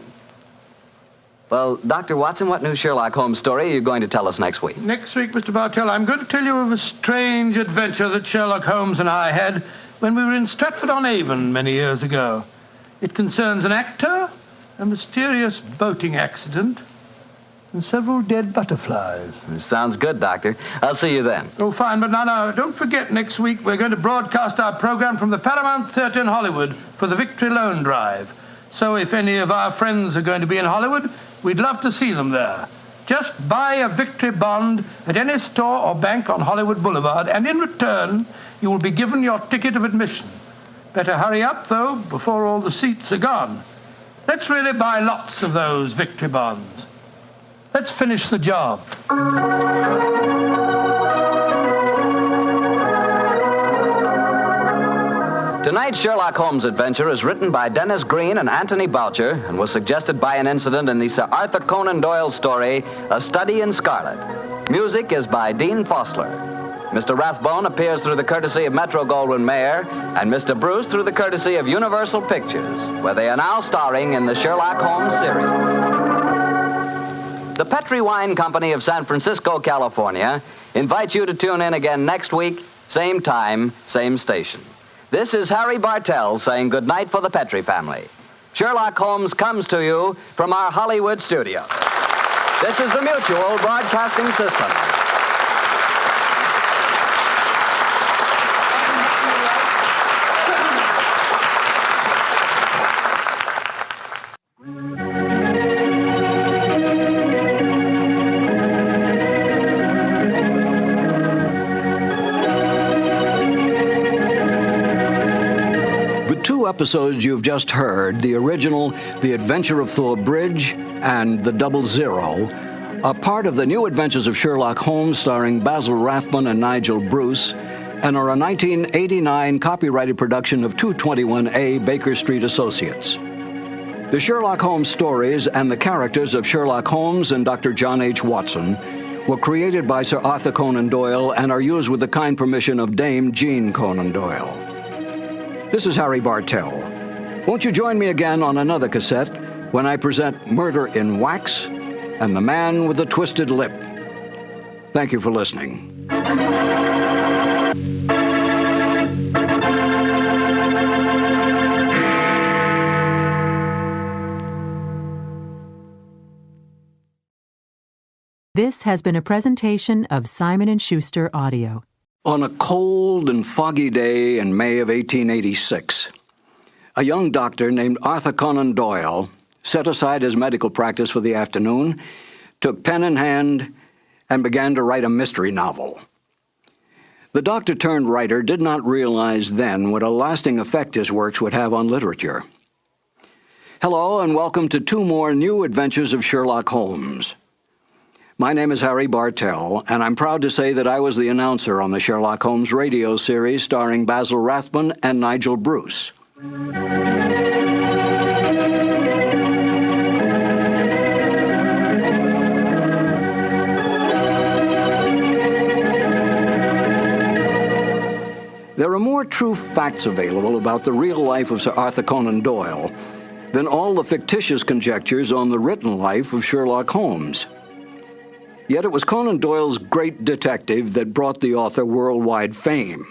Well, Dr. Watson, what new Sherlock Holmes story are you going to tell us next week? Next week, Mr. Bartell, I'm going to tell you of a strange adventure that Sherlock Holmes and I had when we were in Stratford-on-Avon many years ago. It concerns an actor, a mysterious boating accident, and several dead butterflies. Sounds good, Doctor. I'll see you then. Oh, fine, but now, don't forget, next week we're going to broadcast our program from the Paramount Theatre in Hollywood for the Victory Loan Drive. So if any of our friends are going to be in Hollywood, we'd love to see them there. Just buy a Victory bond at any store or bank on Hollywood Boulevard, and in return, you will be given your ticket of admission. Better hurry up, though, before all the seats are gone. Let's really buy lots of those Victory bonds. Let's finish the job. Tonight's Sherlock Holmes adventure is written by Dennis Green and Anthony Boucher and was suggested by an incident in the Sir Arthur Conan Doyle story, A Study in Scarlet. Music is by Dean Fossler. Mr. Rathbone appears through the courtesy of Metro-Goldwyn-Mayer, and Mr. Bruce through the courtesy of Universal Pictures, where they are now starring in the Sherlock Holmes series. The Petri Wine Company of San Francisco, California, invites you to tune in again next week, same time, same station. This is Harry Bartell saying goodnight for the Petri family. Sherlock Holmes comes to you from our Hollywood studio. This is the Mutual Broadcasting System. Episodes you've just heard, the original The Adventure of Thor Bridge and The Double Zero, are part of the New Adventures of Sherlock Holmes starring Basil Rathbone and Nigel Bruce, and are a 1989 copyrighted production of 221A Baker Street Associates. The Sherlock Holmes stories and the characters of Sherlock Holmes and Dr. John H. Watson were created by Sir Arthur Conan Doyle and are used with the kind permission of Dame Jean Conan Doyle. This is Harry Bartell. Won't you join me again on another cassette when I present Murder in Wax and The Man with the Twisted Lip? Thank you for listening. This has been a presentation of Simon & Schuster Audio. On a cold and foggy day in May of 1886, a young doctor named Arthur Conan Doyle set aside his medical practice for the afternoon, took pen in hand, and began to write a mystery novel. The doctor-turned-writer did not realize then what a lasting effect his works would have on literature. Hello, and welcome to 2 more new adventures of Sherlock Holmes. My name is Harry Bartell, and I'm proud to say that I was the announcer on the Sherlock Holmes radio series starring Basil Rathbone and Nigel Bruce. There are more true facts available about the real life of Sir Arthur Conan Doyle than all the fictitious conjectures on the written life of Sherlock Holmes. Yet it was Conan Doyle's great detective that brought the author worldwide fame.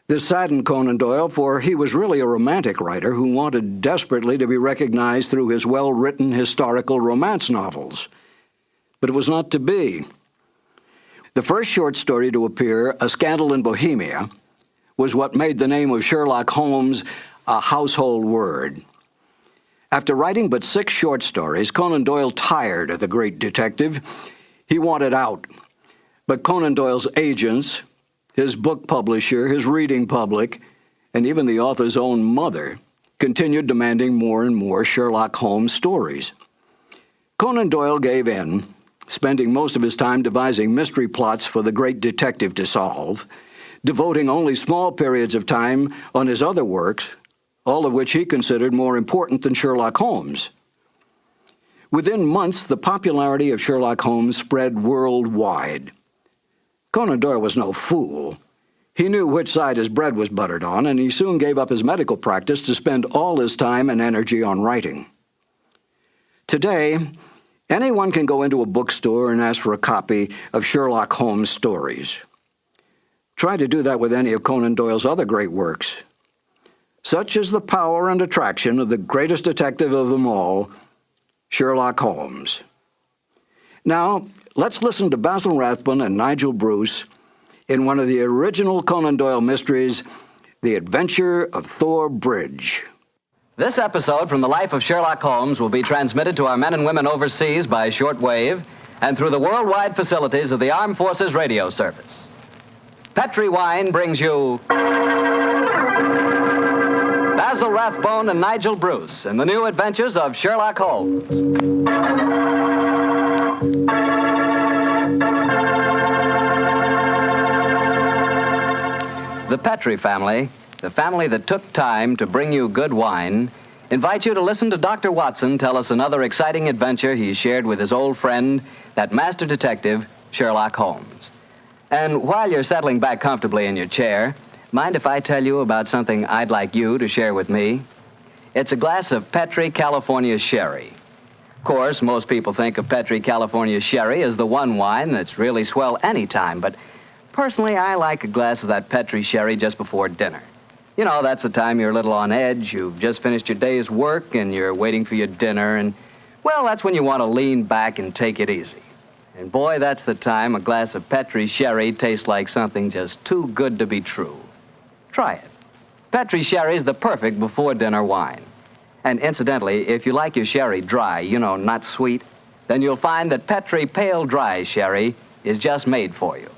This saddened Conan Doyle, for he was really a romantic writer who wanted desperately to be recognized through his well-written historical romance novels. But it was not to be. The first short story to appear, A Scandal in Bohemia, was what made the name of Sherlock Holmes a household word. After writing but 6 short stories, Conan Doyle tired of the great detective. He wanted out. But Conan Doyle's agents, his book publisher, his reading public, and even the author's own mother continued demanding more and more Sherlock Holmes stories. Conan Doyle gave in, spending most of his time devising mystery plots for the great detective to solve, devoting only small periods of time on his other works, all of which he considered more important than Sherlock Holmes. Within months, the popularity of Sherlock Holmes spread worldwide. Conan Doyle was no fool. He knew which side his bread was buttered on, and he soon gave up his medical practice to spend all his time and energy on writing. Today, anyone can go into a bookstore and ask for a copy of Sherlock Holmes stories. Try to do that with any of Conan Doyle's other great works. Such is the power and attraction of the greatest detective of them all, Sherlock Holmes. Now, let's listen to Basil Rathbone and Nigel Bruce in one of the original Conan Doyle mysteries, The Adventure of Thor Bridge. This episode from the life of Sherlock Holmes will be transmitted to our men and women overseas by shortwave and through the worldwide facilities of the Armed Forces Radio Service. Petri Wine brings you Basil Rathbone and Nigel Bruce in the new adventures of Sherlock Holmes. The Petri family, the family that took time to bring you good wine, invites you to listen to Dr. Watson tell us another exciting adventure he shared with his old friend, that master detective, Sherlock Holmes. And while you're settling back comfortably in your chair, mind if I tell you about something I'd like you to share with me? It's a glass of Petri California Sherry. Of course, most people think of Petri California Sherry as the one wine that's really swell any time, but personally, I like a glass of that Petri Sherry just before dinner. You know, that's the time you're a little on edge, you've just finished your day's work, and you're waiting for your dinner, and, well, that's when you want to lean back and take it easy. And boy, that's the time a glass of Petri Sherry tastes like something just too good to be true. Try it. Petri Sherry is the perfect before-dinner wine. And incidentally, if you like your sherry dry, you know, not sweet, then you'll find that Petri Pale Dry Sherry is just made for you.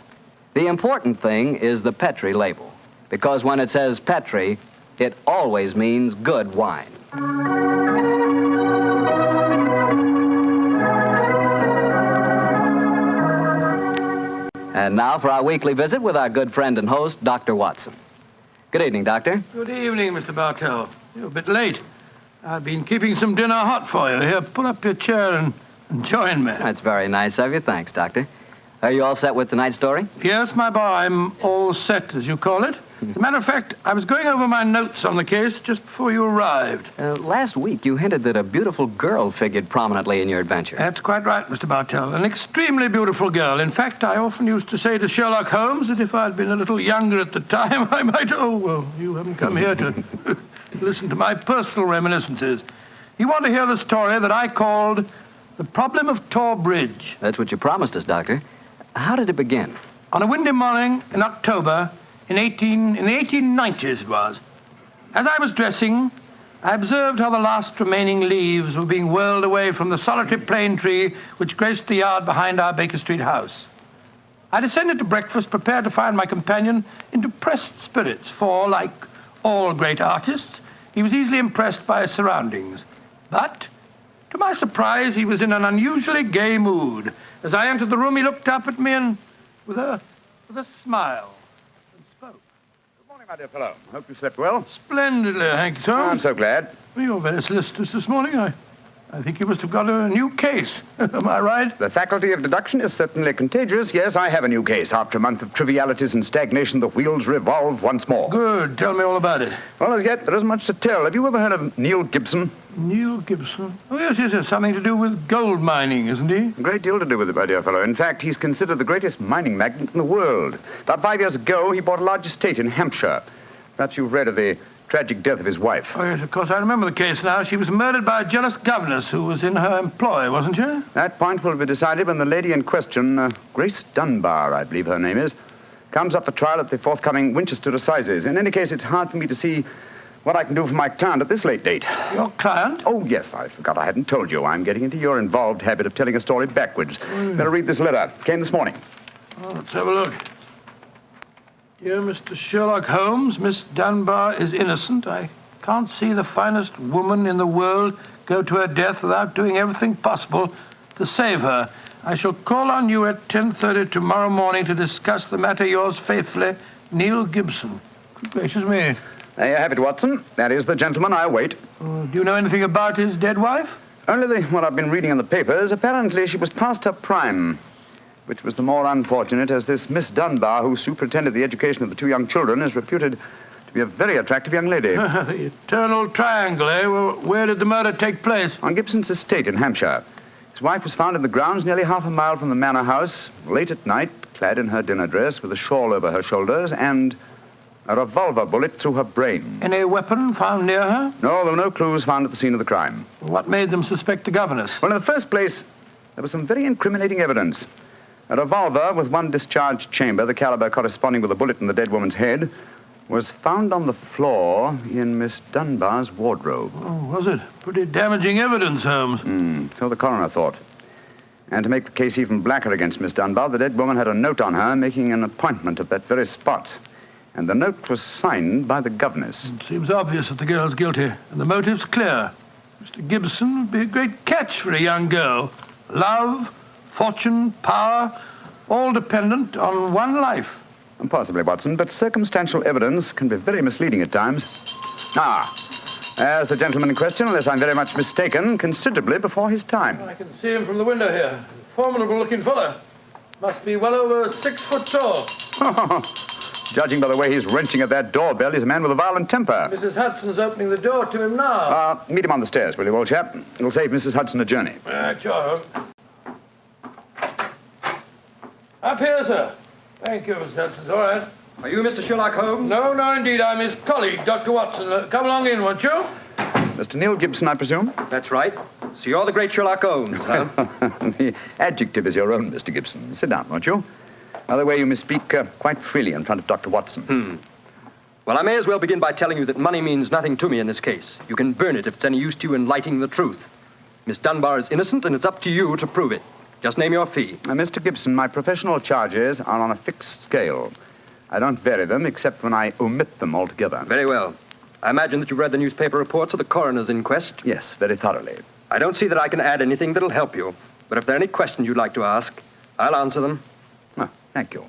The important thing is the Petri label, because when it says Petri, it always means good wine. And now for our weekly visit with our good friend and host, Dr. Watson. Good evening, Doctor. Good evening, Mr. Bartell. You're a bit late. I've been keeping some dinner hot for you. Here, pull up your chair and join me. That's very nice of you. Thanks, Doctor. Are you all set with tonight's story? Yes, my boy, I'm all set, as you call it. As a matter of fact, I was going over my notes on the case just before you arrived. Last week, you hinted that a beautiful girl figured prominently in your adventure. That's quite right, Mr. Bartell. An extremely beautiful girl. In fact, I often used to say to Sherlock Holmes that if I'd been a little younger at the time, I might... Oh, well, you haven't come here to listen to my personal reminiscences. You want to hear the story that I called The Problem of Thor Bridge. That's what you promised us, Doctor. How did it begin? On a windy morning in October... In the 1890s it was. As I was dressing, I observed how the last remaining leaves were being whirled away from the solitary plane tree which graced the yard behind our Baker Street house. I descended to breakfast, prepared to find my companion in depressed spirits, for, like all great artists, he was easily impressed by his surroundings. But, to my surprise, he was in an unusually gay mood. As I entered the room, he looked up at me and, with a smile, and spoke. Good morning, my dear fellow. Hope you slept well. Splendidly, thank you, Tom. I'm so glad. Well, you're very solicitous this morning. I think you must have got a new case. Am I right? The faculty of deduction is certainly contagious. Yes, I have a new case. After a month of trivialities and stagnation, the wheels revolve once more. Good. Tell me all about it. Well, as yet, there isn't much to tell. Have you ever heard of Neil Gibson? Neil Gibson? Oh, yes. Something to do with gold mining, isn't he? A great deal to do with it, my dear fellow. In fact, he's considered the greatest mining magnate in the world. About 5 years ago, he bought a large estate in Hampshire. Perhaps you've read of the tragic death of his wife. Oh, yes, of course. I remember the case now. She was murdered by a jealous governess who was in her employ, wasn't she? That point will be decided when the lady in question, Grace Dunbar, I believe her name is, comes up for trial at the forthcoming Winchester Assizes. In any case, it's hard for me to see what I can do for my client at this late date. Your client? Oh, yes, I forgot I hadn't told you. I'm getting into your involved habit of telling a story backwards. Better read this letter. Came this morning. Oh, let's have a look. Dear Mr. Sherlock Holmes, Miss Dunbar is innocent. I can't see the finest woman in the world go to her death without doing everything possible to save her. I shall call on you at 10:30 tomorrow morning to discuss the matter. Yours faithfully, Neil Gibson. Good gracious me. There you have it, Watson. That is the gentleman I await. Do you know anything about his dead wife? Only what I've been reading in the papers. Apparently she was past her prime, which was the more unfortunate as this Miss Dunbar, who superintended the education of the two young children, is reputed to be a very attractive young lady. The eternal triangle, eh? Well, where did the murder take place? On Gibson's estate in Hampshire. His wife was found in the grounds nearly half a mile from the manor house, late at night, clad in her dinner dress with a shawl over her shoulders and a revolver bullet through her brain. Any weapon found near her? No, there were no clues found at the scene of the crime. What made them suspect the governess? Well, in the first place, there was some very incriminating evidence. A revolver with one discharged chamber, the caliber corresponding with a bullet in the dead woman's head, was found on the floor in Miss Dunbar's wardrobe. Oh, was it? Pretty damaging evidence, Holmes. So the coroner thought. And to make the case even blacker against Miss Dunbar, the dead woman had a note on her making an appointment at that very spot. And the note was signed by the governess. It seems obvious that the girl's guilty, and the motive's clear. Mr. Gibson would be a great catch for a young girl. Love, fortune, power, all dependent on one life. Possibly, Watson, but circumstantial evidence can be very misleading at times. There's the gentleman in question, unless I'm very much mistaken, considerably before his time. I can see him from the window here. Formidable-looking fellow. Must be well over 6 foot tall. Judging by the way he's wrenching at that doorbell, he's a man with a violent temper. Mrs. Hudson's opening the door to him now. Meet him on the stairs, will you, old chap? It'll save Mrs. Hudson a journey. Sure. Up here, sir. Thank you, Mr. Hudson. All right. Are you Mr. Sherlock Holmes? No, indeed. I'm his colleague, Dr. Watson. Come along in, won't you? Mr. Neil Gibson, I presume? That's right. So you're the great Sherlock Holmes, huh? The adjective is your own, Mr. Gibson. Sit down, won't you? By the way, you may speak quite freely in front of Dr. Watson. Well, I may as well begin by telling you that money means nothing to me in this case. You can burn it if it's any use to you in lighting the truth. Miss Dunbar is innocent, and it's up to you to prove it. Just name your fee. Mr. Gibson, my professional charges are on a fixed scale. I don't vary them except when I omit them altogether. Very well. I imagine that you've read the newspaper reports of the coroner's inquest? Yes, very thoroughly. I don't see that I can add anything that'll help you. But if there are any questions you'd like to ask, I'll answer them. Thank you.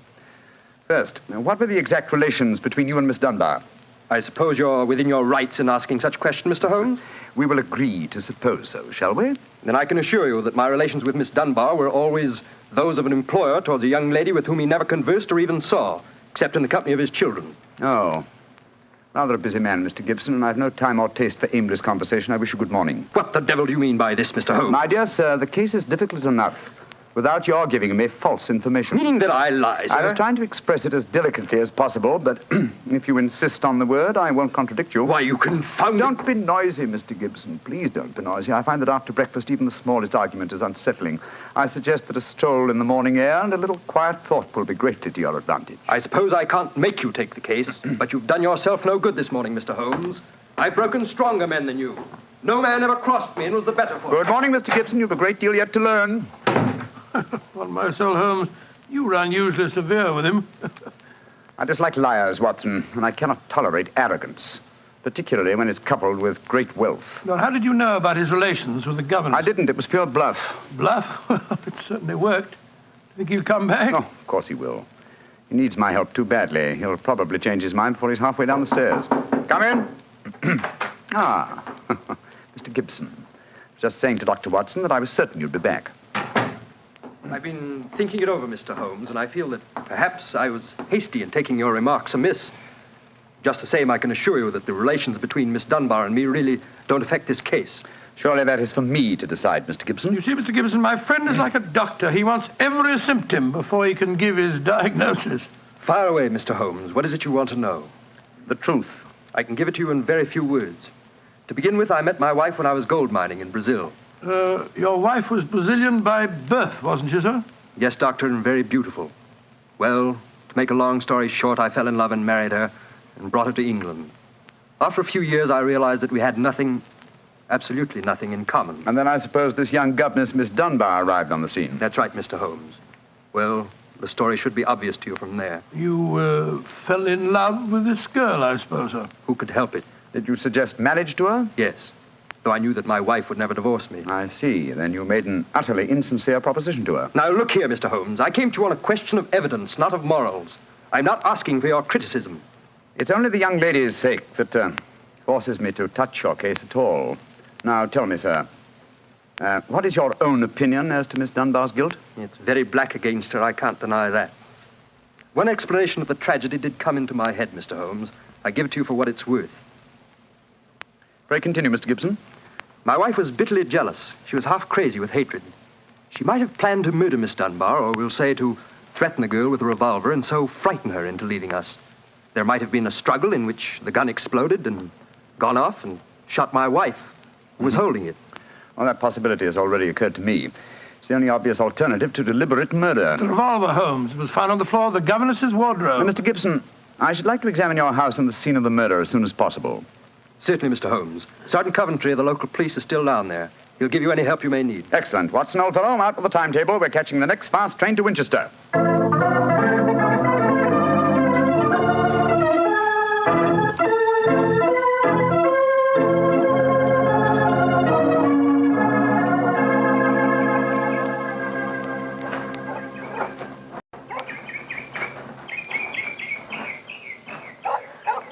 First, what were the exact relations between you and Miss Dunbar? I suppose you're within your rights in asking such a question, Mr. Holmes? We will agree to suppose so, shall we? Then I can assure you that my relations with Miss Dunbar were always those of an employer towards a young lady with whom he never conversed or even saw, except in the company of his children. Oh. Rather a busy man, Mr. Gibson, and I've no time or taste for aimless conversation. I wish you good morning. What the devil do you mean by this, Mr. Holmes? My dear sir, the case is difficult enough without your giving me false information. Meaning that I lie, sir? I was trying to express it as delicately as possible, but if you insist on the word, I won't contradict you. Why, you confounded... Don't be noisy, Mr. Gibson. Please don't be noisy. I find that after breakfast, even the smallest argument is unsettling. I suggest that a stroll in the morning air and a little quiet thought will be greatly to your advantage. I suppose I can't make you take the case, but you've done yourself no good this morning, Mr. Holmes. I've broken stronger men than you. No man ever crossed me and was the better for it. Good morning, Mr. Gibson. You've a great deal yet to learn. On my soul, Holmes, you were unusually severe with him. I dislike liars, Watson, and I cannot tolerate arrogance. particularly when it's coupled with great wealth. Well, how did you know about his relations with the governor? I didn't. It was pure bluff. Bluff? Well, it certainly worked. Think he'll come back? Oh, of course he will. He needs my help too badly. He'll probably change his mind before he's halfway down the stairs. Come in. Mr. Gibson. Just saying to Dr. Watson that I was certain you'd be back. I've been thinking it over, Mr. Holmes, and I feel that perhaps I was hasty in taking your remarks amiss. Just the same, I can assure you that the relations between Miss Dunbar and me really don't affect this case. Surely that is for me to decide, Mr. Gibson. You see, Mr. Gibson, my friend is like a doctor. He wants every symptom before he can give his diagnosis. Fire away, Mr. Holmes. What is it you want to know? The truth. I can give it to you in very few words. To begin with, I met my wife when I was gold mining in Brazil. Your wife was Brazilian by birth, wasn't she, sir? Yes, doctor, and very beautiful. Well, to make a long story short, I fell in love and married her and brought her to England. After a few years, I realized that we had nothing, absolutely nothing in common. And then I suppose this young governess, Miss Dunbar, arrived on the scene. That's right, Mr. Holmes. Well, the story should be obvious to you from there. You, fell in love with this girl, I suppose, sir? Who could help it? Did you suggest marriage to her? Yes, though I knew that my wife would never divorce me. I see. Then you made an utterly insincere proposition to her. Now, look here, Mr. Holmes. I came to you on a question of evidence, not of morals. I'm not asking for your criticism. It's only the young lady's sake that forces me to touch your case at all. Now, tell me, sir, what is your own opinion as to Miss Dunbar's guilt? It's very black against her, I can't deny that. One explanation of the tragedy did come into my head, Mr. Holmes. I give it to you for what it's worth. Pray continue, Mr. Gibson. My wife was bitterly jealous. She was half crazy with hatred. She might have planned to murder Miss Dunbar, or we'll say to threaten the girl with a revolver and so frighten her into leaving us. There might have been a struggle in which the gun exploded and gone off and shot my wife, who was holding it. Well, that possibility has already occurred to me. It's the only obvious alternative to deliberate murder. The revolver, Holmes, was found on the floor of the governess's wardrobe. Mr. Gibson, I should like to examine your house and the scene of the murder as soon as possible. Certainly, Mr. Holmes. Sergeant Coventry of the local police is still down there. He'll give you any help you may need. Excellent. Watson, old fellow, out with the timetable. We're catching the next fast train to Winchester.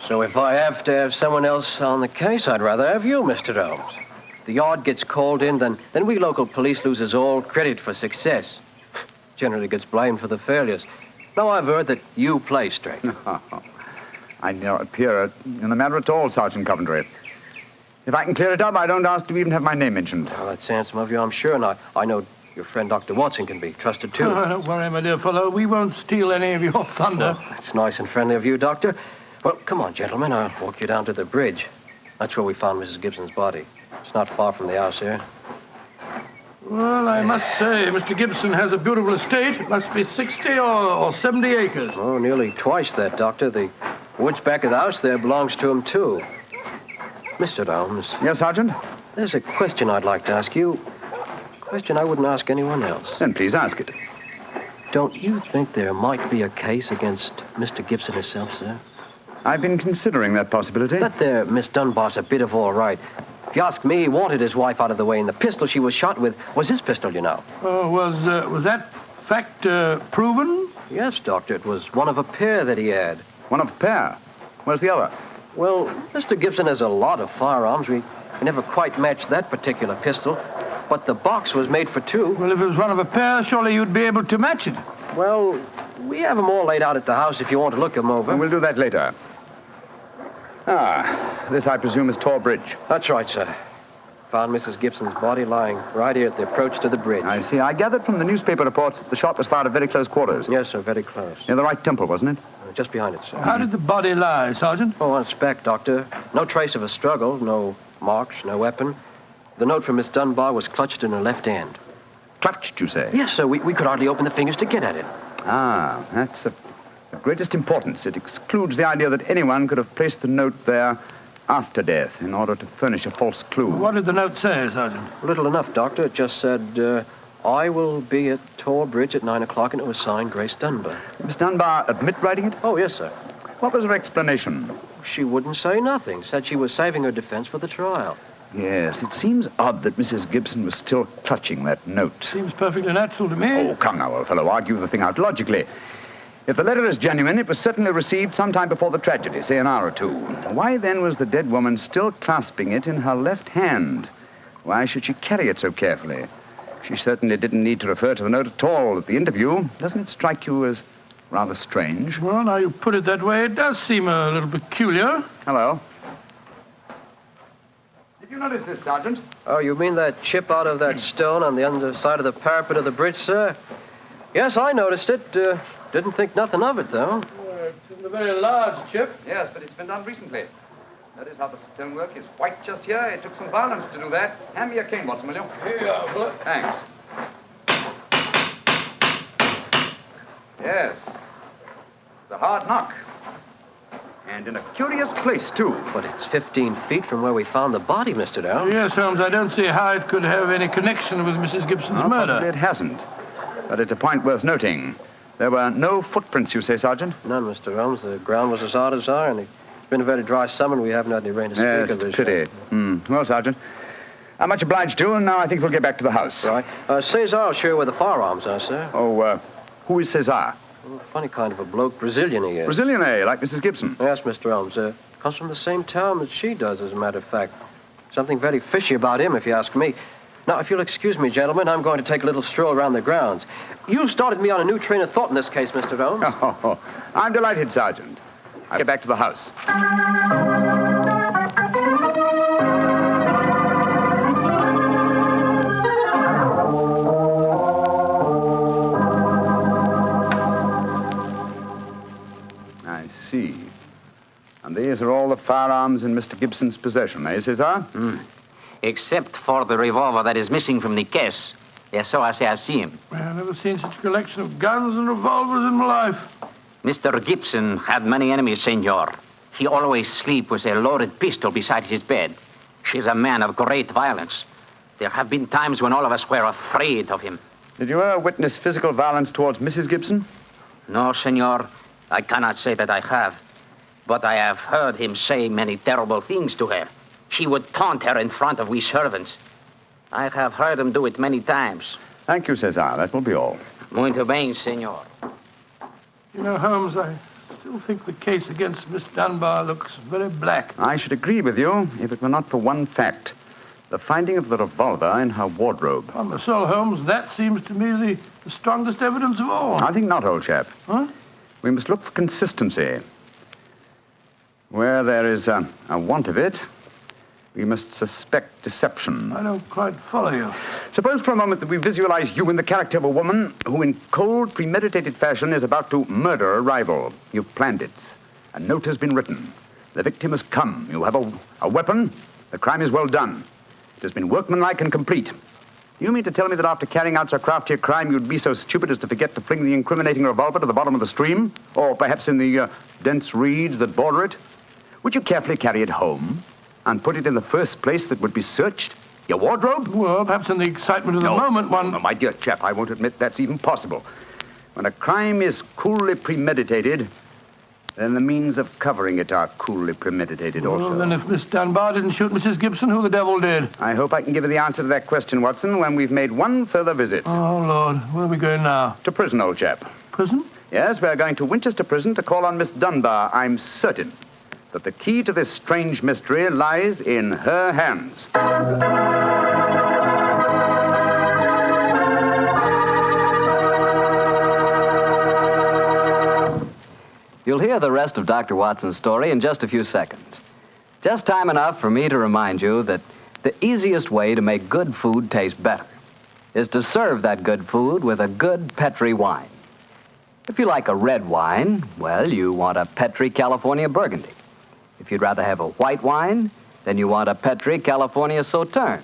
So if I have to have someone else on the case, I'd rather have you, Mr. Holmes. If the yard gets called in, then we local police loses all credit for success. Generally gets blamed for the failures. Now I've heard that you play straight. I don't appear in the matter at all, Sergeant Coventry. If I can clear it up, I don't ask to even have my name mentioned. Well, that's handsome of you, I'm sure. And I know your friend Dr. Watson can be trusted, too. Oh, don't worry, my dear fellow. We won't steal any of your thunder. Well, that's nice and friendly of you, Doctor. Well, come on, gentlemen. I'll walk you down to the bridge. That's where we found Mrs. Gibson's body. It's not far from the house here. Well, I must say, Mr. Gibson has a beautiful estate. It must be 60 or 70 acres. Oh, nearly twice that, Doctor. The woods back of the house there belongs to him, too. Mr. Holmes. Yes, Sergeant? There's a question I'd like to ask you. A question I wouldn't ask anyone else. Then please ask it. Don't you think there might be a case against Mr. Gibson himself, sir? I've been considering that possibility. That there Miss Dunbar's a bit of all right. If you ask me, he wanted his wife out of the way, and the pistol she was shot with was his pistol, you know. Oh, was that fact proven? Yes, Doctor. It was one of a pair that he had. One of a pair? Where's the other? Well, Mr. Gibson has a lot of firearms. We never quite matched that particular pistol, but the box was made for two. Well, if it was one of a pair, surely you'd be able to match it. Well, we have them all laid out at the house if you want to look them over. And we'll do that later. This, I presume, is Thor Bridge. That's right, sir. Found Mrs. Gibson's body lying right here at the approach to the bridge. I see. I gathered from the newspaper reports that the shot was fired at very close quarters. Yes, sir, very close. Near the right temple, wasn't it? Just behind it, sir. How did the body lie, Sergeant? Oh, on its back, Doctor. No trace of a struggle, no marks, no weapon. The note from Miss Dunbar was clutched in her left hand. Clutched, you say? Yes, sir. We could hardly open the fingers to get at it. Ah, that's of greatest importance. It excludes the idea that anyone could have placed the note there after death in order to furnish a false clue. What did the note say, Sergeant? Little enough, Doctor. It just said, I will be at Thor Bridge at 9 o'clock, and it was signed Grace Dunbar. Miss Dunbar admit writing it? Oh, yes, sir. What was her explanation? She wouldn't say nothing. Said she was saving her defense for the trial. Yes, it seems odd that Mrs. Gibson was still clutching that note. Seems perfectly natural to me. Oh, come now, old fellow. Argue the thing out logically. If the letter is genuine, it was certainly received sometime before the tragedy, say an hour or two. Why then was the dead woman still clasping it in her left hand? Why should she carry it so carefully? She certainly didn't need to refer to the note at all at the interview. Doesn't it strike you as rather strange? Well, now you put it that way, it does seem a little peculiar. Hello. Did you notice this, Sergeant? Oh, you mean that chip out of that stone on the underside of the parapet of the bridge, sir? Yes, I noticed it. Didn't think nothing of it, though. It isn't a very large chip. Yes, but it's been done recently. Notice how the stonework is white just here. It took some violence to do that. Hand me your cane, Watson, will you? Here you are, fella. Thanks. Yes. It's a hard knock. And in a curious place, too. But it's 15 feet from where we found the body, Mr. Dow. Yes, Holmes, I don't see how it could have any connection with Mrs. Gibson's murder. Possibly it hasn't. But it's a point worth noting. There were no footprints, you say, Sergeant? None, Mr. Holmes. The ground was as hard as iron. It's been a very dry summer, and we haven't had any rain to speak Yes, of. it's a pity. Well, Sergeant, I'm much obliged to you, and now I think we'll get back to the house. Right. Cesar will show you where the firearms are, sir. Oh, who is Cesar? Oh, funny kind of a bloke. Brazilian he is. Brazilian, eh? Like Mrs. Gibson? Yes, Mr. Holmes. Comes from the same town that she does, as a matter of fact. Something very fishy about him, if you ask me. Now, if you'll excuse me, gentlemen, I'm going to take a little stroll around the grounds. You started me on a new train of thought in this case, Mr. Holmes. Oh, I'm delighted, Sergeant. I'll get back to the house. I see. And these are all the firearms in Mr. Gibson's possession, eh, Cesar? Except for the revolver that is missing from the case. Yes, so I say I see him. I've never seen such a collection of guns and revolvers in my life. Mr. Gibson had many enemies, senor. He always sleep with a loaded pistol beside his bed. She's a man of great violence. There have been times when all of us were afraid of him. Did you ever witness physical violence towards Mrs. Gibson? No, senor. I cannot say that I have. But I have heard him say many terrible things to her. She would taunt her in front of we servants. I have heard him do it many times. Thank you, Cesar. That will be all. Muito bem, senor. You know, Holmes, I still think the case against Miss Dunbar looks very black. I should agree with you if it were not for one fact. The finding of the revolver in her wardrobe. On the soul, Holmes, that seems to me the strongest evidence of all. I think not, old chap. Huh? We must look for consistency. Where there is a want of it, we must suspect deception. I don't quite follow you. Suppose for a moment that we visualize you in the character of a woman who in cold, premeditated fashion is about to murder a rival. You've planned it. A note has been written. The victim has come. You have a weapon. The crime is well done. It has been workmanlike and complete. You mean to tell me that after carrying out so crafty a crime, you'd be so stupid as to forget to fling the incriminating revolver to the bottom of the stream? Or perhaps in the dense reeds that border it? Would you carefully carry it home and put it in the first place that would be searched? Your wardrobe? Well, perhaps in the excitement of the moment, one... No, my dear chap, I won't admit that's even possible. When a crime is coolly premeditated, then the means of covering it are coolly premeditated also. Well, then if Miss Dunbar didn't shoot Mrs. Gibson, who the devil did? I hope I can give you the answer to that question, Watson, when we've made one further visit. Oh, Lord. Where are we going now? To prison, old chap. Prison? Yes, we're going to Winchester Prison to call on Miss Dunbar. I'm certain that the key to this strange mystery lies in her hands. You'll hear the rest of Dr. Watson's story in just a few seconds. Just time enough for me to remind you that the easiest way to make good food taste better is to serve that good food with a good Petri wine. If you like a red wine, well, you want a Petri California Burgundy. If you'd rather have a white wine, then you want a Petri California Sauterne.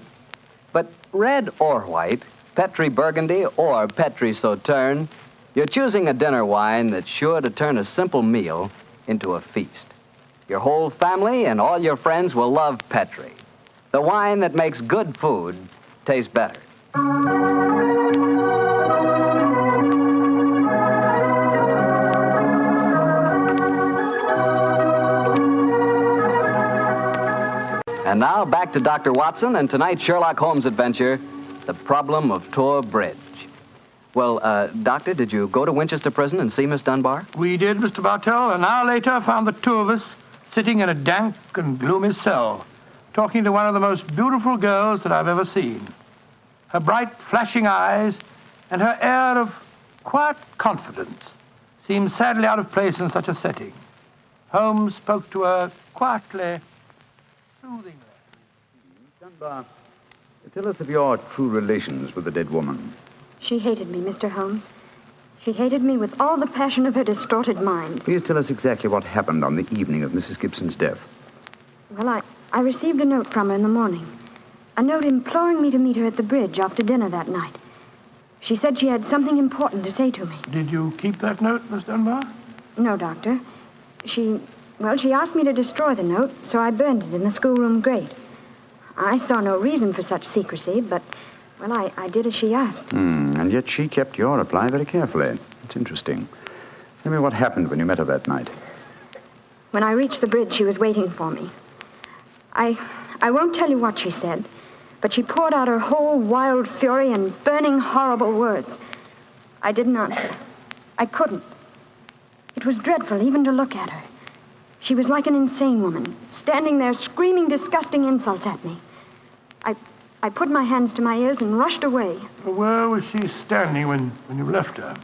But red or white, Petri Burgundy or Petri Sauterne, you're choosing a dinner wine that's sure to turn a simple meal into a feast. Your whole family and all your friends will love Petri, the wine that makes good food taste better. And now back to Dr. Watson and tonight's Sherlock Holmes adventure, The Problem of Thor Bridge. Well, Doctor, did you go to Winchester Prison and see Miss Dunbar? We did, Mr. Bartell. An hour later, found the two of us sitting in a dank and gloomy cell, talking to one of the most beautiful girls that I've ever seen. Her bright, flashing eyes and her air of quiet confidence seemed sadly out of place in such a setting. Holmes spoke to her quietly, soothingly. Dunbar, tell us of your true relations with the dead woman. She hated me, Mr. Holmes. She hated me with all the passion of her distorted mind. Please tell us exactly what happened on the evening of Mrs. Gibson's death. Well, I received a note from her in the morning. A note imploring me to meet her at the bridge after dinner that night. She said she had something important to say to me. Did you keep that note, Miss Dunbar? No, Doctor. She asked me to destroy the note, so I burned it in the schoolroom grate. I saw no reason for such secrecy, but, well, I did as she asked. And yet she kept your reply very carefully. It's interesting. Tell me what happened when you met her that night. When I reached the bridge, she was waiting for me. I won't tell you what she said, but she poured out her whole wild fury in burning, horrible words. I didn't answer. I couldn't. It was dreadful even to look at her. She was like an insane woman, standing there screaming disgusting insults at me. I put my hands to my ears and rushed away. Where was she standing when you left her?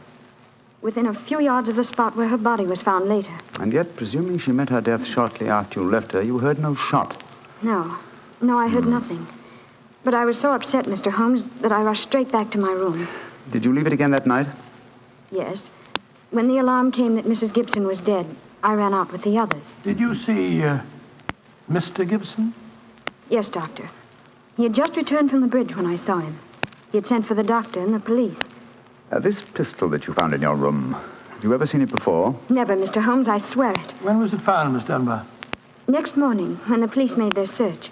Within a few yards of the spot where her body was found later. And yet, presuming she met her death shortly after you left her, you heard no shot. No, I heard nothing. But I was so upset, Mr. Holmes, that I rushed straight back to my room. Did you leave it again that night? Yes. When the alarm came that Mrs. Gibson was dead, I ran out with the others. Did you see Mr. Gibson? Yes, Doctor. He had just returned from the bridge when I saw him. He had sent for the doctor and the police. This pistol that you found in your room, have you ever seen it before? Never, Mr. Holmes, I swear it. When was it found, Miss Dunbar? Next morning, when the police made their search.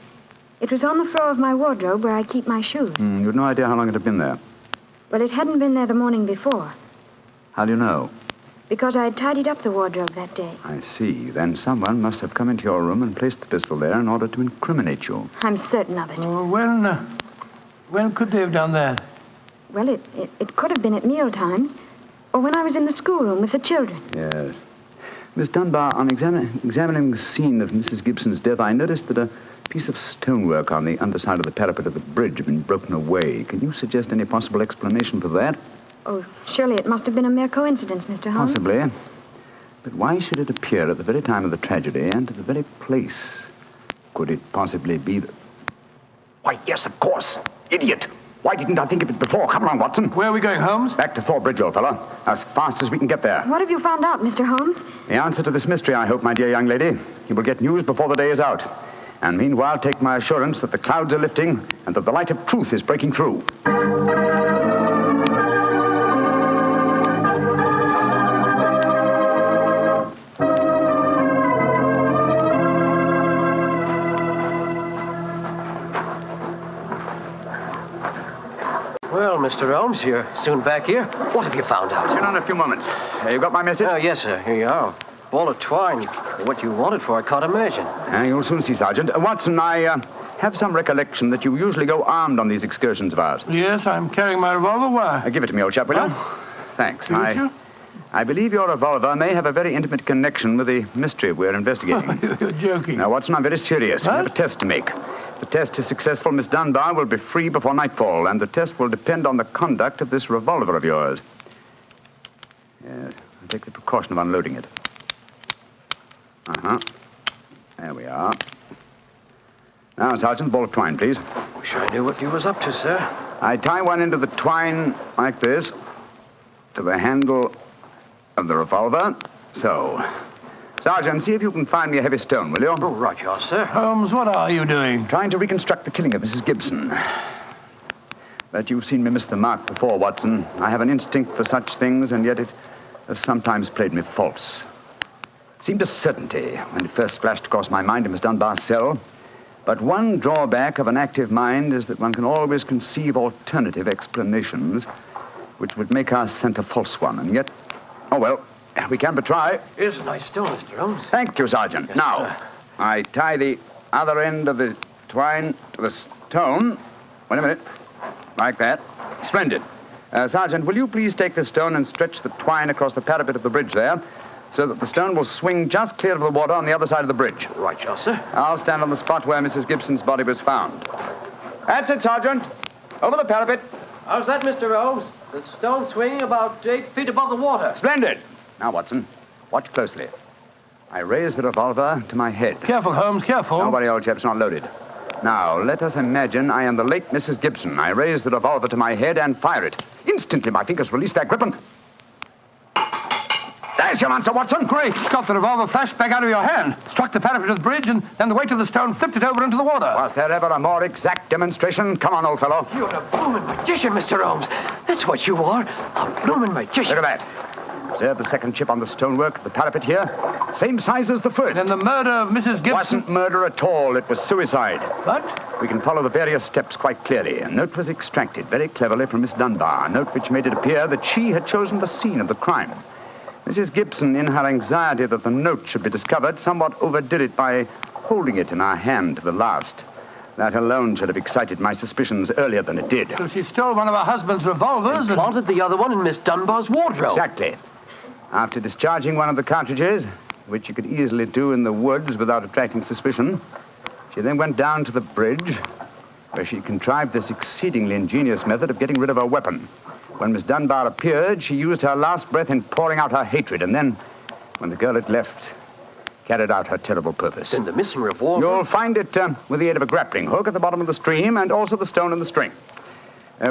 It was on the floor of my wardrobe where I keep my shoes. You had no idea how long it had been there? Well, it hadn't been there the morning before. How do you know? Because I had tidied up the wardrobe that day. I see. Then someone must have come into your room and placed the pistol there in order to incriminate you. I'm certain of it. When could they have done that? Well, it could have been at meal times, or when I was in the schoolroom with the children. Yes. Miss Dunbar, on examining the scene of Mrs. Gibson's death, I noticed that a piece of stonework on the underside of the parapet of the bridge had been broken away. Can you suggest any possible explanation for that? Oh, surely it must have been a mere coincidence, Mr. Holmes. Possibly. But why should it appear at the very time of the tragedy and to the very place? Could it possibly be that... Why, yes, of course. Idiot. Why didn't I think of it before? Come on, Watson. Where are we going, Holmes? Back to Thor Bridge, old fellow. As fast as we can get there. What have you found out, Mr. Holmes? The answer to this mystery, I hope, my dear young lady. You will get news before the day is out. And meanwhile, take my assurance that the clouds are lifting and that the light of truth is breaking through. Well, Mr. Holmes, you're soon back here. What have you found out? Sit down a few moments. You got my message? Oh, yes, sir. Here you are. Ball of twine. What you wanted for, I can't imagine. You'll soon see, Sergeant. Watson, I have some recollection that you usually go armed on these excursions of ours. Yes, I'm carrying my revolver. Why? Give it to me, old chap, will you? Thanks. I believe your revolver may have a very intimate connection with the mystery we're investigating. You're joking. Now, Watson, I'm very serious. We have a test to make. If the test is successful, Miss Dunbar will be free before nightfall, and the test will depend on the conduct of this revolver of yours. Yes, I'll take the precaution of unloading it. There we are. Now, Sergeant, ball of twine, please. Wish I knew what you was up to, sir. I tie one end of the twine like this to the handle of the revolver. So. Sergeant, see if you can find me a heavy stone, will you? Oh, right, you are, sir. Holmes, what are you doing? Trying to reconstruct the killing of Mrs. Gibson. But you've seen me miss the mark before, Watson. I have an instinct for such things, and yet it has sometimes played me false. It seemed a certainty when it first flashed across my mind in Miss Dunbar's cell. But one drawback of an active mind is that one can always conceive alternative explanations which would make our scent a false one. And yet, oh well, we can but try. Here's a nice stone, Mr. Holmes. Thank you, Sergeant. Yes, now, sir. I tie the other end of the twine to the stone. Wait a minute. Like that. Splendid. Sergeant, will you please take this stone and stretch the twine across the parapet of the bridge there, so that the stone will swing just clear of the water on the other side of the bridge? Right, sir. I'll stand on the spot where Mrs. Gibson's body was found. That's it, Sergeant. Over the parapet. How's that, Mr. Holmes? The stone swinging about 8 feet above the water. Splendid. Now, Watson, watch closely. I raise the revolver to my head. Careful, Holmes, careful. Don't worry, old chap's not loaded. Now, let us imagine I am the late Mrs. Gibson. I raise the revolver to my head and fire it. Instantly, my fingers release their grip and... There's your answer, Watson. Great Scott, the revolver flashed back out of your hand, struck the parapet of the bridge, and then the weight of the stone flipped it over into the water. Was there ever a more exact demonstration? Come on, old fellow. You're a blooming magician, Mr. Holmes. That's what you are. A blooming magician. Look at that. Observe the second chip on the stonework, the parapet here. Same size as the first. And the murder of Mrs. Gibson... Wasn't murder at all. It was suicide. What? We can follow the various steps quite clearly. A note was extracted very cleverly from Miss Dunbar, a note which made it appear that she had chosen the scene of the crime. Mrs. Gibson, in her anxiety that the note should be discovered, somewhat overdid it by holding it in her hand to the last. That alone should have excited my suspicions earlier than it did. So she stole one of her husband's revolvers and planted the other one in Miss Dunbar's wardrobe. Exactly. After discharging one of the cartridges, which you could easily do in the woods without attracting suspicion, she then went down to the bridge, where she contrived this exceedingly ingenious method of getting rid of her weapon. When Miss Dunbar appeared, she used her last breath in pouring out her hatred, and then, when the girl had left, carried out her terrible purpose. Then the missing revolver? You'll find it with the aid of a grappling hook at the bottom of the stream, and also the stone and the string,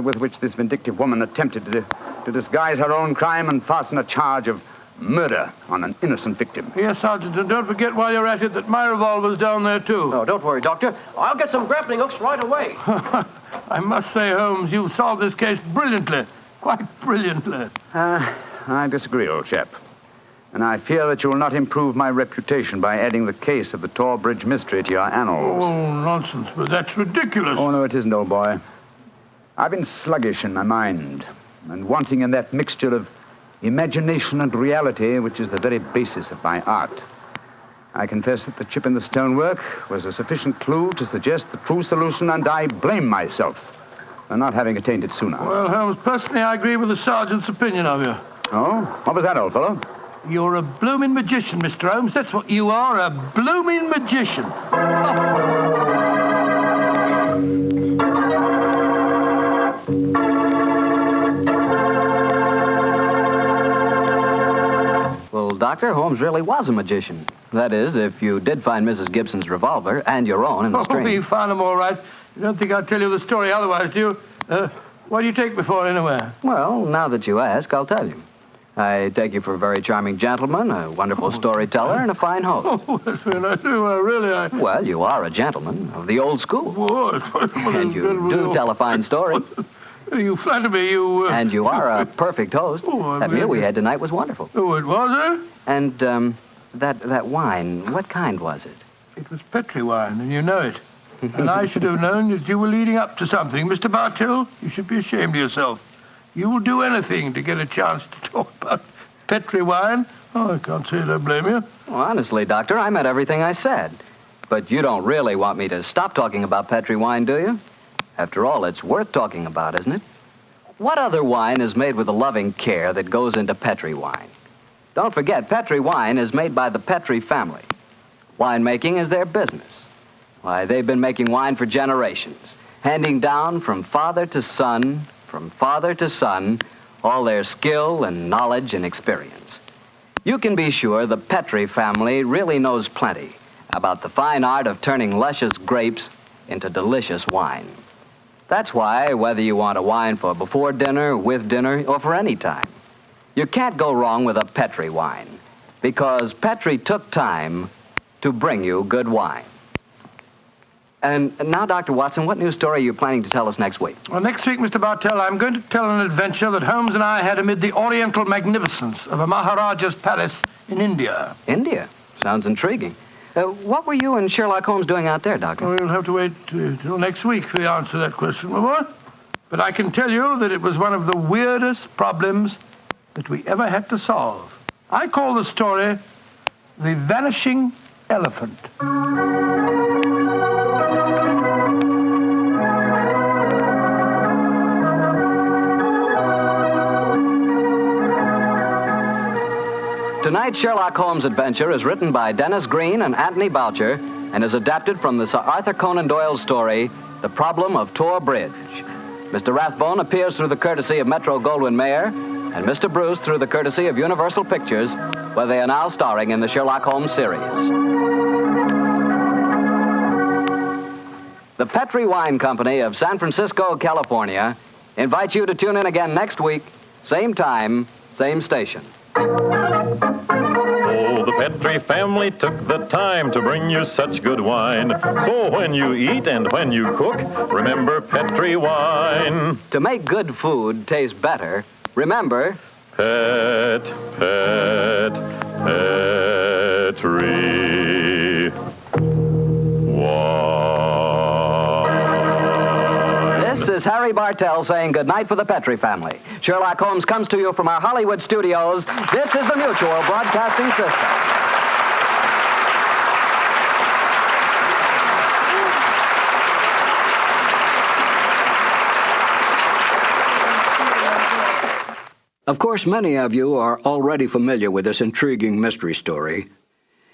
with which this vindictive woman attempted to disguise her own crime and fasten a charge of murder on an innocent victim. Yes, Sergeant, and don't forget while you're at it that my revolver's down there, too. No, don't worry, Doctor. I'll get some grappling hooks right away. I must say, Holmes, you've solved this case brilliantly. Quite brilliantly. I disagree, old chap. And I fear that you will not improve my reputation by adding the case of the Thor Bridge mystery to your annals. Oh, nonsense, but that's ridiculous. Oh, no, it isn't, old boy. I've been sluggish in my mind and wanting in that mixture of imagination and reality, which is the very basis of my art. I confess that the chip in the stonework was a sufficient clue to suggest the true solution, and I blame myself for not having attained it sooner. Well, Holmes, personally, I agree with the sergeant's opinion of you. Oh? What was that, old fellow? You're a blooming magician, Mr. Holmes. That's what you are, a blooming magician. Well, Doctor, Holmes really was a magician. That is, if you did find Mrs. Gibson's revolver and your own in the stream. Oh, we found them all right. You don't think I'd tell you the story otherwise, do you? What do you take me for, anyway? Well, now that you ask, I'll tell you. I take you for a very charming gentleman, a wonderful storyteller, and a fine host. Oh, that's very nice. Really, Well, you are a gentleman of the old school. Oh, and you do tell a fine story. You flatter me, you... And you are a perfect host. That meal we had tonight was wonderful. Oh, it was, eh? And, that wine, what kind was it? It was Petri wine, and you know it. And I should have known that you were leading up to something. Mr. Bartell, you should be ashamed of yourself. You will do anything to get a chance to talk about Petri wine. Oh, I can't say I blame you. Well, honestly, Doctor, I meant everything I said. But you don't really want me to stop talking about Petri wine, do you? After all, it's worth talking about, isn't it? What other wine is made with the loving care that goes into Petri wine? Don't forget, Petri wine is made by the Petri family. Winemaking is their business. Why, they've been making wine for generations, handing down from father to son, all their skill and knowledge and experience. You can be sure the Petri family really knows plenty about the fine art of turning luscious grapes into delicious wine. That's why, whether you want a wine for before dinner, with dinner, or for any time, you can't go wrong with a Petri wine, because Petri took time to bring you good wine. And now, Dr. Watson, what new story are you planning to tell us next week? Well, next week, Mr. Bartell, I'm going to tell an adventure that Holmes and I had amid the oriental magnificence of a Maharaja's palace in India. India? Sounds intriguing. What were you and Sherlock Holmes doing out there, Doctor? Well, we'll have to wait till next week for the answer to that question, my boy. But I can tell you that it was one of the weirdest problems that we ever had to solve. I call the story The Vanishing Elephant. Tonight's Sherlock Holmes adventure is written by Dennis Green and Anthony Boucher and is adapted from the Sir Arthur Conan Doyle story, The Problem of Thor Bridge. Mr. Rathbone appears through the courtesy of Metro-Goldwyn-Mayer and Mr. Bruce through the courtesy of Universal Pictures, where they are now starring in the Sherlock Holmes series. The Petri Wine Company of San Francisco, California, invites you to tune in again next week, same time, same station. Oh, the Petri family took the time to bring you such good wine. So when you eat and when you cook, remember Petri wine. To make good food taste better, remember... Petri wine. This is Harry Bartell saying goodnight for the Petri family. Sherlock Holmes comes to you from our Hollywood studios. This is the Mutual Broadcasting System. Of course, many of you are already familiar with this intriguing mystery story,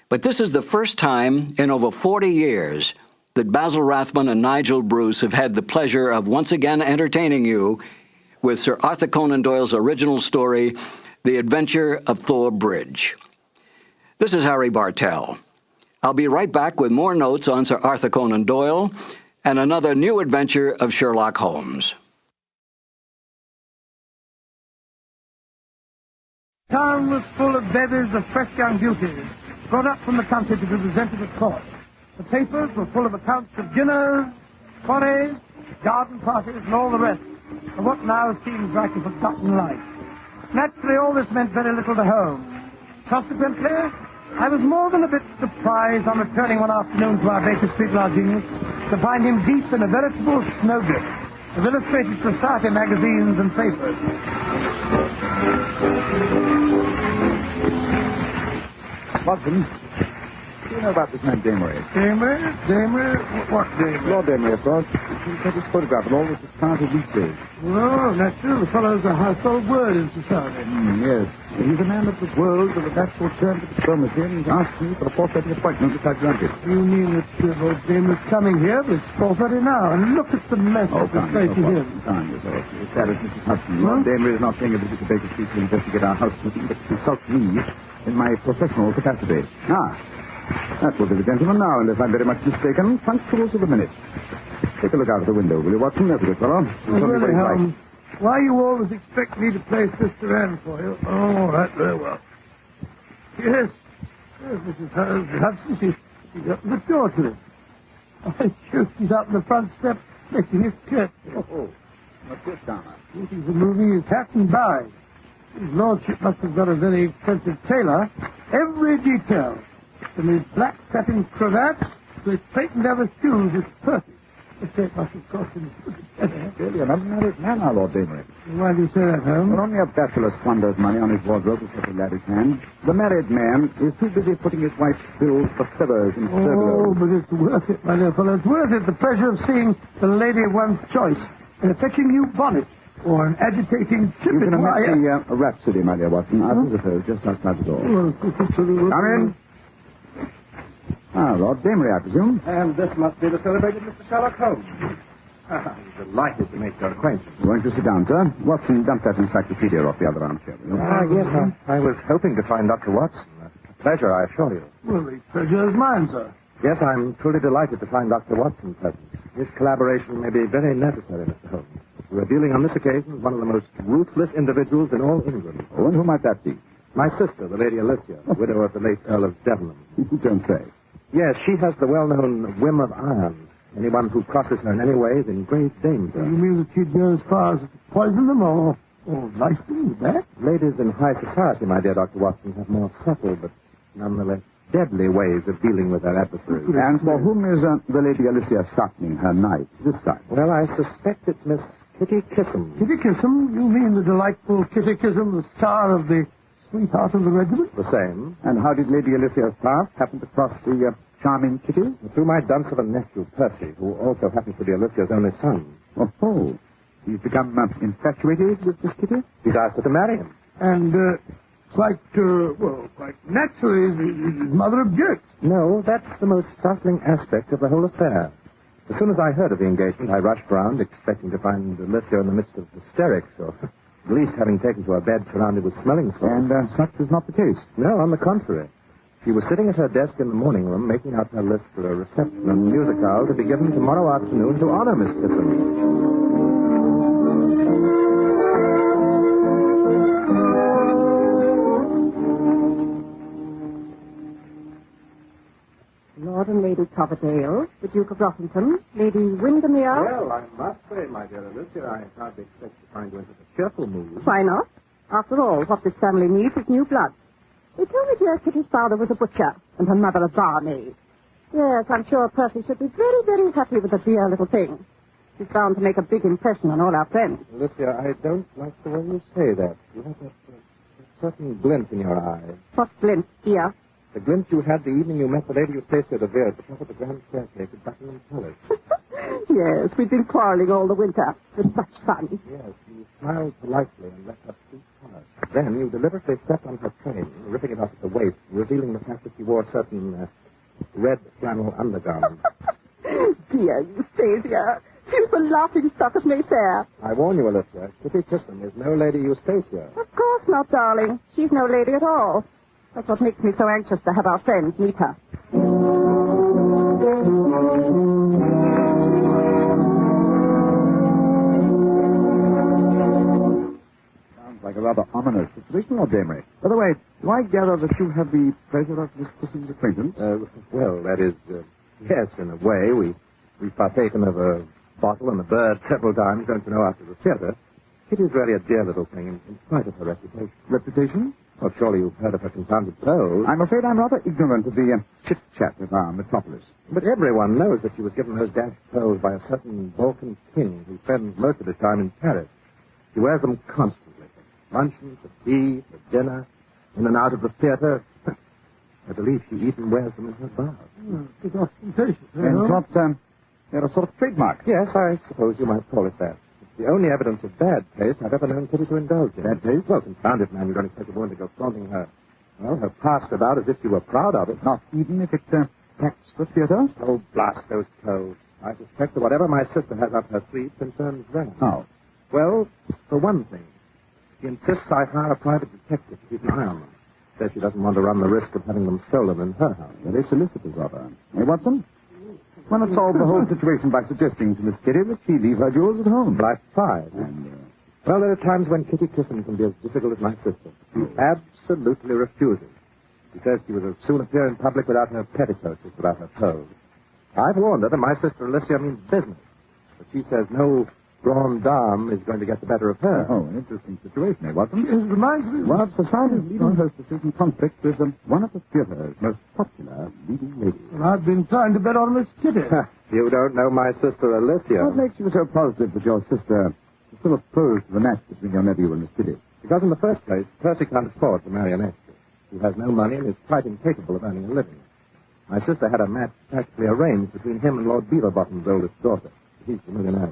but this is the first time in over 40 years that Basil Rathbone and Nigel Bruce have had the pleasure of once again entertaining you with Sir Arthur Conan Doyle's original story, The Adventure of Thor Bridge. This is Harry Bartell. I'll be right back with more notes on Sir Arthur Conan Doyle and another new adventure of Sherlock Holmes. Town was full of bevies of fresh young beauties, brought up from the country to be presented at court. The papers were full of accounts of dinners, soirees, garden parties, and all the rest of what now seems like a forgotten life. Naturally, all this meant very little to Holmes. Consequently, I was more than a bit surprised on returning one afternoon to our Baker Street lodgings to find him deep in a veritable snowdrift of illustrated society magazines and papers. Watson, do you know about this man Damery? Damery? What Damery? Lord Damery, of course. He's got his photograph in all the society weekdays. Oh, that's true. The fellow's a household word in society. Yes. He's a man of the world with a natural turn to diplomacy, and he's asked me for a 4:30 appointment which I've granted. You mean that Lord Damery's coming here? But it's 4:30 now, and look at the mess of the place he's in. Calm yourself. It's sad as Mrs. Hudson. Lord Damery is not paying a visit to Baker Street to investigate our housekeeping, but to consult me in my professional capacity. That will be the gentleman now, unless I'm very much mistaken. Punctual to the minute. Take a look out of the window, will you, Watson? That's a good fellow. Really, Holmes, why you always expect me to play Sister Anne for you? Oh, all right, very well. Yes, Mrs. Hudson, she's up the door to it. I shoot, she's out in the front step making his curtsy. Oh, what's this, Donna? He's removing his hat and bag. His lordship must have got a very expensive tailor. Every detail, from his black satin cravat to his straightened leather shoes, is perfect. The shape must have cost him Really an unmarried man, our Lord Damery. Why do you say that, Holmes? Well, only a bachelor squanders money on his wardrobe as such a laddie can. The married man is too busy putting his wife's bills for feathers and Oh, but it's worth it, my dear fellow. It's worth it. The pleasure of seeing the lady of one's choice in a fetching new bonnet or an agitating You can tippet wire. omit the Rhapsody, my dear Watson. Our visitor is just outside the door. Come in. Lord Damery, I presume. And this must be the celebrated Mr. Sherlock Holmes. I'm delighted to make your acquaintance. Won't you sit down, sir? Watson, dump that encyclopedia off the other armchair, will you? Yes, I was hoping to find Dr. Watson. A pleasure, I assure you. Well, the pleasure is mine, sir. Yes, I'm truly delighted to find Dr. Watson present. This collaboration may be very necessary, Mr. Holmes. We are dealing on this occasion with one of the most ruthless individuals in all England. Oh, and who might that be? My sister, the Lady Alicia, widow of the late Earl of Devonham. You don't say. Yes, she has the well-known whim of iron. Anyone who crosses her in any way is in great danger. You mean that she'd go as far as to poison them or knife them with that? Ladies in high society, my dear Dr. Watson, have more subtle but nonetheless deadly ways of dealing with their adversaries. And for whom is the Lady Alicia sharpening her knife this time? Well, I suspect it's Miss Kitty Kissam. Kitty Kissam? You mean the delightful Kitty Kissam, the star of the Sweetheart of the Regiment? The same. And how did Lady Alicia's path happen to cross the charming Kitty? Through my dunce of a nephew, Percy, who also happens to be Alicia's only son. Oh. He's become infatuated with this Kitty? He's asked her to marry him. And quite naturally, his mother objects. No, that's the most startling aspect of the whole affair. As soon as I heard of the engagement, I rushed round, expecting to find Alicia in the midst of hysterics, or at least having taken to her bed surrounded with smelling salts. And such was not the case. No, on the contrary. She was sitting at her desk in the morning room, making out her list for a reception and musicale to be given tomorrow afternoon to honor Miss Kissam. Lord and Lady Coverdale, the Duke of Rossington, Lady Windermere. Well, I must say, my dear Alicia, I hardly expect to find you in such a cheerful mood. Why not? After all, what this family needs is new blood. They told me dear Kitty's father was a butcher and her mother a barmaid. Yes, I'm sure Percy should be very, very happy with the dear little thing. She's bound to make a big impression on all our friends. Alicia, I don't like the way you say that. You have that certain glint in your eye. What glint, dear? The glint you had the evening you met the Lady Eustacia de Vere at the top of the grand staircase at Buckingham Palace. Yes, we've been quarreling all the winter. It's much fun. Yes, you smiled politely and left her sweet card. Then you deliberately stepped on her train, ripping it off at the waist, revealing the fact that she wore certain red flannel undergarments. Dear Eustacia, she was the laughing stock of Mayfair. I warn you, Alicia, Kitty Kissam is no Lady Eustacia. Of course not, darling. She's no lady at all. That's what makes me so anxious to have our friends meet her. Sounds like a rather ominous situation, Lord Damery. By the way, do I gather that you have the pleasure of Miss Kissam's acquaintance? Well, that is, yes, in a way. We've partaken of a bottle and a bird several times, don't you know, after the theatre. Kitty's really a dear little thing, in spite of her reputation. Reputation? Well, surely you've heard of her confounded pearls. I'm afraid I'm rather ignorant of the chit-chat of our metropolis. But everyone knows that she was given those dashed pearls by a certain Balkan king who spends most of his time in Paris. She wears them constantly. For luncheon, for tea, for dinner, in and out of the theatre. I believe she even wears them in her bath. It's ostentatious. And not, they're a sort of trademark. Yes, I suppose you might call it that. The only evidence of bad taste I've ever known Kitty to indulge in. Bad taste? Well, confound it, man. You don't expect a woman to go flaunting her past about as if she were proud of it. Not even if it taxed the theatre? Oh, blast those toes. I suspect that whatever my sister has up her sleeve concerns them. How? Well, for one thing, she insists I hire a private detective to keep an eye on them. Says she doesn't want to run the risk of having them stolen in her house. Very solicitous of her. Hey, Watson? Why not solve the whole situation by suggesting to Miss Kitty that she leave her jewels at home? Like 5. Well, there are times when Kitty Kissam can be as difficult as my sister. She absolutely refuses. She says she would as soon appear in public without her petticoats as without her clothes. I've warned her that my sister Alicia means business. But she says no grande dame is going to get the better of her. Oh, an interesting situation, eh, Watson? It reminds me one of society's leading hostesses in conflict with one of the theatre's most popular leading ladies. Well, I've been trying to bet on Miss Kitty. You don't know my sister Alicia. What makes you so positive that your sister is still opposed to the match between your nephew and Miss Kitty? Because in the first place, Percy can't afford to marry an actress. He has no money and is quite incapable of earning a living. My sister had a match practically arranged between him and Lord Beaverbottom's oldest daughter. He's the millionaire.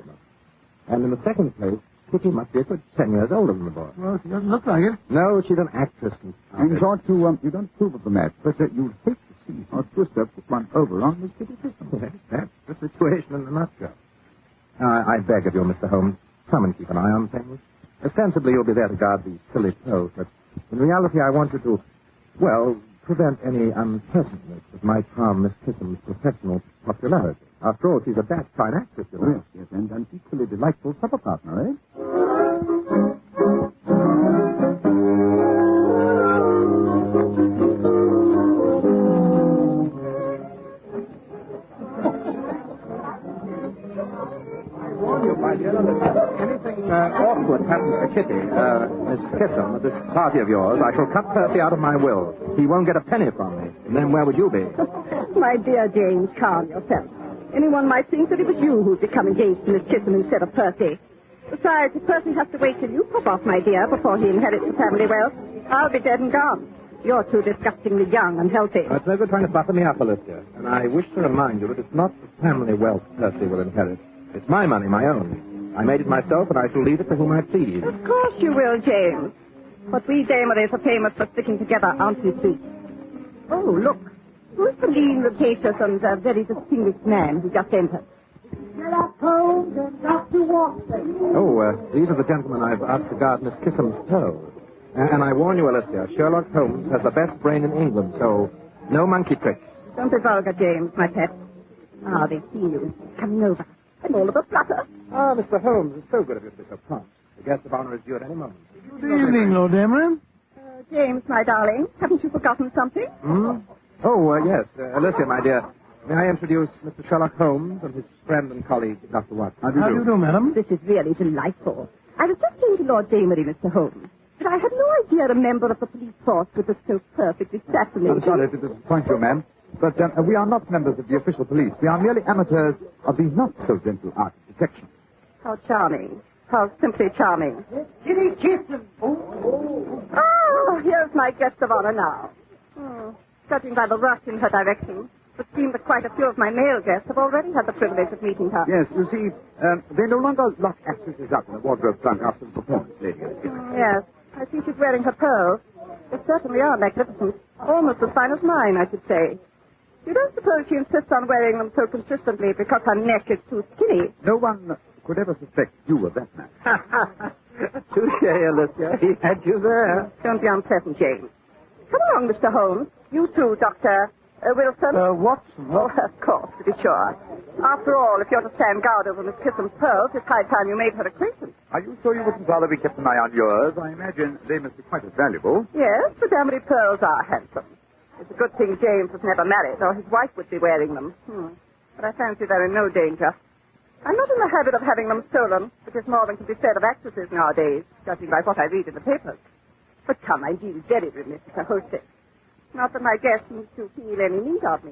And in the second place, Kitty must be a good 10 years older than the boy. Well, she doesn't look like it. No, she's an actress. In short, you don't approve of the match, but you'd hate to see your sister put one over on Miss Kitty Kissam. That's the situation in a nutshell. Now, I beg of you, Mr. Holmes, come and keep an eye on things. Ostensibly, you'll be there to guard these silly pearls, but in reality, I want you to, prevent any unpleasantness that might harm Miss Kissam's professional popularity. After all, she's a dashed fine actress, you know. Yes, and an equally delightful supper partner, eh? I warn you, my dear, if anything awkward happens to Kitty, Miss Kissam, at this party of yours, I shall cut Percy out of my will. He won't get a penny from me. And then where would you be? My dear James, calm yourself. Anyone might think that it was you who'd become engaged to Miss Kissam instead of Percy. Besides, if Percy has to wait till you pop off, my dear, before he inherits the family wealth, I'll be dead and gone. You're too disgustingly young and healthy. It's no good trying to butter me up, Alicia. And I wish to remind you that it's not the family wealth Percy will inherit. It's my money, my own. I made it myself, and I shall leave it to whom I please. Of course you will, James. But we dameries are famous for sticking together, aren't we, sweet? Oh, look. Who's the lean, rapacious, and very distinguished man who just entered? Sherlock Holmes and Dr. Watson. Oh, these are the gentlemen I've asked to guard Miss Kissam's pearls. And I warn you, Alicia, Sherlock Holmes has the best brain in England, so no monkey tricks. Don't be vulgar, James, my pet. Ah, they see you. Coming over. I'm all of a flutter. Ah, Mr. Holmes, it's so good of you to be so prompt. The guest of honor is due at any moment. Good evening, Lord Emery. James, my darling, haven't you forgotten something? Hmm? Oh, yes. Alicia, my dear, may I introduce Mr. Sherlock Holmes and his friend and colleague, Dr. Watson? How do you do, madam? This is really delightful. I was just saying to Lord Damery, Mr. Holmes, that I had no idea a member of the police force would be so perfectly fascinating. I'm sorry to disappoint you, ma'am, but we are not members of the official police. We are merely amateurs of the not-so-gentle art of detection. How charming. How simply charming. Kitty, kiss him. Oh, here's my guest of honor now. Judging by the rush in her direction, it would seem that quite a few of my male guests have already had the privilege of meeting her. Yes, you see, they no longer lock actresses up in the wardrobe trunk after the performance, lady. Yes, I see she's wearing her pearls. They certainly are magnificent. Almost as fine as mine, I should say. You don't suppose she insists on wearing them so consistently because her neck is too skinny? No one could ever suspect you of that man. Touche, Alicia. He had you there. Don't be unpleasant, James. Come along, Mr. Holmes. You too, Dr. Wilson. Watson. Oh, of course, to be sure. After all, if you're to stand guard over Miss Kissam's pearls, it's high time you made her acquaintance. Are you sure you wouldn't rather we kept an eye on yours? I imagine they must be quite as valuable. Yes, the Blarney pearls are handsome. It's a good thing James was never married, or his wife would be wearing them. But I fancy they're in no danger. I'm not in the habit of having them stolen, which is more than can be said of actresses nowadays, judging by what I read in the papers. But come, I'm being very remiss as a hostess. Not that my guest seems to feel any need of me.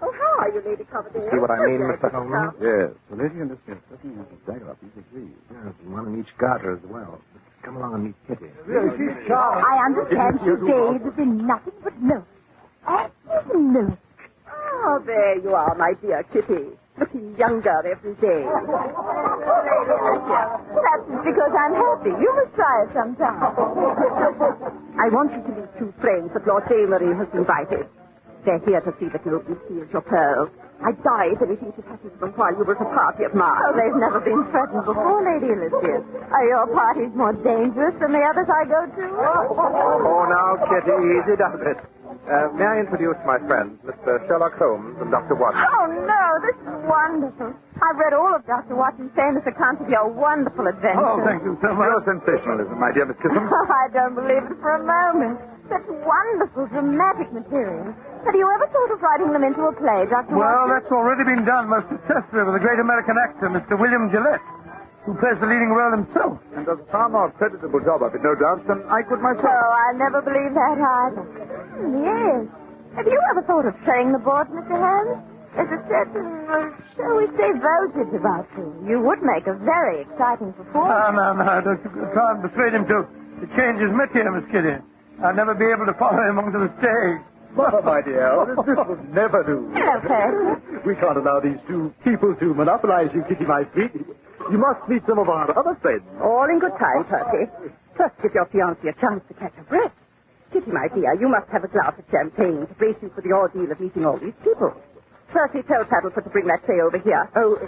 Oh, how are you, Lady Coverdale? See what I mean, Mr. Holmes? Yes, the lady and this guest certainly has a dagger up each of these. Yes, and one in each garter as well. Come along and meet Kitty. She's charming. I understand she bathes in nothing but milk. Active milk. Oh, there you are, my dear Kitty. Looking younger every day. Perhaps it's because I'm happy. You must try it sometime. I want you to meet two friends that Lord Damery has invited. They're here to see that nobody steals your pearls. I'd die if anything should happen to them while you were at a party of mine. Oh, they've never been threatened before, Lady Elizabeth. Are your parties more dangerous than the others I go to? Oh, now, Kitty, easy does it. May I introduce my friends, Mr. Sherlock Holmes and Dr. Watson? Oh, no, this is wonderful. I've read all of Dr. Watson's famous accounts of your wonderful adventures. Oh, thank you so much. Your sensationalism, my dear Miss Kissam. I don't believe it for a moment. Such wonderful, dramatic material. Have you ever thought of writing them into a play, Dr. Well, Watson? that's already been done most successfully with a great American actor, Mr. William Gillette, who plays the leading role himself. And does a far more creditable job of it, no doubt, than I could myself. Oh, I never believe that either. Yes. Have you ever thought of playing the board, Mr. Holmes? There's a certain, shall we say, voltage about you. You would make a very exciting performance. No, don't you try and persuade him to change his métier, Miss Kitty. I'll never be able to follow him onto the stage. But, my dear, this will never do. Hello, Percy. We can't allow these two people to monopolize you, Kitty, my sweet. You must meet some of our other friends. All in good time, Percy. First, give your fiancé a chance to catch her breath. Kitty, my dear, you must have a glass of champagne to brace you for the ordeal of meeting all these people. Percy, tell Paddlefoot to bring that tray over here. Oh,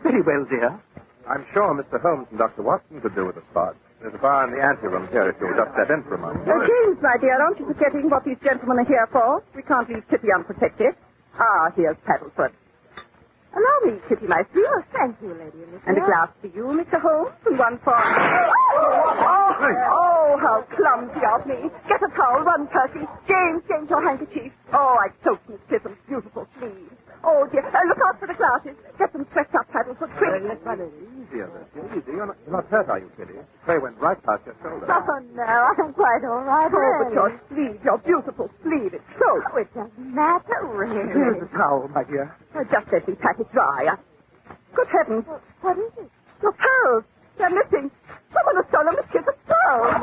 very well, dear. I'm sure Mr. Holmes and Dr. Watson could do with a spot. There's a bar in the anteroom here if you'll just step in for a moment. James, my dear, aren't you forgetting what these gentlemen are here for? We can't leave Kitty unprotected. Ah, here's Paddlefoot. Allow me, Kitty, my sweet. Oh, thank you, Lady Elizabeth. And a glass for you, Mr. Holmes, and one for... Oh, how clumsy of me. Get a towel, run, Percy. James, change your handkerchief. Oh, I soaked Miss Kissam's beautiful sleeves. Oh, dear. Look out for the glasses. Get them swept up, Paddlefoot, quick. Easier, easy. You're not hurt, are you, Kitty? The tray went right past your shoulder. Oh, no, I'm quite all right. Oh, but your sleeve, your beautiful sleeve, it's soaked. Oh, it doesn't matter, really. Here's the towel, my dear. Just let me pat it dry. Good heavens. What is it? Your pearls. They're missing. Someone has stolen Miss Kitty's pearls.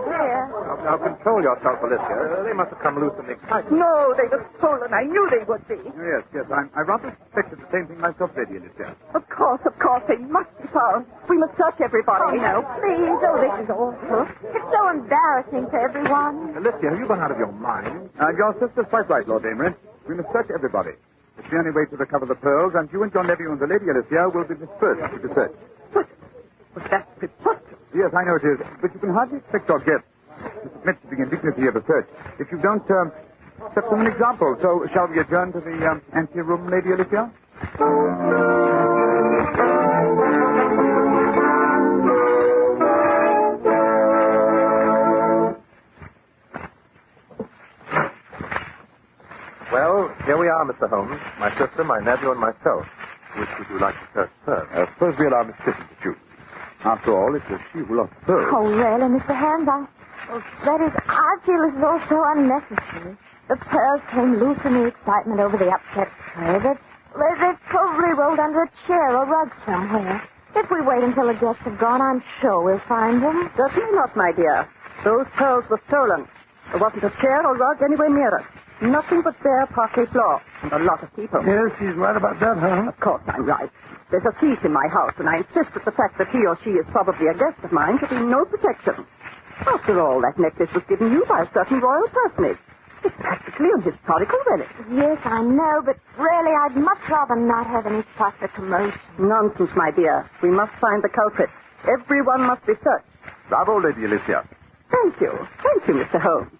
Now, control yourself, Alicia. They must have come loose in the excitement. No, they were stolen. I knew they would be. Yes. I rather suspected the same thing myself, Lady Alicia. Of course. They must be found. We must search everybody. Oh, no, please. Oh, this is awful. It's so embarrassing for everyone. Alicia, have you gone out of your mind? Your sister's quite right, Lord Amory. We must search everybody. It's the only way to recover the pearls, and you and your nephew and the Lady Alicia will be the first to be searched. But that's preposterous. Yes, I know it is, but you can hardly expect your guests to submit to the indignity of a search if you don't set them an example. So, shall we adjourn to the ante-room, Lady Alicia? Well, here we are, Mr. Holmes. My sister, my nephew, and myself. Which would you like to search first? Suppose we allow Miss Kitty to choose. After all, it was she who lost the pearls. Oh, really, Mr. Holmes? I feel as though so unnecessary. The pearls came loose in the excitement over the upset tray. They've probably rolled under a chair or rug somewhere. If we wait until the guests have gone, I'm sure we'll find them. Certainly not, my dear. Those pearls were stolen. There wasn't a chair or rug anywhere near us. Nothing but bare parquet floor. And a lot of people. Yes, she's right about that, Holmes. Of course I'm right. There's a thief in my house, and I insist that the fact that he or she is probably a guest of mine should be no protection. After all, that necklace was given you by a certain royal personage. It's practically a historical relic. Yes, I know, but really I'd much rather not have any fuss or commotion. Nonsense, my dear. We must find the culprit. Everyone must be searched. Bravo, Lady Alicia. Thank you, Mr. Holmes.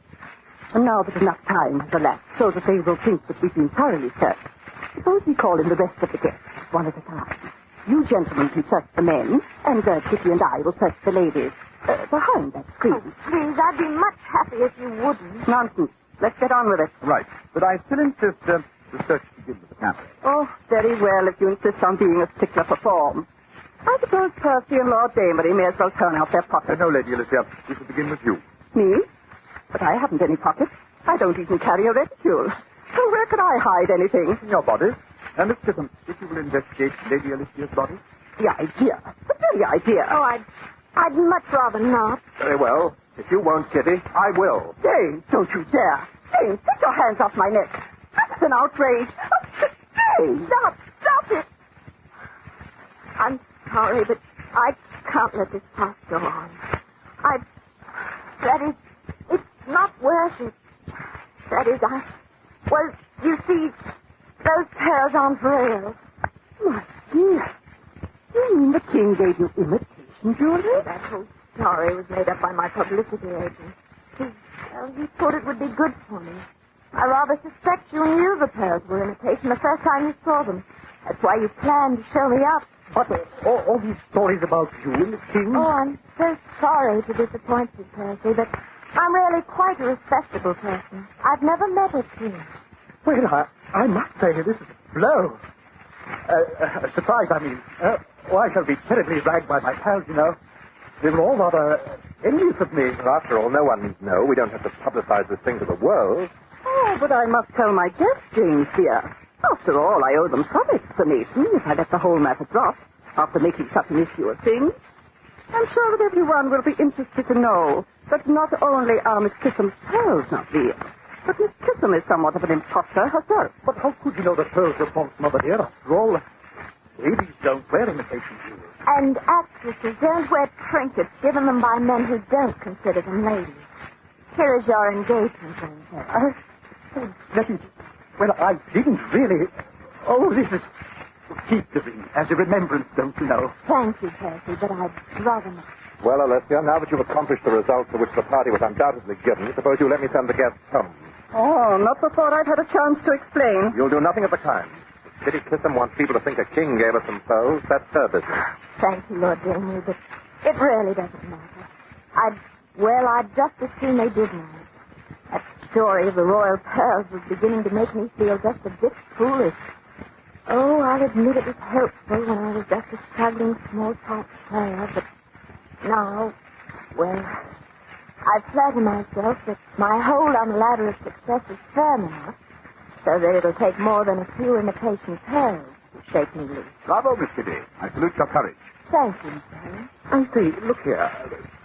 And now that enough time has elapsed so that they will think that we've been thoroughly searched, suppose we call in the rest of the guests, one at a time. You gentlemen can search the men, and Kitty and I will search the ladies. Behind that screen. Oh, please, I'd be much happier if you wouldn't. Nonsense. Let's get on with it. Right. But I still insist the search begin with the camera. Oh, very well, if you insist on being a stickler for form. I suppose Percy and Lord Damery may as well turn out their pockets. No, Lady Alicia. We shall begin with you. Me? But I haven't any pockets. I don't even carry a reticule. So where could I hide anything? In your body. And Miss Chisholm, if you will investigate Lady Alicia's body. The idea. The very idea. Oh, I'd much rather not. Very well. If you won't, Kitty, I will. James, don't you dare. James, take your hands off my neck. That's an outrage. Oh, James, stop it. I'm sorry, but I can't let this pass go on. It's not worth it. Well, you see, those pearls aren't real. My dear, you mean the king gave you imitation jewelry? That whole story was made up by my publicity agent. He thought it would be good for me. I rather suspect you knew the pearls were imitation the first time you saw them. That's why you planned to show me up. But all these stories about you and the king... Oh, I'm so sorry to disappoint you, Percy, but I'm really quite a respectable person. I've never met a king. Well, I must say this is a blow. A surprise, I mean. I shall be terribly ragged by my pals, you know. They were all rather envious of me. After all, no one needs know. We don't have to publicize this thing to the world. Oh, but I must tell my guests, James, dear. After all, I owe them some explanation if I let the whole matter drop after making such an issue of things. I'm sure that everyone will be interested to know that not only are Miss Chisholm's pearls not real, but Miss Chisholm is somewhat of an impostor herself. But how could you know the pearls were false, Mother dear? After all, ladies don't wear imitation jewelry. And actresses don't wear trinkets given them by men who don't consider them ladies. Here is your engagement ring. Let me... Well, I didn't really... Oh, this is... Keep the ring as a remembrance, don't you know? Thank you, Percy, but I'd rather not. Well, Alicia, now that you've accomplished the results for which the party was undoubtedly given, suppose you let me send the guests home. Oh, not before I've had a chance to explain. You'll do nothing of the kind. Kitty Kissam wants people to think a king gave us some pearls. That's her business. Thank you, Lord Damey, but it really doesn't matter. I'd just as soon they did know it. That story of the royal pearls was beginning to make me feel just a bit foolish. Oh, I'll admit it was helpful when I was just a struggling small-part player, but now, well, I flatter myself that my hold on the ladder of success is firm enough so that it'll take more than a few imitation pearls Shakingly. Bravo, Miss Kitty. I salute your courage. Thank you, Mr. Holmes. I say, look here.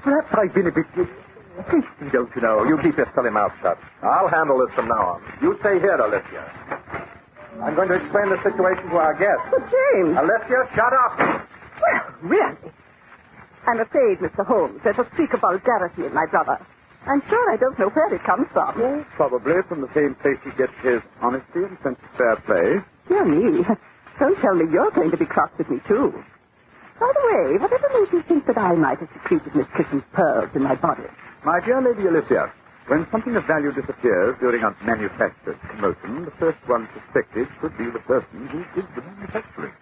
Perhaps I've been a bit hasty, don't you know? You keep your silly mouth shut. I'll handle this from now on. You stay here, Alicia. I'm going to explain the situation to our guest. But James. Alicia, shut up. Well, really. I'm afraid, Mr. Holmes, there's a streak of vulgarity in my brother. I'm sure I don't know where it comes from. Well, probably from the same place he gets his honesty and sense of fair play. Dear me. Don't tell me you're going to be cross with me, too. By the way, whatever made you think that I might have secreted Miss Kitten's pearls in my body? My dear Lady Alicia, when something of value disappears during a manufactured commotion, the first one suspected should be the person who did the manufacturing.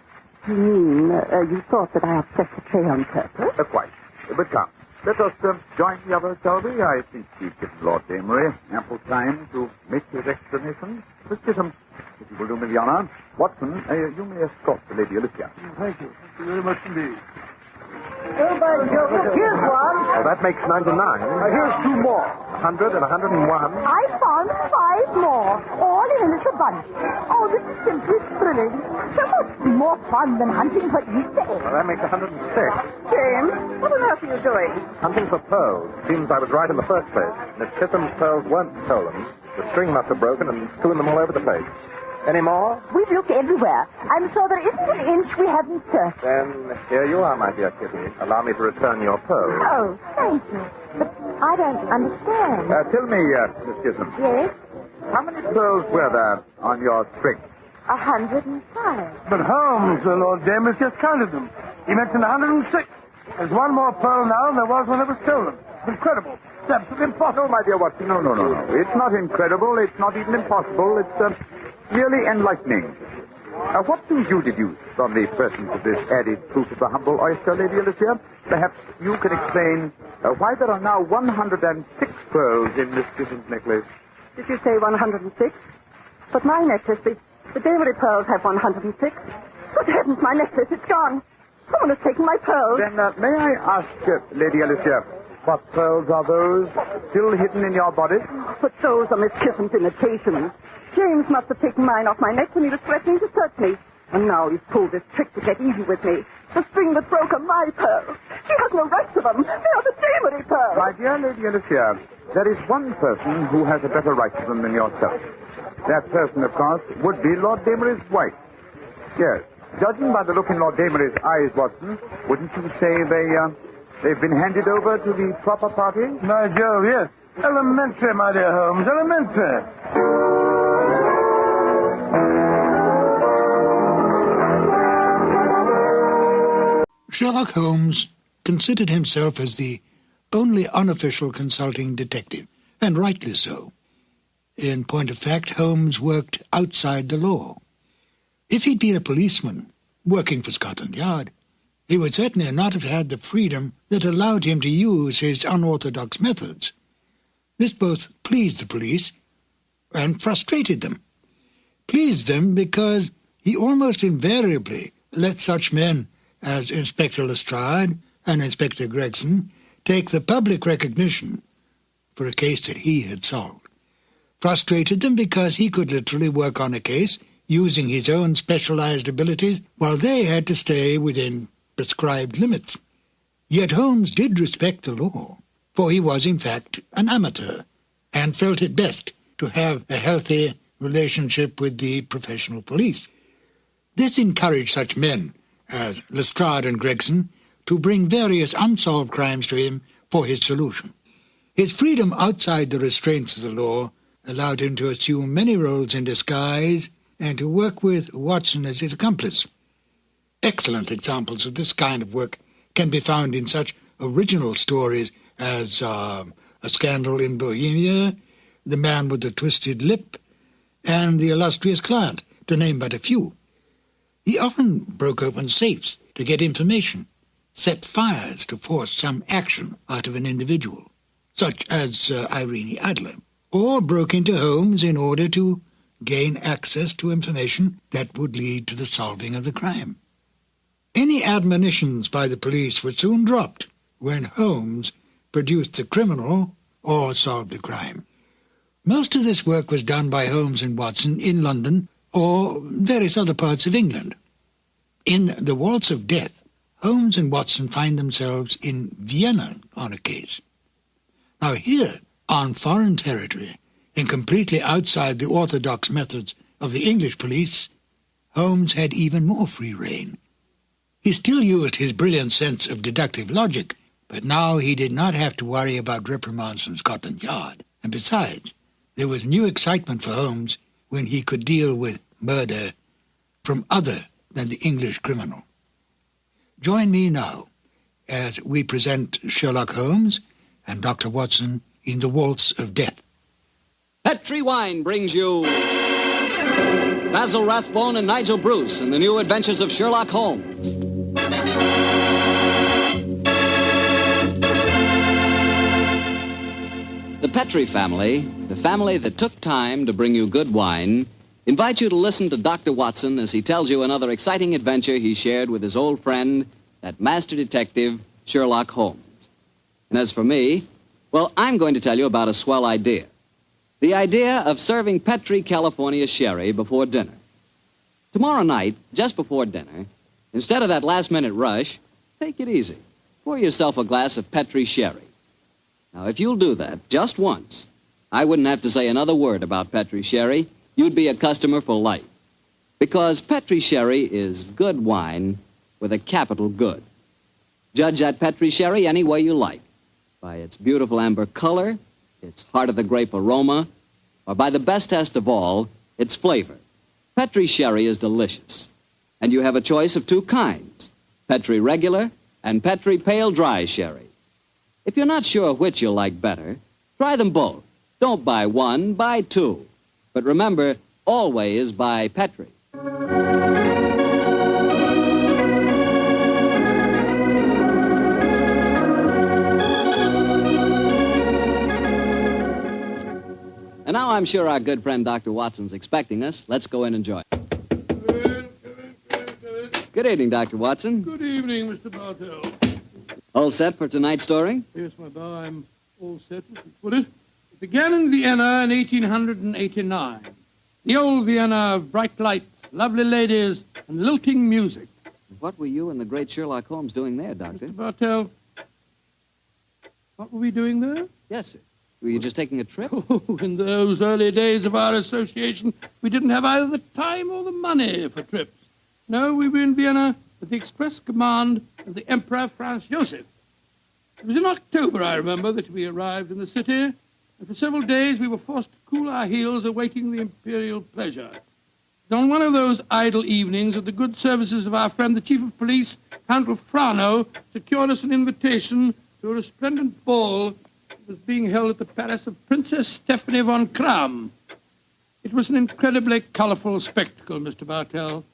You mean, you thought that I upset the tray on purpose? Quite. But come, let us join the others, shall we? I think we've given Lord Damery ample time to make his explanation. Miss Kittem, if you will do me the honor. Watson, you may escort the Lady Alicia. Thank you. Thank you very much indeed. Oh, by Jove, here's one. Well, that makes 99. Here's two more. 100 and 101. I found 5 more, all in a little bunch. Oh, this is simply thrilling. So much more fun than hunting for Easter eggs. Well, that makes 106. James, what on earth are you doing? Hunting for pearls. Seems I was right in the first place. Miss Kitham's pearls weren't stolen. The string must have broken and strewn them all over the place. Any more? We've looked everywhere. I'm sure there isn't an inch we haven't searched. Then here you are, my dear Kitty. Allow me to return your pearls. Oh, thank you. But I don't understand. Tell me, Miss Kittem. Yes? How many pearls were there on your string? 105. But Holmes, Lord Damery, just counted them. He mentioned 106. There's one more pearl now than there was when it was stolen. It's incredible. It's absolutely impossible. No, my dear Watson, no. It's not incredible. It's not even impossible. It's really enlightening. What do you deduce from the presence of this added proof of the humble oyster, Lady Alicia? Perhaps you can explain why there are now 106 pearls in Miss Kitten's necklace. Did you say 106? But my necklace, the Damery pearls have 106. Good heavens, my necklace, it's gone. Someone has taken my pearls. Then may I ask, Lady Alicia, what pearls are those still hidden in your body? Oh, but those are Miss Kitten's imitations. James must have taken mine off my neck when he was threatening to search me. And now he's pulled this trick to get even with me. The string that broke are my pearls. She has no right to them. They are the Damery pearls. My dear Lady Alicia, there is one person who has a better right to them than yourself. That person, of course, would be Lord Damery's wife. Yes. Judging by the look in Lord Damery's eyes, Watson, wouldn't you say they've been handed over to the proper party? My Jove, yes. Elementary, my dear Holmes, elementary. Sherlock Holmes considered himself as the only unofficial consulting detective, and rightly so. In point of fact, Holmes worked outside the law. If he'd been a policeman working for Scotland Yard, he would certainly not have had the freedom that allowed him to use his unorthodox methods. This both pleased the police and frustrated them. Pleased them because he almost invariably let such men as Inspector Lestrade and Inspector Gregson take the public recognition for a case that he had solved. Frustrated them because he could literally work on a case using his own specialized abilities while they had to stay within prescribed limits. Yet Holmes did respect the law, for he was in fact an amateur and felt it best to have a healthy relationship with the professional police. This encouraged such men as Lestrade and Gregson to bring various unsolved crimes to him for his solution. His freedom outside the restraints of the law allowed him to assume many roles in disguise and to work with Watson as his accomplice. Excellent examples of this kind of work can be found in such original stories as A Scandal in Bohemia, The Man with the Twisted Lip, and The Illustrious Client, to name but a few. He often broke open safes to get information, set fires to force some action out of an individual, such as Irene Adler, or broke into homes in order to gain access to information that would lead to the solving of the crime. Any admonitions by the police were soon dropped when Holmes produced the criminal or solved the crime. Most of this work was done by Holmes and Watson in London or various other parts of England. In The Waltz of Death, Holmes and Watson find themselves in Vienna on a case. Now here, on foreign territory, and completely outside the orthodox methods of the English police, Holmes had even more free rein. He still used his brilliant sense of deductive logic, but now he did not have to worry about reprimands from Scotland Yard. And besides, there was new excitement for Holmes when he could deal with murder from other than the English criminal. Join me now as we present Sherlock Holmes and Dr. Watson in The Waltz of Death. Petri Wine brings you Basil Rathbone and Nigel Bruce in the new adventures of Sherlock Holmes. The Petri family, the family that took time to bring you good wine, invite you to listen to Dr. Watson as he tells you another exciting adventure he shared with his old friend, that master detective, Sherlock Holmes. And as for me, well, I'm going to tell you about a swell idea. The idea of serving Petri California sherry before dinner. Tomorrow night, just before dinner, instead of that last-minute rush, take it easy. Pour yourself a glass of Petri sherry. Now, if you'll do that just once, I wouldn't have to say another word about Petri sherry. You'd be a customer for life. Because Petri sherry is good wine with a capital good. Judge that Petri sherry any way you like. By its beautiful amber color, its heart-of-the-grape aroma, or by the best test of all, its flavor. Petri sherry is delicious. And you have a choice of two kinds, Petri regular and Petri pale dry sherry. If you're not sure which you'll like better, try them both. Don't buy one, buy two. But remember, always buy Petri. And now I'm sure our good friend Dr. Watson's expecting us. Let's go in and join. Good evening, Dr. Watson. Good evening, Mr. Bartell. All set for tonight's story? Yes, my boy, I'm all set. Put it. It began in Vienna in 1889. The old Vienna of bright lights, lovely ladies, and lilting music. What were you and the great Sherlock Holmes doing there, Doctor? Mr. Bartell, what were we doing there? Yes, sir. Were you just taking a trip? Oh, in those early days of our association, we didn't have either the time or the money for trips. No, we were in Vienna at the express command of the Emperor Franz Joseph. It was in October, I remember, that we arrived in the city, and for several days we were forced to cool our heels awaiting the imperial pleasure. On one of those idle evenings that the good services of our friend the Chief of Police, Count Frano, secured us an invitation to a resplendent ball that was being held at the palace of Princess Stephanie von Kram. It was an incredibly colorful spectacle, Mr. Bartell.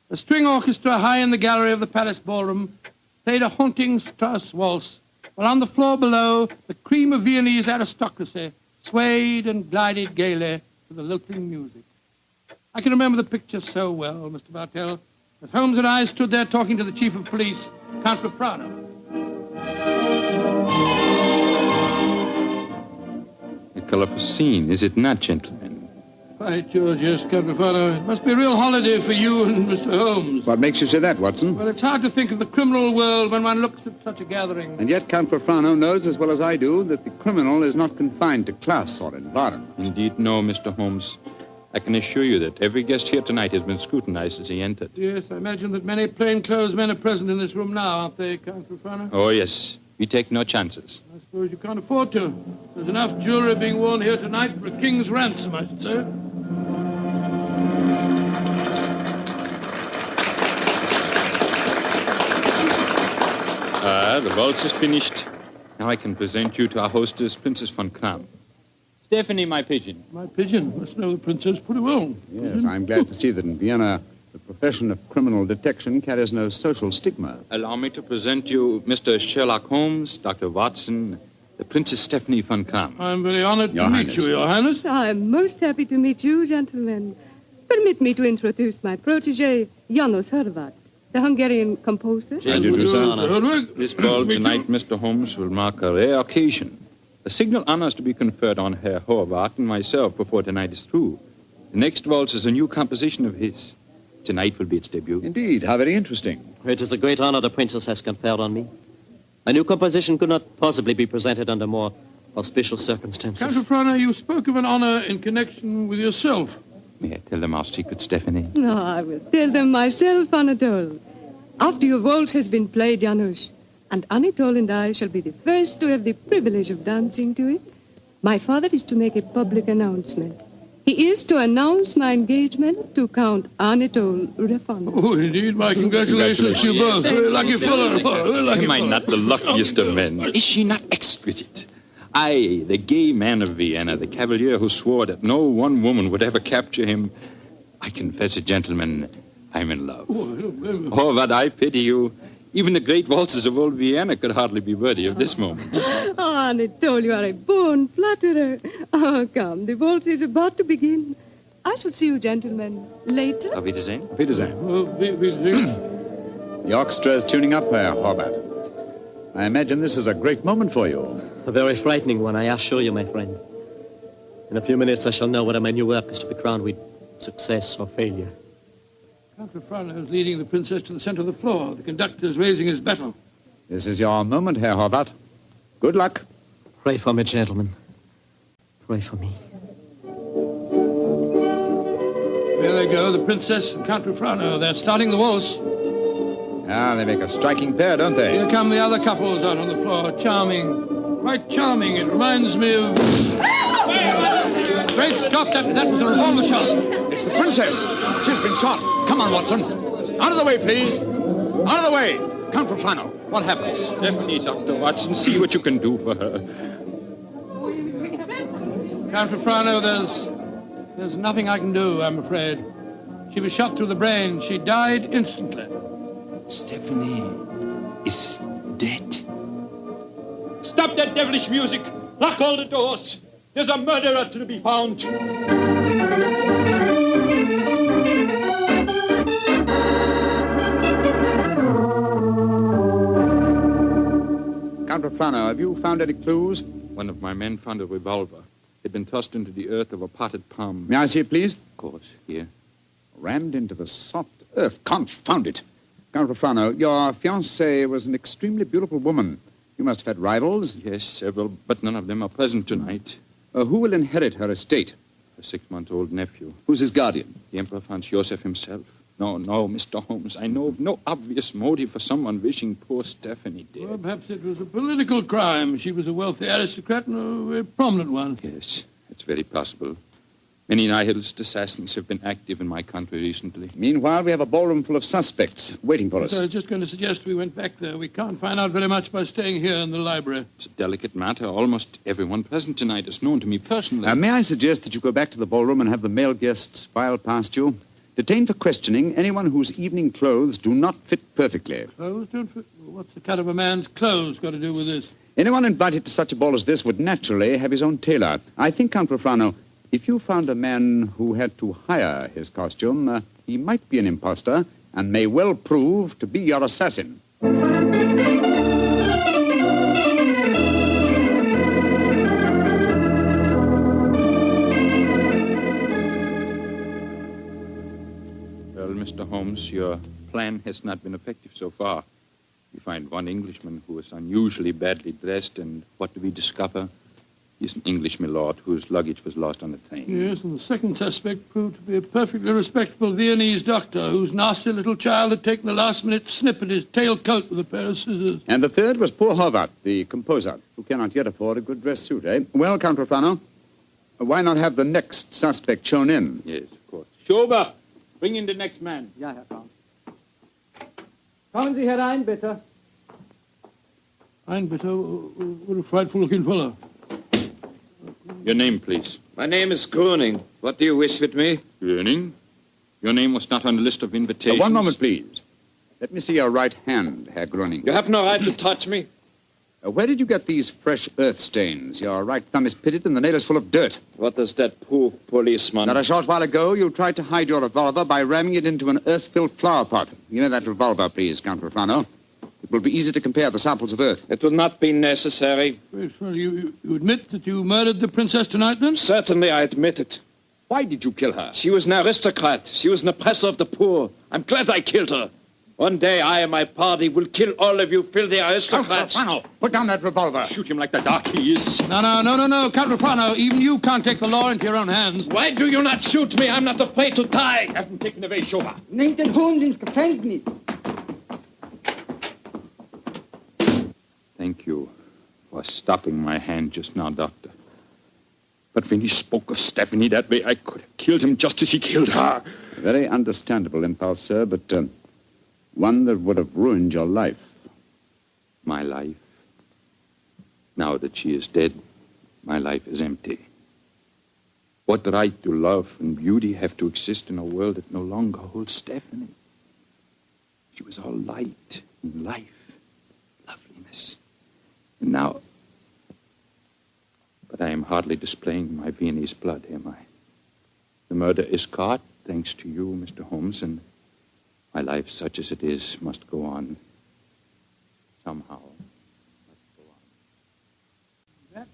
A string orchestra high in the gallery of the palace ballroom played a haunting Strauss waltz, while on the floor below, the cream of Viennese aristocracy swayed and glided gaily to the lilting music. I can remember the picture so well, Mr. Bartell, as Holmes and I stood there talking to the Chief of Police, Count Frano. A colorful scene, is it not, gentlemen? By George, yes, Count Frano. It must be a real holiday for you and Mr. Holmes. What makes you say that, Watson? Well, it's hard to think of the criminal world when one looks at such a gathering. And yet Count Frano knows as well as I do that the criminal is not confined to class or environment. Indeed, no, Mr. Holmes. I can assure you that every guest here tonight has been scrutinized as he entered. Yes, I imagine that many plainclothes men are present in this room now, aren't they, Count Frano? Oh, yes. We take no chances. I suppose you can't afford to. There's enough jewelry being worn here tonight for a king's ransom, I should say. The waltz is finished. Now I can present you to our hostess, Princess von Kram. Stephanie, my pigeon. My pigeon must know the princess pretty well. Yes, I'm glad to see that in Vienna the profession of criminal detection carries no social stigma. Allow me to present you Mr. Sherlock Holmes, Dr. Watson, the Princess Stephanie von Kram. I'm very honored to meet you, Your Highness. I'm most happy to meet you, gentlemen. Permit me to introduce my protege, Janos Horvat, the Hungarian composer. This ball tonight, Mr. Holmes, will mark a rare occasion. A signal honors to be conferred on Herr Horvath and myself before tonight is through. The next waltz is a new composition of his. Tonight will be its debut. Indeed, how very interesting. It is a great honor the princess has conferred on me. A new composition could not possibly be presented under more auspicious circumstances. Count Frana, you spoke of an honor in connection with yourself. May I tell them our secret, Stephanie? No, I will tell them myself, Anatole. After your waltz has been played, Janusz, and Anatole and I shall be the first to have the privilege of dancing to it, my father is to make a public announcement. He is to announce my engagement to Count Anatole Refon. Oh, indeed, my congratulations to you both. Very lucky fellow. Am I not the luckiest of men? Is she not exquisite? I, the gay man of Vienna, the cavalier who swore that no one woman would ever capture him. I confess it, gentlemen, I'm in love. Oh, but I pity you. Even the great waltzes of old Vienna could hardly be worthy of this moment. Oh, Anatole, you are a born flatterer. Oh, come, the waltz is about to begin. I shall see you gentlemen later. Auf Wiedersehen. Auf Wiedersehen. The orchestra is tuning up, Herr Horvath. I imagine this is a great moment for you. A very frightening one, I assure you, my friend. In a few minutes, I shall know whether my new work is to be crowned with success or failure. Count Frana is leading the princess to the center of the floor. The conductor is raising his battle. This is your moment, Herr Horvath. Good luck. Pray for me, gentlemen. Pray for me. There they go, the princess and Count Frana. They're starting the waltz. Ah, they make a striking pair, don't they? Here come the other couples out on the floor. Charming. Quite charming. It reminds me of... Great Scott, that was a revolver shot. It's the princess. She's been shot. Come on, Watson. Out of the way, please. Out of the way. Count Frana. What happened? Stephanie, Dr. Watson, see what you can do for her. Count Frana, there's nothing I can do, I'm afraid. She was shot through the brain. She died instantly. Stephanie is dead. Stop that devilish music! Lock all the doors! There's a murderer to be found! Count Frana, have you found any clues? One of my men found a revolver. It had been tossed into the earth of a potted palm. May I see it, please? Of course, here. Rammed into the soft earth. Confound it. Count Frana, your fiancée was an extremely beautiful woman. You must have had rivals? Yes, several, but none of them are present tonight. Who will inherit her estate? A 6-month-old nephew. Who's his guardian? The Emperor Franz Joseph himself. No, Mr. Holmes. I know of no obvious motive for someone wishing poor Stephanie dead. Well, perhaps it was a political crime. She was a wealthy aristocrat and a very prominent one. Yes, it's very possible. Many nihilist assassins have been active in my country recently. Meanwhile, we have a ballroom full of suspects waiting for us. So I was just going to suggest we went back there. We can't find out very much by staying here in the library. It's a delicate matter. Almost everyone present tonight is known to me personally. May I suggest that you go back to the ballroom and have the male guests file past you? Detain for questioning anyone whose evening clothes do not fit perfectly. Clothes don't fit? What's the cut of a man's clothes got to do with this? Anyone invited to such a ball as this would naturally have his own tailor. I think, Count Frano, if you found a man who had to hire his costume, he might be an imposter and may well prove to be your assassin. Mr. Holmes, your plan has not been effective so far. We find one Englishman who is unusually badly dressed, and what do we discover? He's an English milord whose luggage was lost on the train. Yes, and the second suspect proved to be a perfectly respectable Viennese doctor whose nasty little child had taken the last-minute snip at his tailcoat with a pair of scissors. And the third was poor Horvath, the composer, who cannot yet afford a good dress suit, eh? Well, Count Rufano, why not have the next suspect shown in? Yes, of course. Schober! Bring in the next man. Ja, Herr Count. Kommen Sie herein, bitte. Einbitter, what a frightful-looking fellow. Your name, please. My name is Cunning. What do you wish with me? Cunning? Your name was not on the list of invitations. One moment, please. Let me see your right hand, Herr Gröning. You have no right to touch me. Where did you get these fresh earth stains? Your right thumb is pitted and the nail is full of dirt. What does that prove, policeman? Not a short while ago, you tried to hide your revolver by ramming it into an earth-filled flower pot. Give me that revolver, please, Count Rufano. It will be easy to compare the samples of earth. It will not be necessary. Well, you admit that you murdered the princess tonight, then? Certainly, I admit it. Why did you kill her? She was an aristocrat. She was an oppressor of the poor. I'm glad I killed her. One day I and my party will kill all of you filthy aristocrats. Count Raprano, put down that revolver. Shoot him like the dark he is. No, Count Raprano. Even you can't take the law into your own hands. Why do you not shoot me? I'm not afraid to die. Have him taken away, Schober. Nehmt den Hund ins Gefängnis. Thank you for stopping my hand just now, Doctor. But when he spoke of Stephanie that way, I could have killed him just as he killed her. A very understandable impulse, sir, but one that would have ruined your life. My life? Now that she is dead, my life is empty. What right do love and beauty have to exist in a world that no longer holds Stephanie? She was all light and life, loveliness. And now... But I am hardly displaying my Viennese blood, am I? The murder is caught, thanks to you, Mr. Holmes, and my life, such as it is, must go on. Somehow. That's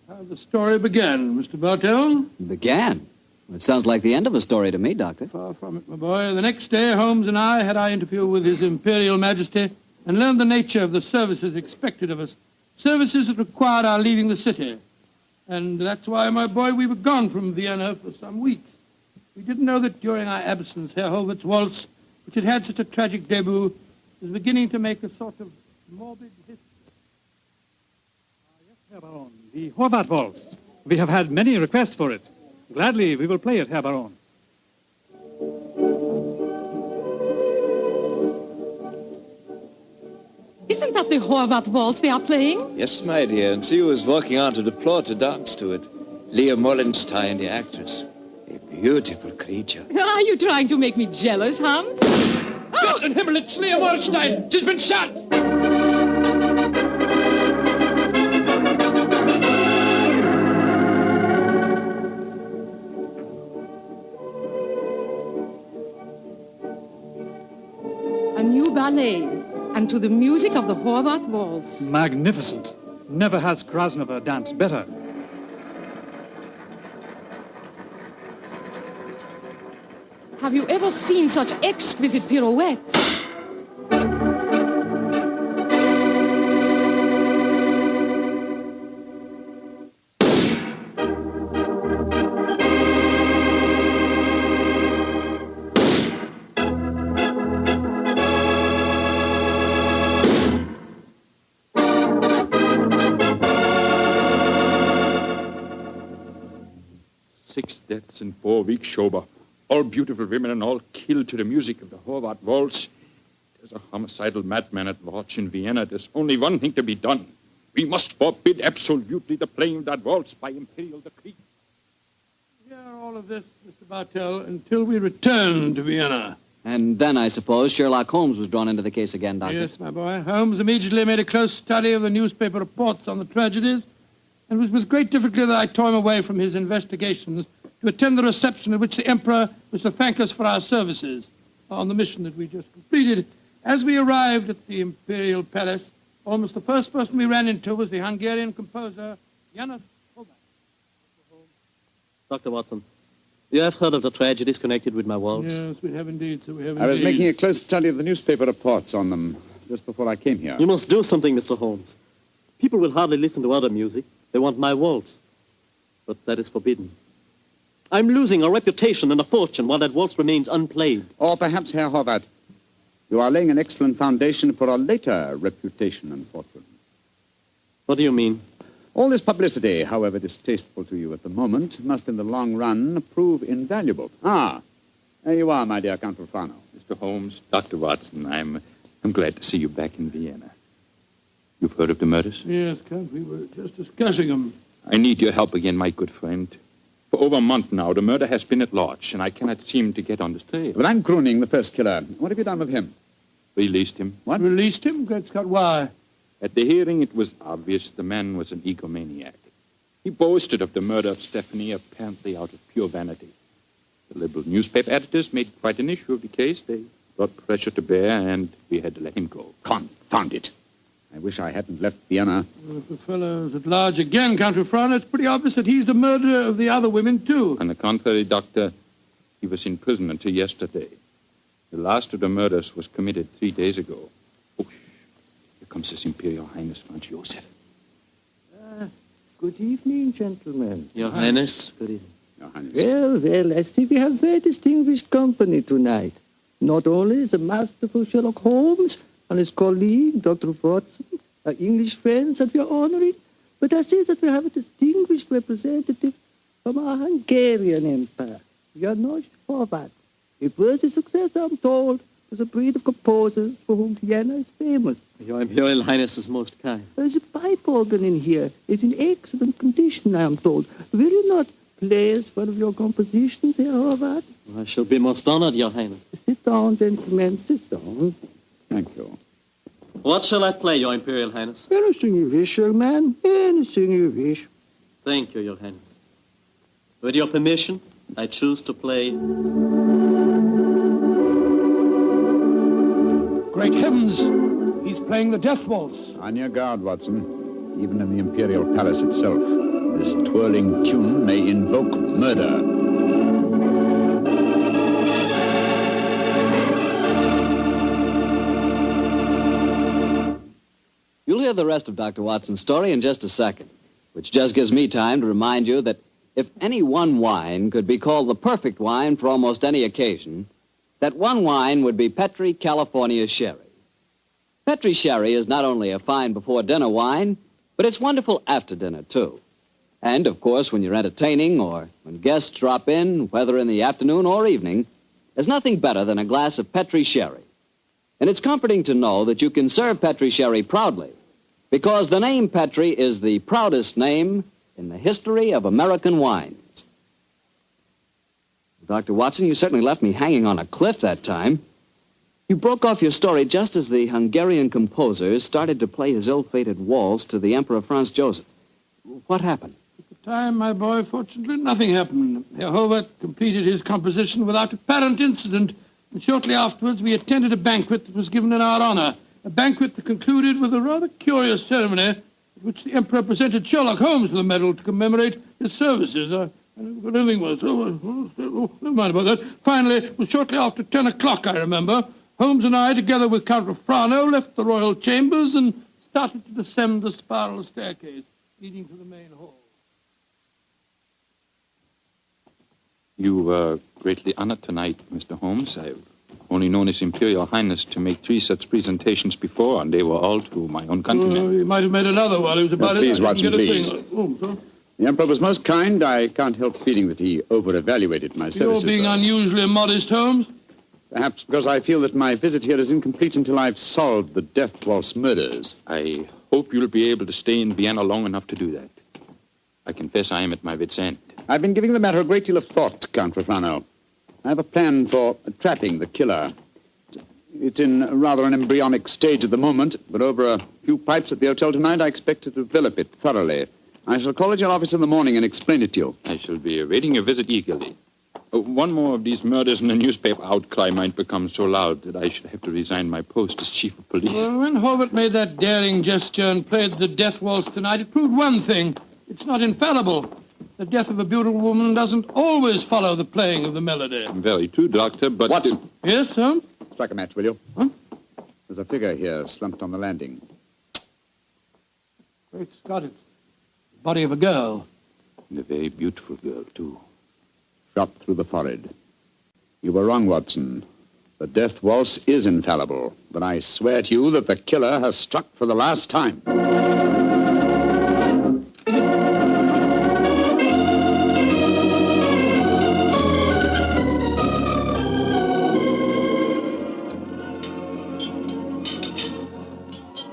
how the story began, Mr. Bartell. Began? Well, it sounds like the end of a story to me, Doctor. Far from it, my boy. The next day, Holmes and I had our interview with His Imperial Majesty and learned the nature of the services expected of us. Services that required our leaving the city. And that's why, my boy, we were gone from Vienna for some weeks. We didn't know that during our absence, Herr Hovart's waltz, which had had such a tragic debut, was beginning to make a sort of morbid history. Yes, Herr Baron, the Horvath waltz. We have had many requests for it. Gladly, we will play it, Herr Baron. Isn't that the Horvath waltz they are playing? Yes, my dear, and she was walking on to the floor to dance to it. Leah Mollenstein, the actress. A beautiful creature. Are you trying to make me jealous, Hans? Gott in Himmel, it's Leah Mollenstein! She's been shot! A new ballet, and to the music of the Horvath waltz. Magnificent. Never has Krasnova danced better. Have you ever seen such exquisite pirouettes? Six deaths in 4 weeks, Schober. All beautiful women and all killed to the music of the Horvath waltz. There's a homicidal madman at watch in Vienna. There's only one thing to be done. We must forbid absolutely the playing of that waltz by imperial decree. Hear all of this, Mr. Bartell, until we return to Vienna. And then, I suppose, Sherlock Holmes was drawn into the case again, Doctor. Yes, my boy. Holmes immediately made a close study of the newspaper reports on the tragedies, and it was with great difficulty that I tore him away from his investigations to attend the reception at which the Emperor was to thank us for our services on the mission that we just completed. As we arrived at the Imperial Palace, almost the first person we ran into was the Hungarian composer, Janos Horvath. Dr. Watson, you have heard of the tragedies connected with my waltz? Yes, we have indeed, sir, we have indeed. I was making a close study of the newspaper reports on them just before I came here. You must do something, Mr. Holmes. People will hardly listen to other music. They want my waltz. But that is forbidden. I'm losing a reputation and a fortune while that waltz remains unplayed. Or perhaps, Herr Horvath, you are laying an excellent foundation for a later reputation and fortune. What do you mean? All this publicity, however distasteful to you at the moment, must in the long run prove invaluable. Ah, there you are, my dear Count Rufano. Mr. Holmes, Dr. Watson, I'm glad to see you back in Vienna. You've heard of the murders? Yes, Count, we were just discussing them. I need your help again, my good friend. For over a month now, the murder has been at large, and I cannot seem to get on the trail. But I'm Cunning, the first killer. What have you done with him? Released him. What? Released him? Great Scott, why? At the hearing, it was obvious the man was an egomaniac. He boasted of the murder of Stephanie, apparently out of pure vanity. The liberal newspaper editors made quite an issue of the case. They brought pressure to bear, and we had to let him go. Confound it. I wish I hadn't left Vienna. Well, if the fellow's at large again, Count Frano, it's pretty obvious that he's the murderer of the other women, too. On the contrary, Doctor, he was in prison until yesterday. The last of the murders was committed 3 days ago. Oh, here comes His Imperial Highness Franz Josef. Good evening, gentlemen. Your Highness. Good evening. Your Highness. Well, I see we have very distinguished company tonight. Not only the masterful Sherlock Holmes and his colleague, Dr. Watson, our English friends that we are honoring, but I see that we have a distinguished representative from our Hungarian Empire, Janos Horváth. A worthy successor, I'm told, to the breed of composers for whom Vienna is famous. Your Imperial Highness is most kind. The pipe organ in here is in excellent condition, I am told. Will you not play us one of your compositions, Herr Horváth? I shall be most honored, Your Highness. Sit down, gentlemen, sit down. Thank you. What shall I play, Your Imperial Highness? Anything you wish, young man. Anything you wish. Thank you, Your Highness. With your permission, I choose to play... Great heavens! He's playing the Death Waltz. On your guard, Watson. Even in the Imperial Palace itself, this twirling tune may invoke murder. You'll hear the rest of Dr. Watson's story in just a second, which just gives me time to remind you that if any one wine could be called the perfect wine for almost any occasion, that one wine would be Petri California Sherry. Petri Sherry is not only a fine before-dinner wine, but it's wonderful after dinner, too. And, of course, when you're entertaining or when guests drop in, whether in the afternoon or evening, there's nothing better than a glass of Petri Sherry. And it's comforting to know that you can serve Petri Sherry proudly, because the name Petri is the proudest name in the history of American wines. Dr. Watson, you certainly left me hanging on a cliff that time. You broke off your story just as the Hungarian composer started to play his ill-fated waltz to the Emperor Franz Josef. What happened? At the time, my boy, fortunately, nothing happened. Herr Horváth completed his composition without apparent incident, and shortly afterwards we attended a banquet that was given in our honor, a banquet that concluded with a rather curious ceremony at which the Emperor presented Sherlock Holmes with a medal to commemorate his services. I never got anything was. Never mind about that. Finally, it was shortly after 10 o'clock, I remember. Holmes and I, together with Count Frano, left the royal chambers and started to descend the spiral staircase leading to the main hall. You were greatly honored tonight, Mr. Holmes. I've only known His Imperial Highness to make 3 such presentations before, and they were all to my own countrymen. He might have made another while he was about Please, it. Watson, please. Sorry. The Emperor was most kind. I can't help feeling that he over-evaluated my services. You're being unusually modest, Holmes. Perhaps because I feel that my visit here is incomplete until I've solved the Death Waltz murders. I hope you'll be able to stay in Vienna long enough to do that. I confess I am at my wit's end. I've been giving the matter a great deal of thought, Count Frano. I have a plan for trapping the killer. It's in rather an embryonic stage at the moment, but over a few pipes at the hotel tonight, I expect to develop it thoroughly. I shall call at your office in the morning and explain it to you. I shall be awaiting your visit eagerly. One more of these murders and the newspaper outcry might become so loud that I should have to resign my post as chief of police. Well, when Horváth made that daring gesture and played the Death Waltz tonight, it proved one thing. It's not infallible. The death of a beautiful woman doesn't always follow the playing of the melody. Very true, Doctor, but... Watson. Yes, Holmes? Strike a match, will you? Huh? There's a figure here slumped on the landing. Great Scott, it's the body of a girl. And a very beautiful girl, too. Shot through the forehead. You were wrong, Watson. The Death Waltz is infallible, but I swear to you that the killer has struck for the last time.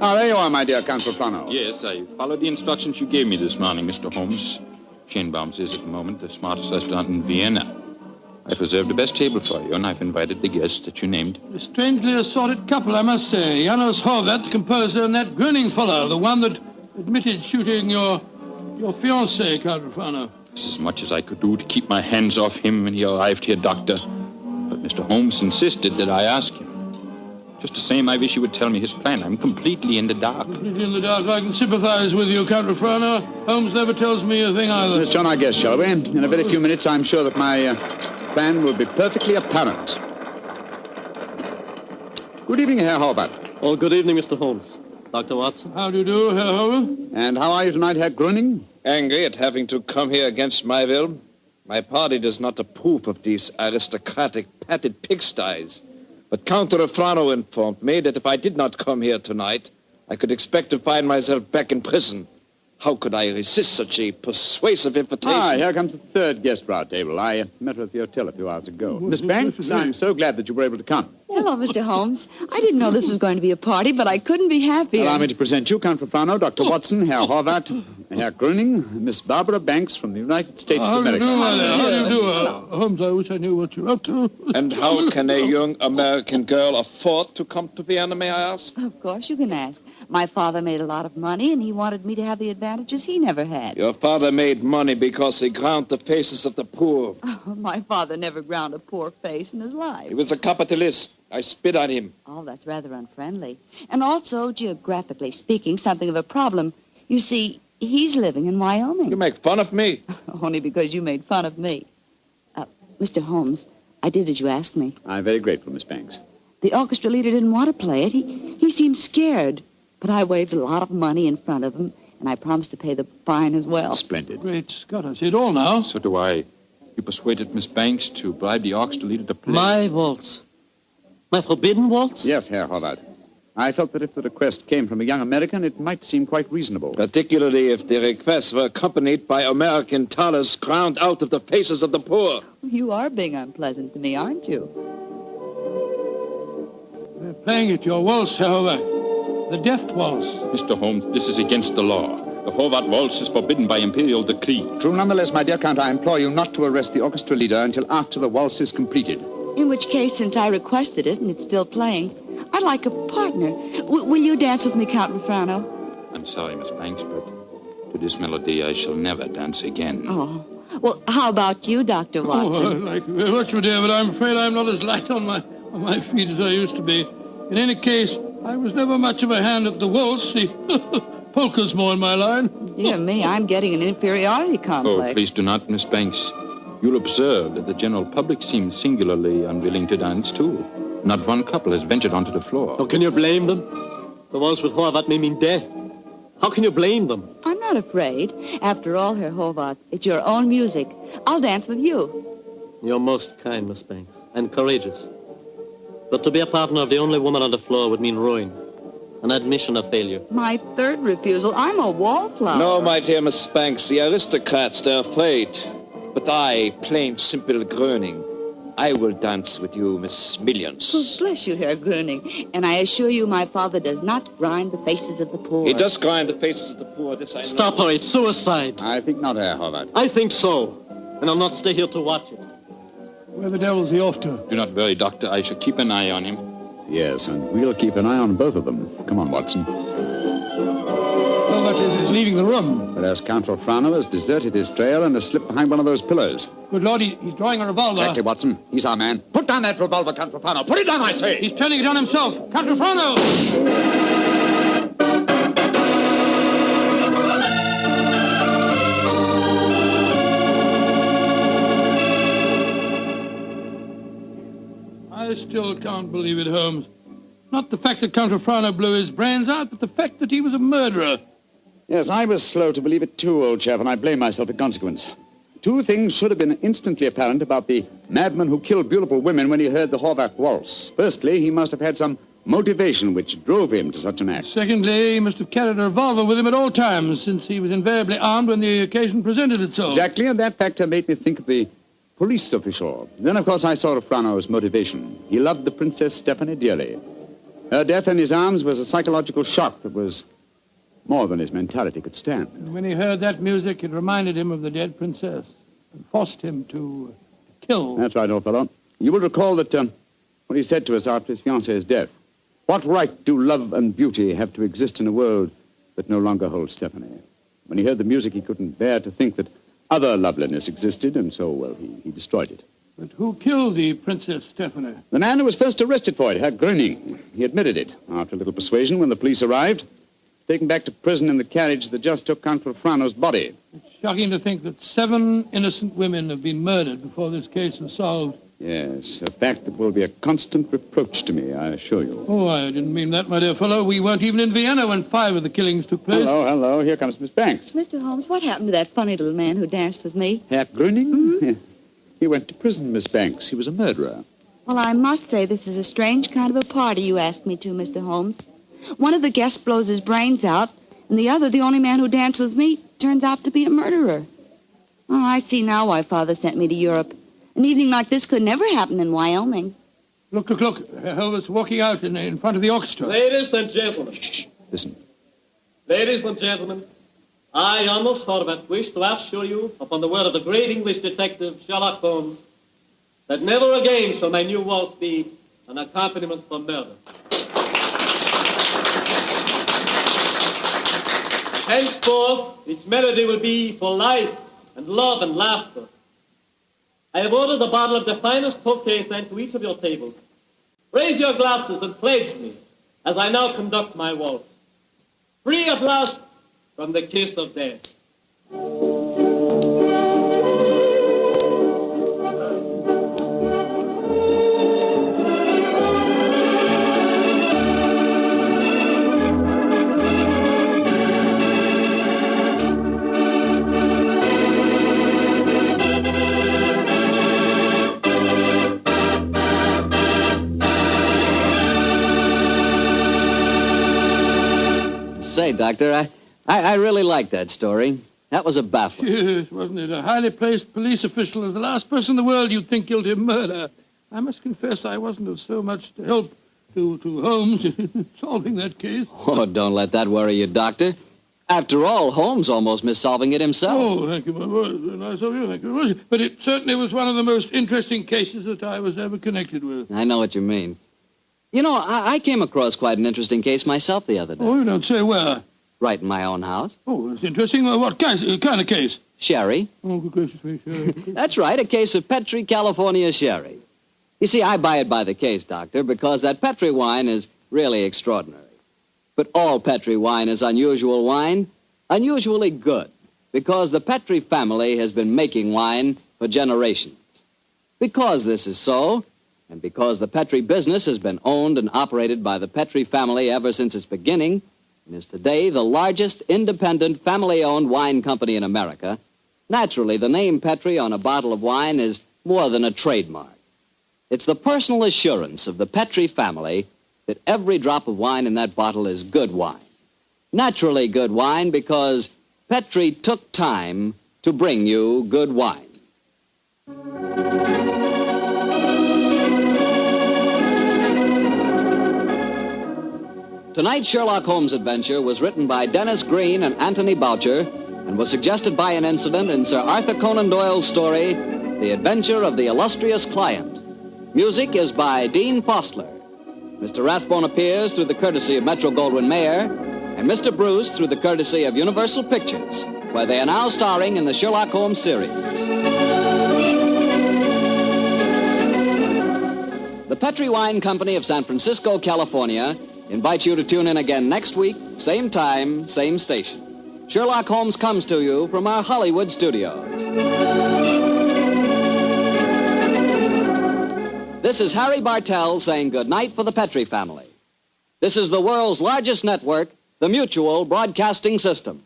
Ah, there you are, my dear Count Frano. Yes, I followed the instructions you gave me this morning, Mr. Holmes. Schönbaum's is at the moment the smartest restaurant in Vienna. I've reserved the best table for you, and I've invited the guests that you named. A strangely assorted couple, I must say. Janos Horváth, the composer, and that grinning fellow, the one that admitted shooting your fiancée, Count Frano. It's as much as I could do to keep my hands off him when he arrived here, Doctor. But Mr. Holmes insisted that I ask him. Just the same, I wish he would tell me his plan. I'm completely in the dark. Completely in the dark. I can sympathize with you, Count Refrano. Holmes never tells me a thing either. Let's join our guest, shall we? In a very few minutes, I'm sure that my plan will be perfectly apparent. Good evening, Herr Horvath. Oh, good evening, Mr. Holmes. Dr. Watson. How do you do, Herr Holmes? And how are you tonight, Herr Gröning? Angry at having to come here against my will. My party does not approve of these aristocratic, padded pigsties. But Count Refrano informed me that if I did not come here tonight, I could expect to find myself back in prison. How could I resist such a persuasive invitation? Here comes the third guest for our table. I met her at the hotel a few hours ago. Miss Banks, I'm so glad that you were able to come. Hello, Mr. Holmes. I didn't know this was going to be a party, but I couldn't be happier. Allow me to present you, Count Refrano, Dr. Watson, Herr Horvath, Herr Gröning, Miss Barbara Banks from the United States of America. How do you do? Holmes, I wish I knew what you're up to. And how can a young American girl afford to come to Vienna, may I ask? Of course you can ask. My father made a lot of money, and he wanted me to have the advantages he never had. Your father made money because he ground the faces of the poor. Oh, my father never ground a poor face in his life. He was a capitalist. I spit on him. Oh, that's rather unfriendly. And also, geographically speaking, something of a problem. You see, he's living in Wyoming. You make fun of me. Only because you made fun of me. Mr. Holmes, I did as you asked me. I'm very grateful, Miss Banks. The orchestra leader didn't want to play it. He seemed scared. But I waved a lot of money in front of him, and I promised to pay the fine as well. Splendid. Great Scott, I see it all now. So do I. You persuaded Miss Banks to bribe the orchestra leader to play. My waltz. My forbidden waltz? Yes, Herr Horvath. I felt that if the request came from a young American, it might seem quite reasonable. Particularly if the requests were accompanied by American dollars ground out of the faces of the poor. You are being unpleasant to me, aren't you? We're playing it, your waltz, however. The death waltz. Mr. Holmes, this is against the law. The Horvath waltz is forbidden by imperial decree. True, nonetheless, my dear Count, I implore you not to arrest the orchestra leader until after the waltz is completed. In which case, since I requested it and it's still playing, I'd like a partner. Will you dance with me, Count Refrano? I'm sorry, Miss Banks, but to this melody I shall never dance again. Oh. Well, how about you, Dr. Watson? Oh, I like you very much, my dear, but I'm afraid I'm not as light on my feet as I used to be. In any case, I was never much of a hand at the waltz. The polka's more in my line. Dear me, I'm getting an inferiority complex. Oh, please do not, Miss Banks. You'll observe that the general public seems singularly unwilling to dance, too. Not one couple has ventured onto the floor. How can you blame them? The waltz with Horvath may mean death. How can you blame them? I'm not afraid. After all, Herr Horvath, it's your own music. I'll dance with you. You're most kind, Miss Banks, and courageous. But to be a partner of the only woman on the floor would mean ruin. An admission of failure. My third refusal. I'm a wallflower. No, my dear Miss Banks, the aristocrats, they're afraid. But I, plain, simple Gröning, I will dance with you, Miss Millions. Oh, bless you, Herr Gröning. And I assure you my father does not grind the faces of the poor. He does grind the faces of the poor, this I know. Stop her, it's suicide. I think not, Herr Horvath. I think so. And I'll not stay here to watch it. Where the devil's he off to? Do not worry, Doctor. I shall keep an eye on him. Yes, and we'll keep an eye on both of them. Come on, Watson. Horvath is leaving the room. Whereas Count Refrano has deserted his trail and has slipped behind one of those pillars. Good Lord, he's drawing a revolver. Exactly, Watson. He's our man. Put down that revolver, Count Refrano. Put it down, I say! He's turning it on himself. Count Refrano! I still can't believe it, Holmes. Not the fact that Count Refrano blew his brains out, but the fact that he was a murderer. Yes, I was slow to believe it too, old chap, and I blame myself in consequence. Two things should have been instantly apparent about the madman who killed beautiful women when he heard the Horvath waltz. Firstly, he must have had some motivation which drove him to such an act. Secondly, he must have carried a revolver with him at all times, since he was invariably armed when the occasion presented itself. Exactly, and that factor made me think of the police official. Then, of course, I saw Refrano's motivation. He loved the Princess Stephanie dearly. Her death in his arms was a psychological shock that was more than his mentality could stand. And when he heard that music, it reminded him of the dead princess and forced him to kill. That's right, old fellow. You will recall that what he said to us after his fiancée's death. What right do love and beauty have to exist in a world that no longer holds Stephanie? When he heard the music, he couldn't bear to think that other loveliness existed, and so, well, he destroyed it. But who killed the Princess Stephanie? The man who was first arrested for it, Herr Gröning. He admitted it after a little persuasion when the police arrived. Taken back to prison in the carriage that just took Count Frano's body. It's shocking to think that 7 innocent women have been murdered before this case is solved. Yes, a fact that will be a constant reproach to me, I assure you. Oh, I didn't mean that, my dear fellow. We weren't even in Vienna when 5 of the killings took place. Hello. Here comes Miss Banks. Mr. Holmes, what happened to that funny little man who danced with me? Herr Gröning? He went to prison, Miss Banks. He was a murderer. Well, I must say this is a strange kind of a party you asked me to, Mr. Holmes. One of the guests blows his brains out, and the other, the only man who danced with me, turns out to be a murderer. Oh, I see now why Father sent me to Europe. An evening like this could never happen in Wyoming. Look. Elvis walking out in front of the orchestra. Ladies and gentlemen. Shh. Listen. Ladies and gentlemen, I, Arnold Sorbat, wish to assure you, upon the word of the great English detective Sherlock Holmes, that never again shall my new waltz be an accompaniment for murder. Henceforth, its melody will be for life and love and laughter. I have ordered a bottle of the finest Tokay sent to each of your tables. Raise your glasses and pledge me as I now conduct my waltz. Free at last from the kiss of death. Say, Doctor, I really like that story. That was a baffle. Yes, wasn't it? A highly placed police official is the last person in the world you'd think guilty of murder. I must confess I wasn't of so much help to Holmes in solving that case. Oh, don't let that worry you, Doctor. After all, Holmes almost missed solving it himself. Oh, thank you, my boy. Very nice of you. Thank you very much. But it certainly was one of the most interesting cases that I was ever connected with. I know what you mean. You know, I came across quite an interesting case myself the other day. Oh, you don't say where? Right in my own house. Oh, that's interesting. What kind of case? Sherry. Oh, good gracious me, sherry. That's right, a case of Petri, California sherry. You see, I buy it by the case, Doctor, because that Petri wine is really extraordinary. But all Petri wine is unusual wine, unusually good, because the Petri family has been making wine for generations. Because this is so, and because the Petri business has been owned and operated by the Petri family ever since its beginning, and is today the largest independent family-owned wine company in America, naturally the name Petri on a bottle of wine is more than a trademark. It's the personal assurance of the Petri family that every drop of wine in that bottle is good wine. Naturally good wine because Petri took time to bring you good wine. Tonight's Sherlock Holmes adventure was written by Dennis Green and Anthony Boucher and was suggested by an incident in Sir Arthur Conan Doyle's story, The Adventure of the Illustrious Client. Music is by Dean Fostler. Mr. Rathbone appears through the courtesy of Metro-Goldwyn-Mayer, and Mr. Bruce through the courtesy of Universal Pictures, where they are now starring in the Sherlock Holmes series. The Petri Wine Company of San Francisco, California, invites you to tune in again next week, same time, same station. Sherlock Holmes comes to you from our Hollywood studios. This is Harry Bartell saying goodnight for the Petri family. This is the world's largest network, the Mutual Broadcasting System.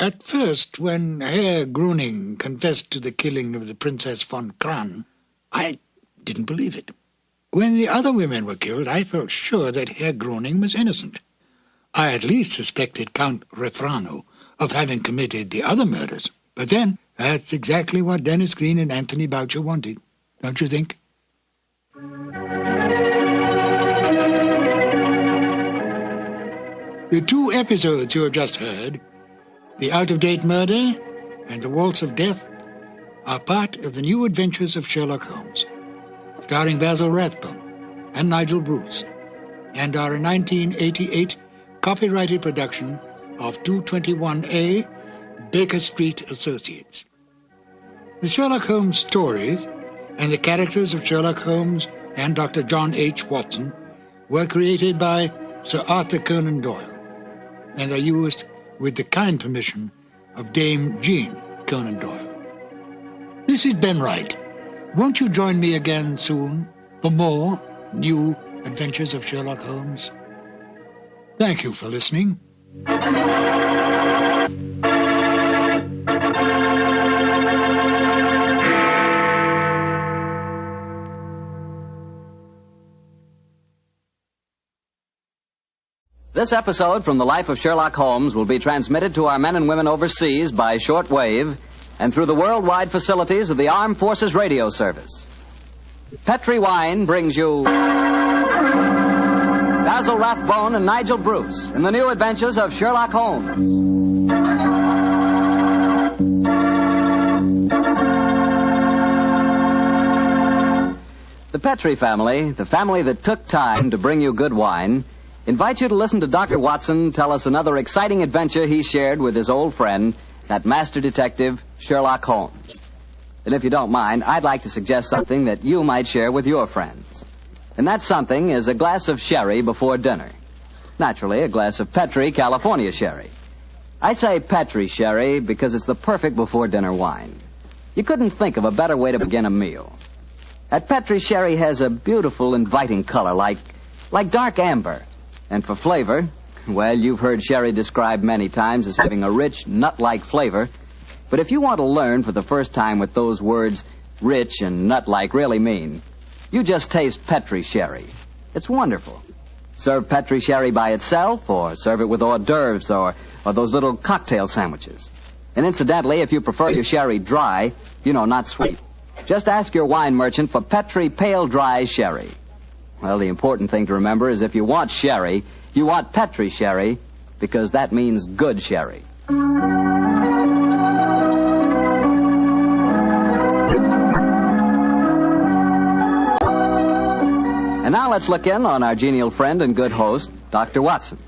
At first, when Herr Gröning confessed to the killing of the Princess von Kran, I didn't believe it. When the other women were killed, I felt sure that Herr Gröning was innocent. I at least suspected Count Refrano of having committed the other murders. But then, that's exactly what Dennis Green and Anthony Boucher wanted, don't you think? The 2 episodes you have just heard, The Out-of-Date Murder and The Waltz of Death, are part of the new adventures of Sherlock Holmes, starring Basil Rathbone and Nigel Bruce, and are a 1988 copyrighted production of 221A Baker Street Associates. The Sherlock Holmes stories and the characters of Sherlock Holmes and Dr. John H. Watson were created by Sir Arthur Conan Doyle and are used with the kind permission of Dame Jean Conan Doyle. This is Ben Wright. Won't you join me again soon for more new adventures of Sherlock Holmes? Thank you for listening. This episode from the life of Sherlock Holmes will be transmitted to our men and women overseas by shortwave and through the worldwide facilities of the Armed Forces Radio Service. Petri Wine brings you Basil Rathbone and Nigel Bruce in the new adventures of Sherlock Holmes. The Petri family, the family that took time to bring you good wine, invite you to listen to Dr. Watson tell us another exciting adventure he shared with his old friend, that master detective, Sherlock Holmes. And if you don't mind, I'd like to suggest something that you might share with your friends. And that something is a glass of sherry before dinner. Naturally, a glass of Petri California sherry. I say Petri sherry because it's the perfect before-dinner wine. You couldn't think of a better way to begin a meal. That Petri sherry has a beautiful, inviting color, like dark amber. And for flavor, well, you've heard sherry described many times as having a rich, nut-like flavor. But if you want to learn for the first time what those words rich and nut-like really mean, you just taste Petri sherry. It's wonderful. Serve Petri sherry by itself, or serve it with hors d'oeuvres or those little cocktail sandwiches. And incidentally, if you prefer your sherry dry, not sweet, just ask your wine merchant for Petri Pale Dry Sherry. Well, the important thing to remember is if you want sherry, you want Petri sherry, because that means good sherry. And now let's look in on our genial friend and good host, Dr. Watson.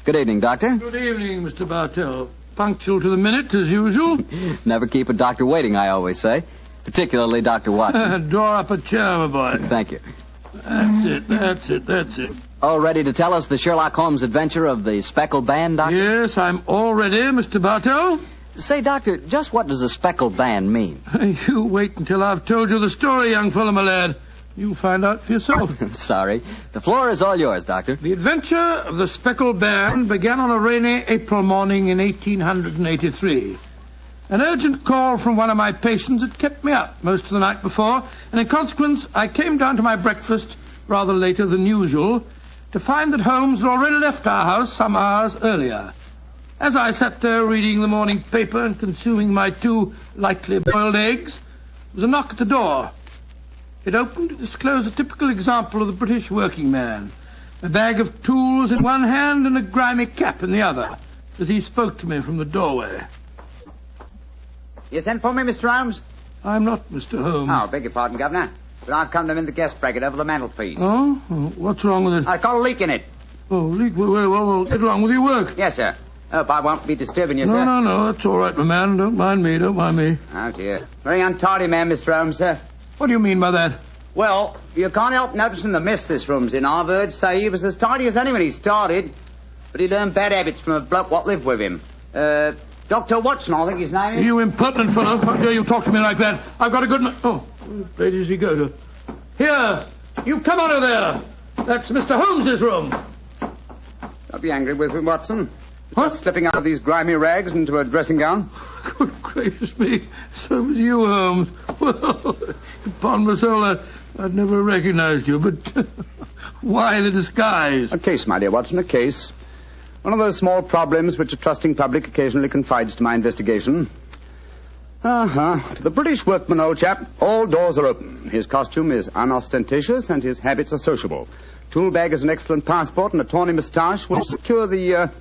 Good evening, Doctor. Good evening, Mr. Bartell. Punctual to the minute, as usual. Never keep a doctor waiting, I always say. Particularly Dr. Watson. Draw up a chair, my boy. Thank you. That's it. All ready to tell us the Sherlock Holmes adventure of the Speckled Band, Doctor? Yes, I'm all ready, Mr. Bartell. Say, Doctor, just what does a Speckled Band mean? You wait until I've told you the story, young fellow, my lad. You'll find out for yourself. Sorry. The floor is all yours, Doctor. The adventure of the Speckled Band began on a rainy April morning in 1883. An urgent call from one of my patients had kept me up most of the night before, and in consequence, I came down to my breakfast rather later than usual to find that Holmes had already left our house some hours earlier. As I sat there reading the morning paper and consuming my 2 lightly boiled eggs, there was a knock at the door. It opened to disclose a typical example of the British working man, a bag of tools in one hand and a grimy cap in the other, as he spoke to me from the doorway. You sent for me, Mr. Holmes? I'm not Mr. Holmes. Oh, beg your pardon, Governor. But I've come to mend the gas bracket over the mantelpiece. Oh? What's wrong with it? I've got a leak in it. Oh, leak? Well, get along with your work. Yes, sir. Hope I won't be disturbing you, sir. No, that's all right, my man. Don't mind me. Oh, dear. Very untidy man, Mr. Holmes, sir. What do you mean by that? Well, you can't help noticing the mess this room's in. I've heard say he was as tidy as any when he started, but he learned bad habits from a bloke what lived with him. Dr. Watson, I think his name is. You impertinent fellow. How dare you talk to me like that? I've got a good... Oh, where does he go to? Here! You come out of there! That's Mr. Holmes's room. Don't be angry with me, Watson. What? Just slipping out of these grimy rags into a dressing gown. Good gracious me. So was you, Holmes. Well, upon my soul, I'd never recognized you, but why the disguise? A case, my dear Watson, a case. One of those small problems which a trusting public occasionally confides to my investigation. To the British workman, old chap, all doors are open. His costume is unostentatious and his habits are sociable. Tool bag is an excellent passport, and a tawny moustache will secure the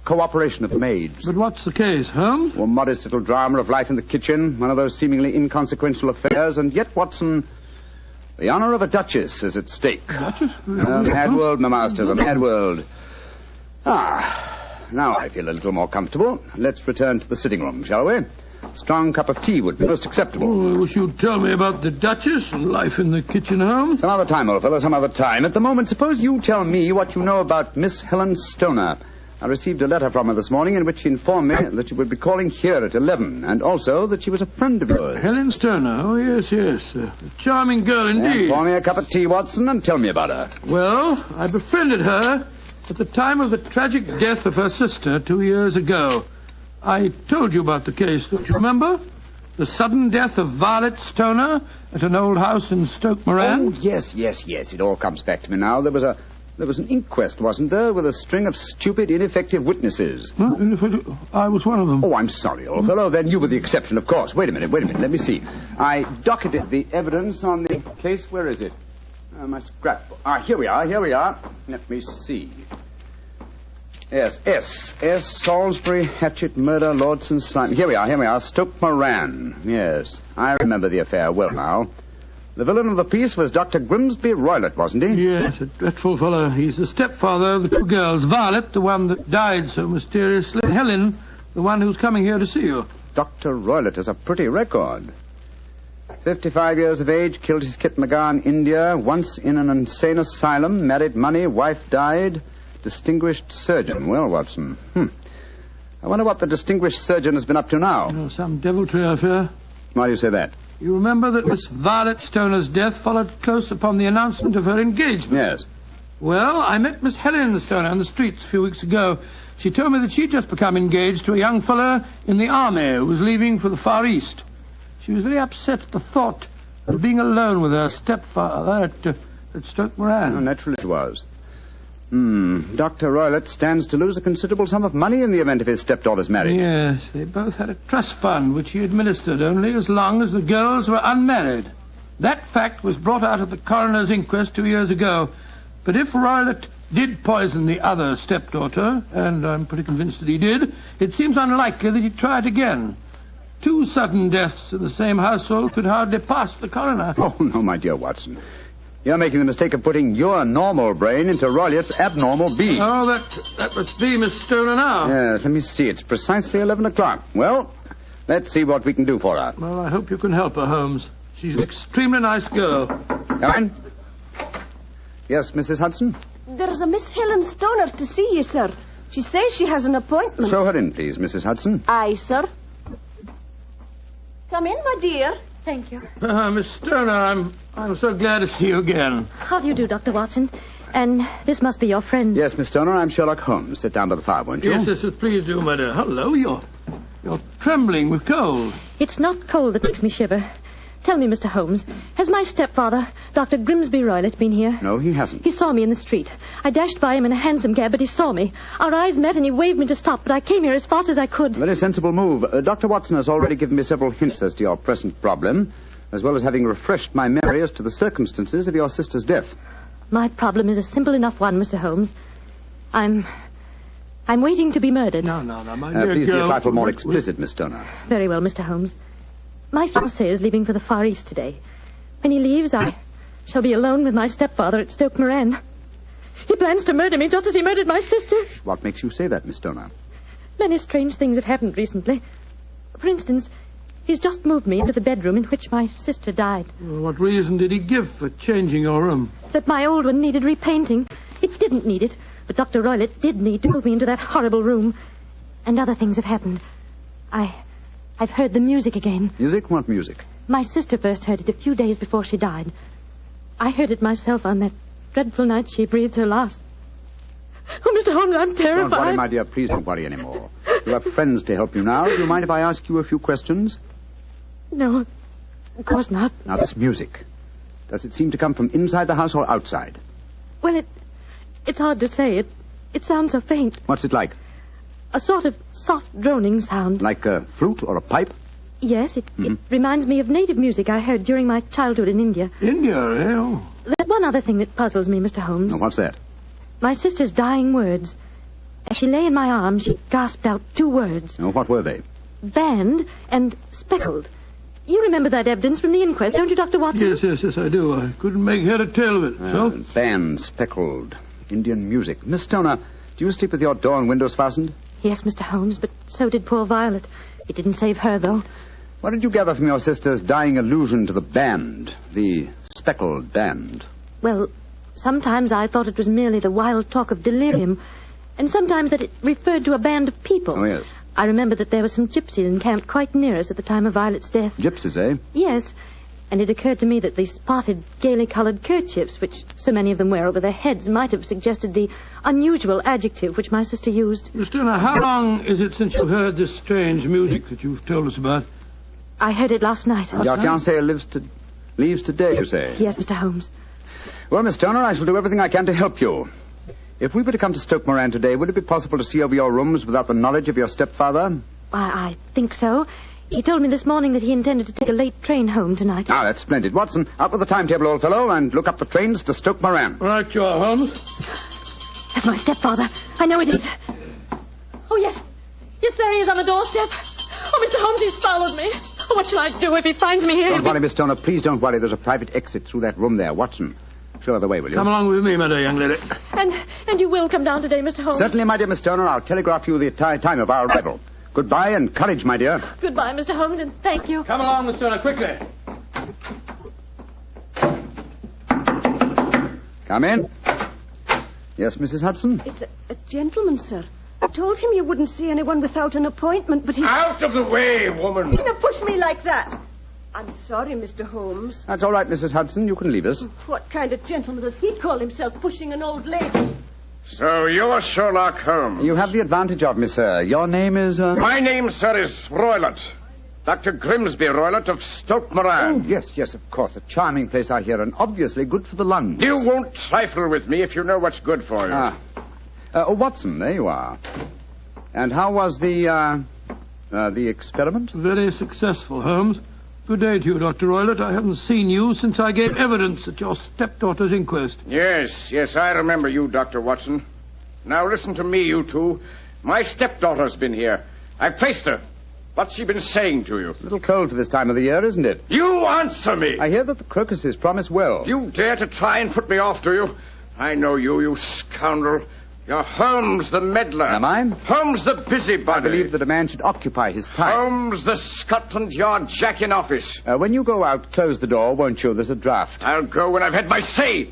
cooperation of the maids. But what's the case, Holmes? One modest little drama of life in the kitchen, one of those seemingly inconsequential affairs, and yet, Watson, the honor of a duchess is at stake. Duchess? A mad world, my masters, a mad world. Now I feel a little more comfortable. Let's return to the sitting room, shall we? strong cup of tea would be most acceptable. Oh, I wish you'd tell me about the Duchess and life in the kitchen, Holmes. Some other time, old fellow, some other time. At the moment, suppose you tell me what you know about Miss Helen Stoner. I received a letter from her this morning in which she informed me that she would be calling here at 11, and also that she was a friend of yours. Helen Stoner? Oh, yes. A charming girl indeed. Pour me a cup of tea, Watson, and tell me about her. Well, I befriended her at the time of the tragic death of her sister 2 years ago. I told you about the case, don't you remember? The sudden death of Violet Stoner at an old house in Stoke Moran? Oh, yes. It all comes back to me now. There was an inquest, wasn't there, with a string of stupid, ineffective witnesses? Huh? I was one of them. Oh, I'm sorry, old fellow. Then you were the exception, of course. Wait a minute. Let me see. I docketed the evidence on the case. Where is it? My scrapbook. Here we are. Let me see. Yes, S. Salisbury, Hatchet, Murder, Lordson, Simon. Here we are. Stoke Moran. Yes, I remember the affair well now. The villain of the piece was Dr. Grimsby Roylott, wasn't he? Yes, a dreadful fellow. He's the stepfather of the two girls. Violet, the one that died so mysteriously, and Helen, the one who's coming here to see you. Dr. Roylott has a pretty record. 55 years of age, killed his kit McGar in India, once in an insane asylum, married money, wife died, distinguished surgeon. Well, Watson, I wonder what the distinguished surgeon has been up to now. Oh, some deviltry, I fear. Why do you say that? You remember that Miss Violet Stoner's death followed close upon the announcement of her engagement? Yes. Well, I met Miss Helen Stoner on the streets a few weeks ago. She told me that she'd just become engaged to a young fellow in the army who was leaving for the Far East. She was very upset at the thought of being alone with her stepfather at Stoke Moran. Oh, naturally she was. Dr. Roylott stands to lose a considerable sum of money in the event of his stepdaughter's marriage. Yes, they both had a trust fund which he administered only as long as the girls were unmarried. That fact was brought out at the coroner's inquest 2 years ago. But if Roylott did poison the other stepdaughter, and I'm pretty convinced that he did, it seems unlikely that he'd try it again. 2 sudden deaths in the same household could hardly pass the coroner. Oh, no, my dear Watson. You're making the mistake of putting your normal brain into Roylott's abnormal being. Oh, that must be Miss Stoner now. Yes, let me see. It's precisely 11 o'clock. Well, let's see what we can do for her. Well, I hope you can help her, Holmes. She's an extremely nice girl. Come in. Yes, Mrs. Hudson? There's a Miss Helen Stoner to see you, sir. She says she has an appointment. Show her in, please, Mrs. Hudson. Aye, sir. Come in, my dear. Thank you. Miss Stoner, I'm so glad to see you again. How do you do, Dr. Watson? And this must be your friend. Yes, Miss Stoner, I'm Sherlock Holmes. Sit down by the fire, won't you? Yes, please do, my dear. Hello, you're trembling with cold. It's not cold that makes me shiver. Tell me, Mr. Holmes, has my stepfather, Dr. Grimsby Roylott, been here? No, he hasn't. He saw me in the street. I dashed by him in a hansom cab, but he saw me. Our eyes met and he waved me to stop, but I came here as fast as I could. Very sensible move. Dr. Watson has already given me several hints as to your present problem, as well as having refreshed my memory as to the circumstances of your sister's death. My problem is a simple enough one, Mr. Holmes. I'm waiting to be murdered. No, my dear please girl. be a trifle more explicit, Miss Stoner. Very well, Mr. Holmes. My fiancé is leaving for the Far East today. When he leaves, I shall be alone with my stepfather at Stoke Moran. He plans to murder me just as he murdered my sister. What makes you say that, Miss Stoner? Many strange things have happened recently. For instance, he's just moved me into the bedroom in which my sister died. Well, what reason did he give for changing your room? That my old one needed repainting. It didn't need it, but Dr. Roylott did need to move me into that horrible room. And other things have happened. I've heard the music again. Music? What music? My sister first heard it a few days before she died. I heard it myself on that dreadful night she breathed her last. Oh, Mr. Holmes, I'm terrified. Don't worry, my dear. Please don't worry anymore. You have friends to help you now. Do you mind if I ask you a few questions? No, of course not. Now, this music. Does it seem to come from inside the house or outside? Well, it's hard to say. It sounds so faint. What's it like? A sort of soft droning sound. Like a flute or a pipe? Yes, it reminds me of native music I heard during my childhood in India. India, eh? Oh. There's one other thing that puzzles me, Mr. Holmes. Now, what's that? My sister's dying words. As she lay in my arms, she gasped out 2 words. Now, what were they? Band and speckled. You remember that evidence from the inquest, don't you, Dr. Watson? Yes, I do. I couldn't make head or tail of it. So? Band, speckled, Indian music. Miss Stoner, do you sleep with your door and windows fastened? Yes, Mr. Holmes, but so did poor Violet. It didn't save her, though. What did you gather from your sister's dying allusion to the band, the Speckled Band? Well, sometimes I thought it was merely the wild talk of delirium, and sometimes that it referred to a band of people. Oh, yes. I remember that there were some gypsies encamped quite near us at the time of Violet's death. Gypsies, eh? Yes, and it occurred to me that the spotted, gaily-coloured kerchiefs, which so many of them wear over their heads, might have suggested the unusual adjective which my sister used. Miss Turner, how long is it since you heard this strange music that you've told us about? I heard it last night. Your fiancé leaves today, you say? Yes, Mr. Holmes. Well, Miss Turner, I shall do everything I can to help you. If we were to come to Stoke Moran today, would it be possible to see over your rooms without the knowledge of your stepfather? I think so. He told me this morning that he intended to take a late train home tonight. Ah, that's splendid. Watson, out with the timetable, old fellow, and look up the trains to Stoke Moran. Right, you are, Holmes. That's my stepfather. I know it is. Oh, yes. Yes, there he is on the doorstep. Oh, Mr. Holmes, he's followed me. Oh, what shall I do if he finds me here? Don't worry, Miss Stoner. Please don't worry. There's a private exit through that room there. Watson, show her the way, will you? Come along with me, my dear young lady. And you will come down today, Mr. Holmes? Certainly, my dear Miss Stoner. I'll telegraph you the time of our arrival. Goodbye and courage, my dear. Goodbye, Mr. Holmes, and thank you. Come along, Miss Turner, quickly. Come in. Yes, Mrs. Hudson? It's a gentleman, sir. I told him you wouldn't see anyone without an appointment, but he... Out of the way, woman! He never pushed me like that. I'm sorry, Mr. Holmes. That's all right, Mrs. Hudson. You can leave us. What kind of gentleman does he call himself, pushing an old lady? So you're Sherlock Holmes. You have the advantage of me, sir. Your name is... My name, sir, is Roylott. Dr. Grimsby Roylott of Stoke Moran. Oh, yes, of course. A charming place, I hear, and obviously good for the lungs. You won't trifle with me if you know what's good for you. Watson, there you are. And how was the experiment? Very successful, Holmes. Good day to you, Dr. Roylott. I haven't seen you since I gave evidence at your stepdaughter's inquest. Yes, I remember you, Dr. Watson. Now listen to me, you two. My stepdaughter's been here. I've faced her. What's she been saying to you? A little cold for this time of the year, isn't it? You answer me! I hear that the crocuses promise well. You dare to try and put me off, do you? I know you, you scoundrel. You're Holmes the meddler. Am I? Holmes the busybody. I believe that a man should occupy his time. Holmes the Scotland Yard Jack in office. When you go out, close the door, won't you? There's a draft. I'll go when I've had my say.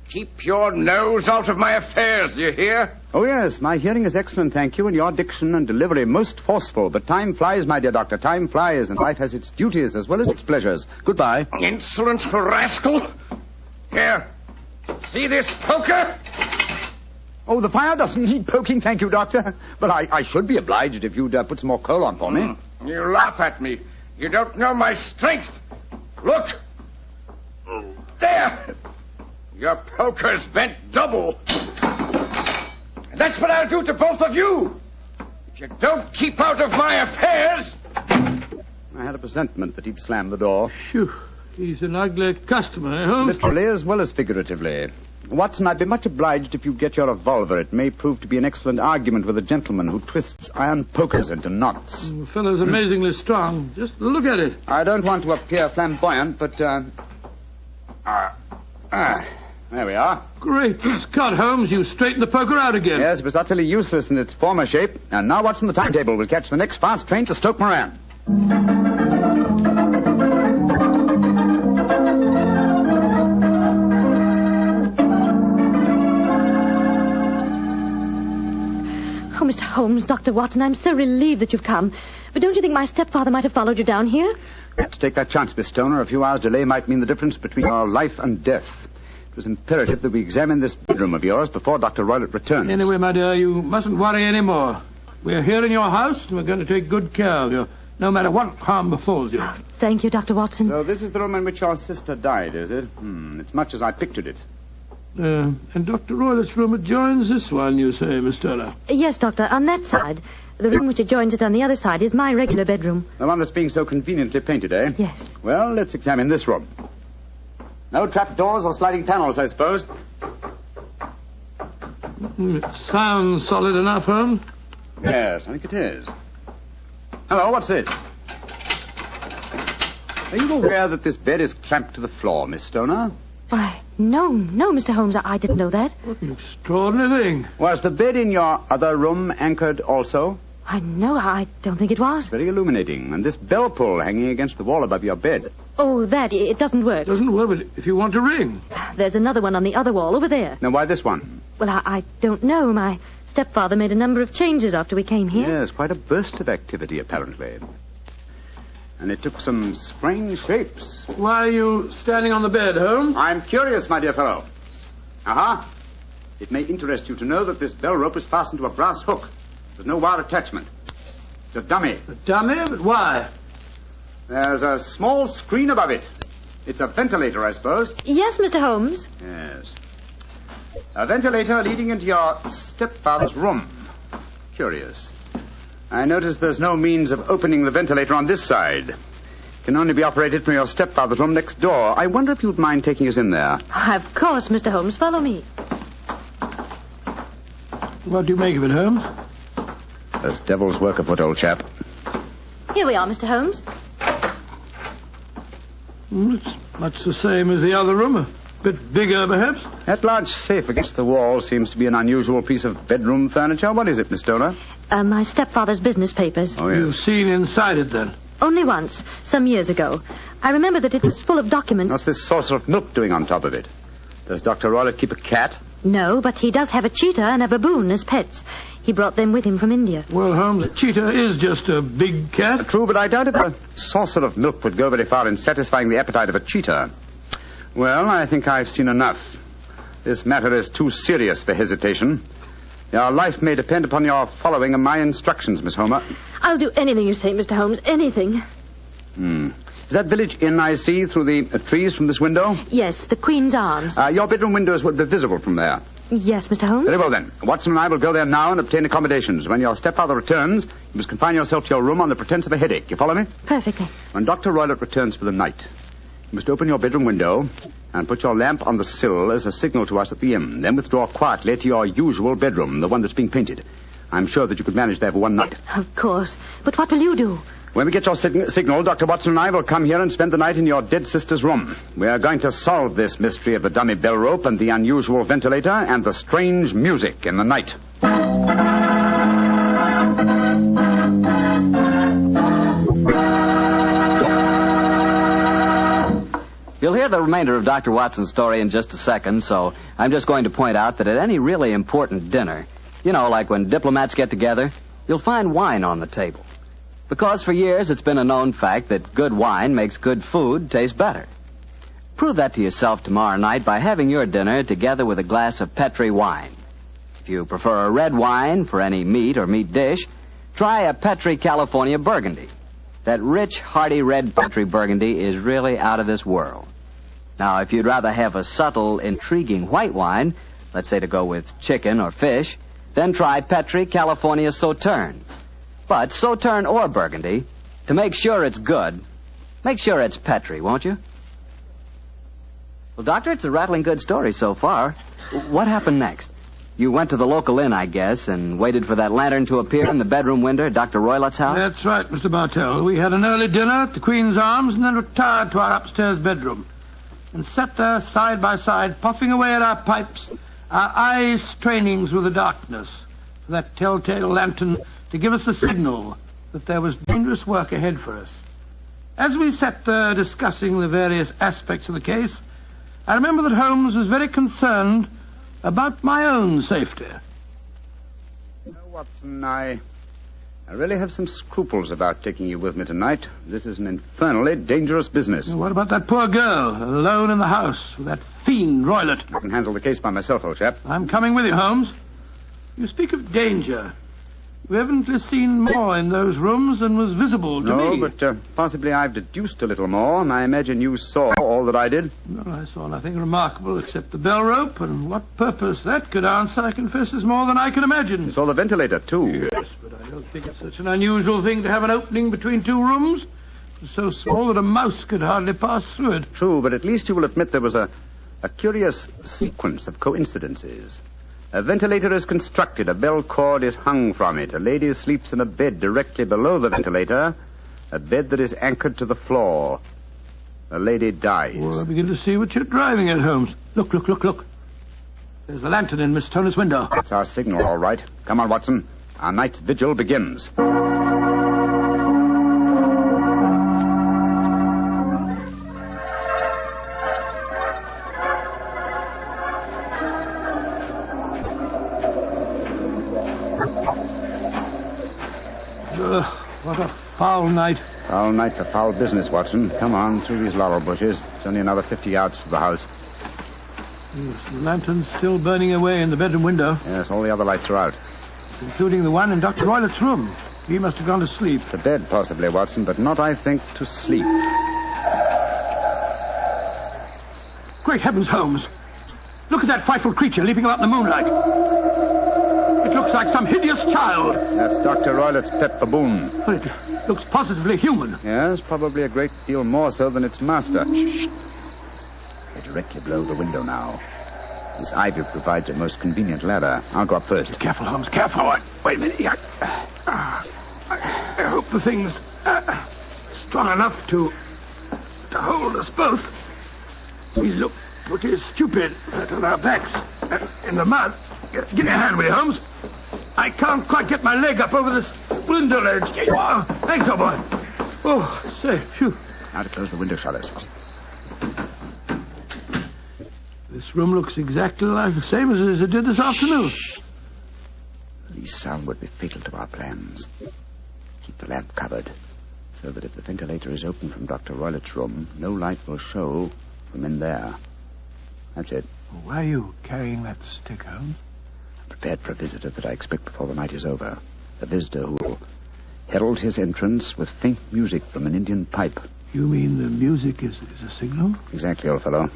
Keep your nose out of my affairs, do you hear? Oh, yes, my hearing is excellent, thank you, and your diction and delivery most forceful. But time flies, my dear doctor, time flies, and life has its duties as well as its pleasures. Goodbye. Insolent rascal. Here, see this poker? Oh, the fire doesn't need poking, thank you, doctor. But I should be obliged if you'd put some more coal on for me. You laugh at me. You don't know my strength. Look. There. Your poker's bent double. And that's what I'll do to both of you. If you don't keep out of my affairs. I had a presentiment that he'd slam the door. Phew. He's an ugly customer, eh, Holmes? Literally as well as figuratively. Watson, I'd be much obliged if you'd get your revolver. It may prove to be an excellent argument with a gentleman who twists iron pokers into knots. The fellow's amazingly strong. Just look at it. I don't want to appear flamboyant, but, there we are. Great Scott, Holmes. You straightened the poker out again. Yes, it was utterly useless in its former shape. And now what's on the timetable? We'll catch the next fast train to Stoke Moran. Oh, Mr. Holmes, Dr. Watson, I'm so relieved that you've come. But don't you think my stepfather might have followed you down here? I had to take that chance, Miss Stoner. A few hours' delay might mean the difference between our life and death. It was imperative that we examine this bedroom of yours before Dr. Roylott returns. Anyway, my dear, you mustn't worry any more. We're here in your house, and we're going to take good care of you, no matter what harm befalls you. Thank you, Dr. Watson. So this is the room in which your sister died, is it? It's much as I pictured it. And Dr. Roylott's room adjoins this one, you say, Miss Turner? Yes, Doctor, on that side. The room which adjoins it on the other side is my regular bedroom. The one that's being so conveniently painted, eh? Yes. Well, let's examine this room. No trapdoors or sliding panels, I suppose. It sounds solid enough, Holmes. Yes, I think it is. Hello, what's this? Are you aware that this bed is clamped to the floor, Miss Stoner? Why, no, Mr. Holmes, I didn't know that. What an extraordinary thing. Was the bed in your other room anchored also? No, I don't think it was. Very illuminating. And this bell pull hanging against the wall above your bed. Oh, it doesn't work. Doesn't work, but if you want to ring. There's another one on the other wall over there. Now, why this one? Well, I don't know. My stepfather made a number of changes after we came here. Yes, quite a burst of activity, apparently. And it took some strange shapes. Why are you standing on the bed, Holmes? I'm curious, my dear fellow. It may interest you to know that this bell rope is fastened to a brass hook. There's no wire attachment. It's a dummy. A dummy? But why? There's a small screen above it. It's a ventilator, I suppose. Yes, Mr. Holmes. Yes. A ventilator leading into your stepfather's room. Curious. I notice there's no means of opening the ventilator on this side. It can only be operated from your stepfather's room next door. I wonder if you'd mind taking us in there. Of course, Mr. Holmes. Follow me. What do you make of it, Holmes? There's devil's work afoot, old chap. Here we are, Mr. Holmes. It's much the same as the other room. A bit bigger, perhaps. That large safe against the wall seems to be an unusual piece of bedroom furniture. What is it, Miss Stoner? My stepfather's business papers. Oh, yes. You've seen inside it, then? Only once, some years ago. I remember that it was full of documents. What's this saucer of milk doing on top of it? Does Dr. Roylott keep a cat? No, but he does have a cheetah and a baboon as pets. He brought them with him from India. Well, Holmes, a cheetah is just a big cat. True, but I doubt if a saucer of milk would go very far in satisfying the appetite of a cheetah. Well, I think I've seen enough. This matter is too serious for hesitation. Your life may depend upon your following of my instructions, Miss Homer. I'll do anything you say, Mr. Holmes, anything. Is that village inn I see through the trees from this window? Yes, the Queen's Arms. Your bedroom windows would be visible from there. Yes, Mr. Holmes. Very well, then. Watson and I will go there now and obtain accommodations. When your stepfather returns, you must confine yourself to your room on the pretense of a headache. You follow me? Perfectly. When Dr. Roylott returns for the night, you must open your bedroom window and put your lamp on the sill as a signal to us at the inn. Then withdraw quietly to your usual bedroom, the one that's being painted. I'm sure that you could manage there for one night. Of course. But what will you do? When we get your signal, Dr. Watson and I will come here and spend the night in your dead sister's room. We are going to solve this mystery of the dummy bell rope and the unusual ventilator and the strange music in the night. You'll hear the remainder of Dr. Watson's story in just a second, so I'm just going to point out that at any really important dinner, you know, like when diplomats get together, you'll find wine on the table. Because for years it's been a known fact that good wine makes good food taste better. Prove that to yourself tomorrow night by having your dinner together with a glass of Petri wine. If you prefer a red wine for any meat or meat dish, try a Petri California Burgundy. That rich, hearty red Petri Burgundy is really out of this world. Now, if you'd rather have a subtle, intriguing white wine, let's say to go with chicken or fish, then try Petri California Sauterne. But Sauterne or Burgundy, to make sure it's good, make sure it's Petri, won't you? Well, Doctor, it's a rattling good story so far. What happened next? You went to the local inn, I guess, and waited for that lantern to appear in the bedroom window at Dr. Roylott's house? That's right, Mr. Bartell. We had an early dinner at the Queen's Arms and then retired to our upstairs bedroom and sat there side by side, puffing away at our pipes, our eyes straining through the darkness for that telltale lantern to give us the signal that there was dangerous work ahead for us. As we sat there discussing the various aspects of the case, I remember that Holmes was very concerned about my own safety. You know, Watson, I really have some scruples about taking you with me tonight. This is an infernally dangerous business. What about that poor girl, alone in the house with that fiend Roylott? I can handle the case by myself, old chap. I'm coming with you, Holmes. You speak of danger. You haven't seen more in those rooms than was visible to me. No, but possibly I've deduced a little more, and I imagine you saw all that I did. No, I saw nothing remarkable except the bell rope, and what purpose that could answer, I confess, is more than I can imagine. You saw the ventilator, too. Yes, but I don't think it's such an unusual thing to have an opening between two rooms. It's so small that a mouse could hardly pass through it. True, but at least you will admit there was a curious sequence of coincidences. A ventilator is constructed, a bell cord is hung from it, a lady sleeps in a bed directly below the ventilator, a bed that is anchored to the floor. The lady dies. Well, I begin to see what you're driving at, Holmes. Look, look, look, look. There's the lantern in Miss Stoner's window. That's our signal, all right. Come on, Watson. Our night's vigil begins. What a foul night. Foul night for foul business, Watson. Come on, through these laurel bushes. It's only another 50 yards to the house. Yes, the lantern's still burning away in the bedroom window. Yes, all the other lights are out. Including the one in Dr. Roylett's room. He must have gone to sleep. To bed, possibly, Watson, but not, I think, to sleep. Great heavens, Holmes. Look at that frightful creature leaping about in the moonlight. It looks like some hideous child. That's Dr. Roylett's pet baboon. Well, it looks positively human. Yes, probably a great deal more so than its master. Shh. They're directly below the window now. This ivy provides a most convenient ladder. I'll go up first. Careful, Holmes, careful. Wait a minute. I hope the thing's strong enough to hold us both. We look pretty stupid on our backs in the mud. Give me a hand, will you, Holmes? I can't quite get my leg up over this window ledge. Thanks, old boy. Oh, say, phew. Now to close the window shutters. This room looks exactly like the same as it did this afternoon. The sound would be fatal to our plans. Keep the lamp covered, so that if the ventilator is open from Dr. Roylett's room, no light will show from in there. That's it. Why are you carrying that stick, Holmes? I'm prepared for a visitor that I expect before the night is over. A visitor who will herald his entrance with faint music from an Indian pipe. You mean the music is a signal? Exactly, old fellow.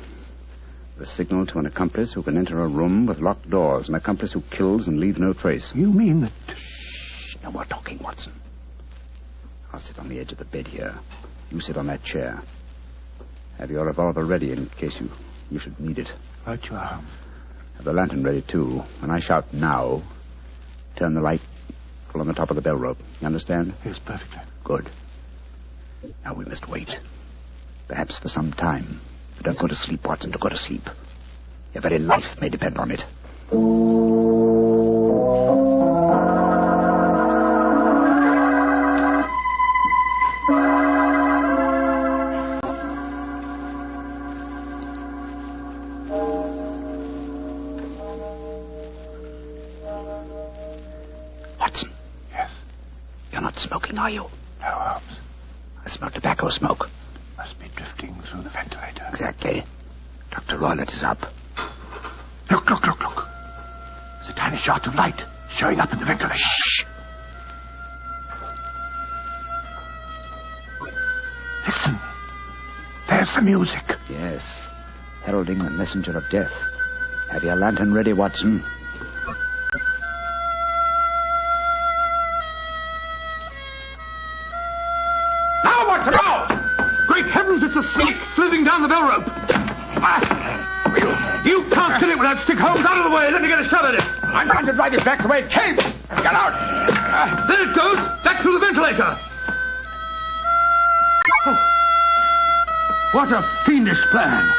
The signal to an accomplice who can enter a room with locked doors, an accomplice who kills and leaves no trace. You mean that... Shh, no more talking, Watson. I'll sit on the edge of the bed here. You sit on that chair. Have your revolver ready in case you should need it. Right you are. Have the lantern ready, too. When I shout now, turn the light full on the top of the bell rope. You understand? Yes, perfectly. Good. Now we must wait. Perhaps for some time. But don't go to sleep, Watson. Don't go to sleep. Your very life may depend on it. Watson. Yes? You're not smoking, are you? No, Holmes. I smell tobacco smoke. Must be drifting through the ventilator. Exactly. Dr. Roylett is up. Look. There's a tiny shot of light showing up in the ventilator. Shh. Listen. There's the music. Yes. Heralding the messenger of death. Have your lantern ready, Watson. Now, Watson, now! Great heavens, it's a snake slithering down the bell rope. You can't get it without stick, Holmes. Out of the way. Let me get a shot at it. I'm trying to drive it back the way it came. Get out. There it goes. Back through the ventilator. Oh. What a fiendish plan.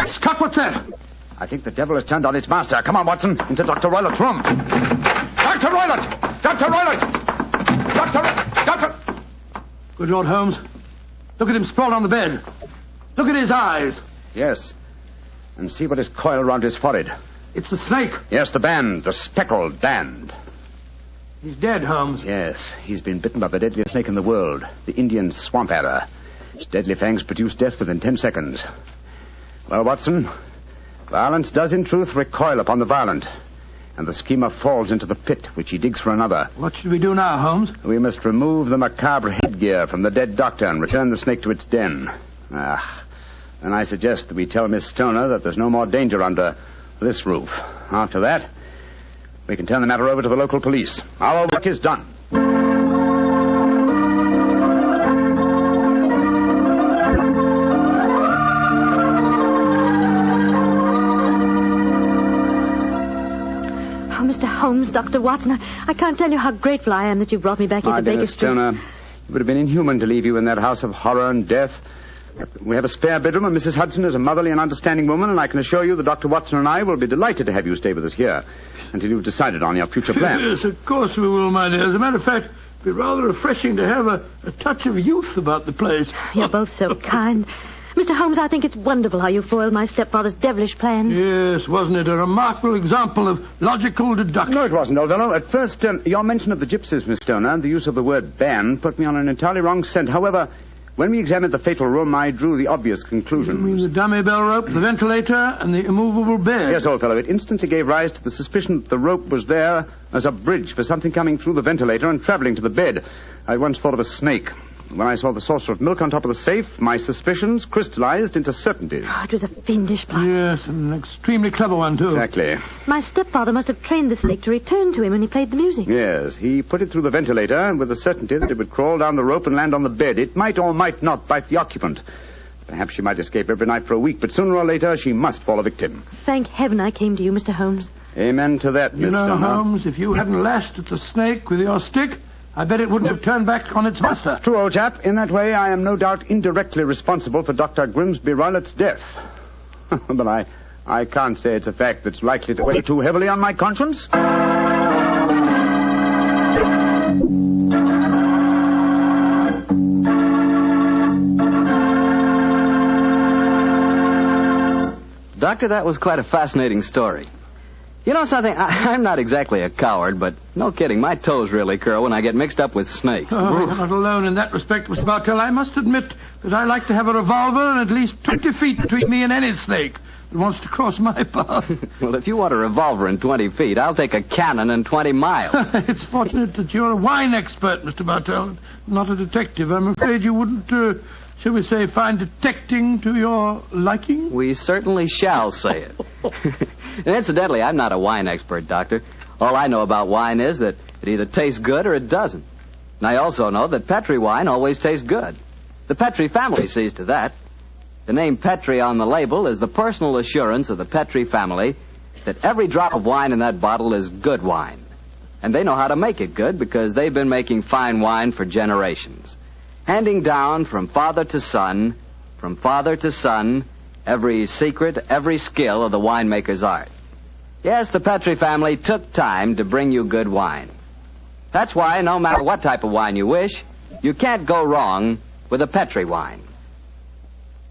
Scott, what's that? I think the devil has turned on its master. Come on, Watson, into Dr. Roylett's room. Dr. Roylett! Dr. Roylett! Doctor! Good Lord, Holmes. Look at him sprawled on the bed. Look at his eyes. Yes. And see what is coiled around his forehead. It's the snake. Yes, the band. The Speckled Band. He's dead, Holmes. Yes, he's been bitten by the deadliest snake in the world, the Indian swamp adder. Its deadly fangs produce death within 10 seconds. Well, Watson, violence does in truth recoil upon the violent, and the schemer falls into the pit which he digs for another. What should we do now, Holmes? We must remove the macabre headgear from the dead doctor and return the snake to its den. Then I suggest that we tell Miss Stoner that there's no more danger under this roof. After that, we can turn the matter over to the local police. Our work is done. Holmes, Dr. Watson, I can't tell you how grateful I am that you brought me back here to Baker Street. Stoner, it would have been inhuman to leave you in that house of horror and death. We have a spare bedroom, and Mrs. Hudson is a motherly and understanding woman, and I can assure you that Dr. Watson and I will be delighted to have you stay with us here until you've decided on your future plans. Yes, of course we will, my dear. As a matter of fact, it'd be rather refreshing to have a touch of youth about the place. You're both so kind. Mr. Holmes, I think it's wonderful how you foiled my stepfather's devilish plans. Yes, wasn't it a remarkable example of logical deduction? No, it wasn't, old fellow. At first, your mention of the gypsies, Miss Stoner, and the use of the word band put me on an entirely wrong scent. However, when we examined the fatal room, I drew the obvious conclusion. You mean the dummy bell rope, the ventilator, and the immovable bed? Yes, old fellow. It instantly gave rise to the suspicion that the rope was there as a bridge for something coming through the ventilator and traveling to the bed. I once thought of a snake. When I saw the saucer of milk on top of the safe, my suspicions crystallized into certainties. Oh, it was a fiendish plot. Yes, an extremely clever one, too. Exactly. My stepfather must have trained the snake to return to him when he played the music. Yes, he put it through the ventilator with the certainty that it would crawl down the rope and land on the bed. It might or might not bite the occupant. Perhaps she might escape every night for a week, but sooner or later she must fall a victim. Thank heaven I came to you, Mr. Holmes. Amen to that, Miss Stoner. You know, Holmes, if you hadn't lashed at the snake with your stick, I bet it wouldn't have turned back on its master. True, old chap. In that way, I am no doubt indirectly responsible for Dr. Grimsby Roylett's death. But I can't say it's a fact that's likely to weigh too heavily on my conscience. Doctor, that was quite a fascinating story. You know something? I'm not exactly a coward, but no kidding, my toes really curl when I get mixed up with snakes. Oh, you're not alone in that respect, Mr. Bartell. I must admit that I like to have a revolver and at least 20 feet between me and any snake that wants to cross my path. Well, if you want a revolver and 20 feet, I'll take a cannon and 20 miles. It's fortunate that you're a wine expert, Mr. Bartell, not a detective. I'm afraid you wouldn't, shall we say, find detecting to your liking? We certainly shall say it. And incidentally, I'm not a wine expert, Doctor. All I know about wine is that it either tastes good or it doesn't. And I also know that Petri wine always tastes good. The Petri family sees to that. The name Petri on the label is the personal assurance of the Petri family that every drop of wine in that bottle is good wine. And they know how to make it good because they've been making fine wine for generations. Handing down from father to son, every secret, every skill of the winemaker's art. Yes, the Petri family took time to bring you good wine. That's why, no matter what type of wine you wish, you can't go wrong with a Petri wine.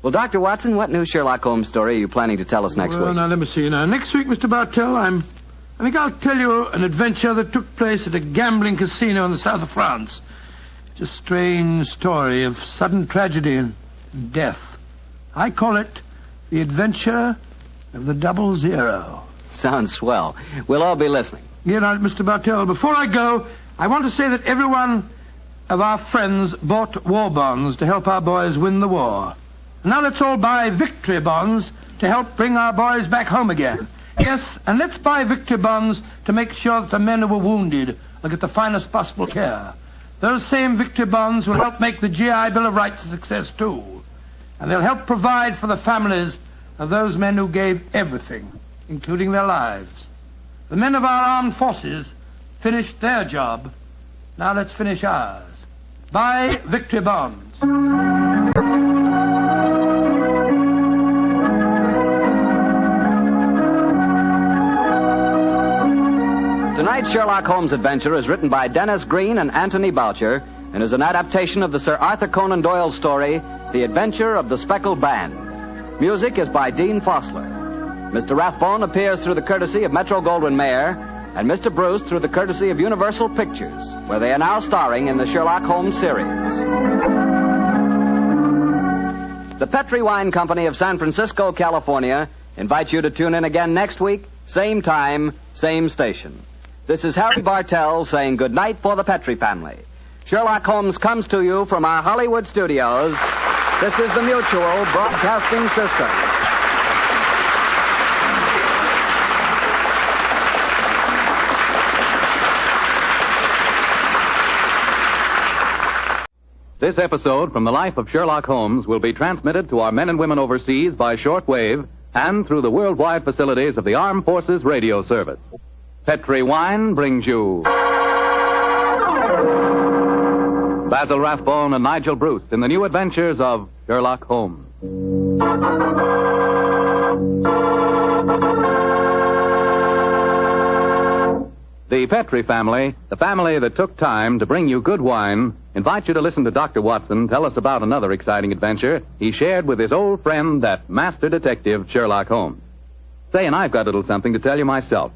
Well, Dr. Watson, what new Sherlock Holmes story are you planning to tell us next week? Now, let me see. Now, next week, Mr. Bartell, I think I'll tell you an adventure that took place at a gambling casino in the south of France. It's a strange story of sudden tragedy and death. I call it The Adventure of the 00. Sounds swell. We'll all be listening. You know, Mr. Bartell, before I go, I want to say that every one of our friends bought war bonds to help our boys win the war. Now let's all buy victory bonds to help bring our boys back home again. Yes, and let's buy victory bonds to make sure that the men who were wounded will get the finest possible care. Those same victory bonds will help make the GI Bill of Rights a success, too. And they'll help provide for the families of those men who gave everything, including their lives. The men of our armed forces finished their job. Now let's finish ours. Buy victory bonds. Tonight's Sherlock Holmes adventure is written by Dennis Green and Anthony Boucher and is an adaptation of the Sir Arthur Conan Doyle story, The Adventure of the Speckled Band. Music is by Dean Fossler. Mr. Rathbone appears through the courtesy of Metro-Goldwyn-Mayer and Mr. Bruce through the courtesy of Universal Pictures, where they are now starring in the Sherlock Holmes series. The Petri Wine Company of San Francisco, California, invites you to tune in again next week, same time, same station. This is Harry Bartell saying good night for the Petri family. Sherlock Holmes comes to you from our Hollywood studios. This is the Mutual Broadcasting System. This episode from the life of Sherlock Holmes will be transmitted to our men and women overseas by shortwave and through the worldwide facilities of the Armed Forces Radio Service. Petri Wine brings you Basil Rathbone and Nigel Bruce in the new adventures of Sherlock Holmes. The Petrie family, the family that took time to bring you good wine, invite you to listen to Dr. Watson tell us about another exciting adventure he shared with his old friend, that master detective, Sherlock Holmes. Say, and I've got a little something to tell you myself.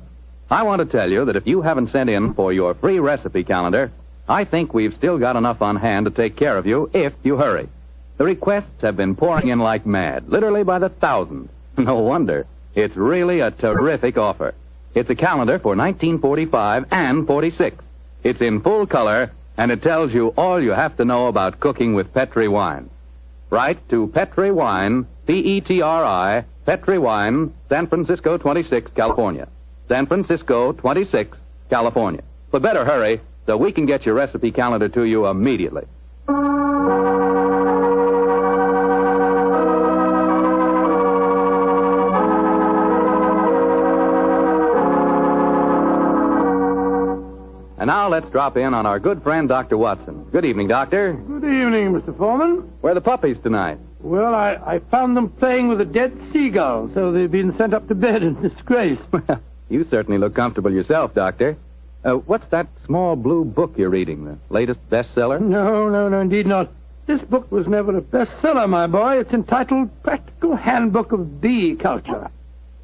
I want to tell you that if you haven't sent in for your free recipe calendar, I think we've still got enough on hand to take care of you if you hurry. The requests have been pouring in like mad, literally by the thousands. No wonder. It's really a terrific offer. It's a calendar for 1945 and 46. It's in full color, and it tells you all you have to know about cooking with Petrie wine. Write to Petrie Wine, Petri, Petrie Wine, San Francisco 26, California. San Francisco 26, California. But better hurry so we can get your recipe calendar to you immediately. And now let's drop in on our good friend, Dr. Watson. Good evening, Doctor. Good evening, Mr. Foreman. Where are the puppies tonight? Well, I found them playing with a dead seagull, so they've been sent up to bed in disgrace. Well, you certainly look comfortable yourself, Doctor. What's that small blue book you're reading, the latest bestseller? No, indeed not. This book was never a bestseller, my boy. It's entitled Practical Handbook of Bee Culture,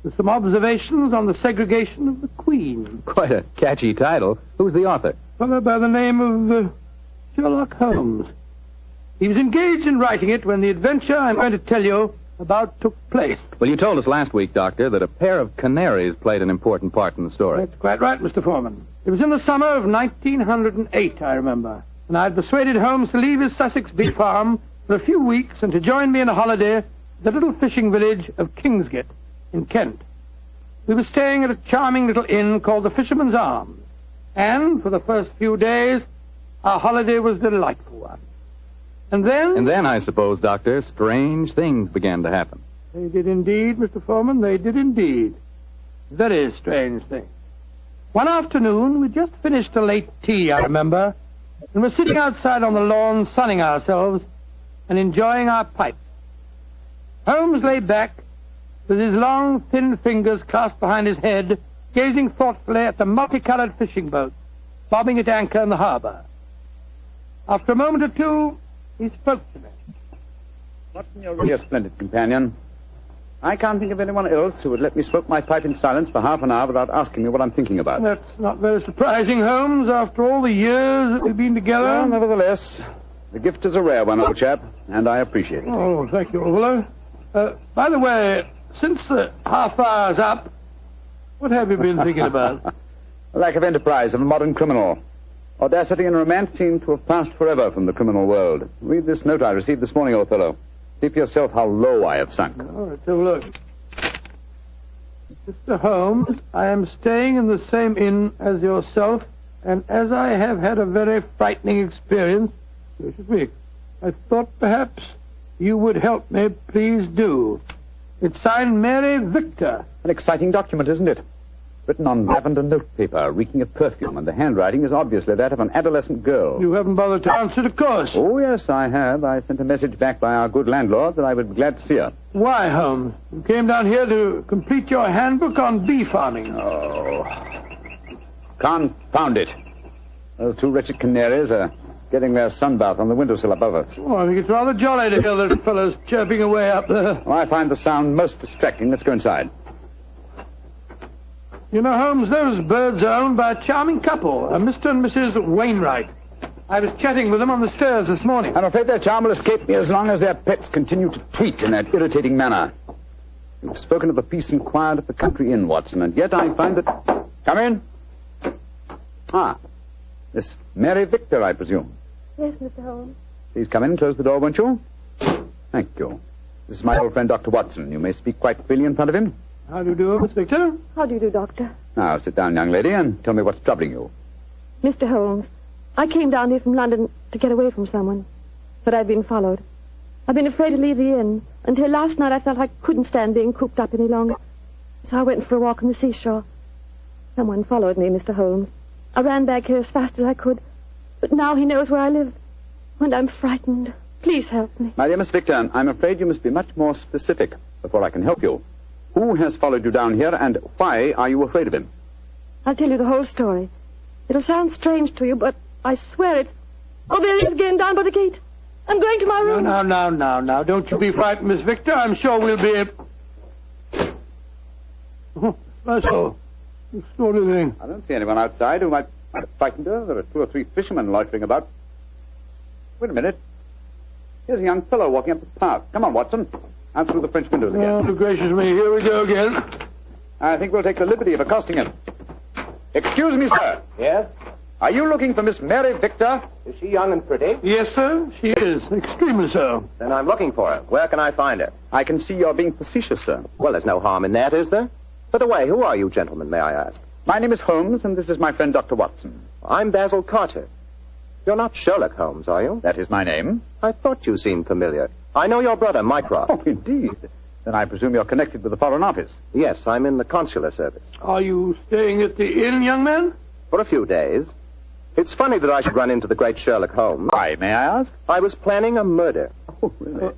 with some observations on the segregation of the queen. Quite a catchy title. Who's the author? A fellow by the name of Sherlock Holmes. He was engaged in writing it when the adventure I'm going to tell you about took place. Well, you told us last week, Doctor, that a pair of canaries played an important part in the story. That's quite right, Mr. Foreman. It was in the summer of 1908, I remember, and I had persuaded Holmes to leave his Sussex bee farm for a few weeks and to join me in a holiday at the little fishing village of Kingsgate in Kent. We were staying at a charming little inn called the Fisherman's Arms, and for the first few days, our holiday was a delightful one. And then, I suppose, Doctor, strange things began to happen. They did indeed, Mr. Foreman, they did indeed. Very strange things. One afternoon, we just finished a late tea, I remember, and were sitting outside on the lawn sunning ourselves and enjoying our pipes. Holmes lay back with his long, thin fingers clasped behind his head, gazing thoughtfully at the multicolored fishing boat bobbing at anchor in the harbor. After a moment or two, he spoke to me. Watson, you're really a splendid companion. I can't think of anyone else who would let me smoke my pipe in silence for half an hour without asking me what I'm thinking about. That's not very surprising, Holmes, after all the years that we've been together. Well, nevertheless, the gift is a rare one, old chap, and I appreciate it. Oh, thank you, old fellow. By the way, since the half hour's up, what have you been thinking about? A lack of enterprise of a modern criminal. Audacity and romance seem to have passed forever from the criminal world. Read this note I received this morning, old fellow. See for yourself how low I have sunk. All right, have a look. Mr. Holmes, I am staying in the same inn as yourself, and as I have had a very frightening experience, so should we, I thought perhaps you would help me. Please do. It's signed Mary Victor. An exciting document, isn't it? Written on lavender notepaper, reeking of perfume, and the handwriting is obviously that of an adolescent girl. You haven't bothered to answer, of course. Oh, yes, I have. I sent a message back by our good landlord that I would be glad to see her. Why, Holmes? You came down here to complete your handbook on bee farming. Oh, confound it. Those two wretched canaries are getting their sunbath on the windowsill above us. Oh, I think it's rather jolly to hear those fellows chirping away up there. Oh, I find the sound most distracting. Let's go inside. You know, Holmes, those birds are owned by a charming couple, a Mr. and Mrs. Wainwright. I was chatting with them on the stairs this morning. I'm afraid their charm will escape me as long as their pets continue to tweet in that irritating manner. You've spoken of the peace and quiet of the country inn, Watson, and yet I find that... Come in. Ah, Miss Mary Victor, I presume. Yes, Mr. Holmes. Please come in and close the door, won't you? Thank you. This is my old friend, Dr. Watson. You may speak quite freely in front of him. How do you do, Miss Victor? How do you do, Doctor? Now, sit down, young lady, and tell me what's troubling you. Mr. Holmes, I came down here from London to get away from someone, but I've been followed. I've been afraid to leave the inn. Until last night I felt I couldn't stand being cooped up any longer. So I went for a walk on the seashore. Someone followed me, Mr. Holmes. I ran back here as fast as I could, but now he knows where I live. and I'm frightened. Please help me. My dear Miss Victor, I'm afraid you must be much more specific before I can help you. Who has followed you down here, and why are you afraid of him? I'll tell you the whole story. It'll sound strange to you, but I swear it. Oh, there he is again, down by the gate. I'm going to my room. Now. Don't you be frightened, Miss Victor. I'm sure we'll be able... Oh, that's all. Extraordinary thing. I don't see anyone outside who might have frightened her. There are 2 or 3 fishermen loitering about. Wait a minute. Here's a young fellow walking up the path. Come on, Watson. Out through the French windows again. Oh, gracious me. Here we go again. I think we'll take the liberty of accosting him. Excuse me, sir. Yes? Are you looking for Miss Mary Victor? Is she young and pretty? Yes, sir. She is. Extremely so. Then I'm looking for her. Where can I find her? I can see you're being facetious, sir. Well, there's no harm in that, is there? By the way, who are you gentlemen, may I ask? My name is Holmes, and this is my friend Dr. Watson. I'm Basil Carter. You're not Sherlock Holmes, are you? That is my name. I thought you seemed familiar. I know your brother, Mycroft. Oh, indeed. Then I presume you're connected with the Foreign Office. Yes, I'm in the consular service. Are you staying at the inn, young man? For a few days. It's funny that I should run into the great Sherlock Holmes. Why, may I ask? I was planning a murder. Oh, really?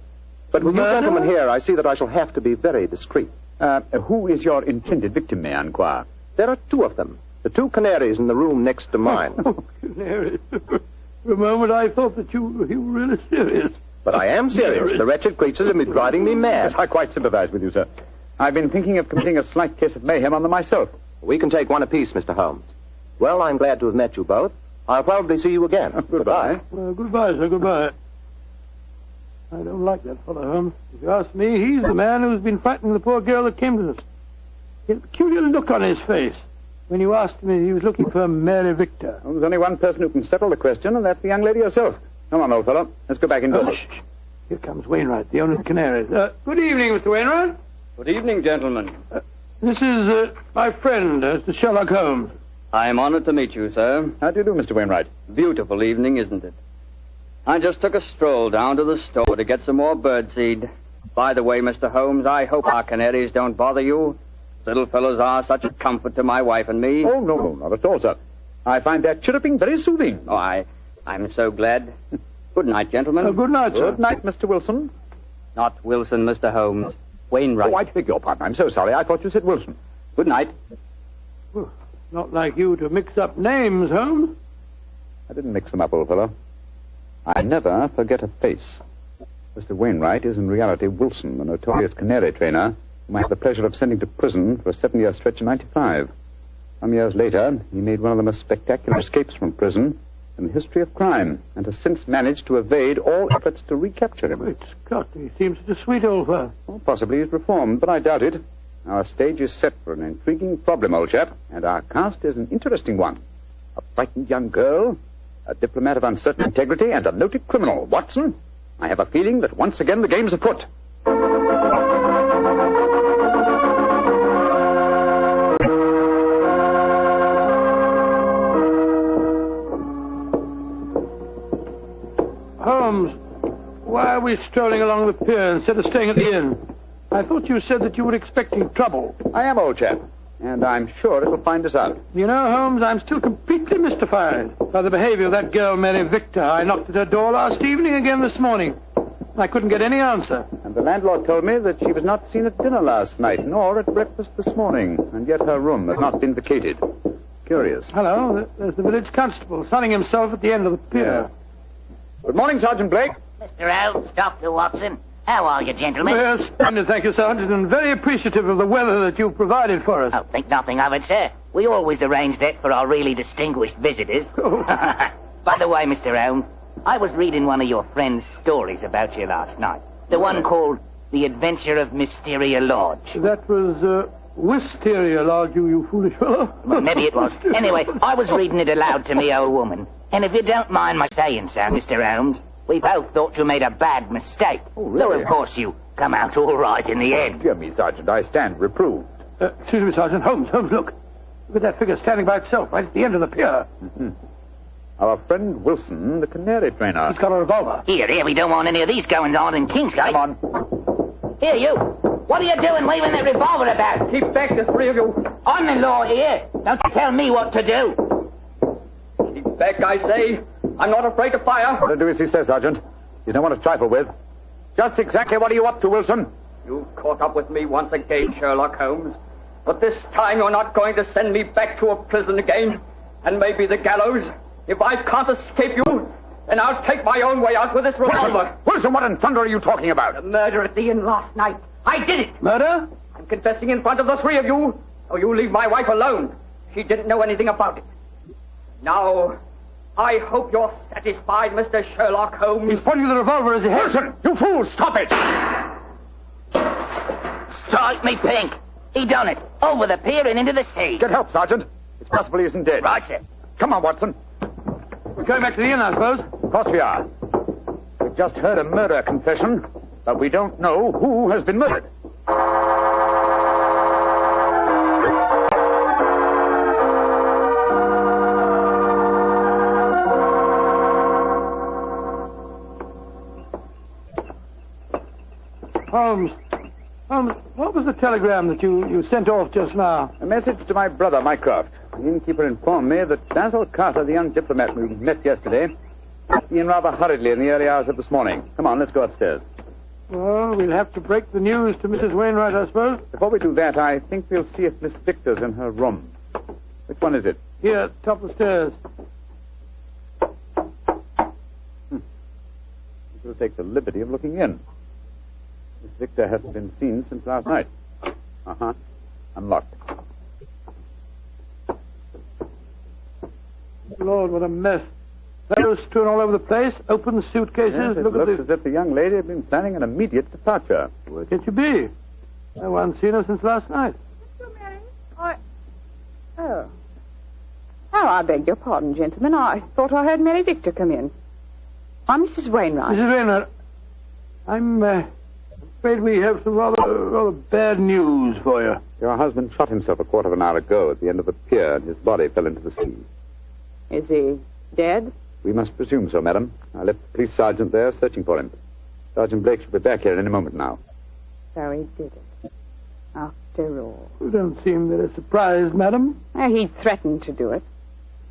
But with you gentlemen here, I see that I shall have to be very discreet. Who is your intended victim, may I inquire? There are 2 of them. The 2 canaries in the room next to mine. Oh, canaries. For a moment I thought that you were really serious. But I am serious. The wretched creatures have been driving me mad. Yes, I quite sympathize with you, sir. I've been thinking of committing a slight case of mayhem on them myself. We can take one apiece, Mr. Holmes. Well, I'm glad to have met you both. I'll probably see you again. Goodbye. Goodbye, sir. Goodbye. I don't like that fellow, Holmes. If you ask me, he's the man who's been frightening the poor girl that came to us. He had a peculiar look on his face when you asked him if he was looking for Mary Victor. Well, there's only one person who can settle the question, and that's the young lady herself. Come on, old fellow. Let's go back indoors. Shh. Here comes Wainwright, the owner of the Canaries. Good evening, Mr. Wainwright. Good evening, gentlemen. This is my friend, Mr. Sherlock Holmes. I am honored to meet you, sir. How do you do, Mr. Wainwright? Beautiful evening, isn't it? I just took a stroll down to the store to get some more birdseed. By the way, Mr. Holmes, I hope our canaries don't bother you. Little fellows are such a comfort to my wife and me. Oh, no, not at all, sir. I find their chirruping very soothing. Oh, I'm so glad. Good night, gentlemen. Good night, sir. Good night, Mr. Wilson. Not Wilson, Mr. Holmes. Wainwright. Oh, I beg your pardon. I'm so sorry. I thought you said Wilson. Good night. Not like you to mix up names, Holmes. I didn't mix them up, old fellow. I never forget a face. Mr. Wainwright is in reality Wilson, the notorious canary trainer, whom I had the pleasure of sending to prison for a 7-year stretch in '95. Some years later, he made one of the most spectacular escapes from prison in the history of crime, and has since managed to evade all efforts to recapture him. Great Scott, he seems such a sweet old fellow. Well, possibly he's reformed, but I doubt it. Our stage is set for an intriguing problem, old chap, and our cast is an interesting one. A frightened young girl, a diplomat of uncertain integrity, and a noted criminal. Watson, I have a feeling that once again the game's afoot. Holmes, why are we strolling along the pier instead of staying at the inn? I thought you said that you were expecting trouble. I am, old chap, and I'm sure it'll find us out. You know, Holmes, I'm still completely mystified by the behavior of that girl, Mary Victor. I knocked at her door last evening, again this morning. I couldn't get any answer. And the landlord told me that she was not seen at dinner last night, nor at breakfast this morning, and yet her room has not been vacated. Curious. Hello, there's the village constable, sunning himself at the end of the pier. Yeah. Good morning, Sergeant Blake. Mr. Holmes, Dr. Watson. How are you, gentlemen? Yes, splendid, thank you, Sergeant, and very appreciative of the weather that you've provided for us. Oh, think nothing of it, sir. We always arrange that for our really distinguished visitors. By the way, Mr. Holmes, I was reading one of your friend's stories about you last night. The one called The Adventure of Mysteria Lodge. That was, Wisteria Lodge, you foolish fellow. Well, maybe it was. Anyway, I was reading it aloud to me old woman. And if you don't mind my saying so, Mr. Holmes, we both thought you made a bad mistake. Oh, really? Though, of course, you come out all right in the end. Dear me, Sergeant, I stand reproved. Excuse me, Sergeant. Holmes, look. Look at that figure standing by itself right at the end of the pier. Mm-hmm. Our friend Wilson, the canary trainer. He's got a revolver. Here, we don't want any of these goings-on in Kingsgate. Come on. Here, you. What are you doing waving that revolver about? Keep back, the 3 of you. I'm the law here. Don't you tell me what to do. Keep back, I say. I'm not afraid to fire. Don't do as he says, Sergeant. You don't want to trifle with. Just exactly what are you up to, Wilson? You've caught up with me once again, Sherlock Holmes. But this time you're not going to send me back to a prison again, and maybe the gallows. If I can't escape you, then I'll take my own way out with this revolver. Wilson, what in thunder are you talking about? The murder at the inn last night. I did it. Murder? I'm confessing in front of the three of you, so you leave my wife alone. She didn't know anything about it. Now, I hope you're satisfied, Mr. Sherlock Holmes. He's pointing the revolver as he hits. Wilson, you fool, stop it! Strike me pink. He done it. Over the pier and into the sea. Get help, Sergeant. It's possible he isn't dead. Right, sir. Come on, Watson. We're going back to the inn, I suppose. Of course we are. We've just heard a murder confession, but we don't know who has been murdered. Holmes, what was the telegram that you sent off just now? A message to my brother, Mycroft. The innkeeper informed me that Basil Carter, the young diplomat we met yesterday, left the inn rather hurriedly in the early hours of this morning. Come on, let's go upstairs. Well, we'll have to break the news to Mrs. Wainwright, I suppose. Before we do that, I think we'll see if Miss Victor's in her room. Which one is it? Here, top of the stairs. We'll take the liberty of looking in. Miss Victor hasn't been seen since last night. Uh-huh. Unlocked. Lord, what a mess. Clothes strewn all over the place, open suitcases. Yes, it looks as if the young lady had been planning an immediate departure. Where can she be? No one's seen her since last night. Oh, I beg your pardon, gentlemen. I thought I heard Mary Victor come in. I'm Mrs. Wainwright. Mrs. Wainwright, I'm afraid we have some rather bad news for you. Your husband shot himself a quarter of an hour ago at the end of the pier, and his body fell into the sea. Is he dead? We must presume so, madam. I left the police sergeant there searching for him. Sergeant Blake should be back here any moment now. So he did it. After all. You don't seem very surprised, madam. He threatened to do it.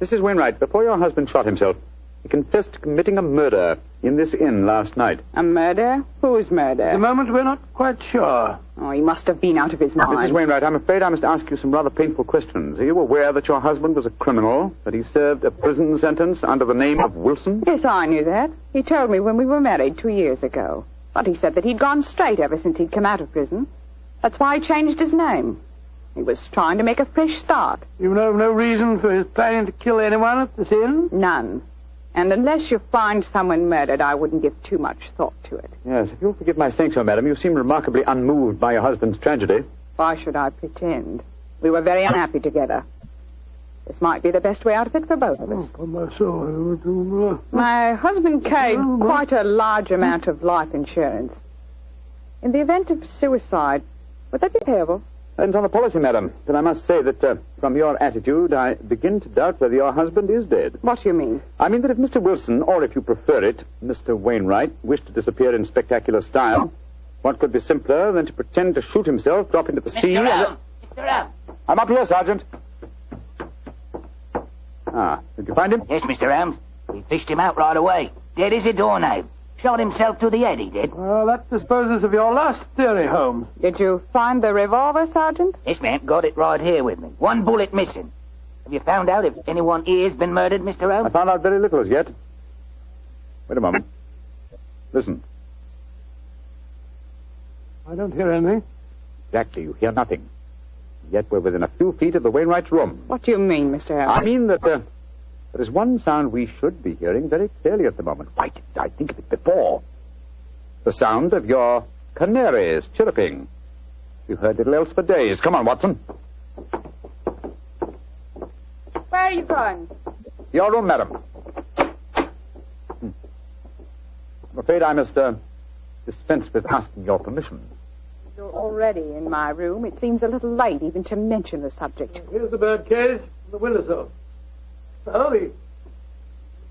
Mrs. Wainwright, before your husband shot himself, he confessed to committing a murder in this inn last night. A murder? Whose murder? At the moment, we're not quite sure. Oh, he must have been out of his mind. Mrs. Wainwright, I'm afraid I must ask you some rather painful questions. Are you aware that your husband was a criminal, that he served a prison sentence under the name of Wilson? Yes, I knew that. He told me when we were married 2 years ago. But he said that he'd gone straight ever since he'd come out of prison. That's why he changed his name. He was trying to make a fresh start. You know no reason for his planning to kill anyone at this inn? None. And unless you find someone murdered, I wouldn't give too much thought to it. Yes, if you'll forgive my saying so, madam, you seem remarkably unmoved by your husband's tragedy. Why should I pretend? We were very unhappy together. This might be the best way out of it for both of us. Oh, my soul. My husband carried quite a large amount of life insurance. In the event of suicide, would that be payable? Depends on the policy, madam. But I must say that from your attitude, I begin to doubt whether your husband is dead. What do you mean? I mean that if Mr. Wilson, or if you prefer it, Mr. Wainwright, wished to disappear in spectacular style, what could be simpler than to pretend to shoot himself, drop into the sea... Mr. Holmes! I'm up here, Sergeant. Did you find him? Yes, Mr. Holmes. We fished him out right away. Dead as a doornail. Shot himself through the head, he did. Well, that disposes of your last theory, Holmes. Did you find the revolver, Sergeant? Yes, ma'am. Got it right here with me. One bullet missing. Have you found out if anyone here's been murdered, Mr. Holmes? I found out very little as yet. Wait a moment. Listen. I don't hear anything. Exactly. You hear nothing. Yet we're within a few feet of the Wainwright's room. What do you mean, Mr. Holmes? I mean that there is one sound we should be hearing very clearly at the moment. Why didn't I think of it before? The sound of your canaries chirruping. You've heard little else for days. Come on, Watson. Where are you going? Your room, madam. I'm afraid I must dispense with asking your permission. You're already in my room. It seems a little late even to mention the subject. Here's the bird cage and the windowsill. Oh, the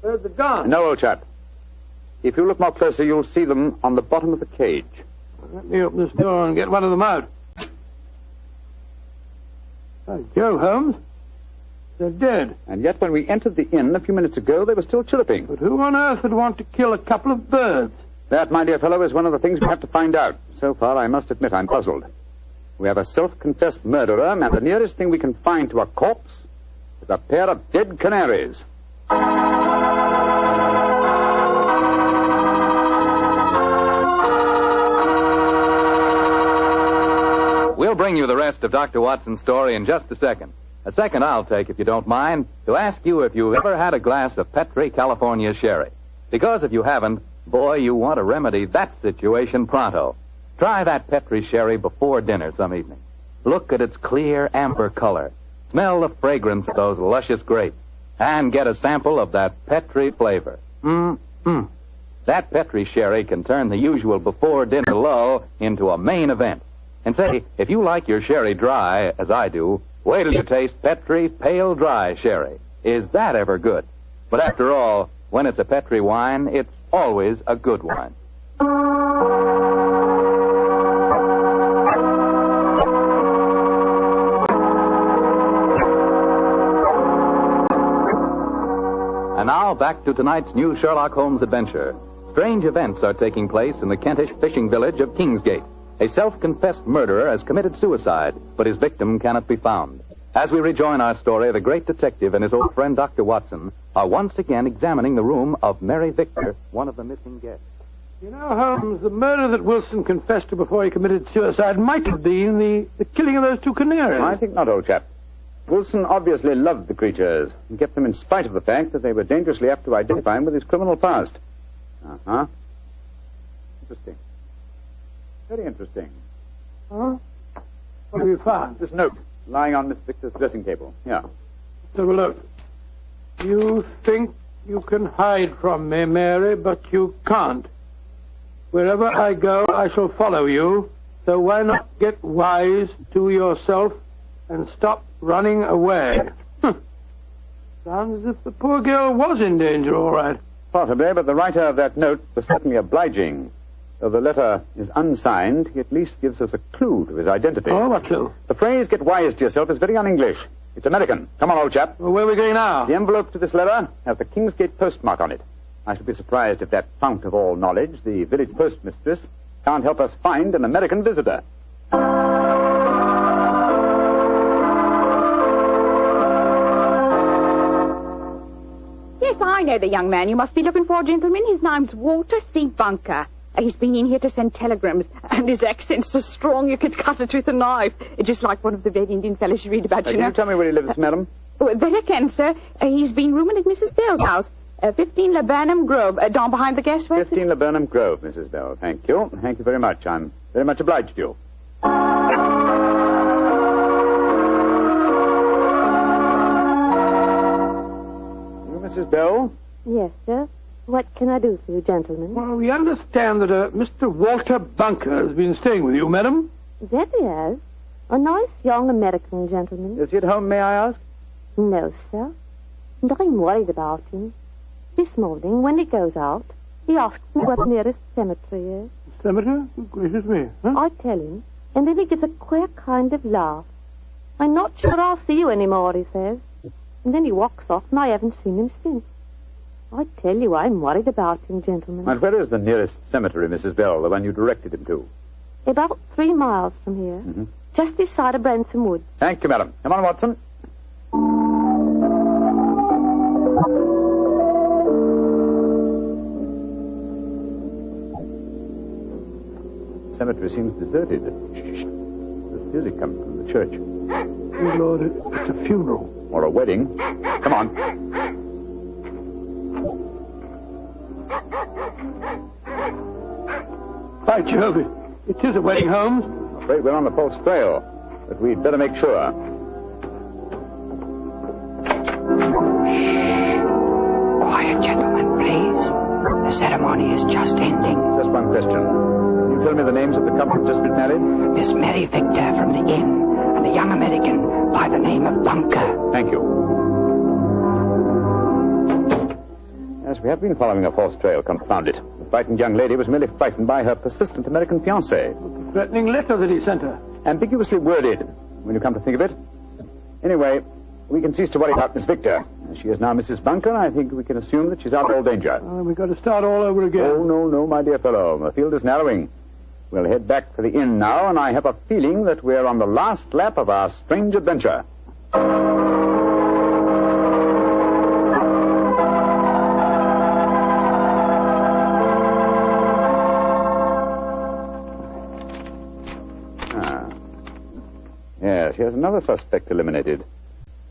birds are gone. No, old chap. If you look more closely, you'll see them on the bottom of the cage. Let me open this door and get one of them out. By Jove, Holmes. They're dead. And yet when we entered the inn a few minutes ago, they were still chirruping. But who on earth would want to kill a couple of birds? That, my dear fellow, is one of the things we have to find out. So far, I must admit I'm puzzled. We have a self-confessed murderer, and the nearest thing we can find to a corpse is a pair of dead canaries. We'll bring you the rest of Dr. Watson's story in just a second. A second I'll take, if you don't mind, to ask you if you've ever had a glass of Petri California sherry. Because if you haven't, boy, you want to remedy that situation pronto. Try that Petri sherry before dinner some evening. Look at its clear amber color. Smell the fragrance of those luscious grapes. And get a sample of that Petri flavor. That Petri sherry can turn the usual before dinner lull into a main event. And say, if you like your sherry dry, as I do, wait till you taste Petri Pale Dry Sherry. Is that ever good? But after all, when it's a Petri wine, it's always a good wine. And now, back to tonight's new Sherlock Holmes adventure. Strange events are taking place in the Kentish fishing village of Kingsgate. A self-confessed murderer has committed suicide, but his victim cannot be found. As we rejoin our story, the great detective and his old friend Dr. Watson are once again examining the room of Mary Victor, one of the missing guests. You know, Holmes, the murder that Wilson confessed to before he committed suicide might have been the killing of those two canaries. I think not, old chap. Wilson obviously loved the creatures and kept them in spite of the fact that they were dangerously apt to identify him with his criminal past. Uh-huh. Interesting. Very interesting. Huh? What have you found? This note lying on Miss Victor's dressing table. Yeah. Let's have a look. You think you can hide from me, Mary, but you can't. Wherever I go, I shall follow you. So why not get wise to yourself and stop running away? Sounds as if the poor girl was in danger, all right. Possibly, but the writer of that note was certainly obliging. Though the letter is unsigned, he at least gives us a clue to his identity. Oh, what clue? The phrase, get wise to yourself, is very un-English. It's American. Come on, old chap. Well, where are we going now? The envelope to this letter has the Kingsgate postmark on it. I should be surprised if that fount of all knowledge, the village postmistress, can't help us find an American visitor. Yes, I know the young man you must be looking for, gentlemen. His name's Walter C. Bunker. He's been in here to send telegrams, and his accent's so strong you could cut it with a knife. Just like one of the Red Indian fellows you read about, you know. Can you tell me where he lives, madam? That I can, sir. He's been rooming at Mrs. Bell's house. 15 Laburnum Grove, down behind the gas works. 15 Laburnum Grove, Mrs. Bell. Thank you. Thank you very much. I'm very much obliged to you. Mrs. Bell? Yes, sir. What can I do for you, gentlemen? Well, we understand that Mr. Walter Bunker has been staying with you, madam. That he has. A nice young American gentleman. Is he at home, may I ask? No, sir. And I'm worried about him. This morning, when he goes out, he asks me what the nearest cemetery is. Cemetery? Oh, gracious me. Huh? I tell him, and then he gives a queer kind of laugh. I'm not sure I'll see you anymore, he says. And then he walks off, and I haven't seen him since. I tell you, I'm worried about him, gentlemen. And where is the nearest cemetery, Mrs. Bell, the one you directed him to? About 3 miles from here. Mm-hmm. Just this side of Branson Wood. Thank you, madam. Come on, Watson. The cemetery seems deserted. Shh. There's music coming from the church. Good Lord, it's a funeral. Or a wedding. Come on. By Jove, it is a wedding, Holmes. I'm afraid we're on the false trail, but we'd better make sure. Quiet, gentlemen, please. The ceremony is just ending. Just one question. Can you tell me the names of the couple just been married? Miss Mary Victor from the inn, and a young American by the name of Bunker. Thank you. Yes, we have been following a false trail, confound it. The frightened young lady was merely frightened by her persistent American fiancé. The threatening letter that he sent her. Ambiguously worded, when you come to think of it. Anyway, We can cease to worry about Miss Victor. As she is now Mrs. Bunker, I think we can assume that she's out of all danger. We've got to start all over again. Oh, no, my dear fellow. The field is narrowing. We'll head back to the inn now, and I have a feeling that we're on the last lap of our strange adventure. Yes, here's another suspect eliminated.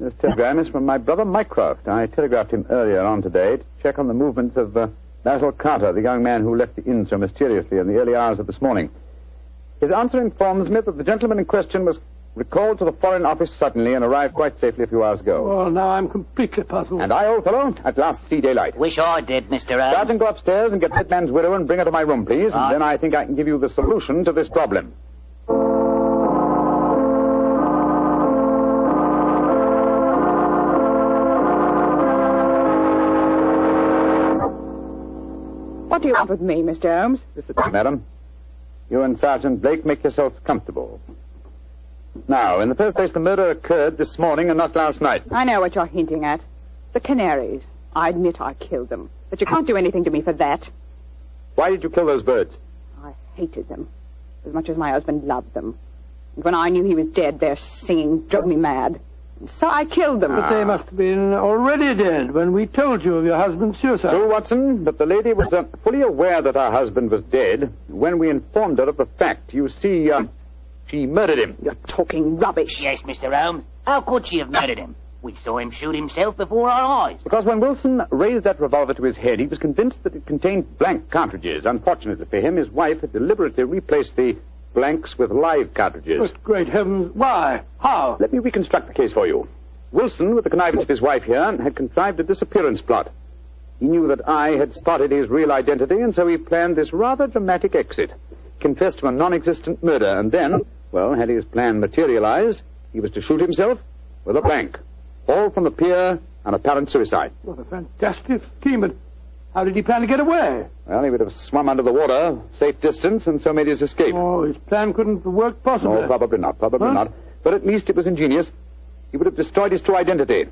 This telegram is from my brother Mycroft. I telegraphed him earlier on today to check on the movements of Basil Carter, the young man who left the inn so mysteriously in the early hours of this morning. His answer informs me that the gentleman in question was recalled to the Foreign Office suddenly and arrived quite safely a few hours ago. Well, now I'm completely puzzled. And I, old fellow, at last see daylight. Wish I did, Mr. Holmes. Start and go upstairs and get that man's widow and bring her to my room, please. Right. And then I think I can give you the solution to this problem. What do you want with me, Mr. Holmes? Listen, madam. You and Sergeant Blake make yourselves comfortable. Now, in the first place, the murder occurred this morning and not last night. I know what you're hinting at. The canaries. I admit I killed them. But you can't do anything to me for that. Why did you kill those birds? I hated them. As much as my husband loved them. And when I knew he was dead, their singing drove me mad. And so I killed them. But they must have been already dead when we told you of your husband's suicide. True, Watson, but the lady was fully aware that her husband was dead when we informed her of the fact. You see, she murdered him. You're talking rubbish. Yes, Mr. Holmes. How could she have murdered him? We saw him shoot himself before our eyes. Because when Wilson raised that revolver to his head, he was convinced that it contained blank cartridges. Unfortunately for him, his wife had deliberately replaced the blanks with live cartridges. But great heavens, why? How? Let me reconstruct the case for you. Wilson, with the connivance of his wife here, had contrived a disappearance plot. He knew that I had spotted his real identity, and so he planned this rather dramatic exit. Confessed to a non-existent murder, and then, well, had his plan materialized, he was to shoot himself with a blank. All from the pier, an apparent suicide. What a fantastic scheme, but how did he plan to get away? Well, he would have swum under the water, safe distance, and so made his escape. Oh, his plan couldn't have worked possibly. No, probably not, not. But at least it was ingenious. He would have destroyed his true identity and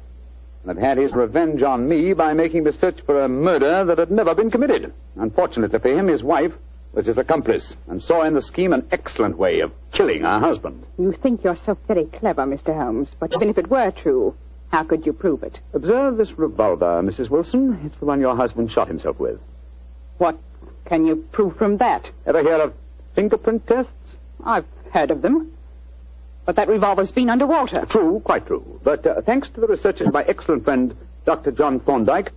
have had his revenge on me by making me search for a murder that had never been committed. Unfortunately for him, his wife was his accomplice and saw in the scheme an excellent way of killing her husband. You think you're so very clever, Mr. Holmes, but even if it were true, how could you prove it? Observe this revolver, Mrs. Wilson. It's the one your husband shot himself with. What can you prove from that? Ever hear of fingerprint tests? I've heard of them. But that revolver's been underwater. True, quite true. But thanks to the research of my excellent friend, Dr. John Thorndyke,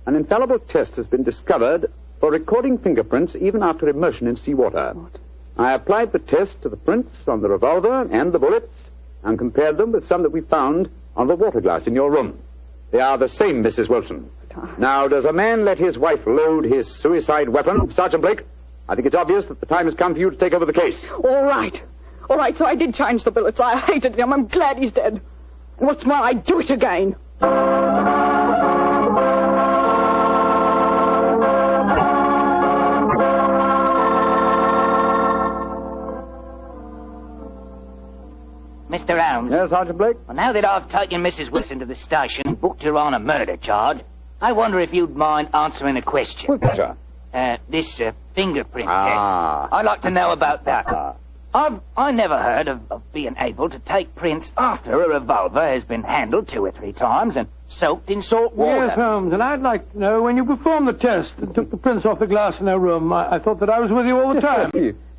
an infallible test has been discovered for recording fingerprints even after immersion in seawater. What? I applied the test to the prints on the revolver and the bullets and compared them with some that we found on the water glass in your room. They are the same, Mrs. Wilson. Now, does a man let his wife load his suicide weapon? Sergeant Blake, I think it's obvious that the time has come for you to take over the case. All right, so I did change the bullets. I hated him. I'm glad he's dead. And what's more, I'd do it again. Mr. Holmes. Yes, Sergeant Blake? Well, now that I've taken Mrs. Wilson to the station and booked her on a murder charge, I wonder if you'd mind answering a question. With pleasure. This fingerprint test. I'd like to know about that. I never heard of being able to take prints after a revolver has been handled 2 or 3 times and soaked in salt water. Yes, Holmes, and I'd like to know when you performed the test and took the prints off the glass in our room. I thought that I was with you all the time.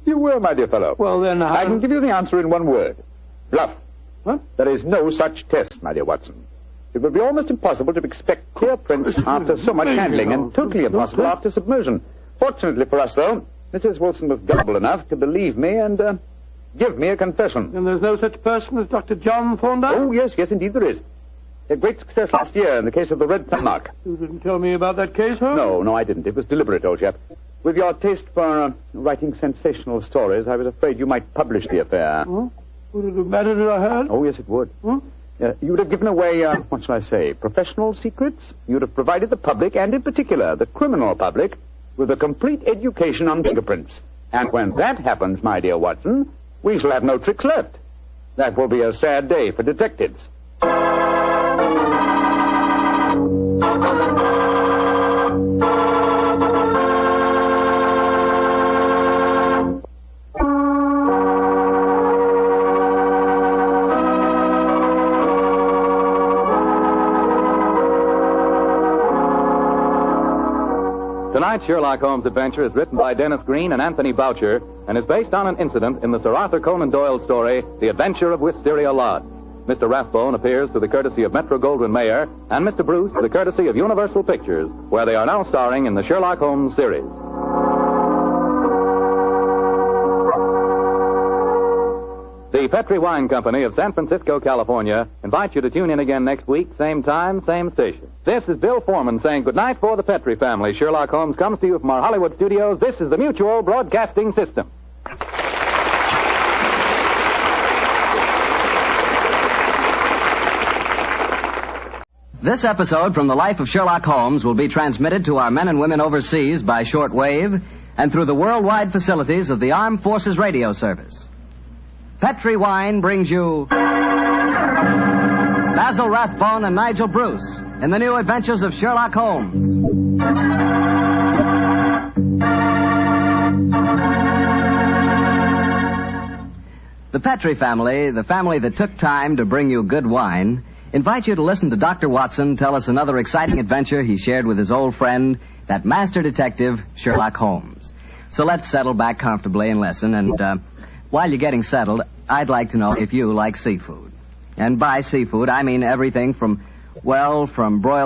You were, my dear fellow. Well, then, I can give you the answer in one word. Bluff. What? There is no such test, my dear Watson. It would be almost impossible to expect clear prints after so much handling, and totally impossible after submersion. Fortunately for us, though, Mrs. Wilson was gullible enough to believe me and give me a confession. And there's no such person as Dr. John Thorndyke? Oh, yes, indeed there is. He had great success last year in the case of the red thumb mark. You didn't tell me about that case, Holmes? No, I didn't. It was deliberate, old chap. With your taste for writing sensational stories, I was afraid you might publish the affair. Huh? Would it have mattered if I had? Oh, yes, it would. Huh? You would have given away, what shall I say, professional secrets. You would have provided the public, and in particular the criminal public, with a complete education on fingerprints. And when that happens, my dear Watson, we shall have no tricks left. That will be a sad day for detectives. Tonight's Sherlock Holmes adventure is written by Dennis Green and Anthony Boucher and is based on an incident in the Sir Arthur Conan Doyle story, The Adventure of Wisteria Lodge. Mr. Rathbone appears through the courtesy of Metro-Goldwyn-Mayer, and Mr. Bruce through the courtesy of Universal Pictures, where they are now starring in the Sherlock Holmes series. The Petri Wine Company of San Francisco, California, invites you to tune in again next week, same time, same station. This is Bill Foreman saying goodnight for the Petri family. Sherlock Holmes comes to you from our Hollywood studios. This is the Mutual Broadcasting System. This episode from the life of Sherlock Holmes will be transmitted to our men and women overseas by shortwave and through the worldwide facilities of the Armed Forces Radio Service. Petri Wine brings you Basil Rathbone and Nigel Bruce in the new adventures of Sherlock Holmes. The Petri family, the family that took time to bring you good wine, invite you to listen to Dr. Watson tell us another exciting adventure he shared with his old friend, that master detective, Sherlock Holmes. So let's settle back comfortably and listen, and while you're getting settled, I'd like to know if you like seafood. And by seafood, I mean everything from broiled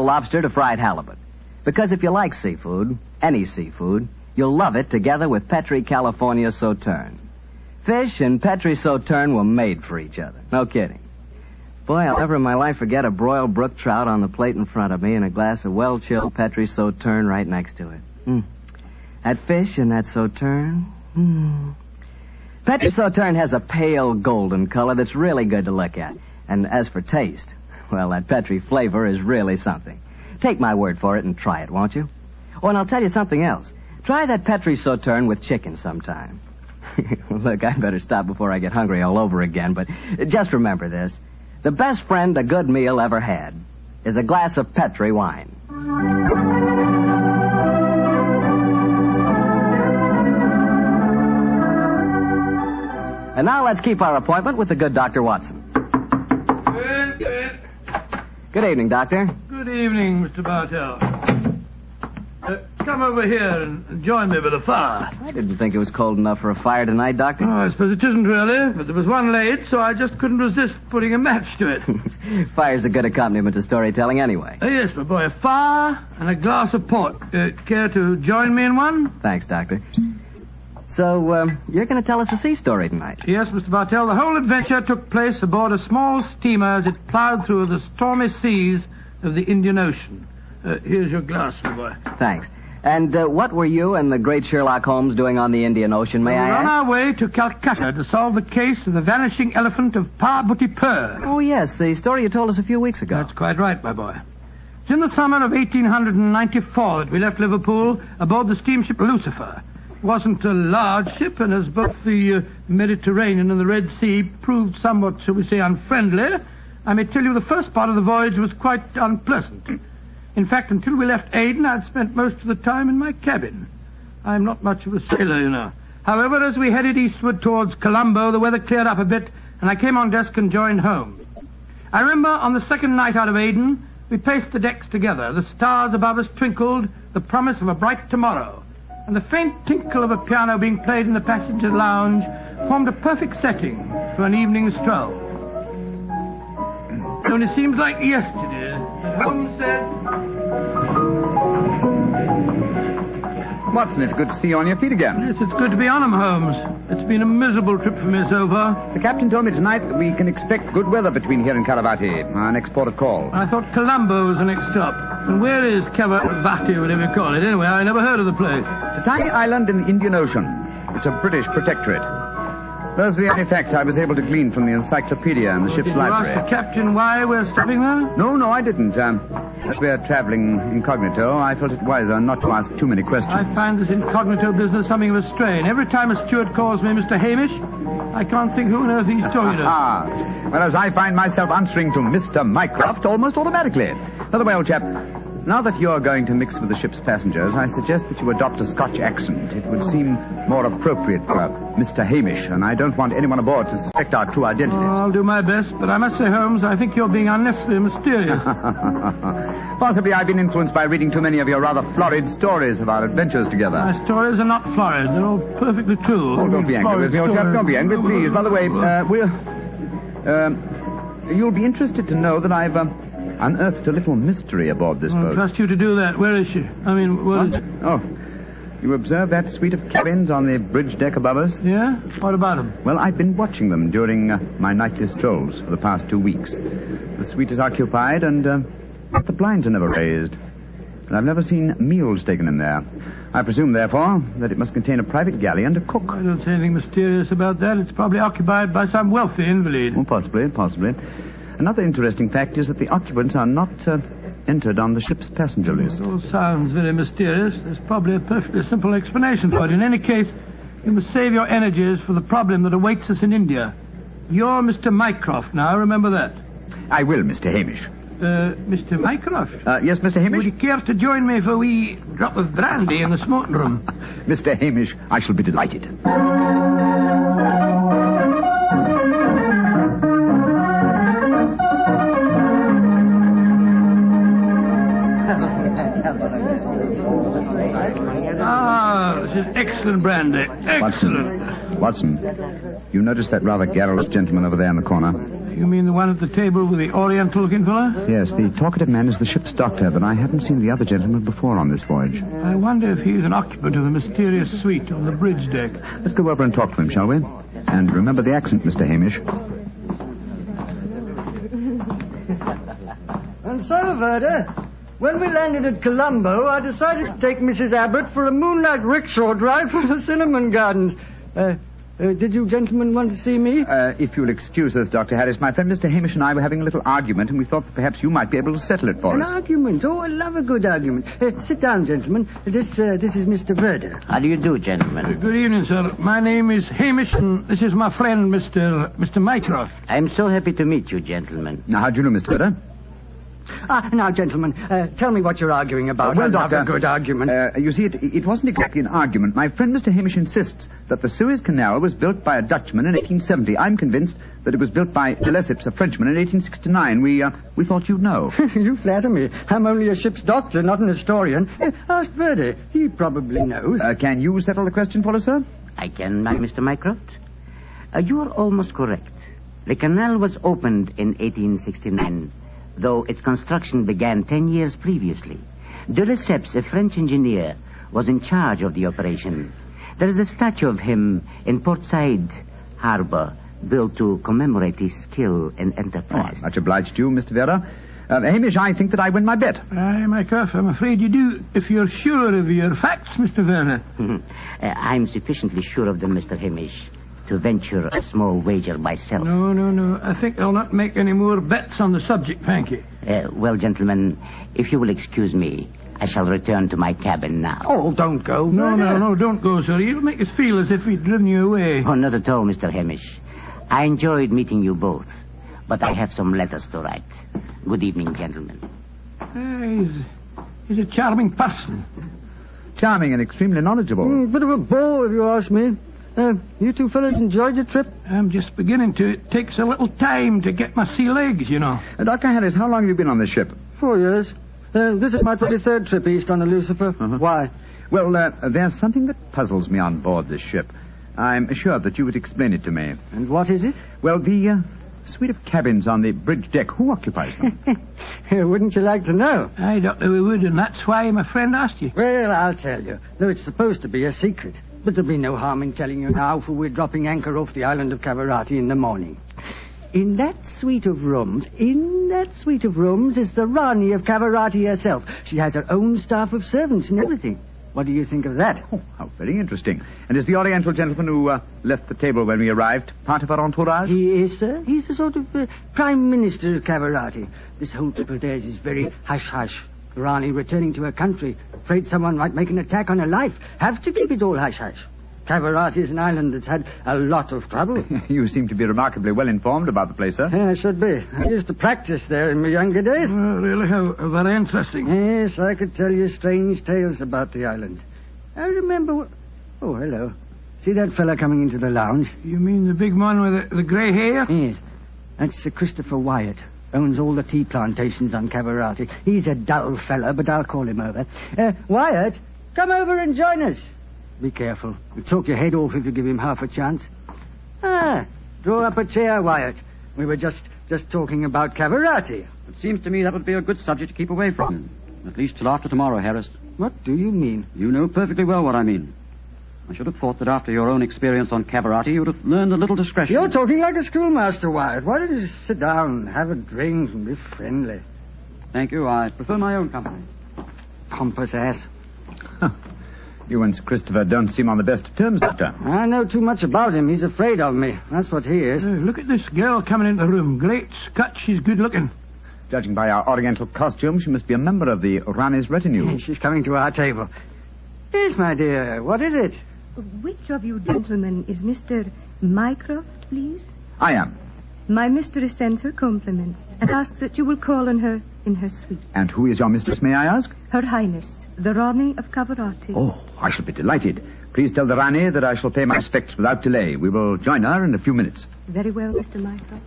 lobster to fried halibut. Because if you like seafood, any seafood, you'll love it together with Petri California Sauterne. Fish and Petri Sauterne were made for each other. No kidding. Boy, I'll never in my life forget a broiled brook trout on the plate in front of me and a glass of well-chilled Petri Sauterne right next to it. That fish and that Sauterne. Petri Sauterne has a pale golden color that's really good to look at. And as for taste, well, that Petri flavor is really something. Take my word for it and try it, won't you? Oh, and I'll tell you something else. Try that Petri Sauterne with chicken sometime. Look, I better stop before I get hungry all over again, but just remember this. The best friend a good meal ever had is a glass of Petri wine. And now let's keep our appointment with the good Dr. Watson. Good evening, Doctor. Good evening, Mr. Bartell. Come over here and join me by the fire. I didn't think it was cold enough for a fire tonight, Doctor. Oh, I suppose it isn't really, but there was one late, so I just couldn't resist putting a match to it. Fire's a good accompaniment to storytelling anyway. Yes, my boy, a fire and a glass of port. Care to join me in one? Thanks, Doctor. So, you're going to tell us a sea story tonight? Yes, Mr. Bartell. The whole adventure took place aboard a small steamer as it plowed through the stormy seas of the Indian Ocean. Here's your glass, my boy. Thanks. And what were you and the great Sherlock Holmes doing on the Indian Ocean, may I ask? We're on our way to Calcutta to solve the case of the vanishing elephant of Purloined. Oh, yes, the story you told us a few weeks ago. That's quite right, my boy. It's in the summer of 1894 that we left Liverpool aboard the steamship Lucifer. It wasn't a large ship, and as both the Mediterranean and the Red Sea proved somewhat, shall we say, unfriendly, I may tell you the first part of the voyage was quite unpleasant. In fact, until we left Aden, I'd spent most of the time in my cabin. I'm not much of a sailor, you know. However, as we headed eastward towards Colombo, the weather cleared up a bit, and I came on deck and joined Holmes. I remember on the second night out of Aden, we paced the decks together. The stars above us twinkled, the promise of a bright tomorrow. And the faint tinkle of a piano being played in the passenger lounge formed a perfect setting for an evening stroll. Only seems like yesterday that Holmes said... Watson, it's good to see you on your feet again. Yes, it's good to be on 'em, Holmes. It's been a miserable trip for me so far. The captain told me tonight that we can expect good weather between here and Caravati, our next port of call. I thought Colombo was the next stop. And where is Caravati, whatever you call it? Anyway, I never heard of the place. It's a tiny island in the Indian Ocean. It's a British protectorate. Those are the only facts I was able to glean from the encyclopedia and the ship's library. Did you ask the captain why we're stopping there? No, I didn't. As we're traveling incognito, I felt it wiser not to ask too many questions. I find this incognito business something of a strain. Every time a steward calls me Mr. Hamish, I can't think who on earth he's talking to. Whereas I find myself answering to Mr. Mycroft almost automatically. By the way, old chap, Now that you're going to mix with the ship's passengers, I suggest that you adopt a Scotch accent. It would seem more appropriate for Mr. Hamish, and I don't want anyone aboard to suspect our true identities. I'll do my best, but I must say, Holmes, I think you're being unnecessarily mysterious. Possibly I've been influenced by reading too many of your rather florid stories of our adventures together. My stories are not florid. They're all perfectly true. Oh, don't be angry with me, old chap. Don't be angry, please. By the way, you'll be interested to know that I've unearthed a little mystery aboard this boat. I trust you to do that. Where is she? I mean, where is it? Oh, you observe that suite of cabins on the bridge deck above us? Yeah? What about them? Well, I've been watching them during my nightly strolls for the past 2 weeks. The suite is occupied and the blinds are never raised. And I've never seen meals taken in there. I presume, therefore, that it must contain a private galley and a cook. I don't see anything mysterious about that. It's probably occupied by some wealthy invalid. Oh, possibly. Another interesting fact is that the occupants are not entered on the ship's passenger list. It all sounds very mysterious. There's probably a perfectly simple explanation for it. In any case, you must save your energies for the problem that awaits us in India. You're Mr. Mycroft now, remember that. I will, Mr. Hamish. Mr. Mycroft? Yes, Mr. Hamish? Would you care to join me for a wee drop of brandy in the smoking room? Mr. Hamish, I shall be delighted. This is excellent brandy. Excellent. Watson, you notice that rather garrulous gentleman over there in the corner? You mean the one at the table with the oriental-looking fellow? Yes, the talkative man is the ship's doctor, but I haven't seen the other gentleman before on this voyage. I wonder if he's an occupant of the mysterious suite on the bridge deck. Let's go over and talk to him, shall we? And remember the accent, Mr. Hamish. And so, Verda, when we landed at Colombo, I decided to take Mrs. Abbott for a moonlight rickshaw drive through the cinnamon gardens. Did you gentlemen want to see me? If you'll excuse us, Dr. Harris, my friend Mr. Hamish and I were having a little argument, and we thought that perhaps you might be able to settle it for us. An argument? Oh, I love a good argument. Sit down, gentlemen. This is Mr. Verda. How do you do, gentlemen? Good evening, sir. My name is Hamish, and this is my friend, Mr. Mycroft. I'm so happy to meet you, gentlemen. Now, how do you know, Mr. Verda? Now, gentlemen, tell me what you're arguing about. Well, I Doctor, love a good argument. You see, it wasn't exactly an argument. My friend Mr. Hamish insists that the Suez Canal was built by a Dutchman in 1870. I'm convinced that it was built by de Lesseps, a Frenchman, in 1869. We thought you'd know. You flatter me. I'm only a ship's doctor, not an historian. Ask Verdi. He probably knows. Can you settle the question for us, sir? I can, Mr. Mycroft. You are almost correct. The canal was opened in 1869. Though its construction began 10 years previously. De Lesseps, a French engineer, was in charge of the operation. There is a statue of him in Port Said Harbor, built to commemorate his skill and enterprise. Much obliged to you, Mr. Vera. Hamish, I think that I win my bet. Aye, Mycroft, I'm afraid you do, if you're sure of your facts, Mr. Werner. I'm sufficiently sure of them, Mr. Hamish, to venture a small wager myself. No. I think I'll not make any more bets on the subject, thank you. Well, gentlemen, if you will excuse me, I shall return to my cabin now. Oh, don't go. No, don't go, sir. You'll make us feel as if we'd driven you away. Oh, not at all, Mr. Hamish. I enjoyed meeting you both, but I have some letters to write. Good evening, gentlemen. He's a charming person. Charming and extremely knowledgeable. Bit of a bore, if you ask me. You two fellas enjoyed your trip? I'm just beginning to. It takes a little time to get my sea legs, you know. Dr. Harris, how long have you been on this ship? 4 years. This is my 23rd trip east on the Lucifer. Why? Well, there's something that puzzles me on board this ship. I'm sure that you would explain it to me. And what is it? Well, the suite of cabins on the bridge deck. Who occupies them? Wouldn't you like to know? Aye, Doctor, we would, and that's why my friend asked you. Well, I'll tell you. Though it's supposed to be a secret. But there'll be no harm in telling you now, for we're dropping anchor off the island of Cavarati in the morning. In that suite of rooms is the Rani of Cavarati herself. She has her own staff of servants and everything. What do you think of that? Oh, how very interesting. And is the Oriental gentleman who left the table when we arrived part of our entourage? He is, sir. He's the sort of Prime Minister of Cavarati. This whole trip of theirs is very hush-hush. Rani returning to her country, afraid someone might make an attack on her life. Have to keep it all hush-hush. Cavarati is an island that's had a lot of trouble. You seem to be remarkably well informed about the place, sir. Yeah, I should be. I used to practice there in my younger days. Really? How very interesting. Yes, I could tell you strange tales about the island. I remember... Oh, hello. See that fella coming into the lounge? You mean the big man with the grey hair? Yes. That's Sir Christopher Wyatt. Owns all the tea plantations on Cavarati. He's a dull fella, but I'll call him over. Wyatt, come over and join us. Be careful. You'll talk your head off if you give him half a chance. Draw up a chair, Wyatt. We were just talking about Cavarati. It seems to me that would be a good subject to keep away from. At least till after tomorrow, Harris. What do you mean? You know perfectly well what I mean. I should have thought that after your own experience on Cavarati, you'd have learned a little discretion. You're talking like a schoolmaster, Wyatt. Why don't you just sit down, have a drink, and be friendly? Thank you. I prefer my own company. Pompous ass. You and Sir Christopher don't seem on the best of terms, Doctor. I know too much about him. He's afraid of me. That's what he is. Look at this girl coming into the room. Great Scott, she's good looking. Judging by our oriental costume, she must be a member of the Rani's retinue. She's coming to our table. Yes, my dear. What is it? Which of you gentlemen is Mr. Mycroft, please? I am. My mistress sends her compliments and asks that you will call on her in her suite. And who is your mistress, may I ask? Her Highness, the Rani of Cavarati. Oh, I shall be delighted. Please tell the Rani that I shall pay my respects without delay. We will join her in a few minutes. Very well, Mr. Mycroft.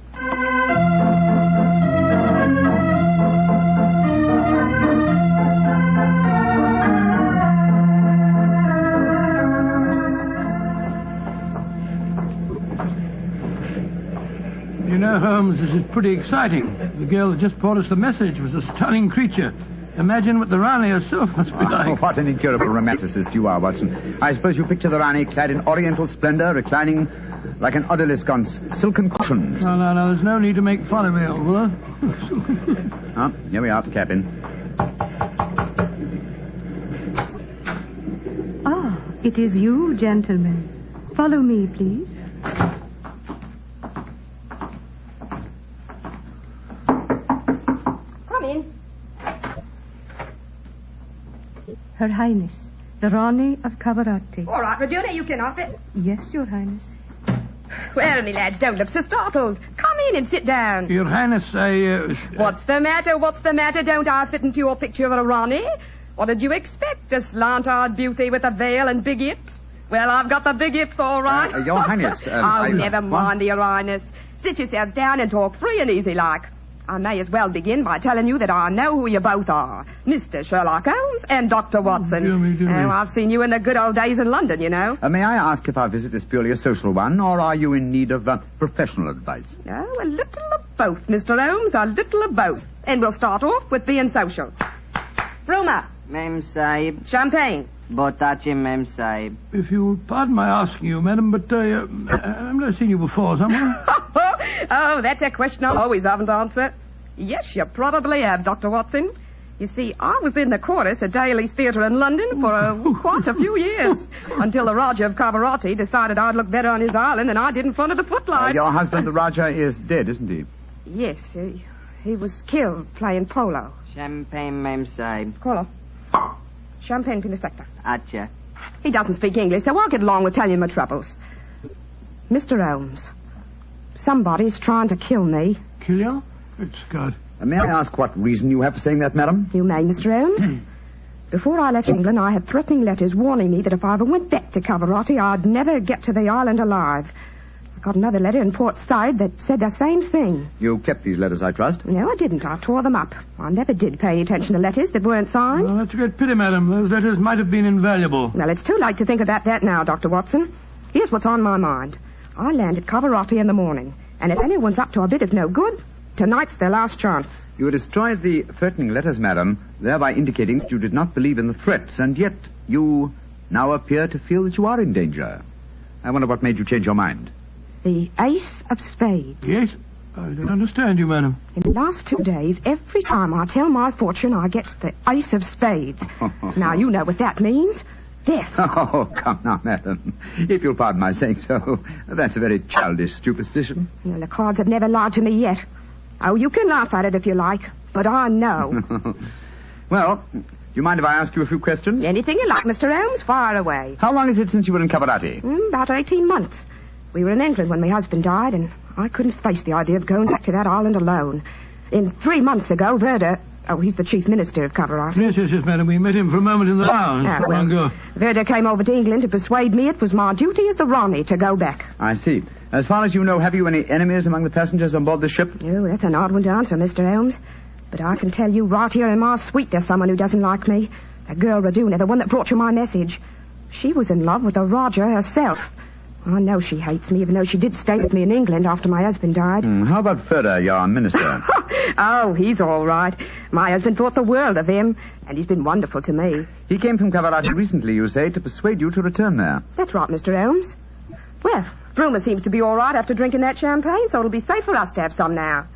You know, Holmes, this is pretty exciting. The girl that just brought us the message was a stunning creature. Imagine what the Rani herself must be like. Oh, what an incurable romanticist you are, Watson. I suppose you picture the Rani clad in oriental splendor, reclining like an odalisque on silken cushions. No, there's no need to make fun of me, old fellow. Here we are, Captain. It is you, gentlemen. Follow me, please. Come in. Her Highness, the Rani of Cavarati. All right, Regina, you can off it. Yes, Your Highness. Well, me lads, don't look so startled. Come in and sit down. Your Highness, What's the matter? Don't I fit into your picture of a Rani? What did you expect? A slant-eyed beauty with a veil and big hips? Well, I've got the big hips, all right. Your Highness... never mind, Your Highness. Sit yourselves down and talk free and easy like. I may as well begin by telling you that I know who you both are. Mr. Sherlock Holmes and Dr. Watson. Dear me. I've seen you in the good old days in London, you know. May I ask if our visit is purely a social one, or are you in need of professional advice? Oh, a little of both, Mr. Holmes, a little of both. And we'll start off with being social. Bruma. Mem Sahib. Champagne. Botachi, Mem Sahib. If you'll pardon my asking you, madam, but I've never seen you before, someone. Oh, that's a question I always haven't answered. Yes, you probably have, Dr. Watson. You see, I was in the chorus at Daly's Theatre in London for quite a few years, until the Raja of Cavarati decided I'd look better on his island than I did in front of the footlights. Your husband, the Raja, is dead, isn't he? Yes, he was killed playing polo. Champagne, Mem Sahib. Colo. Champagne Pinistecta. Acha. He doesn't speak English, so I'll get along with telling you my troubles. Mr. Holmes, somebody's trying to kill me. Kill you? Good God. May I ask what reason you have for saying that, madam? You may, Mr. Holmes. Before I left England, I had threatening letters warning me that if I ever went back to Cavarati, I'd never get to the island alive. I got another letter in Port Said that said the same thing. You kept these letters, I trust? No, I didn't. I tore them up. I never did pay any attention to letters that weren't signed. Well, that's a great pity, madam. Those letters might have been invaluable. Well, it's too late to think about that now, Dr. Watson. Here's what's on my mind. I land at Cavarati in the morning, and if anyone's up to a bit of no good, tonight's their last chance. You destroyed the threatening letters, madam, thereby indicating that you did not believe in the threats, and yet you now appear to feel that you are in danger. I wonder what made you change your mind. The Ace of Spades. Yes? I don't understand you, madam. In the last 2 days, every time I tell my fortune, I get the Ace of Spades. Now, you know what that means. Death. Oh, come now, madam. If you'll pardon my saying so, that's a very childish superstition. Well, the cards have never lied to me yet. Oh, you can laugh at it if you like, but I know. Well, you mind if I ask you a few questions? Anything you like, Mr. Holmes. Fire away. How long is it since you were in Cavarati? About 18 months. We were in England when my husband died, and I couldn't face the idea of going back to that island alone. 3 months ago, Verda... Oh, he's the chief minister of Cavarati. Yes, madam. We met him for a moment in the lounge. Verda came over to England to persuade me it was my duty as the Ronnie to go back. I see. As far as you know, have you any enemies among the passengers on board the ship? Oh, that's an odd one to answer, Mr. Holmes. But I can tell you right here in my suite there's someone who doesn't like me. That girl Raduna, the one that brought you my message. She was in love with the Roger herself. I know she hates me, even though she did stay with me in England after my husband died. How about Ferda, your minister? Oh, he's all right. My husband thought the world of him, and he's been wonderful to me. He came from Cavarati recently, you say, to persuade you to return there. That's right, Mr. Holmes. Well, Rumour seems to be all right after drinking that champagne, so it'll be safe for us to have some now.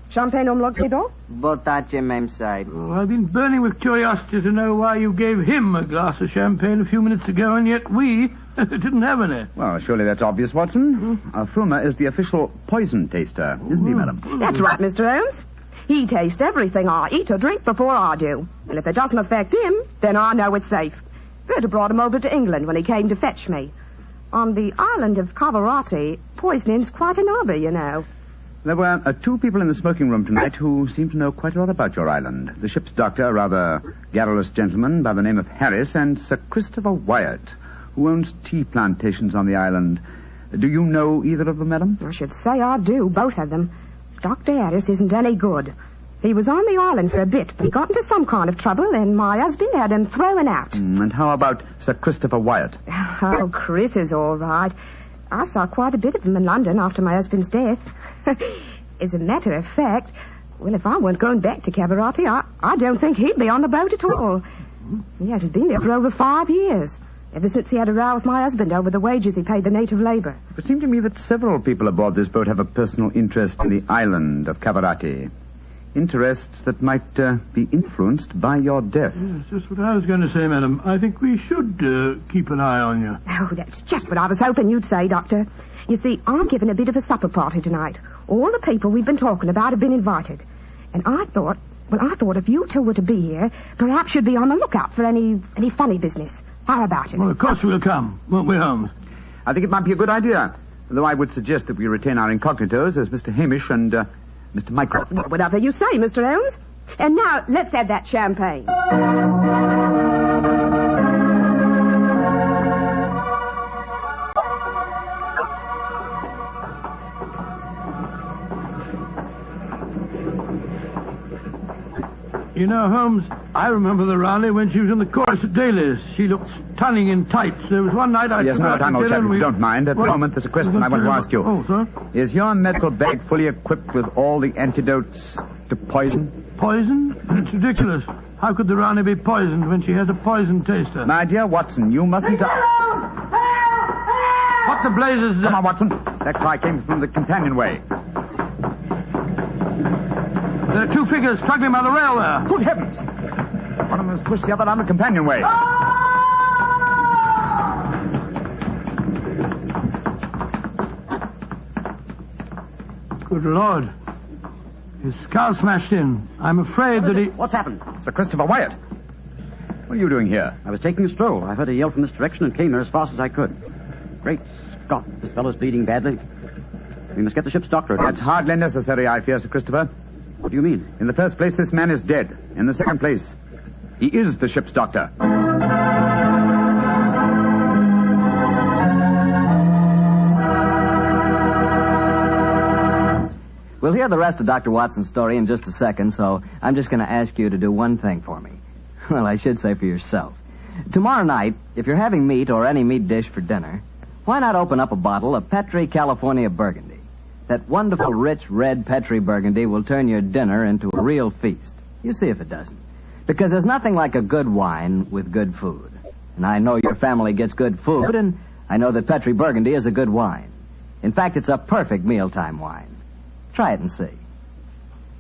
Champagne omlog, Botace, Mem Sahib. Oh, I've been burning with curiosity to know why you gave him a glass of champagne a few minutes ago, and yet we didn't have any. Well, surely that's obvious, Watson. Fruma is the official poison taster, isn't he, madam? That's right, Mr. Holmes. He tastes everything I eat or drink before I do. And if it doesn't affect him, then I know it's safe. Verda brought him over to England when he came to fetch me. On the island of Cavarati, poisoning's quite an hobby, you know. There were 2 people in the smoking room tonight who seemed to know quite a lot about your island. The ship's doctor, a rather garrulous gentleman by the name of Harris, and Sir Christopher Wyatt, who owns tea plantations on the island. Do you know either of them, madam? I should say I do, both of them. Dr. Harris isn't any good. He was on the island for a bit, but he got into some kind of trouble, and my husband had him thrown out. And how about Sir Christopher Wyatt? Oh, Chris is all right. I saw quite a bit of him in London after my husband's death. As a matter of fact, well, if I weren't going back to Cavarati, I don't think he'd be on the boat at all. He hasn't been there for over 5 years, ever since he had a row with my husband over the wages he paid the native labour. It seemed to me that several people aboard this boat have a personal interest in the island of Cavarati. Interests that might be influenced by your death. Yes, just what I was going to say, madam. I think we should keep an eye on you. Oh, that's just what I was hoping you'd say, Doctor. You see, I'm giving a bit of a supper party tonight. All the people we've been talking about have been invited. And I thought if you two were to be here, perhaps you'd be on the lookout for any funny business. How about it? Well, of course we'll come, won't we, Holmes? I think it might be a good idea. Though I would suggest that we retain our incognitos as Mr. Hamish and Mr. Mycroft. Whatever you say, Mr. Holmes. And now, let's have that champagne. You know, Holmes, I remember the Raleigh when she was in the chorus at Daly's. She looked stunning in tights. There was one night I... Yes, no, time, old chap, if you don't mind. At the moment, there's a question I want to ask you. Oh, sir? Is your medical bag fully equipped with all the antidotes to poison? Poison? It's ridiculous. How could the Rani be poisoned when she has a poison taster? My dear Watson, you mustn't... What the blazes... Come on, Watson. That cry came from the companionway. There are 2 figures struggling by the rail there. Good heavens! One of them has pushed the other down the companionway. Good Lord. His skull smashed in. I'm afraid that he... What's happened? Sir Christopher Wyatt. What are you doing here? I was taking a stroll. I heard a yell from this direction and came here as fast as I could. Great Scott, this fellow's bleeding badly. We must get the ship's doctor. That's hardly necessary, I fear, Sir Christopher. What do you mean? In the first place, this man is dead. In the second place, he is the ship's doctor. We'll hear the rest of Dr. Watson's story in just a second, so I'm just going to ask you to do one thing for me. Well, I should say for yourself. Tomorrow night, if you're having meat or any meat dish for dinner, why not open up a bottle of Petri California Burgundy? That wonderful, rich, red Petri Burgundy will turn your dinner into a real feast. You see if it doesn't. Because there's nothing like a good wine with good food. And I know your family gets good food, and I know that Petri Burgundy is a good wine. In fact, it's a perfect mealtime wine. Try it and see.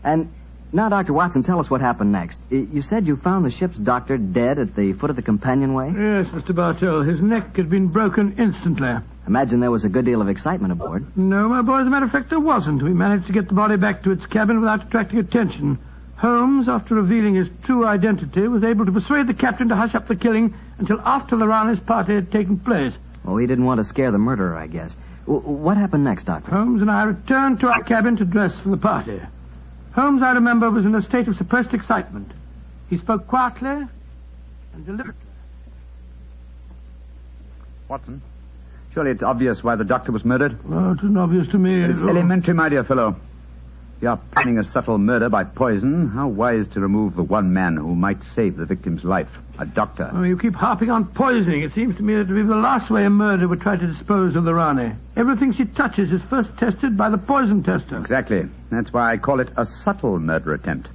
And now, Dr. Watson, tell us what happened next. You said you found the ship's doctor dead at the foot of the companionway? Yes, Mr. Bartell. His neck had been broken instantly. Imagine there was a good deal of excitement aboard. No, my boy, as a matter of fact, there wasn't. We managed to get the body back to its cabin without attracting attention. Holmes, after revealing his true identity, was able to persuade the captain to hush up the killing until after the Raleigh's party had taken place. Oh, he didn't want to scare the murderer, I guess. What happened next, Doctor? Holmes and I returned to our cabin to dress for the party. Holmes, I remember, was in a state of suppressed excitement. He spoke quietly and deliberately. Watson, surely it's obvious why the doctor was murdered? Oh, it isn't obvious to me. It's elementary, my dear fellow. If you are planning a subtle murder by poison, how wise to remove the one man who might save the victim's life, a doctor. Oh, you keep harping on poisoning. It seems to me that to be the last way a murderer would try to dispose of the Rani. Everything she touches is first tested by the poison tester. Exactly. That's why I call it a subtle murder attempt.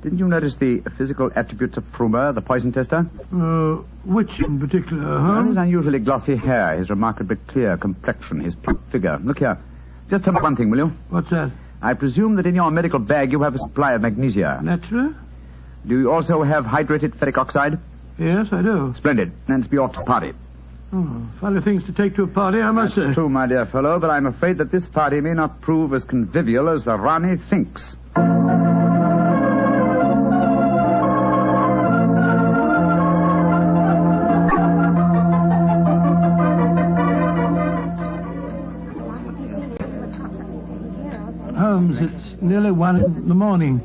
Didn't you notice the physical attributes of Frumer, the poison tester? Which in particular, Holmes? His unusually glossy hair, his remarkably clear complexion, his plump figure. Look here. Just tell me one thing, will you? What's that? I presume that in your medical bag you have a supply of magnesia. Naturally. Do you also have hydrated ferric oxide? Yes, I do. Splendid. Then it's be off to the party. Oh, funny things to take to a party, I must say. That's true, my dear fellow, but I'm afraid that this party may not prove as convivial as the Rani thinks. Holmes, it's nearly 1 in the morning.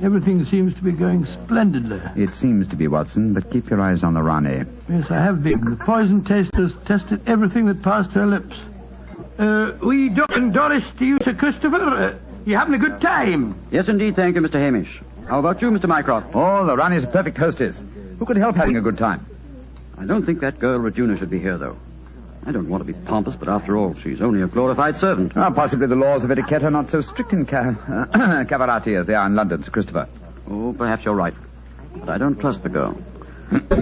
Everything seems to be going splendidly. It seems to be, Watson, but keep your eyes on the Rani. Yes, I have been. The poison testers tested everything that passed her lips. We don't Doris to you, Sir Christopher. You having a good time? Yes, indeed, thank you, Mr. Hamish. How about you, Mr. Mycroft? Oh, the Rani's a perfect hostess. Who could help having a good time? I don't think that girl Regina should be here, though. I don't want to be pompous, but after all, she's only a glorified servant. Possibly the laws of etiquette are not so strict in Cavarati as they are in London, Sir Christopher. Oh, perhaps you're right. But I don't trust the girl.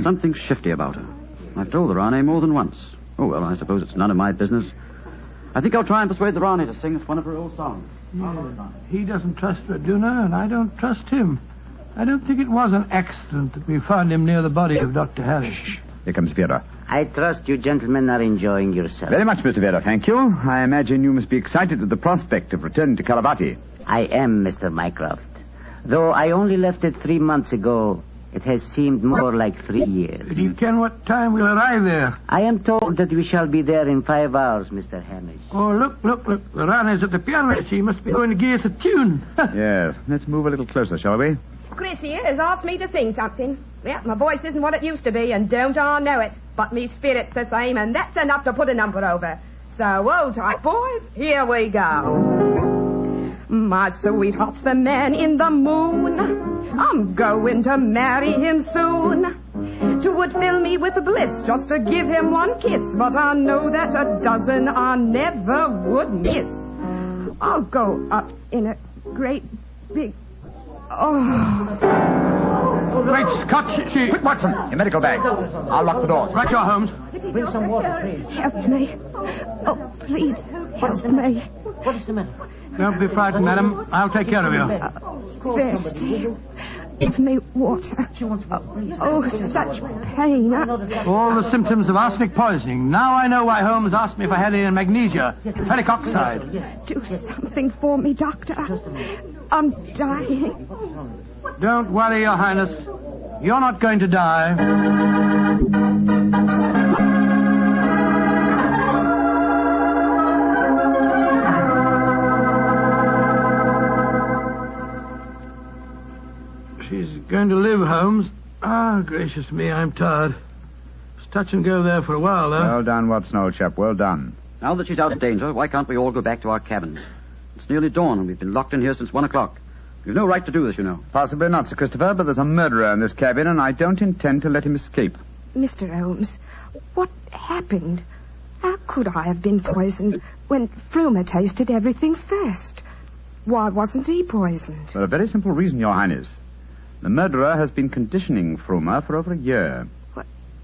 Something shifty about her. I've told the Rani more than once. Oh, well, I suppose it's none of my business. I think I'll try and persuade the Rani to sing us one of her old songs. Yeah. He doesn't trust Regina, and I don't trust him. I don't think it was an accident that we found him near the body of Dr. Harris. Shh. Here comes Vera. I trust you gentlemen are enjoying yourselves. Very much, Mr. Vera, thank you. I imagine you must be excited at the prospect of returning to Caravati. I am, Mr. Mycroft. Though I only left it 3 months ago, it has seemed more like 3 years. Do you ken what time we'll arrive there? I am told that we shall be there in 5 hours, Mr. Hamish. Oh, look. The Rani's at the piano. She must be going to give us a tune. Yes. Let's move a little closer, shall we? Chris here has asked me to sing something. Well, my voice isn't what it used to be, and don't I know it. But me spirit's the same, and that's enough to put a number over. So, hold tight, boys. Here we go. My sweetheart's the man in the moon. I'm going to marry him soon. 'Twould fill me with bliss just to give him one kiss, but I know that a dozen I never would miss. I'll go up in a great big... Great Scott, she... Quick, Watson, your medical bag. I'll lock the doors. Right, your Holmes. Bring some water, please. Help me. Oh, please, help me. What is the matter? Don't be frightened, madam. I'll take care of you. Thirsty. Give me water. Oh, such pain. All the symptoms of arsenic poisoning. Now I know why Holmes asked me if I had any magnesia, ferric oxide. Do something for me, Doctor. I'm dying. Don't worry, Your Highness. You're not going to die. She's going to live, Holmes. Ah, gracious me, I'm tired. It's touch and go there for a while, though. Well done, Watson, old chap. Well done. Now that she's out of danger, why can't we all go back to our cabins? It's nearly dawn, and we've been locked in here since 1 o'clock. You've no right to do this, you know. Possibly not, Sir Christopher, but there's a murderer in this cabin, and I don't intend to let him escape. Mr. Holmes, what happened? How could I have been poisoned when Frumer tasted everything first? Why wasn't he poisoned? For a very simple reason, Your Highness. The murderer has been conditioning Frumer for over a year.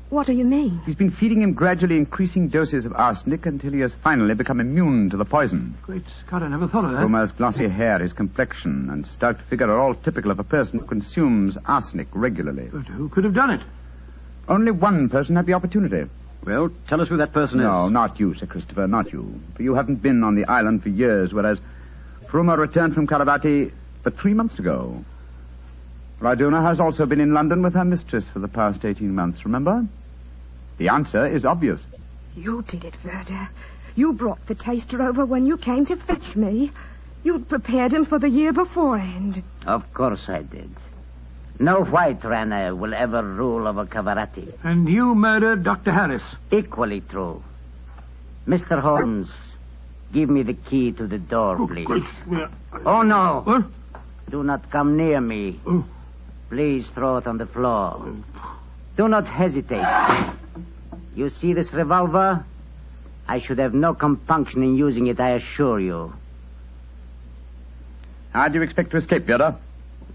What do you mean? He's been feeding him gradually increasing doses of arsenic until he has finally become immune to the poison. Great Scott, I never thought of that. Frumer's glossy hair, his complexion, and stout figure are all typical of a person who consumes arsenic regularly. But who could have done it? Only one person had the opportunity. Well, tell us who that person is. No, not you, Sir Christopher, not you. For you haven't been on the island for years, whereas Frumer returned from Caravati but 3 months ago. Ryduna has also been in London with her mistress for the past 18 months, remember? The answer is obvious. You did it, Verda. You brought the taster over when you came to fetch me. You'd prepared him for the year beforehand. Of course I did. No white runner will ever rule over Cavarati. And you murdered Dr. Harris. Equally true. Mr. Holmes, give me the key to the door, please. Oh, no. What? Do not come near me. Please throw it on the floor. Do not hesitate. You see this revolver? I should have no compunction in using it, I assure you. How do you expect to escape, Vera?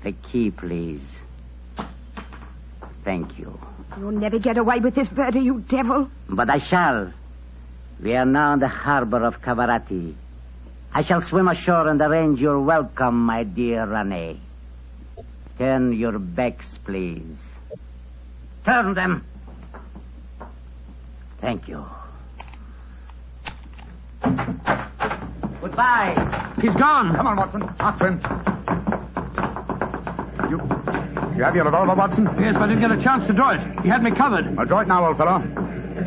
The key, please. Thank you. You'll never get away with this, Verda, you devil. But I shall. We are now in the harbor of Cavarati. I shall swim ashore and arrange your welcome, my dear Rane. Turn your backs, please. Turn them. Thank you. Goodbye. He's gone. Come on, Watson. After him. You have your revolver, Watson? Yes, but I didn't get a chance to draw it. He had me covered. Well, draw it now, old fellow.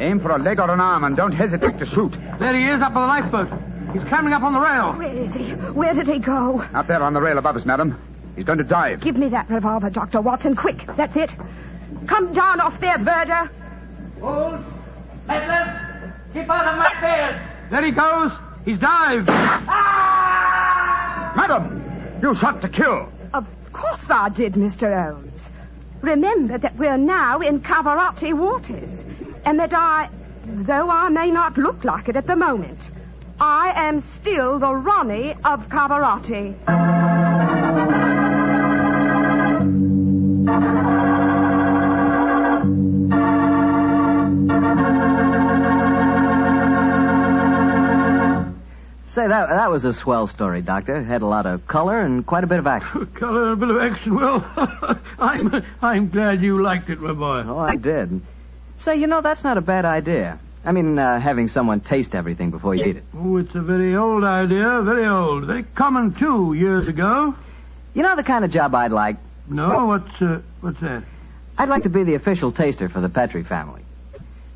Aim for a leg or an arm and don't hesitate to shoot. There he is, up on the lifeboat. He's climbing up on the rail. Where is he? Where did he go? Out there on the rail above us, madam. He's going to dive. Give me that revolver, Dr. Watson, quick. That's it. Come down off there, Verda. Fools! Meddlers! Keep out of my affairs! There he goes. He's dived. Madam, you shot to kill. Of course I did, Mr. Holmes. Remember that we're now in Cavarati waters, and that though I may not look like it at the moment, I am still the Ronnie of Cavarati. Say, that was a swell story, Doctor. It had a lot of color and quite a bit of action. Color and a bit of action. Well, I'm glad you liked it, my boy. Oh, I did. Say, that's not a bad idea. I mean, having someone taste everything before you eat it. Oh, it's a very old idea. Very old. Very common, too, years ago. You know the kind of job I'd like? No? What's that? I'd like to be the official taster for the Petrie family.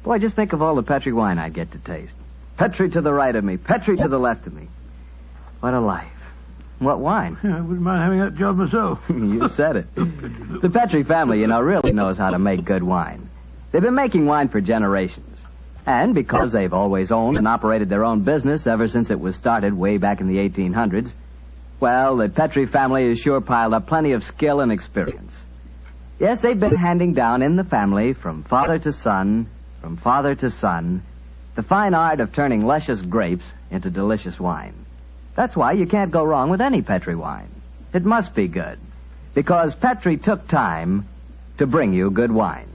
Boy, just think of all the Petrie wine I'd get to taste. Petrie to the right of me, Petrie to the left of me. What a life. What wine? Yeah, I wouldn't mind having that job myself. You said it. The Petrie family, really knows how to make good wine. They've been making wine for generations. And because they've always owned and operated their own business ever since it was started way back in the 1800s, well, the Petrie family has sure piled up plenty of skill and experience. Yes, they've been handing down in the family from father to son, the fine art of turning luscious grapes into delicious wine. That's why you can't go wrong with any Petrie wine. It must be good, because Petrie took time to bring you good wine.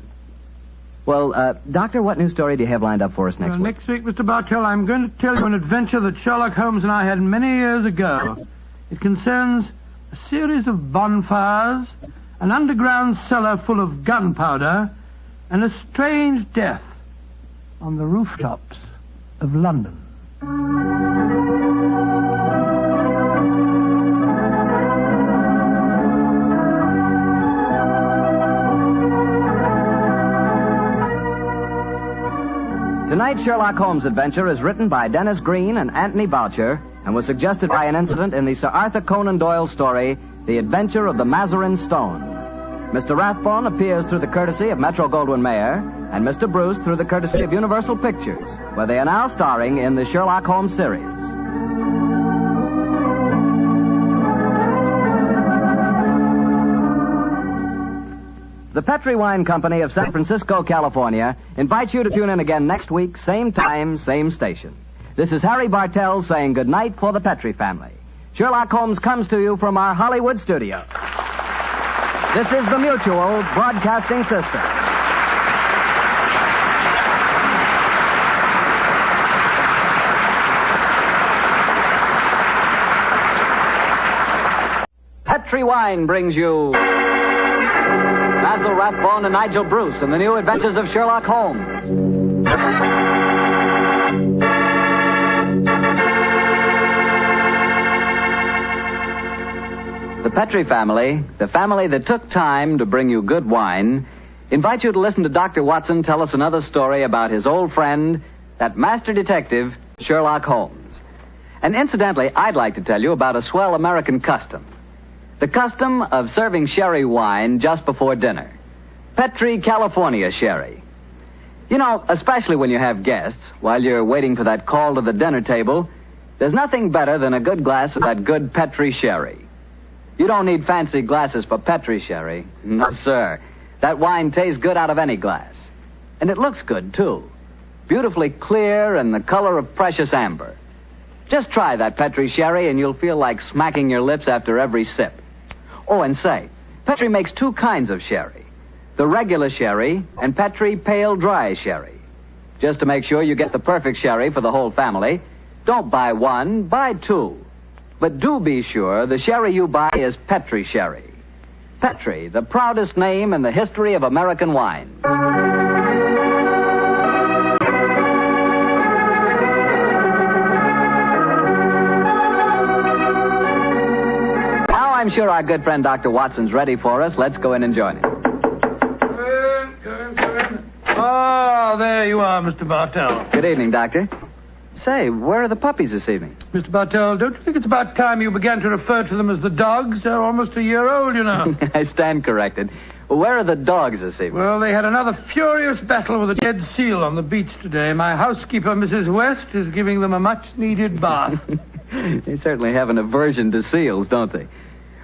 Well, Doctor, what new story do you have lined up for us next week? Next week, Mr. Bartell, I'm going to tell you an adventure that Sherlock Holmes and I had many years ago. It concerns a series of bonfires, an underground cellar full of gunpowder, and a strange death on the rooftops of London. Tonight's Sherlock Holmes adventure is written by Dennis Green and Anthony Boucher and was suggested by an incident in the Sir Arthur Conan Doyle story, The Adventure of the Mazarin Stone. Mr. Rathbone appears through the courtesy of Metro-Goldwyn-Mayer, and Mr. Bruce through the courtesy of Universal Pictures, where they are now starring in the Sherlock Holmes series. The Petrie Wine Company of San Francisco, California, invites you to tune in again next week, same time, same station. This is Harry Bartell saying goodnight for the Petrie family. Sherlock Holmes comes to you from our Hollywood studio. This is the Mutual Broadcasting System. Petrie Wine brings you Basil Rathbone and Nigel Bruce in the new adventures of Sherlock Holmes. The Petrie family, the family that took time to bring you good wine, invite you to listen to Dr. Watson tell us another story about his old friend, that master detective, Sherlock Holmes. And incidentally, I'd like to tell you about a swell American custom. The custom of serving sherry wine just before dinner. Petrie California sherry. You know, especially when you have guests, while you're waiting for that call to the dinner table, there's nothing better than a good glass of that good Petrie sherry. You don't need fancy glasses for Petrie sherry. No, sir. That wine tastes good out of any glass. And it looks good, too. Beautifully clear and the color of precious amber. Just try that Petrie sherry and you'll feel like smacking your lips after every sip. Oh, and say, Petrie makes two kinds of sherry. The regular sherry and Petrie pale dry sherry. Just to make sure you get the perfect sherry for the whole family, don't buy one, buy two. But do be sure the sherry you buy is Petrie sherry. Petrie, the proudest name in the history of American wine. Now I'm sure our good friend Dr. Watson's ready for us. Let's go in and join him. Oh, there you are, Mr. Bartell. Good evening, Doctor. Say, where are the puppies this evening? Mr. Bartell, don't you think it's about time you began to refer to them as the dogs? They're almost a year old, you know. I stand corrected. Where are the dogs this evening? Well, they had another furious battle with a dead seal on the beach today. My housekeeper, Mrs. West, is giving them a much-needed bath. They certainly have an aversion to seals, don't they?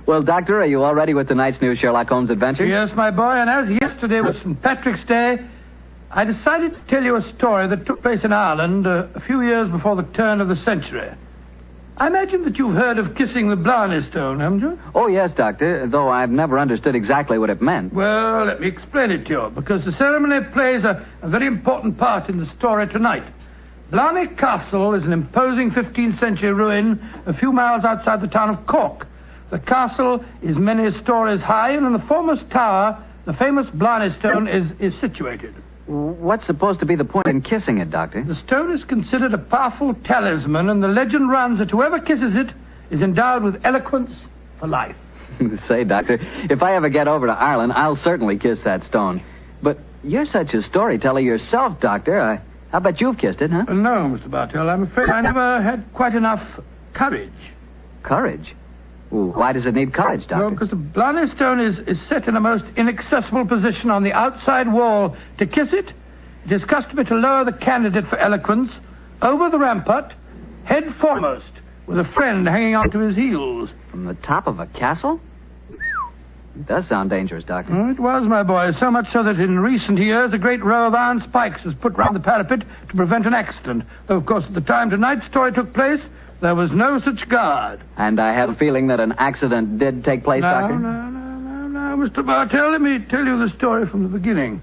Well, Doctor, are you all ready with tonight's new Sherlock Holmes adventure? Yes, my boy, and as yesterday was St. Patrick's Day, I decided to tell you a story that took place in Ireland a few years before the turn of the century. I imagine that you've heard of kissing the Blarney Stone, haven't you? Oh, yes, Doctor, though I've never understood exactly what it meant. Well, let me explain it to you, because the ceremony plays a very important part in the story tonight. Blarney Castle is an imposing 15th century ruin a few miles outside the town of Cork. The castle is many stories high, and in the foremost tower, the famous Blarney Stone is situated. What's supposed to be the point in kissing it, Doctor? The stone is considered a powerful talisman, and the legend runs that whoever kisses it is endowed with eloquence for life. Say, Doctor, if I ever get over to Ireland, I'll certainly kiss that stone. But you're such a storyteller yourself, Doctor. I bet you've kissed it, huh? No, Mr. Bartell. I'm afraid I never had quite enough courage. Courage? Why does it need courage, Doctor? Well, because the Blarney Stone is set in a most inaccessible position on the outside wall. To kiss it, it is customary to lower the candidate for eloquence over the rampart, head foremost, with a friend hanging onto his heels. From the top of a castle? It does sound dangerous, Doctor. Oh, it was, my boy, so much so that in recent years a great row of iron spikes was put round the parapet to prevent an accident. Though, of course, at the time tonight's story took place, there was no such guard. And I have a feeling that an accident did take place, Doctor? No, Mr. Bartell, let me tell you the story from the beginning.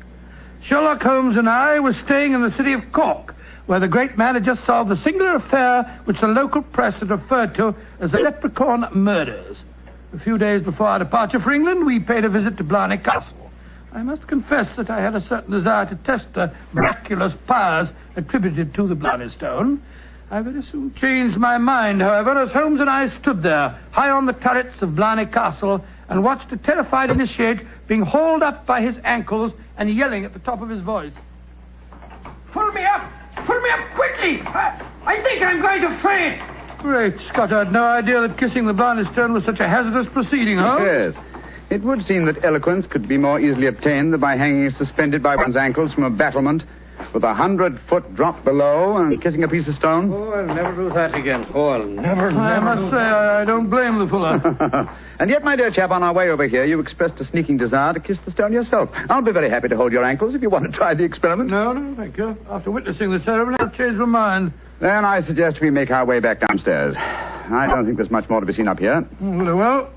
Sherlock Holmes and I were staying in the city of Cork, where the great man had just solved the singular affair which the local press had referred to as the Leprechaun Murders. A few days before our departure for England, we paid a visit to Blarney Castle. I must confess that I had a certain desire to test the miraculous powers attributed to the Blarney Stone. I very soon changed my mind, however, as Holmes and I stood there, high on the turrets of Blarney Castle, and watched a terrified initiate being hauled up by his ankles and yelling at the top of his voice. Pull me up! Pull me up quickly! I think I'm going to faint! Great Scott, I had no idea that kissing the Blarney Stone was such a hazardous proceeding, huh? Yes. It would seem that eloquence could be more easily obtained than by hanging suspended by one's ankles from a battlement with 100-foot drop below and kissing a piece of stone. Oh, I'll never do that again. Oh, I'll never I must say, I don't blame the fellow. And yet, my dear chap, on our way over here, you expressed a sneaking desire to kiss the stone yourself. I'll be very happy to hold your ankles if you want to try the experiment. No, thank you. After witnessing the ceremony, I've changed my mind. Then I suggest we make our way back downstairs. I don't think there's much more to be seen up here. Well,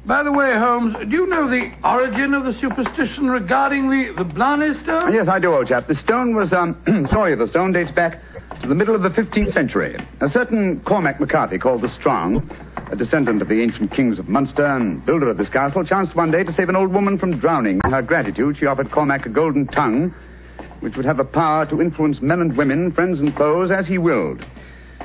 by the way, Holmes, do you know the origin of the superstition regarding the Blarney Stone? Yes, I do, old chap. The stone was, the stone dates back to the middle of the 15th century. A certain Cormac MacCarthy, called the Strong, a descendant of the ancient kings of Munster and builder of this castle, chanced one day to save an old woman from drowning. In her gratitude, she offered Cormac a golden tongue, which would have the power to influence men and women, friends and foes, as he willed.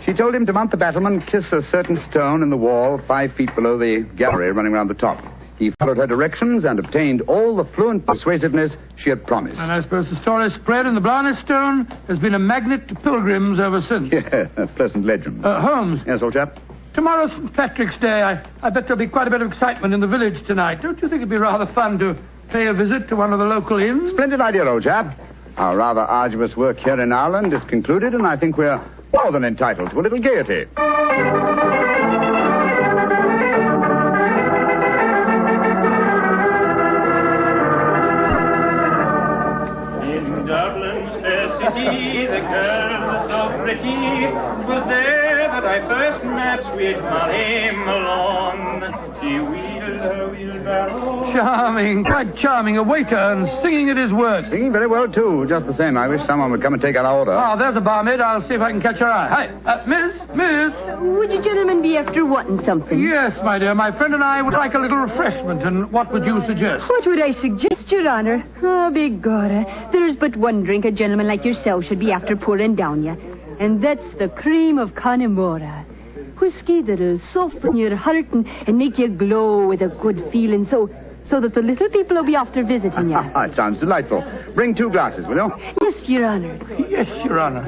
She told him to mount the battlement, kiss a certain stone in the wall 5 feet below the gallery running round the top. He followed her directions and obtained all the fluent persuasiveness she had promised. And I suppose the story spread and the Blarney Stone has been a magnet to pilgrims ever since. Yeah, a pleasant legend. Holmes. Yes, old chap? Tomorrow's St. Patrick's Day. I bet there'll be quite a bit of excitement in the village tonight. Don't you think it'd be rather fun to pay a visit to one of the local inns? Splendid idea, old chap. Our rather arduous work here in Ireland is concluded, and I think we're more than entitled to a little gaiety. In Dublin's fair city, the girl so pretty was there that I first met sweet Molly Malone. She wheeled her wheelbarrow. Charming, quite charming. A waiter and singing at his work. Singing very well, too. Just the same, I wish someone would come and take our order. Oh, there's a barmaid. I'll see if I can catch her eye. Hi, miss. Would you gentlemen be after wanting something? Yes, my dear. My friend and I would like a little refreshment, and what would you suggest? What would I suggest, Your Honor? Oh, begorra. There's but one drink a gentleman like yourself should be after pouring down you, and that's the cream of Connemara. Whiskey that'll soften your heart and make you glow with a good feeling, so that the little people will be after visiting you. It sounds delightful. Bring 2 glasses, will you? Yes, Your Honor. Yes, Your Honor.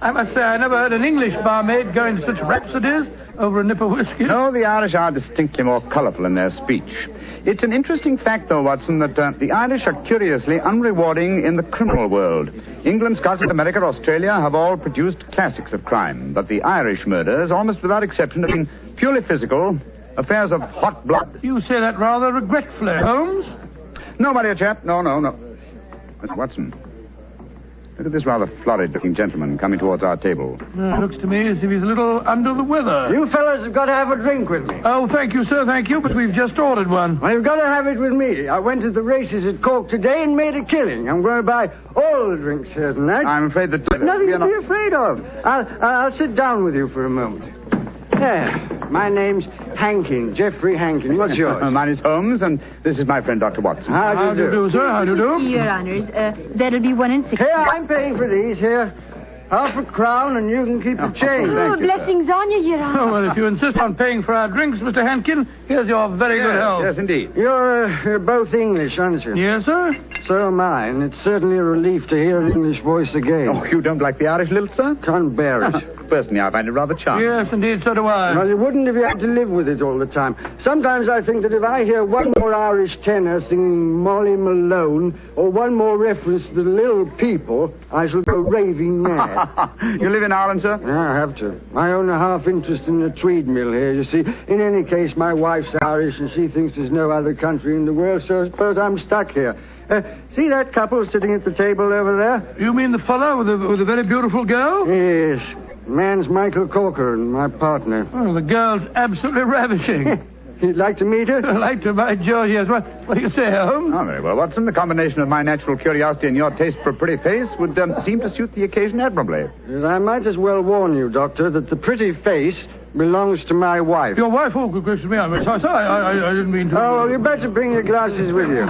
I must say I never heard an English barmaid go into such rhapsodies over a nip of whiskey. No, the Irish are distinctly more colourful in their speech. It's an interesting fact, though, Watson, that the Irish are curiously unrewarding in the criminal world. England, Scotland, America, Australia have all produced classics of crime, but the Irish murders, almost without exception, have been purely physical, affairs of hot blood. You say that rather regretfully, Holmes. No, my dear chap. No. Mr. Watson, look at this rather florid-looking gentleman coming towards our table. It looks to me as if he's a little under the weather. You fellas have got to have a drink with me. Oh, thank you, sir, thank you, but we've just ordered one. Well, you've got to have it with me. I went to the races at Cork today and made a killing. I'm going to buy all the drinks here tonight. I'm afraid that... Nothing to be afraid of. I'll sit down with you for a moment. There. My name's Hankin, Geoffrey Hankin. What's yours? Mine is Holmes, and this is my friend, Dr. Watson. How do you do, sir? How do you do? Your Honors, that'll be 1 and 6. Here, I'm paying for these here. £1 crown, and you can keep the change. Blessings on you, Your Honor. Oh, well, if you insist on paying for our drinks, Mr. Hankin, here's your very good health. Yes, indeed. You're both English, aren't you? Yes, sir. So am I, and it's certainly a relief to hear an English voice again. Oh, you don't like the Irish lilt, sir? Can't bear it. Personally, I find it rather charming. Yes, indeed, so do I. Well, you wouldn't if you had to live with it all the time. Sometimes I think that if I hear one more Irish tenor singing Molly Malone, or one more reference to the little people, I shall go raving mad. You live in Ireland, sir? Yeah, I have to. I own a half interest in the Tweed mill here, you see. In any case, my wife's Irish, and she thinks there's no other country in the world, so I suppose I'm stuck here. See that couple sitting at the table over there? You mean the fellow with the very beautiful girl? Yes. The man's Michael Corcoran, my partner. Oh, the girl's absolutely ravishing. You'd like to meet her? I'd like to, by George, yes. What do you say, Holmes? Oh, very well, Watson. The combination of my natural curiosity and your taste for a pretty face would seem to suit the occasion admirably. I might as well warn you, Doctor, that the pretty face belongs to my wife. Your wife? Oh, good gracious me. I'm sorry. I didn't mean to... Oh, well, you better bring your glasses with you.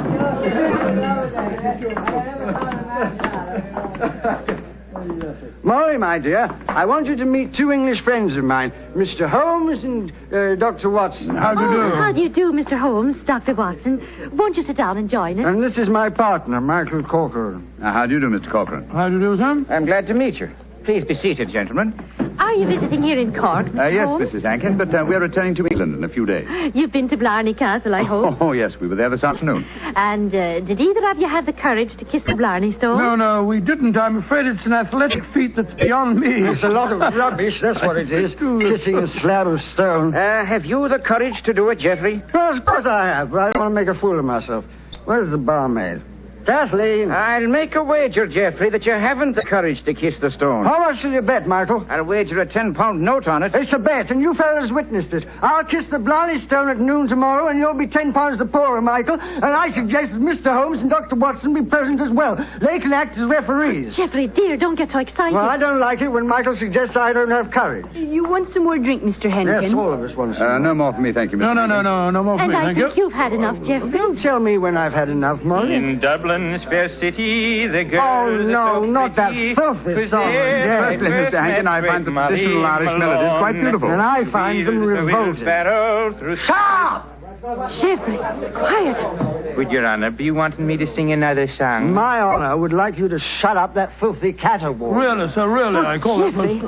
Molly, my dear, I want you to meet 2 English friends of mine, Mr. Holmes and Dr. Watson. How do you do? How do you do, Mr. Holmes, Dr. Watson? Won't you sit down and join us? And this is my partner, Michael Corcoran. How do you do, Mr. Corcoran? How do you do, sir? I'm glad to meet you. Please be seated, gentlemen. Are you visiting here in Cork, Mr. Yes, Holmes? Mrs. Hankin, but we're returning to England in a few days. You've been to Blarney Castle, I hope. Oh, yes, we were there this afternoon. And did either of you have the courage to kiss the Blarney Stone? No, we didn't. I'm afraid it's an athletic feat that's beyond me. It's a lot of rubbish, that's what it is. Kissing a slab of stone. Have you the courage to do it, Geoffrey? Well, of course I have, but I don't want to make a fool of myself. Where's the barmaid? Kathleen. I'll make a wager, Geoffrey, that you haven't the courage to kiss the stone. How much will you bet, Michael? I'll wager a £10 note on it. It's a bet, and you fellas witnessed it. I'll kiss the Blarney Stone at noon tomorrow, and you'll be £10 the poorer, Michael. And I suggest that Mr. Holmes and Dr. Watson be present as well. They can act as referees. Geoffrey, dear, don't get so excited. Well, I don't like it when Michael suggests I don't have courage. You want some more drink, Mr. Henkin? Yes, all of us want some. No more for me, thank you, Mr. No more for and me, I thank you. think you've had enough, Geoffrey. Don't tell me when I've had enough, Molly. In Dublin, Dublin's fair city, the girls no, not that filthy song. Firstly, Mr. Hankin, I find the traditional Irish melodies quite beautiful. And I find them revolting. Stop! Geoffrey, quiet. Would Your Honor be wanting me to sing another song? My honor would like you to shut up that filthy caterwaul. Really, sir, really. I call that Geoffrey.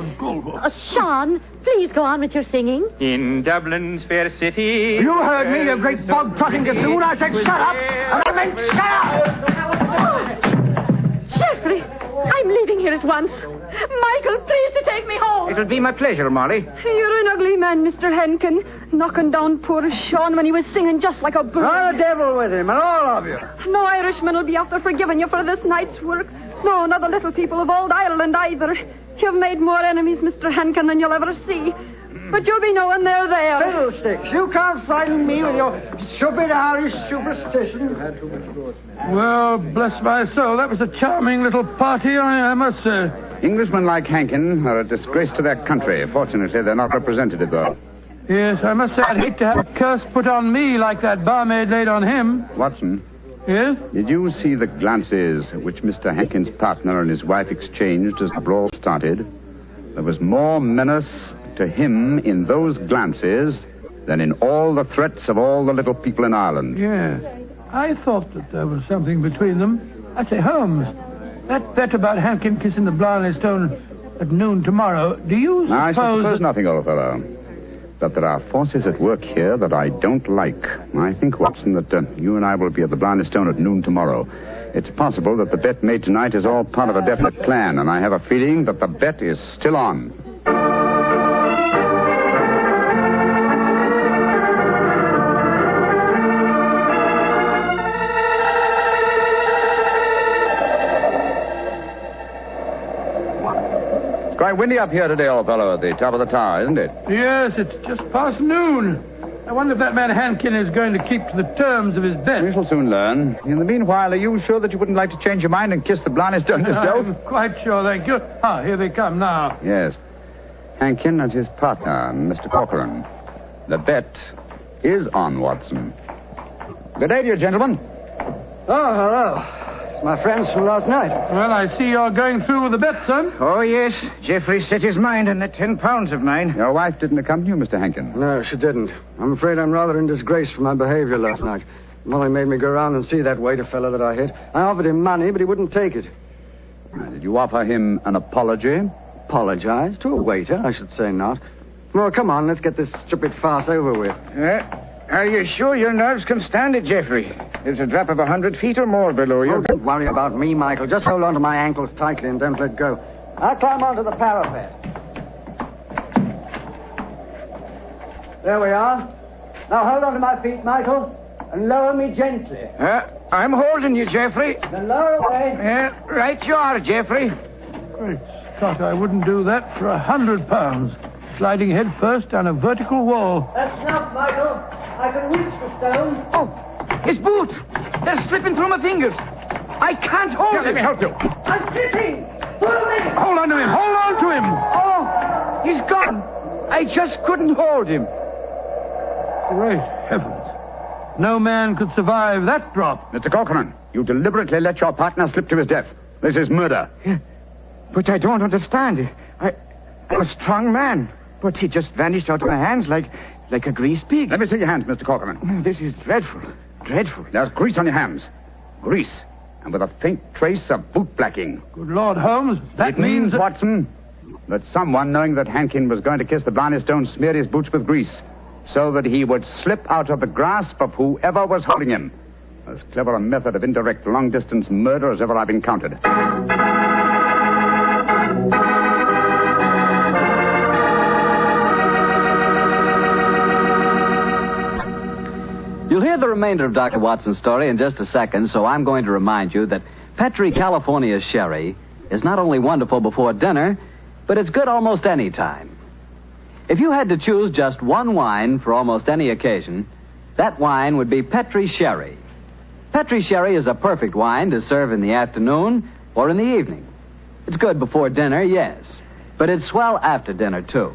Sean, please go on with your singing. In Dublin's fair city. You heard me, you great bog-trotting gazoo. I said shut up, and I meant shut up! Geoffrey, I'm leaving here at once. Michael, please to take me home. It'll be my pleasure, Molly. You're an ugly man, Mr. Henkin. Knocking down poor Sean when he was singing just like a bird. Oh, the devil with him, and all of you. No Irishman will be after forgiving you for this night's work. No, not the little people of old Ireland either. You've made more enemies, Mr. Henkin, than you'll ever see. But you'll be knowing they're there. Fiddlesticks, you can't frighten me with your stupid Irish superstition. Well, bless my soul, that was a charming little party, I must say. Englishmen like Hankin are a disgrace to their country. Fortunately, they're not representative, though. Yes, I must say I'd hate to have a curse put on me like that barmaid laid on him. Watson. Yes? Did you see the glances which Mr. Hankin's partner and his wife exchanged as the brawl started? There was more menace to him in those glances than in all the threats of all the little people in Ireland. Yes. I thought that there was something between them. I say, Holmes, that bet about Hankin kissing the Blarney Stone at noon tomorrow, do you suppose... I suppose nothing, old fellow. But there are forces at work here that I don't like. I think, Watson, that you and I will be at the Blarney Stone at noon tomorrow. It's possible that the bet made tonight is all part of a definite plan, and I have a feeling that the bet is still on. Quite windy up here today, old fellow, at the top of the tower, isn't it? Yes, it's just past noon. I wonder if that man Hankin is going to keep to the terms of his bet. We shall soon learn. In the meanwhile, are you sure that you wouldn't like to change your mind and kiss the Blarney Stone yourself? I'm quite sure, thank you. Ah, here they come now. Yes. Hankin and his partner, Mr. Corcoran. The bet is on, Watson. Good day to you, gentlemen. Oh, hello. It's my friends from last night. Well, I see you're going through with the bet, son. Oh, yes. Geoffrey set his mind on the 10 pounds of mine. Your wife didn't accompany you, Mr. Hankin? No, she didn't. I'm afraid I'm rather in disgrace for my behavior last night. Molly made me go around and see that waiter fellow that I hit. I offered him money, but he wouldn't take it. Did you offer him an apology? Apologize? To a waiter? I should say not. Well, come on, let's get this stupid farce over with. Are you sure your nerves can stand it, Geoffrey? There's a drop of 100 feet or more below you. Oh, don't worry about me, Michael. Just hold on to my ankles tightly and don't let go. I'll climb onto the parapet. There we are. Now hold on to my feet, Michael, and lower me gently. I'm holding you, Geoffrey. Then lower away. Right you are, Geoffrey. Great Scott, I wouldn't do that for 100 pounds. Sliding head first down a vertical wall. That's enough, Michael. I can reach the stone. Oh, his boot! They're slipping through my fingers. I can't hold him. Let me help you. I'm slipping. Pull me. Hold on to him. Hold on to him. Oh, he's gone. I just couldn't hold him. Great heavens. No man could survive that drop. Mr. Corcoran, you deliberately let your partner slip to his death. This is murder. Yeah, but I don't understand. I'm a strong man. But he just vanished out of my hands like a greased pig. Let me see your hands, Mr. Corcoran. This is dreadful. Dreadful. There's grease on your hands. Grease. And with a faint trace of boot blacking. Good Lord, Holmes, that means... Watson, that someone, knowing that Hankin was going to kiss the Blarney Stone, smeared his boots with grease so that he would slip out of the grasp of whoever was holding him. As clever a method of indirect long-distance murder as ever I've encountered. You'll hear the remainder of Dr. Watson's story in just a second, so I'm going to remind you that Petri California Sherry is not only wonderful before dinner, but it's good almost any time. If you had to choose just one wine for almost any occasion, that wine would be Petri Sherry. Petri Sherry is a perfect wine to serve in the afternoon or in the evening. It's good before dinner, yes, but it's swell after dinner, too.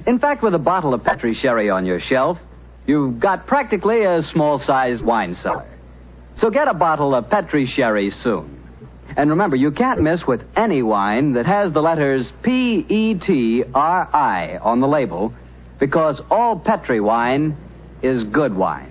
In fact, with a bottle of Petri Sherry on your shelf, you've got practically a small-sized wine cellar. So get a bottle of Petri Sherry soon. And remember, you can't miss with any wine that has the letters Petri on the label, because all Petri wine is good wine.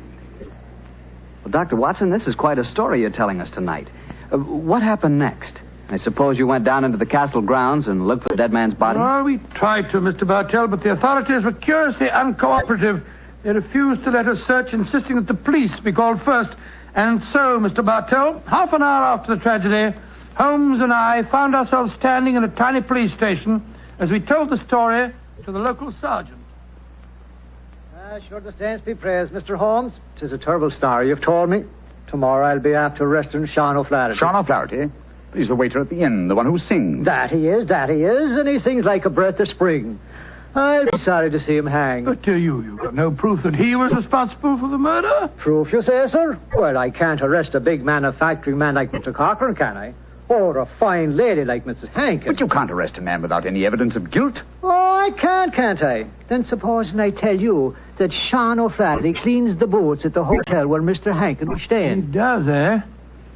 Well, Dr. Watson, this is quite a story you're telling us tonight. What happened next? I suppose you went down into the castle grounds and looked for the dead man's body? Well, we tried to, Mr. Bartell, but the authorities were curiously uncooperative. They refused to let us search, insisting that the police be called first. And so, Mr. Bartell, half an hour after the tragedy, Holmes and I found ourselves standing in a tiny police station as we told the story to the local sergeant. Sure, the saints be praised, Mr. Holmes. 'Tis a terrible story you've told me. Tomorrow I'll be after arresting Sean O'Flaherty. Sean O'Flaherty? He's the waiter at the inn, the one who sings. That he is, and he sings like a breath of spring. I'll be sorry to see him hang. But you've got no proof that he was responsible for the murder? Proof, you say, sir? Well, I can't arrest a big manufacturing man like Mr. Cochrane, can I? Or a fine lady like Mrs. Hankin. But you can't arrest a man without any evidence of guilt. Oh, I can't I? Then supposing I tell you that Sean O'Flaherty cleans the boots at the hotel where Mr. Hankin was staying. He does, eh?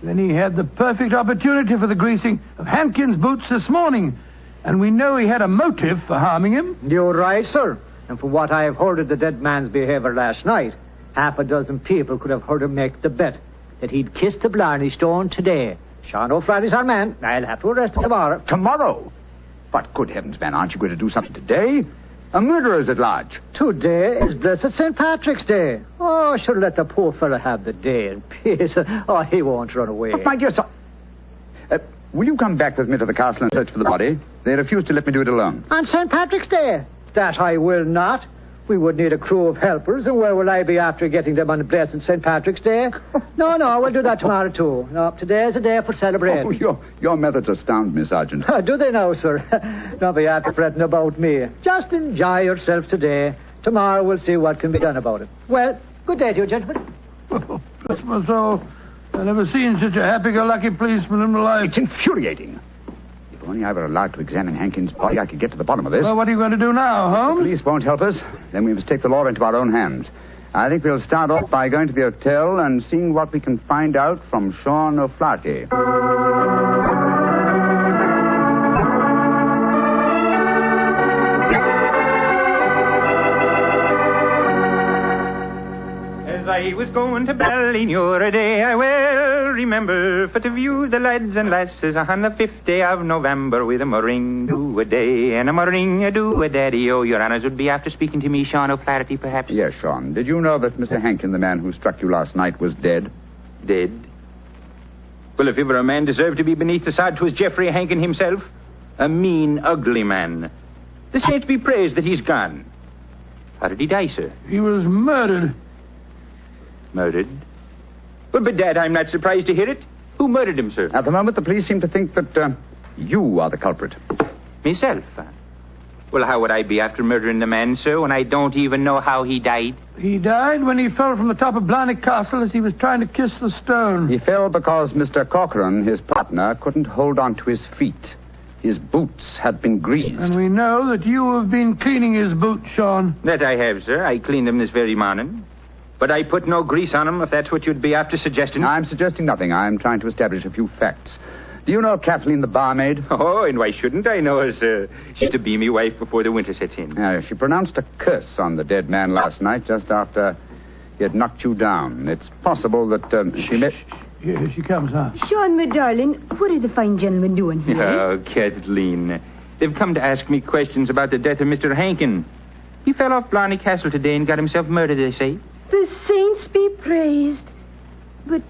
Then he had the perfect opportunity for the greasing of Hankin's boots this morning. And we know he had a motive for harming him. You're right, sir. And from what I have heard of the dead man's behavior last night, half a dozen people could have heard him make the bet that he'd kiss the Blarney Stone today. Sean O'Flaherty's our man. I'll have to arrest him tomorrow. Tomorrow? But good heavens, man, aren't you going to do something today? A murderer's at large. Today is blessed St. Patrick's Day. Oh, I should have let the poor fellow have the day in peace. Oh, he won't run away. But my dear son... will you come back with me to the castle and search for the body? They refuse to let me do it alone. On St. Patrick's Day? That I will not. We would need a crew of helpers, and where will I be after getting them on blessed St. Patrick's Day? No, we'll do that tomorrow, too. No, today's a day for celebrating. Oh, your methods astound me, Sergeant. Do they now, sir? Don't be after fretting about me. Just enjoy yourself today. Tomorrow we'll see what can be done about it. Well, good day to you, gentlemen. Oh, bless my soul. I've never seen such a happy-go-lucky policeman in my life. It's infuriating. If only I were allowed to examine Hankin's body, I could get to the bottom of this. Well, what are you going to do now, Holmes? The police won't help us. Then we must take the law into our own hands. I think we'll start off by going to the hotel and seeing what we can find out from Sean O'Flaherty. As I was going to Ballinure a day, I well remember, for to view the lads and lasses on the 5th day of November with a meringue-do-a-day and a meringue-do-a-daddy. Oh, your honours would be after speaking to me, Sean O'Flaherty, perhaps? Yes, Sean. Did you know that Mr. Hankin, the man who struck you last night, was dead? Dead? Well, if ever a man deserved to be beneath the sod, 'twas Geoffrey Hankin himself. A mean, ugly man. The saints be praised that he's gone. How did he die, sir? He was murdered. Murdered? Well, bedad, I'm not surprised to hear it. Who murdered him, sir? At the moment, the police seem to think that you are the culprit. Myself? Well, how would I be after murdering the man, sir, when I don't even know how he died? He died when he fell from the top of Blarney Castle as he was trying to kiss the stone. He fell because Mr. Cochrane, his partner, couldn't hold on to his feet. His boots had been greased. And we know that you have been cleaning his boots, Sean. That I have, sir. I cleaned them this very morning. But I put no grease on them, if that's what you'd be after suggesting. I'm suggesting nothing. I'm trying to establish a few facts. Do you know Kathleen, the barmaid? Oh, and why shouldn't I know her, sir? She's to be me wife before the winter sets in. She pronounced a curse on the dead man last night, just after he had knocked you down. It's possible that she met... Here she comes, huh? Sean, my darling, what are the fine gentlemen doing here? Oh, Kathleen. They've come to ask me questions about the death of Mr. Hankin. He fell off Blarney Castle today and got himself murdered, they say. The saints be praised. But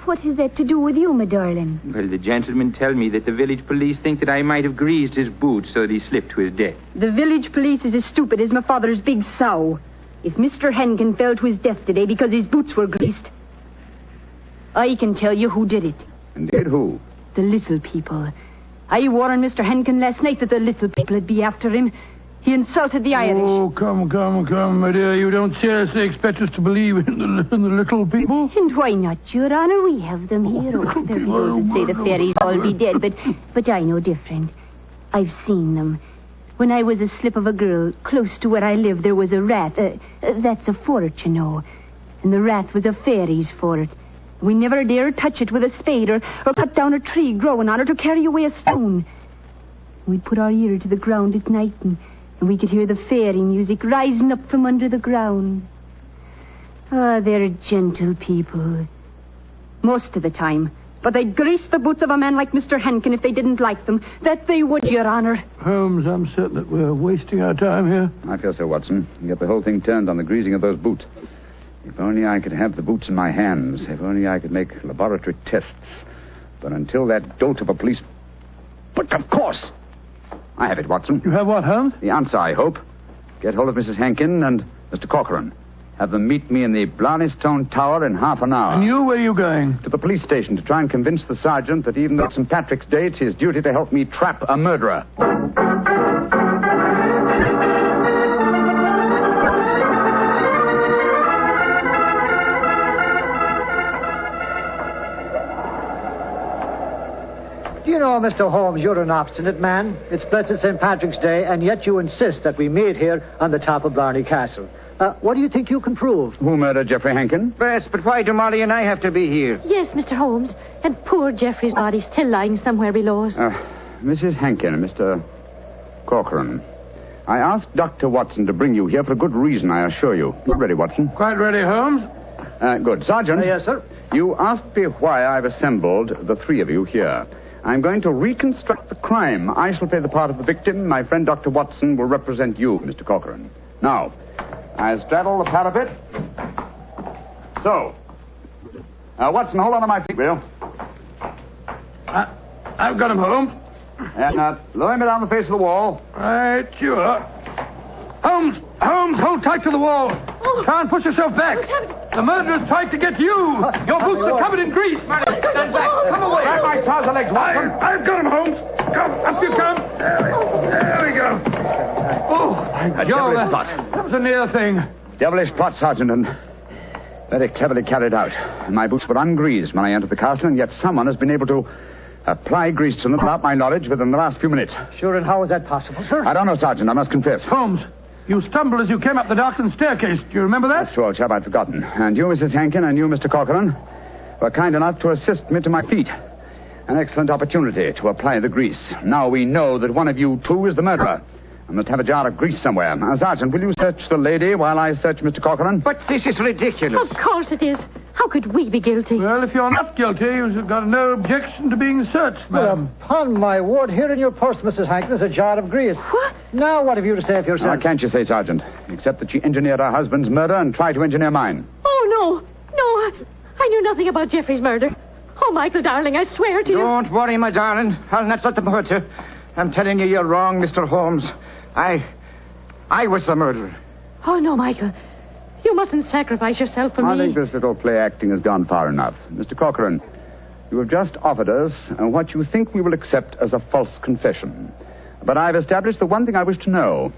what has that to do with you, my darling? Well, the gentlemen tell me that the village police think that I might have greased his boots so that he slipped to his death. The village police is as stupid as my father's big sow. If Mr. Hankin fell to his death today because his boots were greased, I can tell you who did it. Indeed, who? The little people. I warned Mr. Hankin last night that the little people would be after him. He insulted the Irish. Oh, come, my dear. You don't seriously expect us to believe in the little people? And why not, Your Honor? We have them here. Oh, there be those that say the fairies all be dead, but I know different. I've seen them. When I was a slip of a girl, close to where I live, there was a rat. That's a fort, you know. and the wrath was of fairies for it. We never dare touch it with a spade or cut down a tree growing on it or carry away a stone. We'd put our ear to the ground at night and we could hear the fairy music rising up from under the ground. Ah, they're gentle people. Most of the time. But they'd grease the boots of a man like Mr. Hankin if they didn't like them. That they would, Your Honor. Holmes, I'm certain that we're wasting our time here. I feel so, Watson. You get the whole thing turned on the greasing of those boots. If only I could have the boots in my hands. If only I could make laboratory tests. But until that dolt of a police... But of course! I have it, Watson. You have what, Holmes? The answer, I hope. Get hold of Mrs. Hankin and Mr. Corcoran. Have them meet me in the Blarney Stone Tower in half an hour. And you, where are you going? To the police station to try and convince the sergeant that even though it's St. Patrick's Day, it's his duty to help me trap a murderer. Do you know, Mr. Holmes, you're an obstinate man. It's blessed St. Patrick's Day, and yet you insist that we meet here on the top of Blarney Castle. What do you think you can prove? Who murdered Geoffrey Hankin? Yes, but why do Molly and I have to be here? Yes, Mr. Holmes. And poor Geoffrey's body still lying somewhere below us. Mrs. Hankin and Mr. Corcoran, I asked Dr. Watson to bring you here for a good reason, I assure you. You ready, Watson? Quite ready, Holmes. Good. Sergeant. Yes, sir. You asked me why I've assembled the three of you here. I'm going to reconstruct the crime. I shall play the part of the victim. My friend Dr. Watson will represent you, Mr. Corcoran. Now, I straddle the parapet. So. Watson, hold on to my feet, will you? I've got him, Holmes. And lower me down the face of the wall. Right, you are. Holmes, hold tight to the wall. Try and push yourself back. The murderer's tried to get you. Your boots are covered in grease. Stand back. Come away. Grab my trouser legs, Watson. I've got him, Holmes. Come, up you come. There we go. Oh, A devilish plot. That was a near thing. Devilish plot, Sergeant, and very cleverly carried out. My boots were ungreased when I entered the castle, and yet someone has been able to apply grease to them without my knowledge within the last few minutes. Sure, and how is that possible, sir? I don't know, Sergeant, I must confess. Holmes, you stumbled as you came up the darkened staircase. Do you remember that? That's true, old chap, I'd forgotten. And you, Mrs. Hankin, and you, Mr. Corcoran, were kind enough to assist me to my feet. An excellent opportunity to apply the grease. Now we know that one of you two is the murderer. I must have a jar of grease somewhere. Sergeant, will you search the lady while I search Mr. Corcoran? But this is ridiculous. Of course it is. How could we be guilty? Well, if you're not guilty, you've got no objection to being searched, ma'am. Well, upon my word, here in your purse, Mrs. Hankin, is a jar of grease. What? Now, what have you to say of yourself? Now, can't you say, Sergeant? Except that she engineered her husband's murder and tried to engineer mine. Oh, no, I knew nothing about Geoffrey's murder. Oh, Michael, darling, I swear to you. Don't worry, my darling. I'll not let them hurt you. I'm telling you, you're wrong, Mr. Holmes. I was the murderer. Oh, no, Michael. You mustn't sacrifice yourself for me. I think this little play acting has gone far enough. Mr. Corcoran, you have just offered us what you think we will accept as a false confession. But I've established the one thing I wish to know,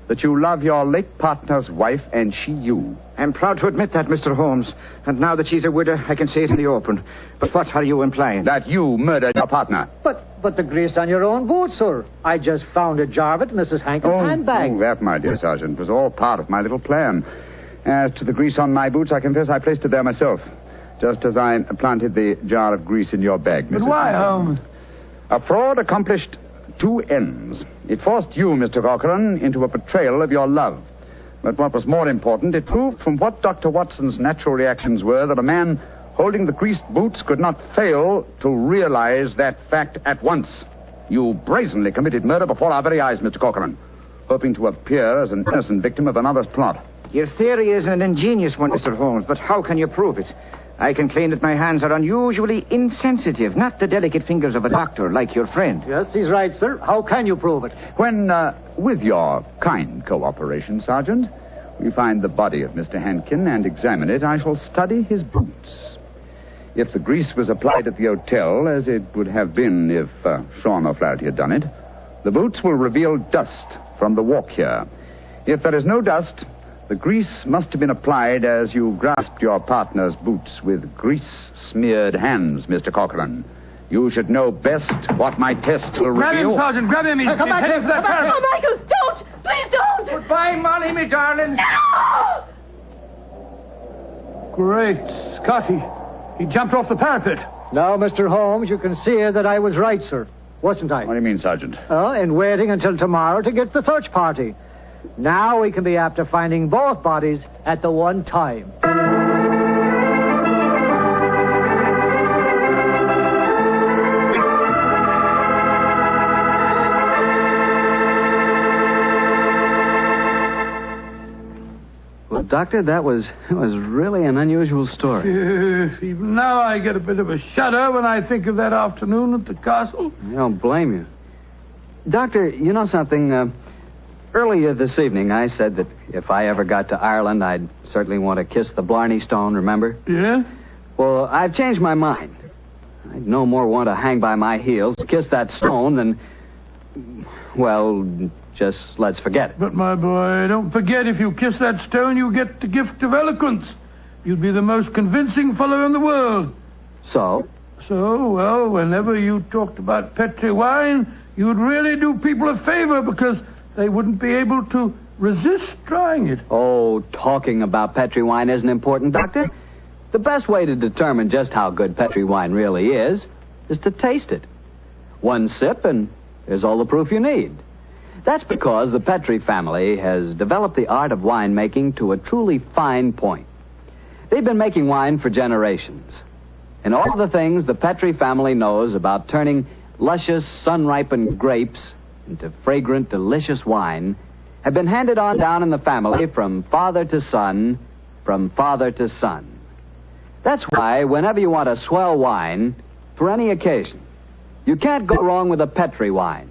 that you love your late partner's wife and she you. I'm proud to admit that, Mr. Holmes. And now that she's a widow, I can say it in the open. But what are you implying? That you murdered your partner. But the grease on your own boots, sir. I just found a jar of it in Mrs. Hankin's handbag. Oh, that, my dear Sergeant, was all part of my little plan. As to the grease on my boots, I confess I placed it there myself. Just as I planted the jar of grease in your bag, Mrs. But why, Holmes? A fraud accomplished two ends. It forced you, Mr. Corcoran, into a betrayal of your love. But what was more important, it proved from what Dr. Watson's natural reactions were that a man holding the greased boots could not fail to realize that fact at once. You brazenly committed murder before our very eyes, Mr. Corcoran, hoping to appear as an innocent victim of another's plot. Your theory is an ingenious one, Mr. Holmes, but how can you prove it? I can claim that my hands are unusually insensitive, not the delicate fingers of a doctor like your friend. Yes, he's right, sir. How can you prove it? When, with your kind cooperation, Sergeant, we find the body of Mr. Hankin and examine it, I shall study his boots. If the grease was applied at the hotel, as it would have been if Sean O'Flaherty had done it, the boots will reveal dust from the walk here. If there is no dust, the grease must have been applied as you grasped your partner's boots with grease-smeared hands, Mr. Corcoran. You should know best what my test will Grab reveal. him, Sergeant. Grab him. He's come back heading here. for that Come back. parapet. Oh, Michael, don't! Please don't! Goodbye, Molly, me darling. No! Great Scotty. He jumped off the parapet. Now, Mr. Holmes, you can see that I was right, sir. Wasn't I? What do you mean, Sergeant? In waiting until tomorrow to get the search party. Now we can be after finding both bodies at the one time. Well, Doctor, that was really an unusual story. Even now I get a bit of a shudder when I think of that afternoon at the castle. I don't blame you. Doctor, you know something? Earlier this evening, I said that if I ever got to Ireland, I'd certainly want to kiss the Blarney Stone, remember? Yeah? Well, I've changed my mind. I'd no more want to hang by my heels, kiss that stone than... Well, just let's forget it. But, my boy, don't forget, if you kiss that stone, you get the gift of eloquence. You'd be the most convincing fellow in the world. So? So, well, whenever you talked about Petri wine, you'd really do people a favor because they wouldn't be able to resist trying it. Oh, talking about Petri wine isn't important, Doctor. The best way to determine just how good Petri wine really is to taste it. One sip and there's all the proof you need. That's because the Petri family has developed the art of winemaking to a truly fine point. They've been making wine for generations. And all the things the Petri family knows about turning luscious, sun-ripened grapes into fragrant, delicious wine have been handed on down in the family from father to son, from father to son. That's why whenever you want a swell wine, for any occasion, you can't go wrong with a Petri wine,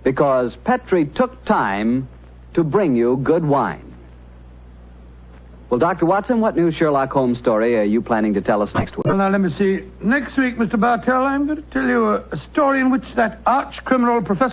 because Petri took time to bring you good wine. Well, Dr. Watson, what new Sherlock Holmes story are you planning to tell us next week? Well, now, let me see. Next week, Mr. Bartell, I'm going to tell you a story in which that arch-criminal Professor